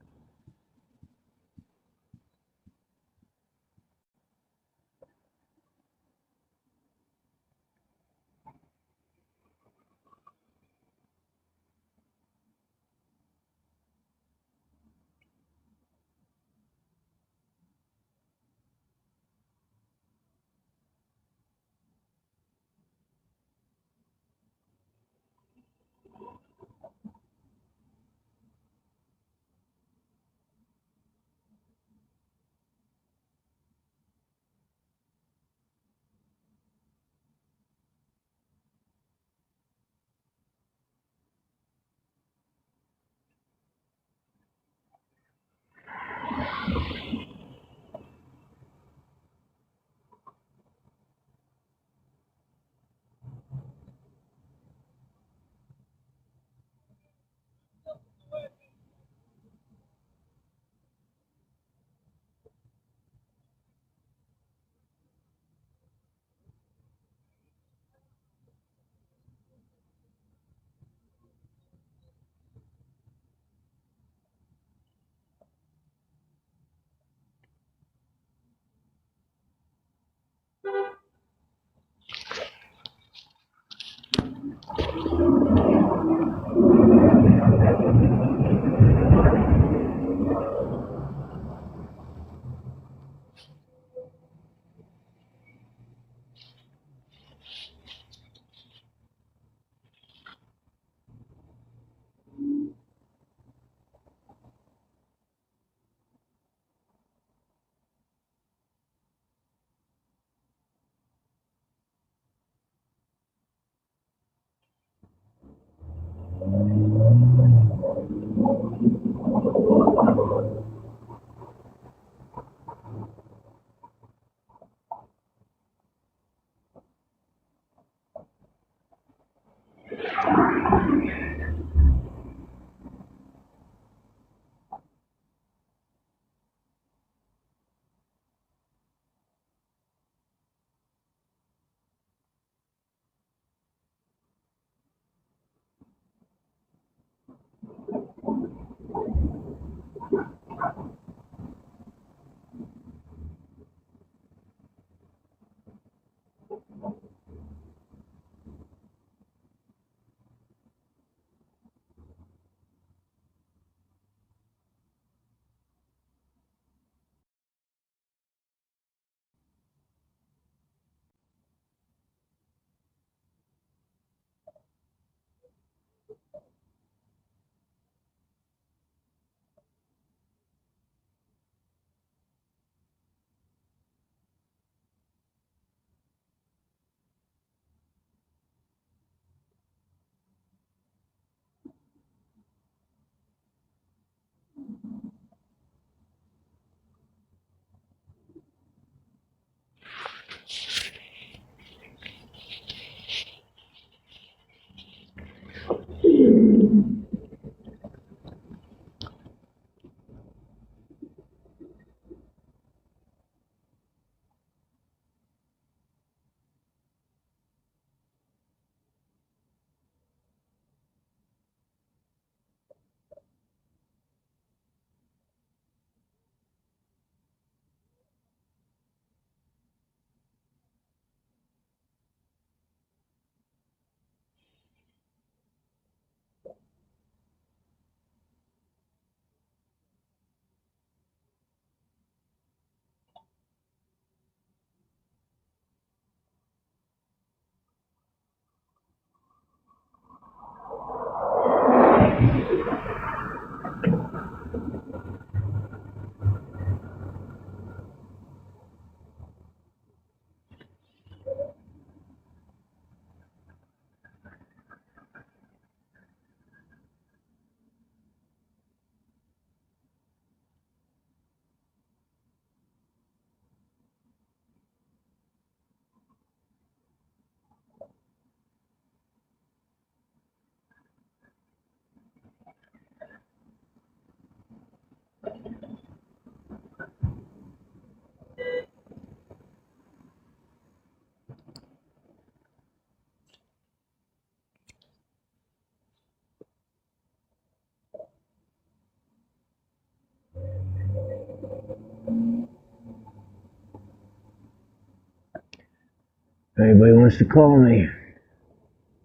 Anybody wants to call me,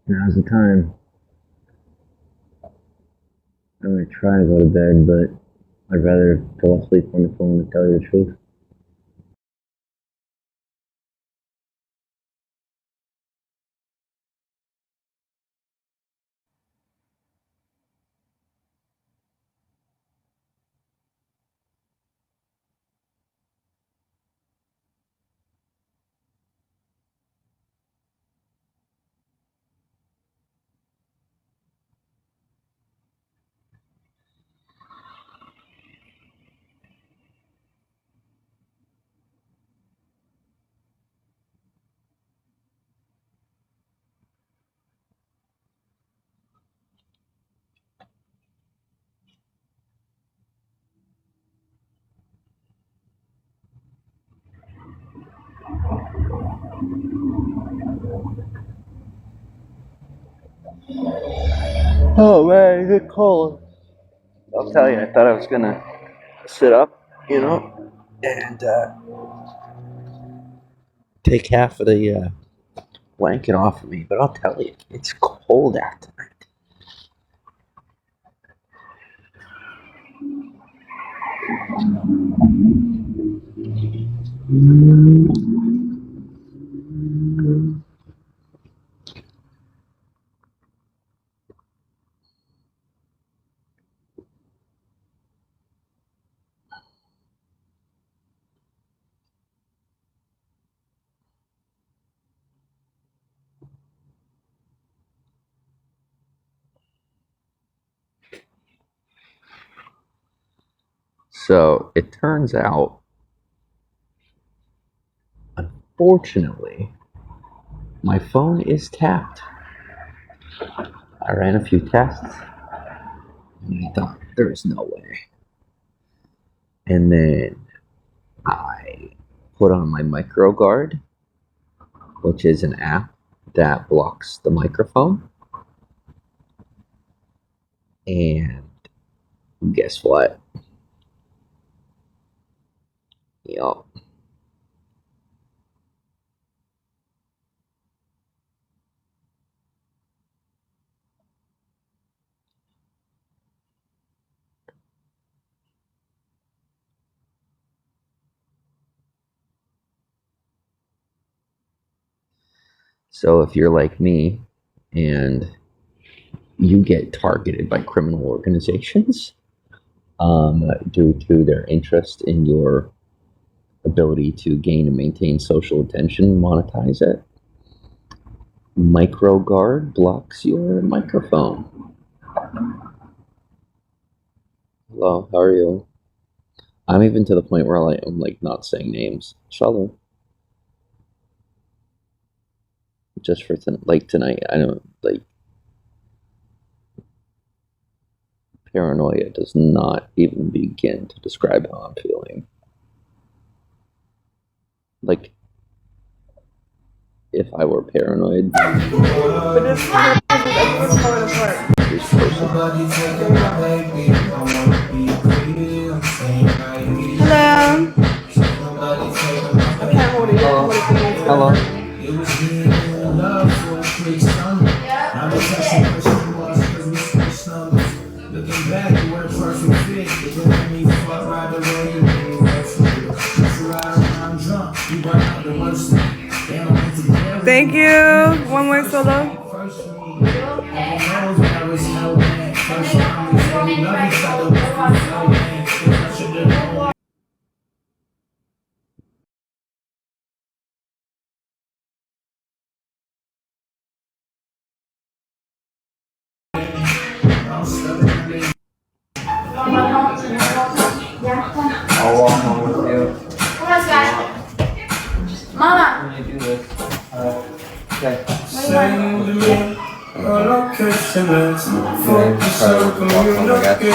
now's the time. I'm gonna try to go to bed, but I'd rather fall asleep on the phone to tell you the truth. Oh man, good call. I'll tell you, I thought I was gonna sit up, and take half of the blanket off of me, but I'll tell you, it's cold out tonight. So it turns out, unfortunately, my phone is tapped. I ran a few tests, and I thought, there's no way. And then I put on my micro guard, which is an app that blocks the microphone. And guess what? Yup. So if you're like me and you get targeted by criminal organizations due to their interest in your ability to gain and maintain social attention, monetize it, MicroGuard blocks your microphone. Hello, how are you? I'm even to the point where I'm like not saying names. Shalom. Just for tonight, I don't like. Paranoia does not even begin to describe how I'm feeling. Like, if I were paranoid. But this everyone's falling apart. Hello. I can't hold it. Hello. Looking back, you weren't perfect fit. It didn't let me fuck right away. You made me I'm drunk. You brought out the worst. Thank you. One more solo. I'll walk home with you. Come on, Scott. Mama. Let me do this. Okay. I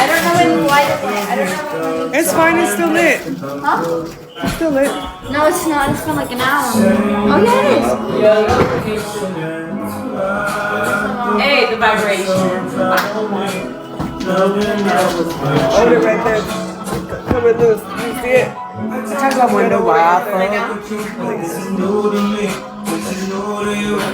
don't know when the light is lit. I don't know when It's fine. It's still lit. Huh? It's still lit. No, it's not. It's been like an hour. Oh, yeah, it is. Hey, the vibration. Hold it right there. Come with this. You see it? Sometimes I wonder why I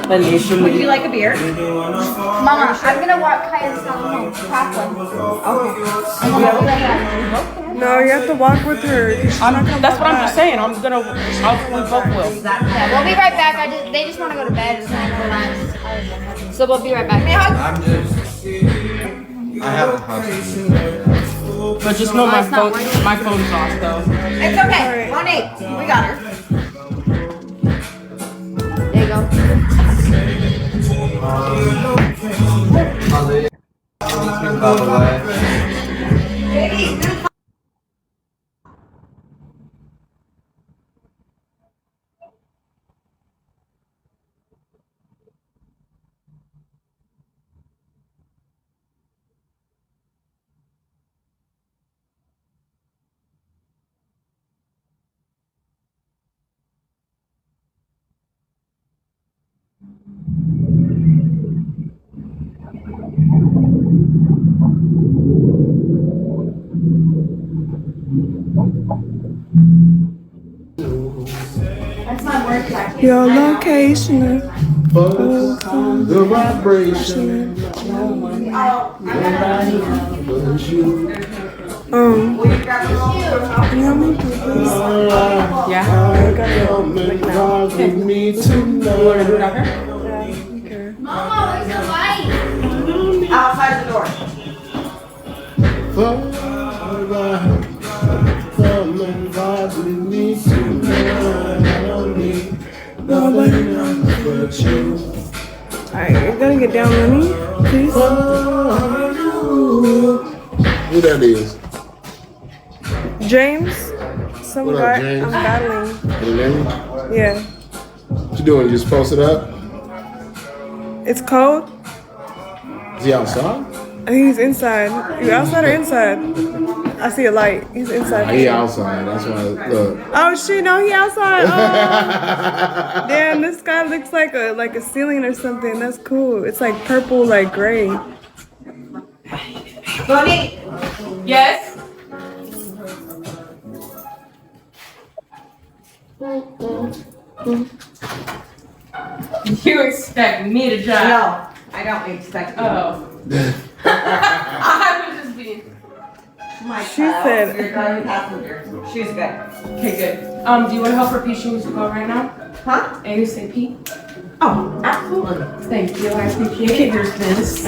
Would you like a beer? Mama, I'm gonna walk Kaya's home. Pack one. Okay. And then I'll be right back. No, you have to walk with her. That's what I'm just saying. We both will. Yeah, we'll be right back. They just want to go to bed. So so we'll be right back. I have a husky. But just know my phone's off though. It's okay. Monique, we got her. There you go. By the way. That's my work jacket. Your location. Focus on the vibration. Can you help me, please? Yeah. I gotta go. Me tonight. Mama, where's the light? Outside the door. Come and vibe with me tonight. I don't need nobody else but you. Alright, you're gonna get down on me, please. Who that is? James, some What up, guy James? I'm battling. You hear me? Yeah. What you doing? You just posted up? It's cold. Is he outside? I think he's inside. You outside or inside? I see a light. He's inside. He outside. That's why. Look. Oh shit! No, he outside. Oh. Damn, this guy looks like a ceiling or something. That's cool. It's like purple, like gray. Bunny. Yes. You expect me to drive? No, I don't expect you. Oh. I was just being. My She child, said- you're driving passenger. She's good. Okay, good. Do you want to help her pee? She needs to go right now. Huh? ASAP. Oh, absolutely. Thank you. I appreciate it. Here's this.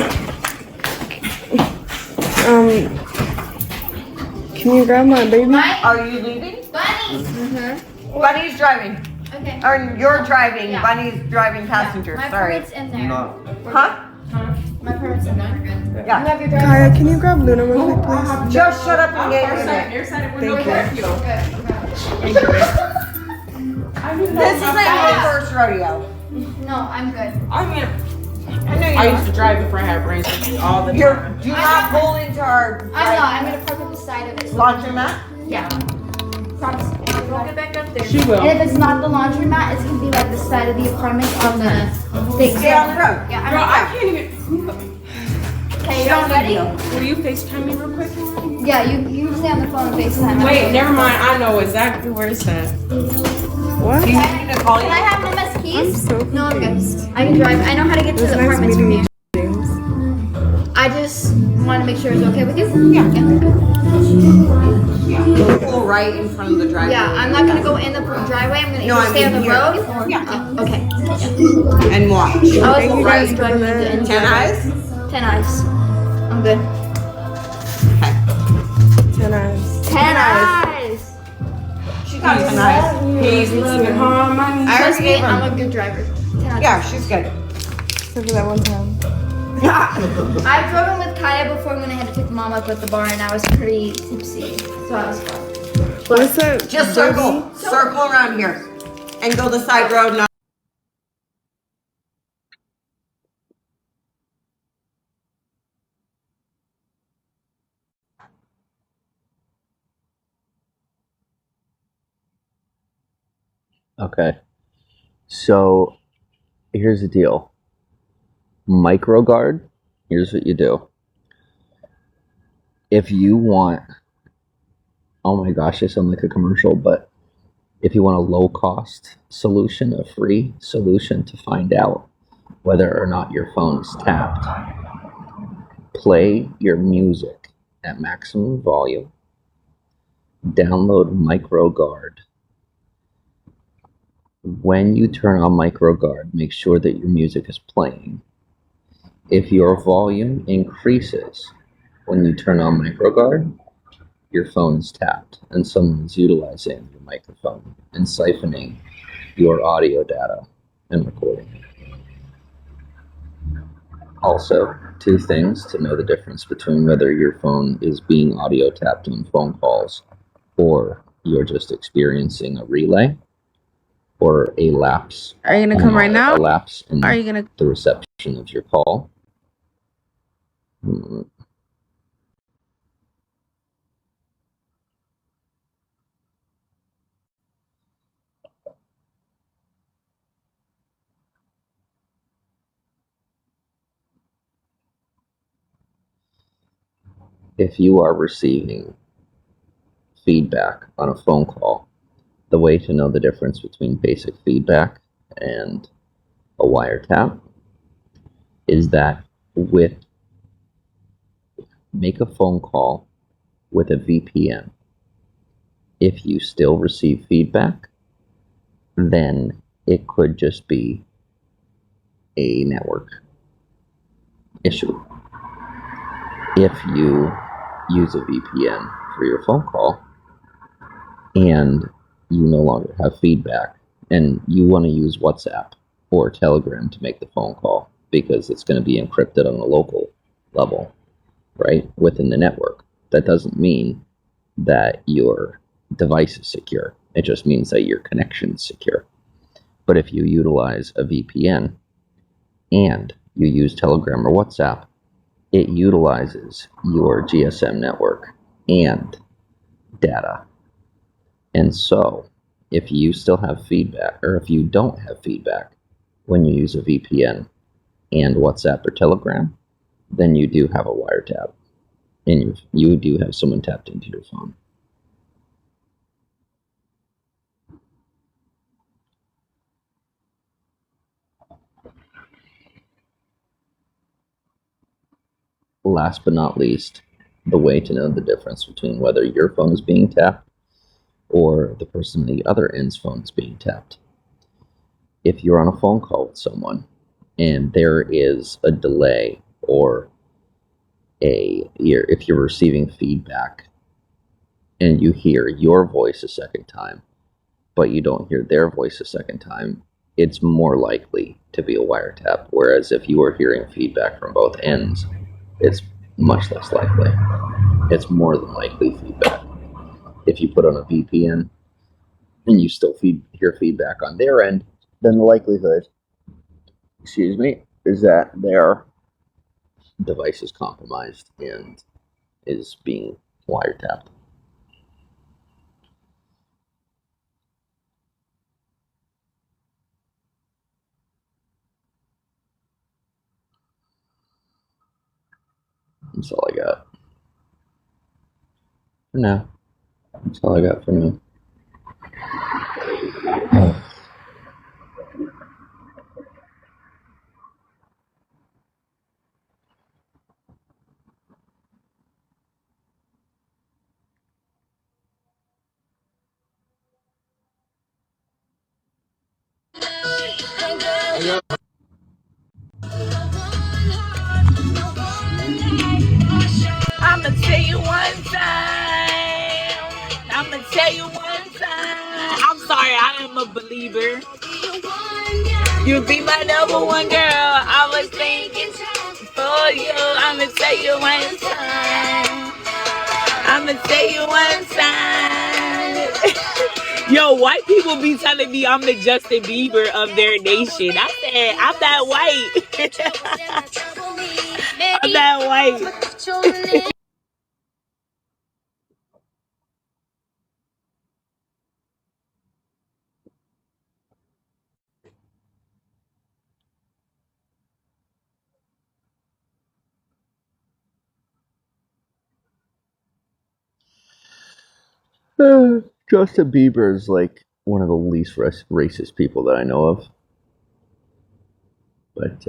Can you grab my baby? Are you leaving? Bunny. Bunny's driving. Okay. Or you're driving. Yeah. Bunny's driving passenger. My Sorry. permit's in there. Huh? My permit's in there. Yeah. You have your driver's Kaya, can you grab Luna real quick, please? Just shut up and get in it. Thank you. This isn't your first rodeo. No, I'm good. I know I used to drive before I had brain surgery all the You're, time. do not pull into our I'm not. I'm gonna park up the side of it. laundromat. Yeah. Promise. We'll get back up there. She will. And if it's not the laundromat, it's gonna be like the side of the apartment on the thing. Stay on the road. Yeah, Girl, I I'm can't even. okay. She You don't ready? need you. Will you FaceTime me real quick? Yeah, you can stay on the phone and FaceTime. Wait, never mind. I know exactly where it's at. What? Do you need me to call you? Can I have Mama's keys? So No, I'm good. I can drive. I know how to get to It was the nice apartments from meeting here. you, James. I just want to make sure it's okay with you. Yeah. Pull right in front of the driveway. Yeah, I'm not gonna go in the driveway. I'm gonna No, either I stay on mean the here. road or Yeah. okay. And watch. I was Thank you right guys driving for into that. 10 eyes? 10 eyes. I'm good. Okay. 10 eyes. 10 eyes. She got 10 eyes. Peace, love, and harmony. I Trust already me, gave I'm her. a good driver. 10 eyes. Yeah, she's good. Except for that one time. I've driven with Kaya before when I had to pick mom up at the bar and I was pretty tipsy, so I was fine. What's that? Just circle. Circle around here. And go the side road. Not Okay. So here's the deal. MicroGuard, here's what you do. If you want, oh my gosh, I sound like a commercial, but if you want a low cost solution, a free solution to find out whether or not your phone is tapped, play your music at maximum volume, download MicroGuard. When you turn on MicroGuard, make sure that your music is playing. If your volume increases when you turn on MicroGuard, your phone is tapped and someone is utilizing your microphone and siphoning your audio data and recording it. Also, two things to know the difference between whether your phone is being audio tapped on phone calls or you're just experiencing a relay or a lapse. Are you gonna come right now? A lapse in Are you gonna? the reception of your call. If you are receiving feedback on a phone call, the way to know the difference between basic feedback and a wiretap is that make a phone call with a VPN. If you still receive feedback, then it could just be a network issue. If you use a VPN for your phone call and you no longer have feedback and you want to use WhatsApp or Telegram to make the phone call because it's going to be encrypted on a local level, right, within the network, that doesn't mean that your device is secure. It just means that your connection is secure. But if you utilize a VPN and you use Telegram or WhatsApp, it utilizes your GSM network and data. And so, if you still have feedback, or if you don't have feedback when you use a VPN and WhatsApp or Telegram, then you do have a wiretap, and you do have someone tapped into your phone. Last but not least, the way to know the difference between whether your phone is being tapped or the person on the other end's phone is being tapped. If you're on a phone call with someone and there is a delay, or if you're receiving feedback and you hear your voice a second time, but you don't hear their voice a second time, it's more likely to be a wiretap. Whereas if you are hearing feedback from both ends, it's much less likely. It's more than likely feedback. If you put on a VPN and you still hear feedback on their end, then the likelihood, is that their device is compromised and is being wiretapped. That's all I got for now. That's all I got for now. I'ma tell you one time. I'ma tell you one time. I'm sorry, I am a believer. You'll be my number one girl. I was thinking for you. I'ma tell you one time. I'ma tell you one time. Yo, white people be telling me I'm the Justin Bieber of their nation. I said, I'm that white. I'm that white. Justin Bieber is like one of the least racist people that I know of. But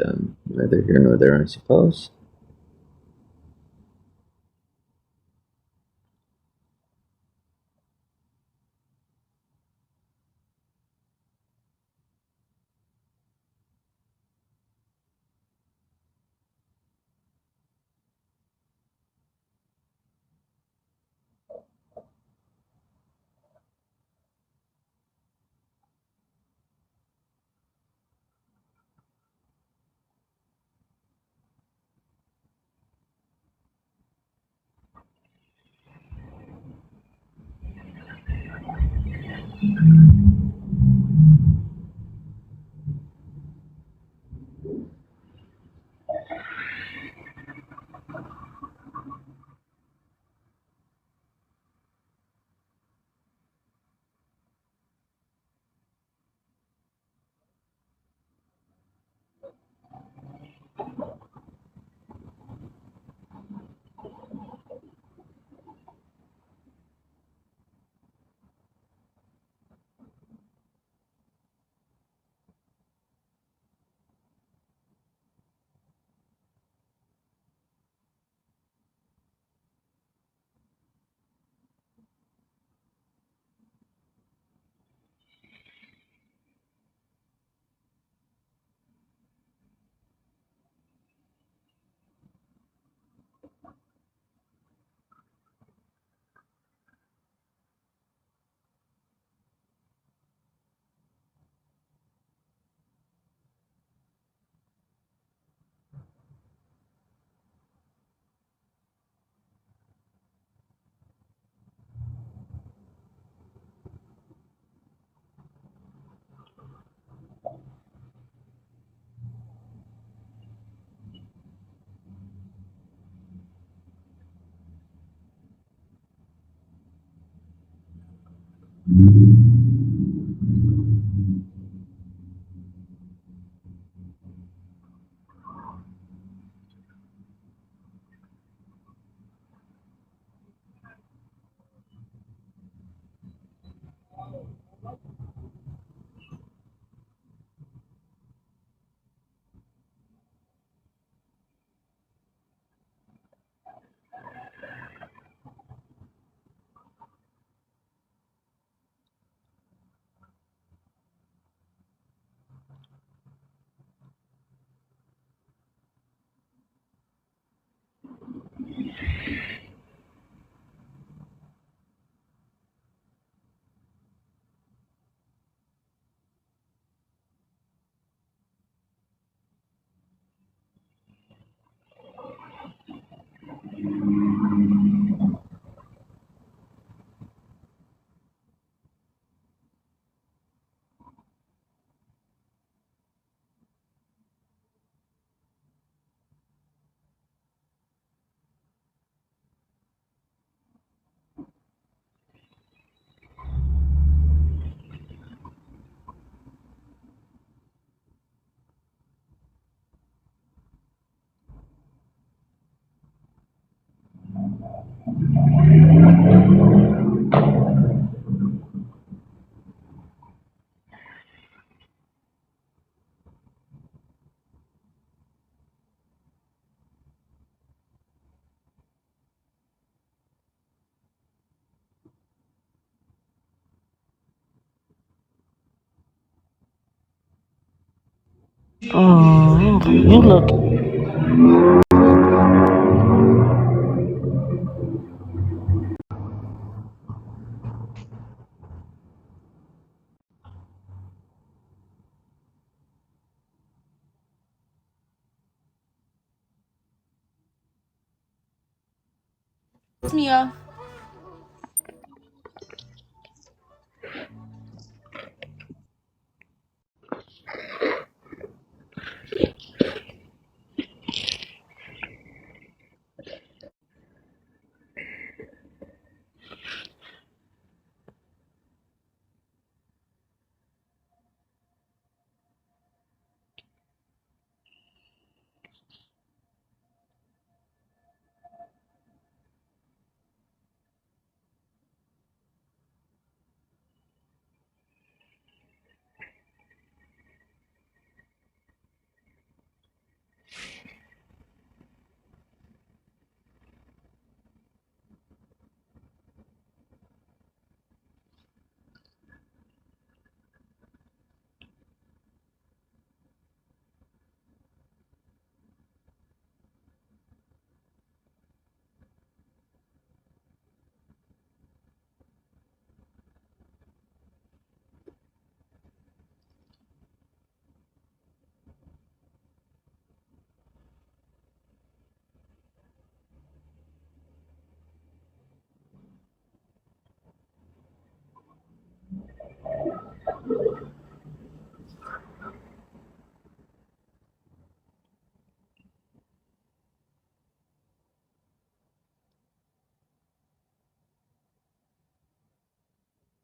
neither here nor there, I suppose. Oh, you look. Piss me off.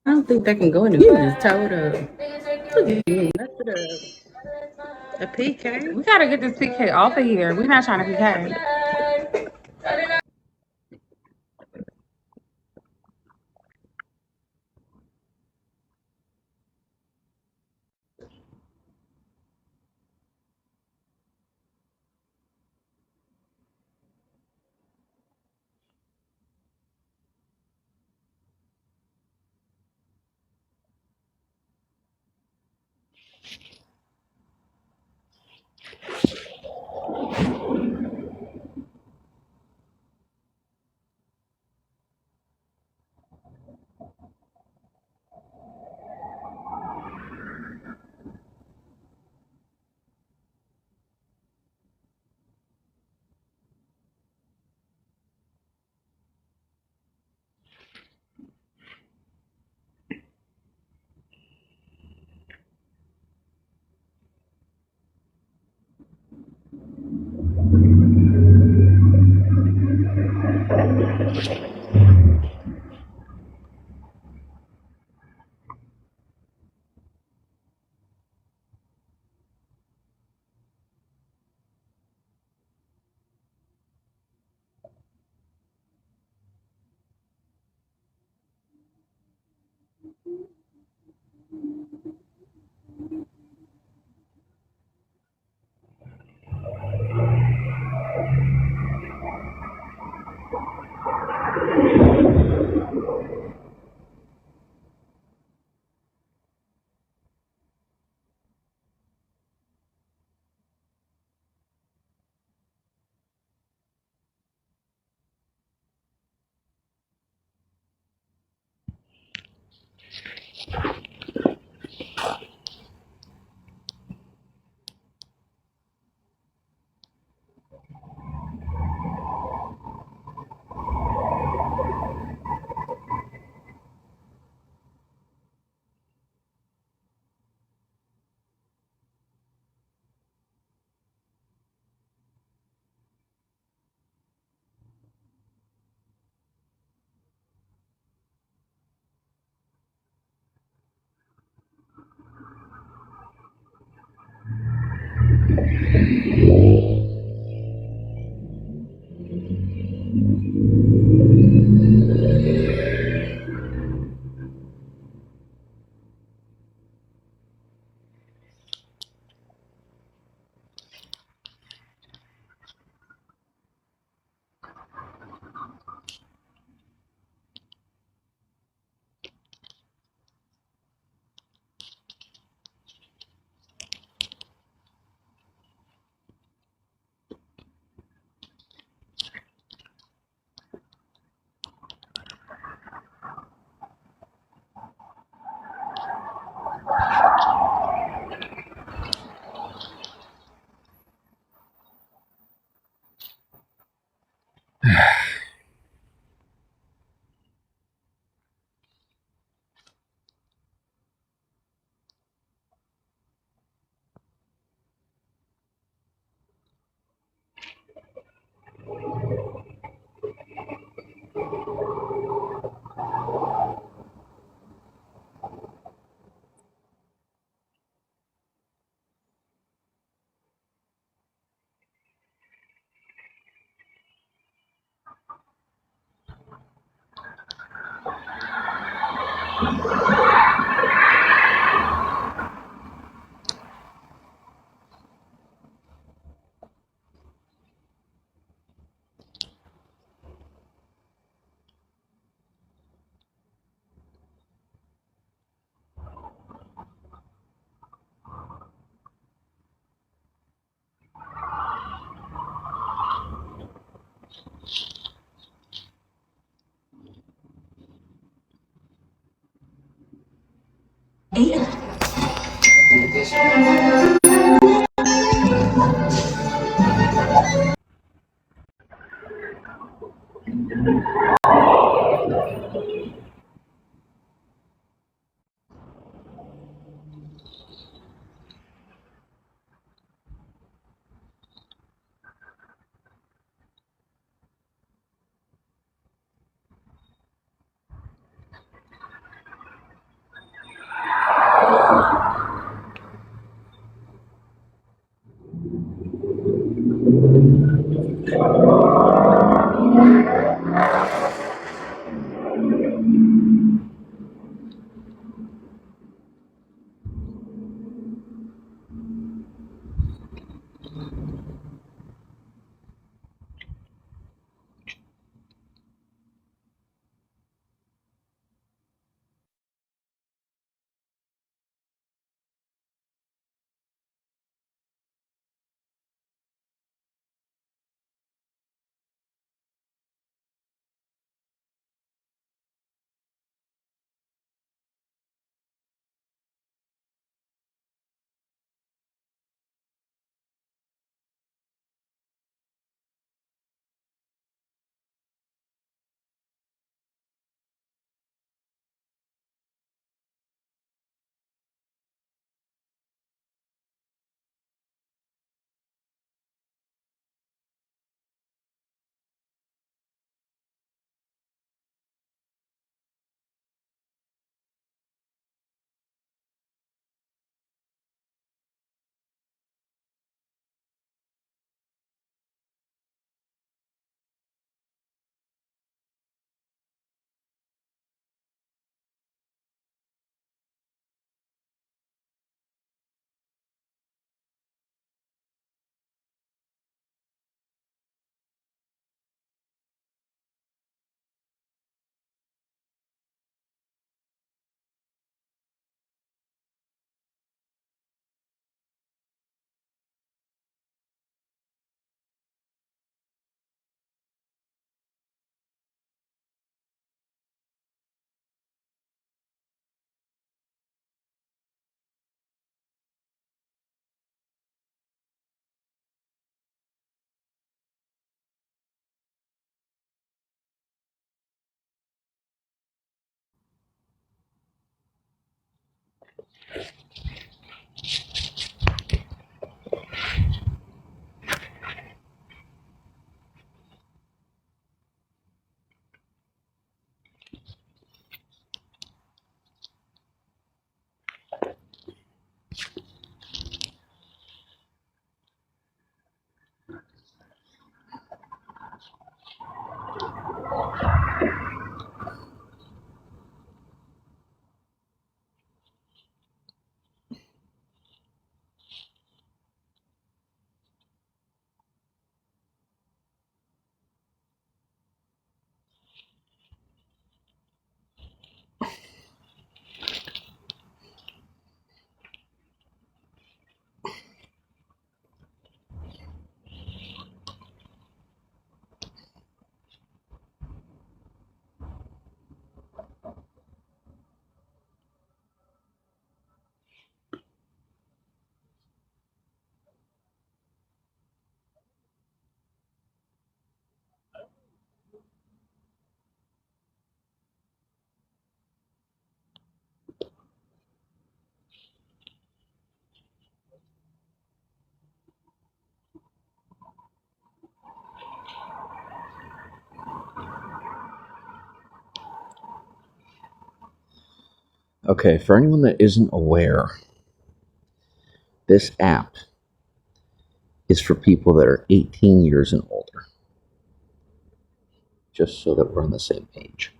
I don't think that can go anywhere. You just towed up. Look at you, messed it up. A PK? We gotta get this PK off of here. We're not trying to PK. Okay, for anyone that isn't aware, this app is for people that are 18 years and older, just so that we're on the same page.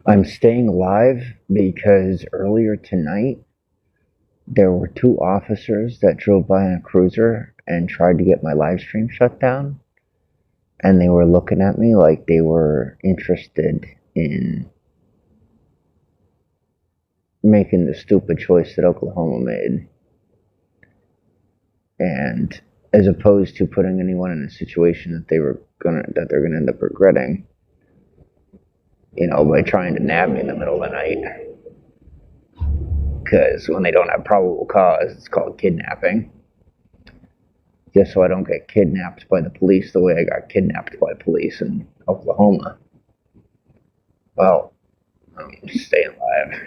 I'm staying live because earlier tonight there were two officers that drove by in a cruiser and tried to get my live stream shut down. And they were looking at me like they were interested in making the stupid choice that Oklahoma made. And as opposed to putting anyone in a situation that they're gonna end up regretting, by trying to nab me in the middle of the night. Because when they don't have probable cause, it's called kidnapping. Just so I don't get kidnapped by the police the way I got kidnapped by police in Oklahoma. Well, I'm staying alive.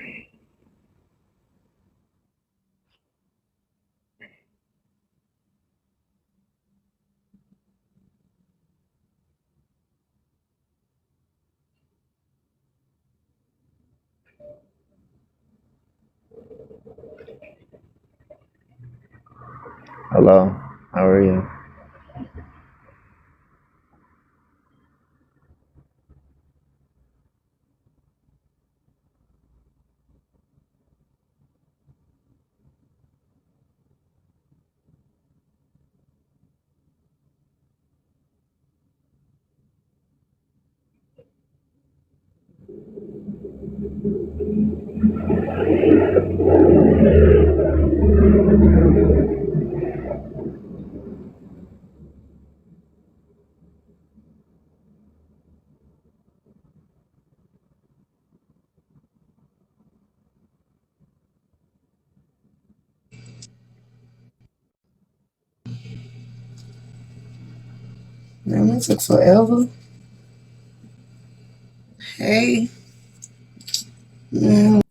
Hello, how are you? Man, that took forever. Hey. Man.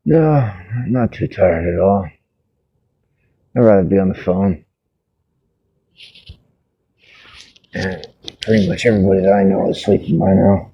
No, I'm not too tired at all. I'd rather be on the phone. And pretty much everybody that I know is sleeping by now.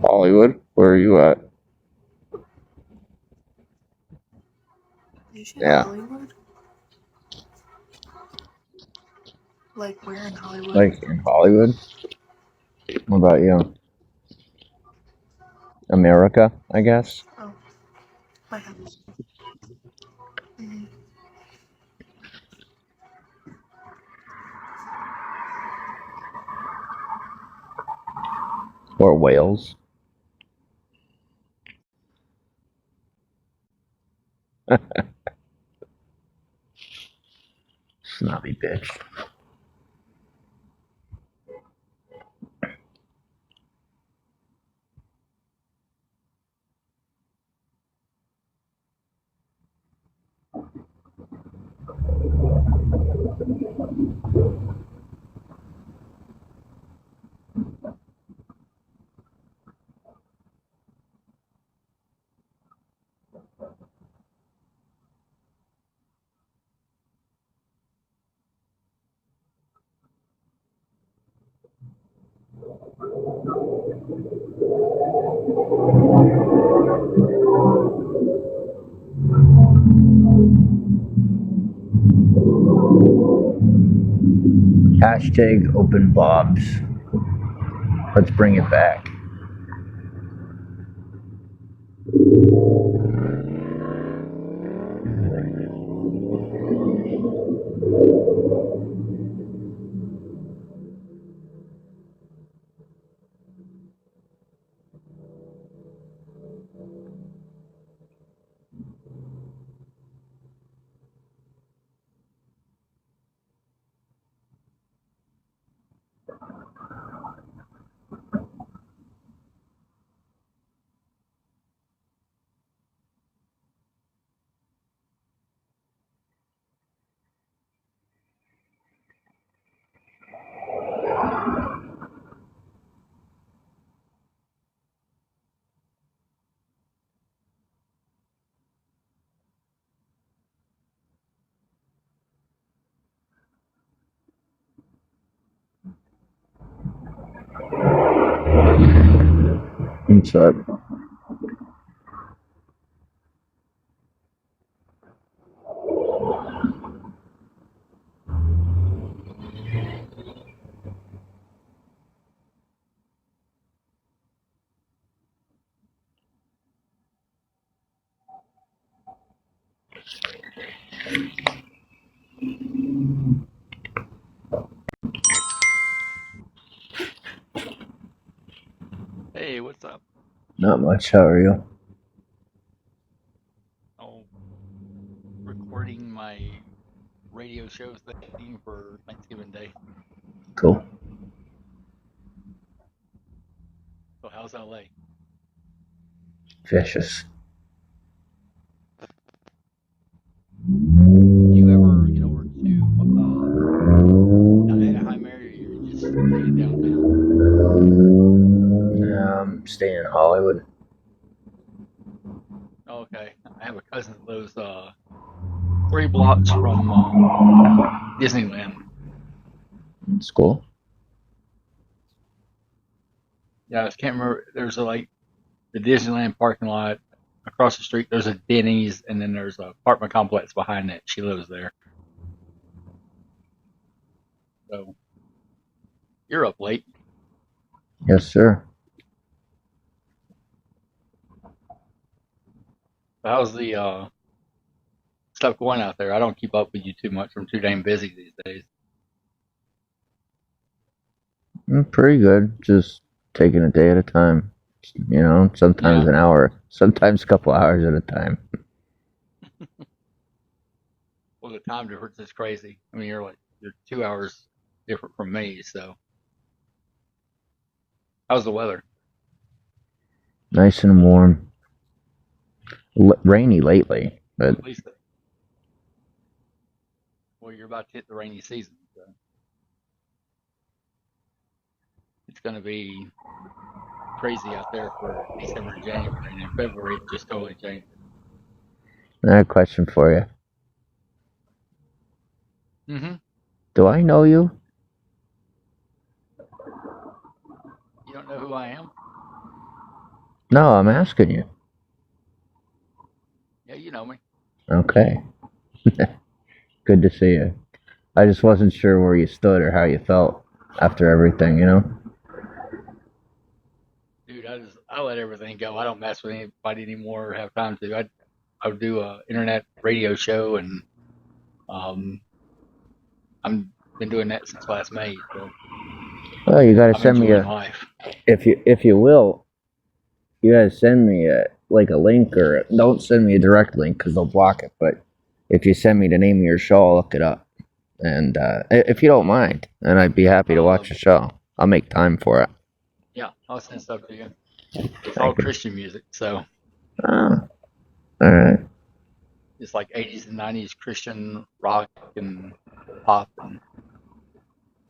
Hollywood, where are you at? Yeah. Hollywood? Like where in Hollywood? Like in Hollywood? What about you? America, I guess? Oh, my house. Mhm. Or Wales? Snobby bitch. Hashtag open bobs. Let's bring it back. What's up? Hey, what's up? Not much. How are you? Oh, recording my radio show thing for Thanksgiving Day. Cool. So how's LA? Vicious. Do you ever get over to Anaheim area, or you're just staying downtown? I'm staying in Hollywood. Okay, I have a cousin that lives 3 blocks from Disneyland. It's cool. Yeah, I just can't remember. There's the Disneyland parking lot across the street. There's a Denny's, and then there's an apartment complex behind that. She lives there. So you're up late. Yes, sir. How's the stuff going out there? I don't keep up with you too much. I'm too damn busy these days. Pretty good. Just taking a day at a time. You know, sometimes an hour, sometimes a couple hours at a time. Well, the time difference is crazy. I mean, you're 2 hours different from me. So, how's the weather? Nice and warm. Rainy lately, but At least, well, you're about to hit the rainy season. So. It's going to be crazy out there for December and January, and in February it just totally changed. I have a question for you. Mm-hmm. Do I know you? You don't know who I am? No, I'm asking you. Yeah, you know me. Okay. Good to see you. I just wasn't sure where you stood or how you felt after everything, you know? Dude, I let everything go. I don't mess with anybody anymore or have time to. I would do a internet radio show, and I've been doing that since last May. So Well, you gotta I'm send me enjoying a life. if you will, you gotta send me a link, or don't send me a direct link because they'll block it. But if you send me the name of your show, I'll look it up. And if you don't mind, and I'd be happy to watch the show. I'll make time for it. Yeah, I'll send stuff to you. It's all Christian music, so Oh, all right. it's like 80s and 90s Christian rock and pop. And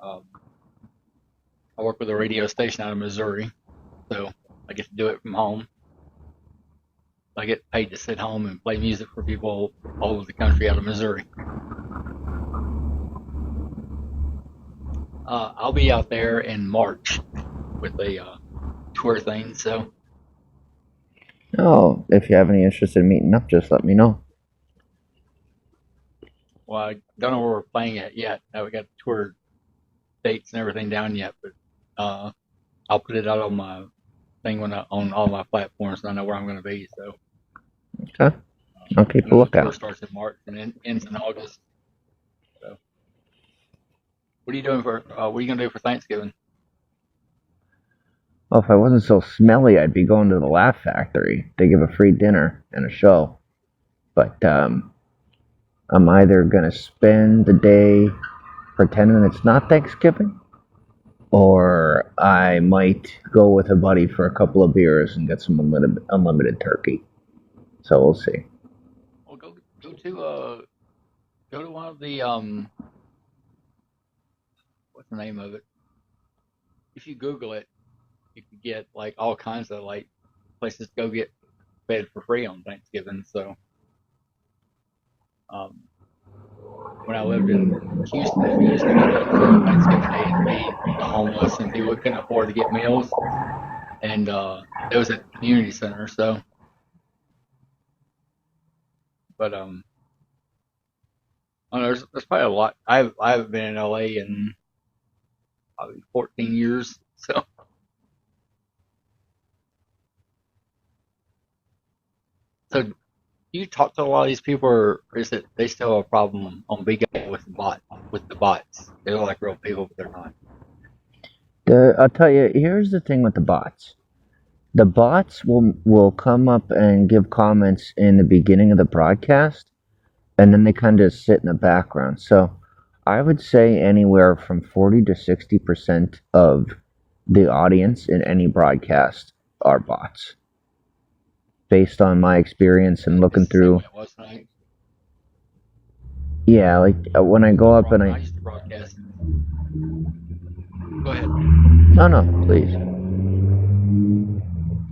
I work with a radio station out of Missouri, so I get to do it from home. I get paid to sit home and play music for people all over the country out of Missouri. I'll be out there in March with a tour thing, so. Oh, if you have any interest in meeting up, just let me know. Well, I don't know where we're playing at yet. We got tour dates and everything down yet, but I'll put it out on my thing on all my platforms, so I know where I'm going to be. So. Okay. I'll keep a The tour lookout. starts in March and ends in August. So. What are you doing what are you going to do for Thanksgiving? Well, if I wasn't so smelly, I'd be going to the Laugh Factory. They give a free dinner and a show. But I'm either going to spend the day pretending it's not Thanksgiving, or I might go with a buddy for a couple of beers and get some unlimited turkey. So we'll see. Well, go to one of the what's the name of it? If you Google it, you could get like all kinds of like places to go get fed for free on Thanksgiving. So, when I lived in Houston, we used to go to Thanksgiving Day and feed the homeless and people who couldn't afford to get meals. And it was at the community center. So, but I don't know, there's probably a lot. I haven't been in LA in probably 14 years. So. So, do you talk to a lot of these people, or is it they still have a problem on Big Apple with the bots? They're like real people, but they're not. I'll tell you, here's the thing with the bots. The bots will come up and give comments in the beginning of the broadcast, and then they kind of sit in the background. So I would say anywhere from 40 to 60% of the audience in any broadcast are bots, based on my experience and looking through. Yeah, like when I go up and I used to broadcast. Go ahead. No, please.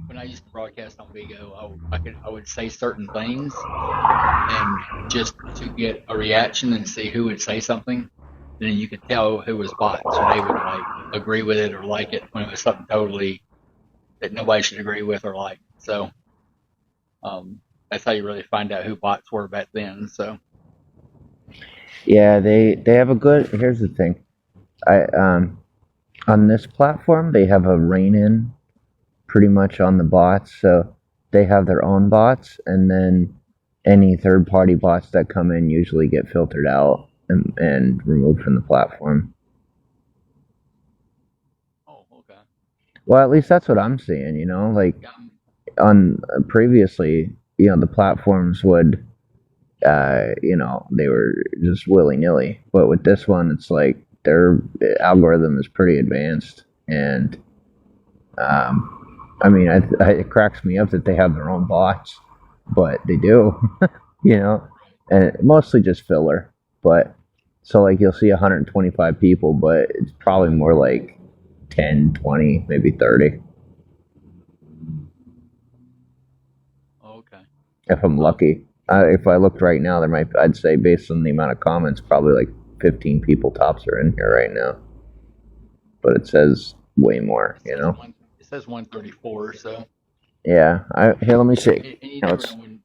When I used to broadcast on Vigo, I would say certain things, and just to get a reaction and see who would say something, then you could tell who was bots, and they would like agree with it or like it when it was something totally that nobody should agree with or like. So that's how you really find out who bots were back then. So Yeah, they have a good. Here's the thing, I on this platform they have a rein in pretty much on the bots, so they have their own bots, and then any third party bots that come in usually get filtered out and removed from the platform. Oh, okay. Well, at least that's what I'm seeing. Like on previously, the platforms would, they were just willy nilly. But with this one, it's like their algorithm is pretty advanced, and I mean, it cracks me up that they have their own bots, but they do, and mostly just filler. But so like you'll see 125 people, but it's probably more like 10, 20, maybe 30. Okay. If I'm lucky. If I looked right now, I'd say based on the amount of comments, probably like 15 people tops are in here right now. But it says way more, It says 134, so. Yeah. Here, let me see. And you Now, never know when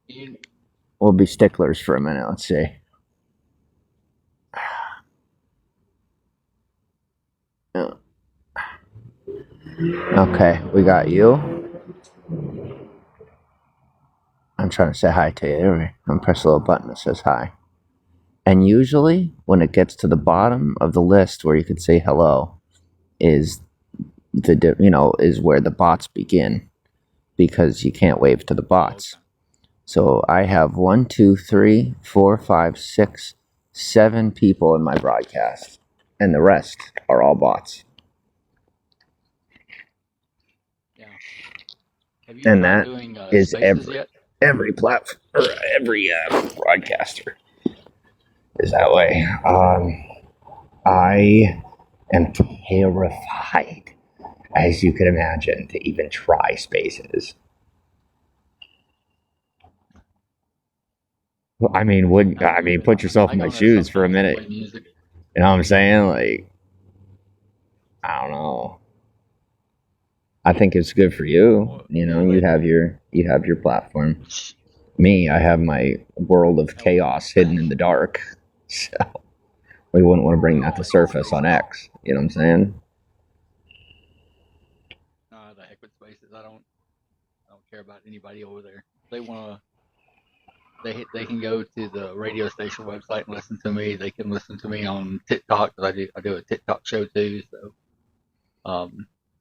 we'll be sticklers for a minute. Let's see. Okay, we got you. I'm trying to say hi to you. There I'm press a little button that says hi. And usually, when it gets to the bottom of the list where you could say hello, is is where the bots begin, because you can't wave to the bots. So I have 1, 2, 3, 4, 5, 6, 7 people in my broadcast, and the rest are all bots. Have you And tried that doing is spaces yet? every platform or every broadcaster is that way. I am terrified, as you can imagine, to even try spaces. I mean, put yourself in my shoes for a minute. You know what I'm saying? Like, I don't know. I think it's good for you. You have your platform. Me, I have my world of chaos hidden in the dark. So we wouldn't want to bring that to surface on X. You know what I'm saying? The heck with spaces. I don't care about anybody over there. They want to. They can go to the radio station website and listen to me. They can listen to me on TikTok, because I do a TikTok show too. So,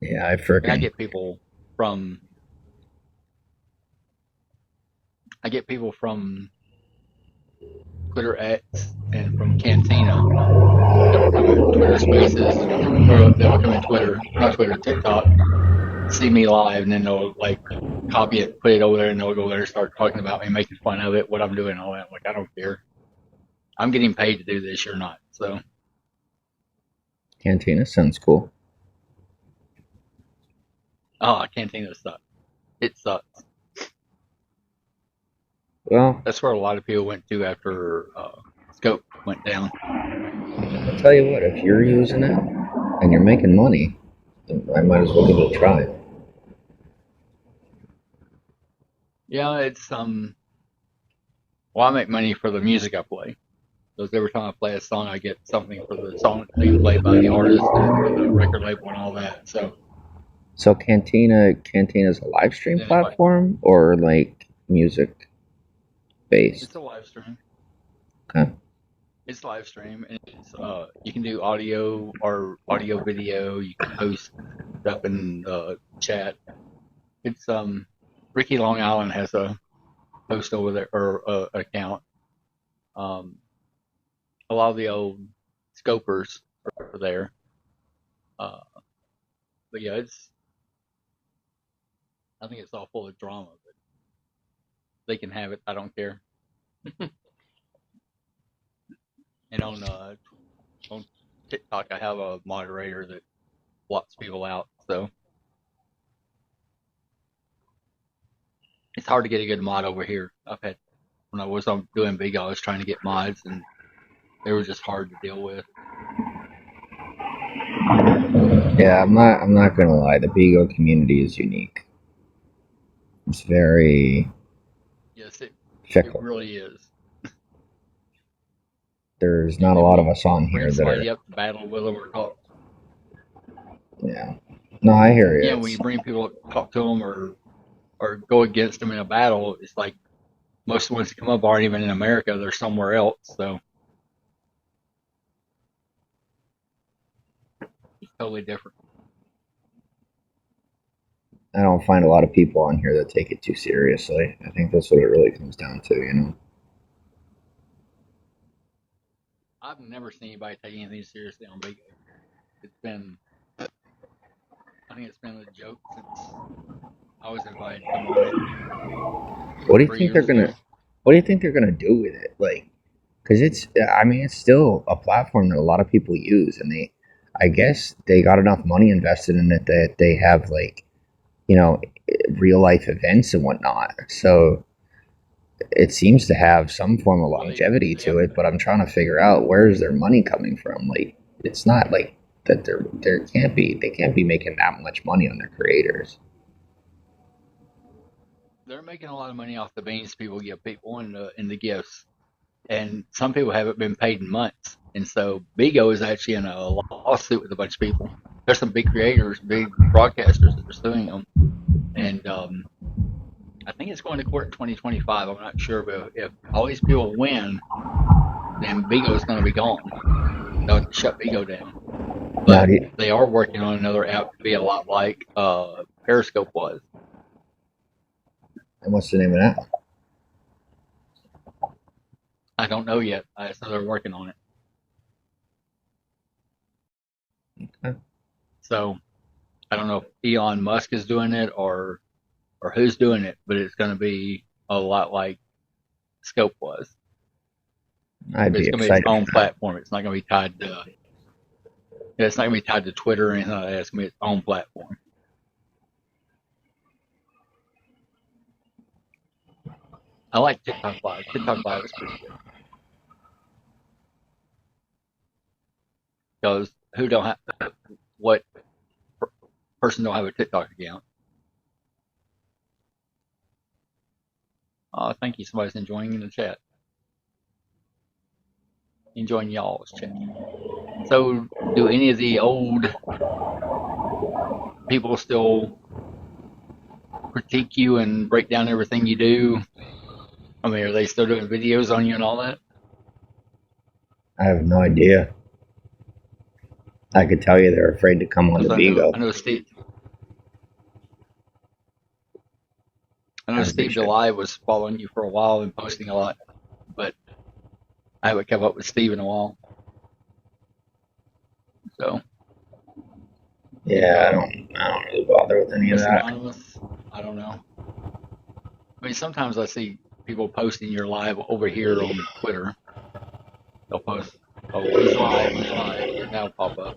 yeah, I get people from Twitter X and from Cantina that will come in Twitter Spaces, or they will come in not Twitter, TikTok, see me live, and then they'll like copy it, put it over there, and they'll go there and start talking about me, making fun of it, what I'm doing, all that. Like, I don't care. I'm getting paid to do this, you're not. So Cantina sounds cool. Oh, Cantina sucks. It sucks. Well, that's where a lot of people went to after Scope went down. I'll tell you what, if you're using it and you're making money, then I might as well give it a try. Yeah, it's well, I make money for the music I play. So every time I play a song, I get something for the song being played by the artist and for the record label and all that. So Cantina's a live stream platform or like music based? It's a live stream. Okay. It's live stream, and it's you can do audio or audio video. You can post stuff in the chat. It's Ricky Long Island has a post over there or account. A lot of the old scopers are there. But yeah, I think it's all full of drama, but they can have it. I don't care. And on TikTok, I have a moderator that blocks people out, so it's hard to get a good mod over here. When I was doing big, I was trying to get mods, and they were just hard to deal with. Yeah, I'm not gonna lie. The Bigo community is unique. It's very It really is. There's not a lot of us on here Bring that somebody are. up to battle with them or talk. Yeah. No, I hear you. Yeah, when you bring people up to talk to them or go against them in a battle, it's like most of the ones that come up aren't even in America; they're somewhere else. So it's totally different. I don't find a lot of people on here that take it too seriously. I think that's what it really comes down to, you know. I've never seen anybody take anything seriously on Bigo. I think it's been a joke since I was invited to come on it. What do you think they're gonna? What do you think they're gonna do with it? Like, because it's still a platform that a lot of people use, and I guess they got enough money invested in it that they have real life events and whatnot. So it seems to have some form of longevity to it, but I'm trying to figure out where's their money coming from. Like, it's not like that they can't be making that much money on their creators. They're making a lot of money off the beans people give people in the gifts, and some people haven't been paid in months. And so Bigo is actually in a lawsuit with a bunch of people. There's some big creators, big broadcasters that are suing them, and I think it's going to court in 2025. I'm not sure, but if all these people win, then Bigo is going to be gone. They'll shut Bigo down. But they are working on another app to be a lot like Periscope was. And what's the name of that? I don't know yet. So they're working on it. Okay. So I don't know if Elon Musk is doing it or who's doing it, but it's going to be a lot like Scope was. I'd be it's going to be its own platform. It's not going to be tied to. It's not going to be tied to Twitter or anything like that. It's going to be its own platform. I like TikTok Live. TikTok Live is pretty good. Because what person don't have a TikTok account? Thank you. Somebody's enjoying in the chat. Enjoying y'all's chat. So, do any of the old people still critique you and break down everything you do? I mean, are they still doing videos on you and all that? I have no idea. I could tell you they're afraid to come on the Bigo. I know Steve July was following you for a while and posting a lot, but I haven't kept up with Steve in a while. So. Yeah, I don't really bother with any of that. Anonymous? I don't know. I mean, sometimes I see people posting your live over here on Twitter. They'll post, who's live, and that'll pop up.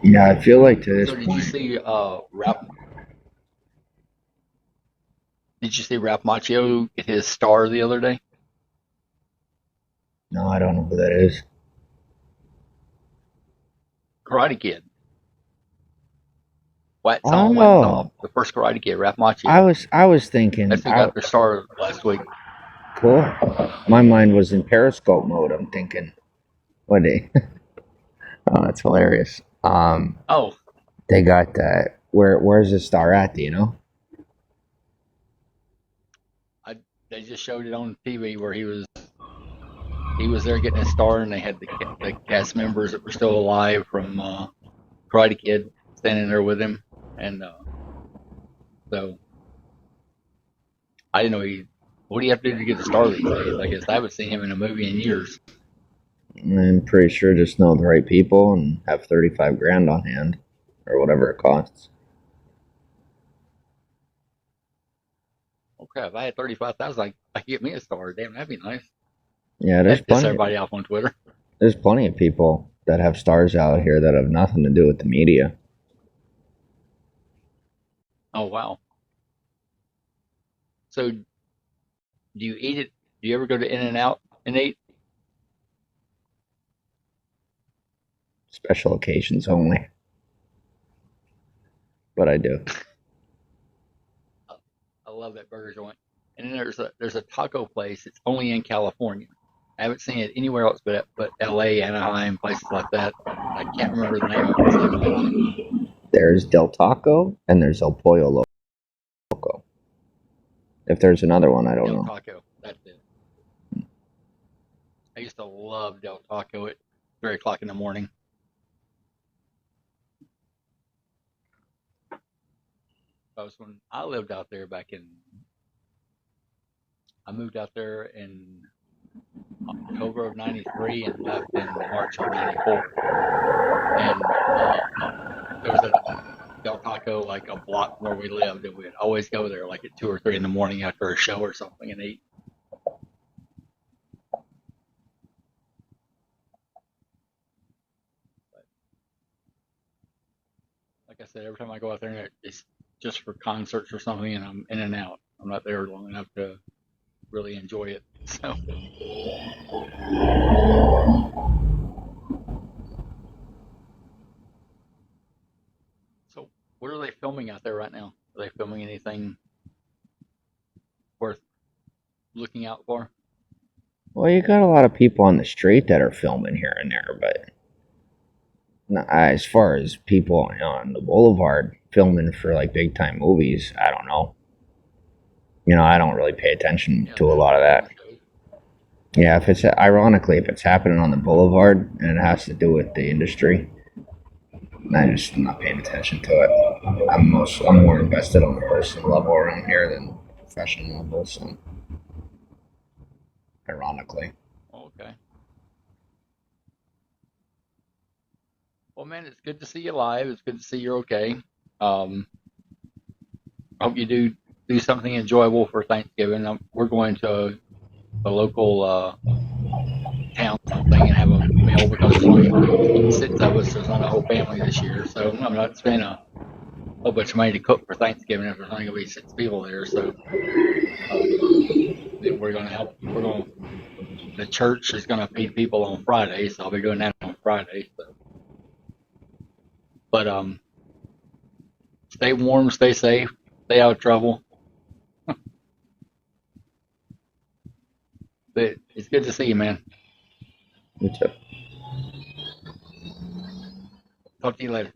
Yeah, I feel like to this point. Did you see Ralph Macchio get his star the other day? No, I don't know who that is. Karate Kid. Wax on, wax off. The first Karate Kid, Ralph Macchio. I was thinking. That's who got their star last week. Cool. My mind was in Periscope mode. I'm thinking, what day? Oh, that's hilarious. They got that. Where's the star at? Do you know? They just showed it on TV where he was there getting his star, and they had the cast members that were still alive from Karate Kid standing there with him, and so I didn't know he. What do you have to do to get a star these days? I guess I haven't seen him in a movie in years. I'm pretty sure just know the right people and have 35 grand on hand, or whatever it costs. Okay, if I had 35,000, I could get me a star. Damn, that'd be nice. Yeah, there's That piss plenty. everybody off on Twitter. There's plenty of people that have stars out here that have nothing to do with the media. Oh wow. So, do you eat it? Do you ever go to In and Out and eat? Special occasions only. But I do. I love that burger joint. And then there's a taco place. It's only in California. I haven't seen it anywhere else but L.A., Anaheim, places like that. I can't remember the name of it. There's Del Taco and there's El Pollo Loco. If there's another one, I don't know. Del Taco. That's it. I used to love Del Taco at 3 o'clock in the morning. That was when I lived out there I moved out there in October of '93 and left in March of '94. And there was a Del Taco like a block where we lived, and we'd always go there like at 2 or 3 in the morning after a show or something and eat. But like I said, every time I go out there, it's just for concerts or something, and I'm in and out. I'm not there long enough to really enjoy it. So what are they filming out there right now? Are they filming anything worth looking out for? Well, you got a lot of people on the street that are filming here and there, but as far as people on the boulevard filming for like big time movies, I don't know. I don't really pay attention to a lot of that. Yeah, if it's happening on the boulevard and it has to do with the industry, I'm not paying attention to it. I'm more invested on the personal level around here than professional level. So, ironically. Okay. Well, man, it's good to see you live. It's good to see you're okay. I hope you do something enjoyable for Thanksgiving. We're going to a local town thing and have a meal because there's only 6 of us. There's not a whole family this year, so I'm not spending a whole bunch of money to cook for Thanksgiving if there's only going to be 6 people there. So then we're going to help. The church is going to feed people on Friday, so I'll be doing that on Friday. So. But stay warm, stay safe, stay out of trouble. But it's good to see you, man. You too. Talk to you later.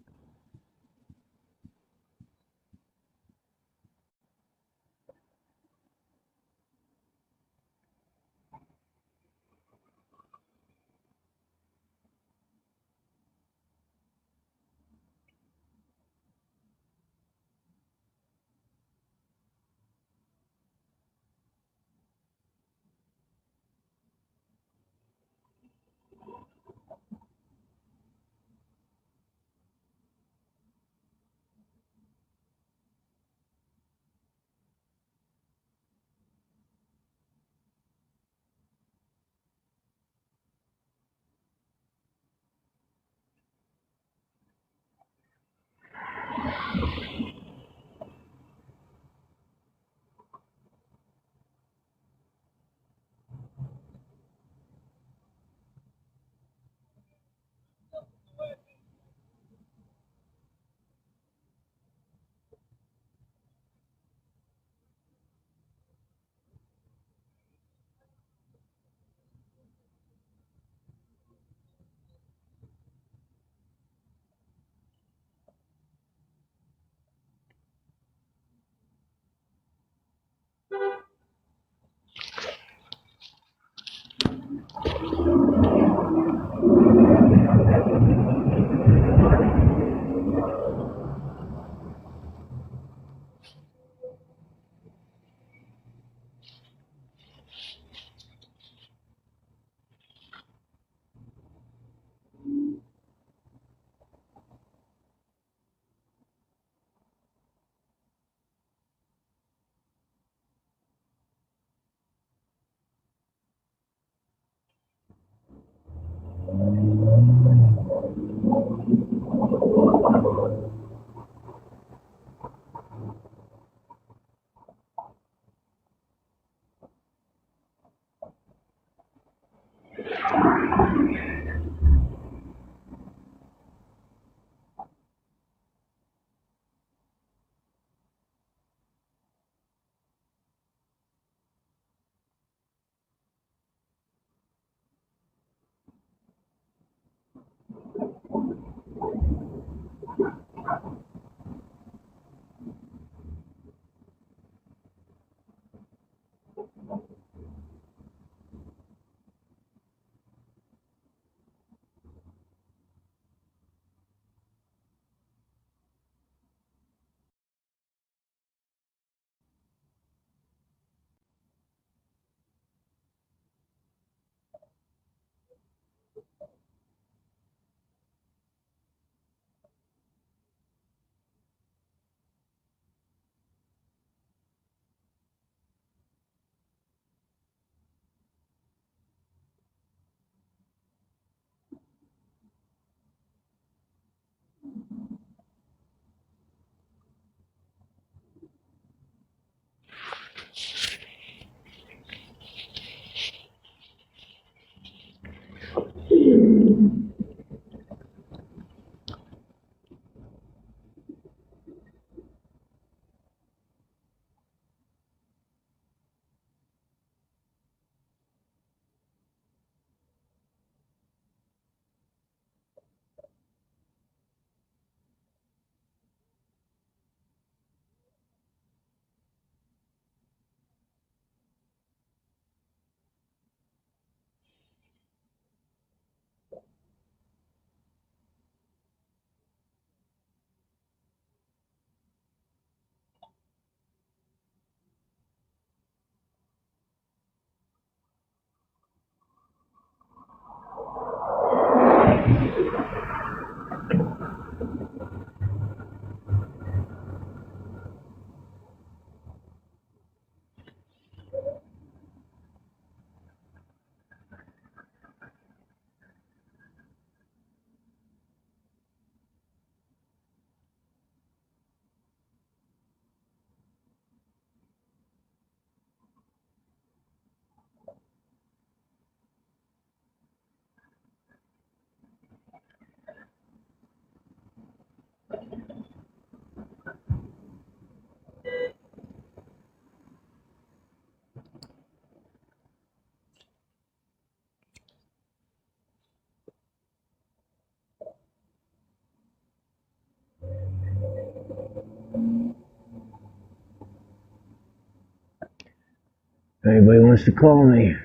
If anybody wants to call me,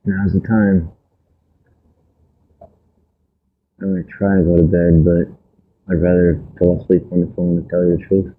now's the time. I'm gonna try to go to bed, but I'd rather fall asleep on the phone to tell you the truth.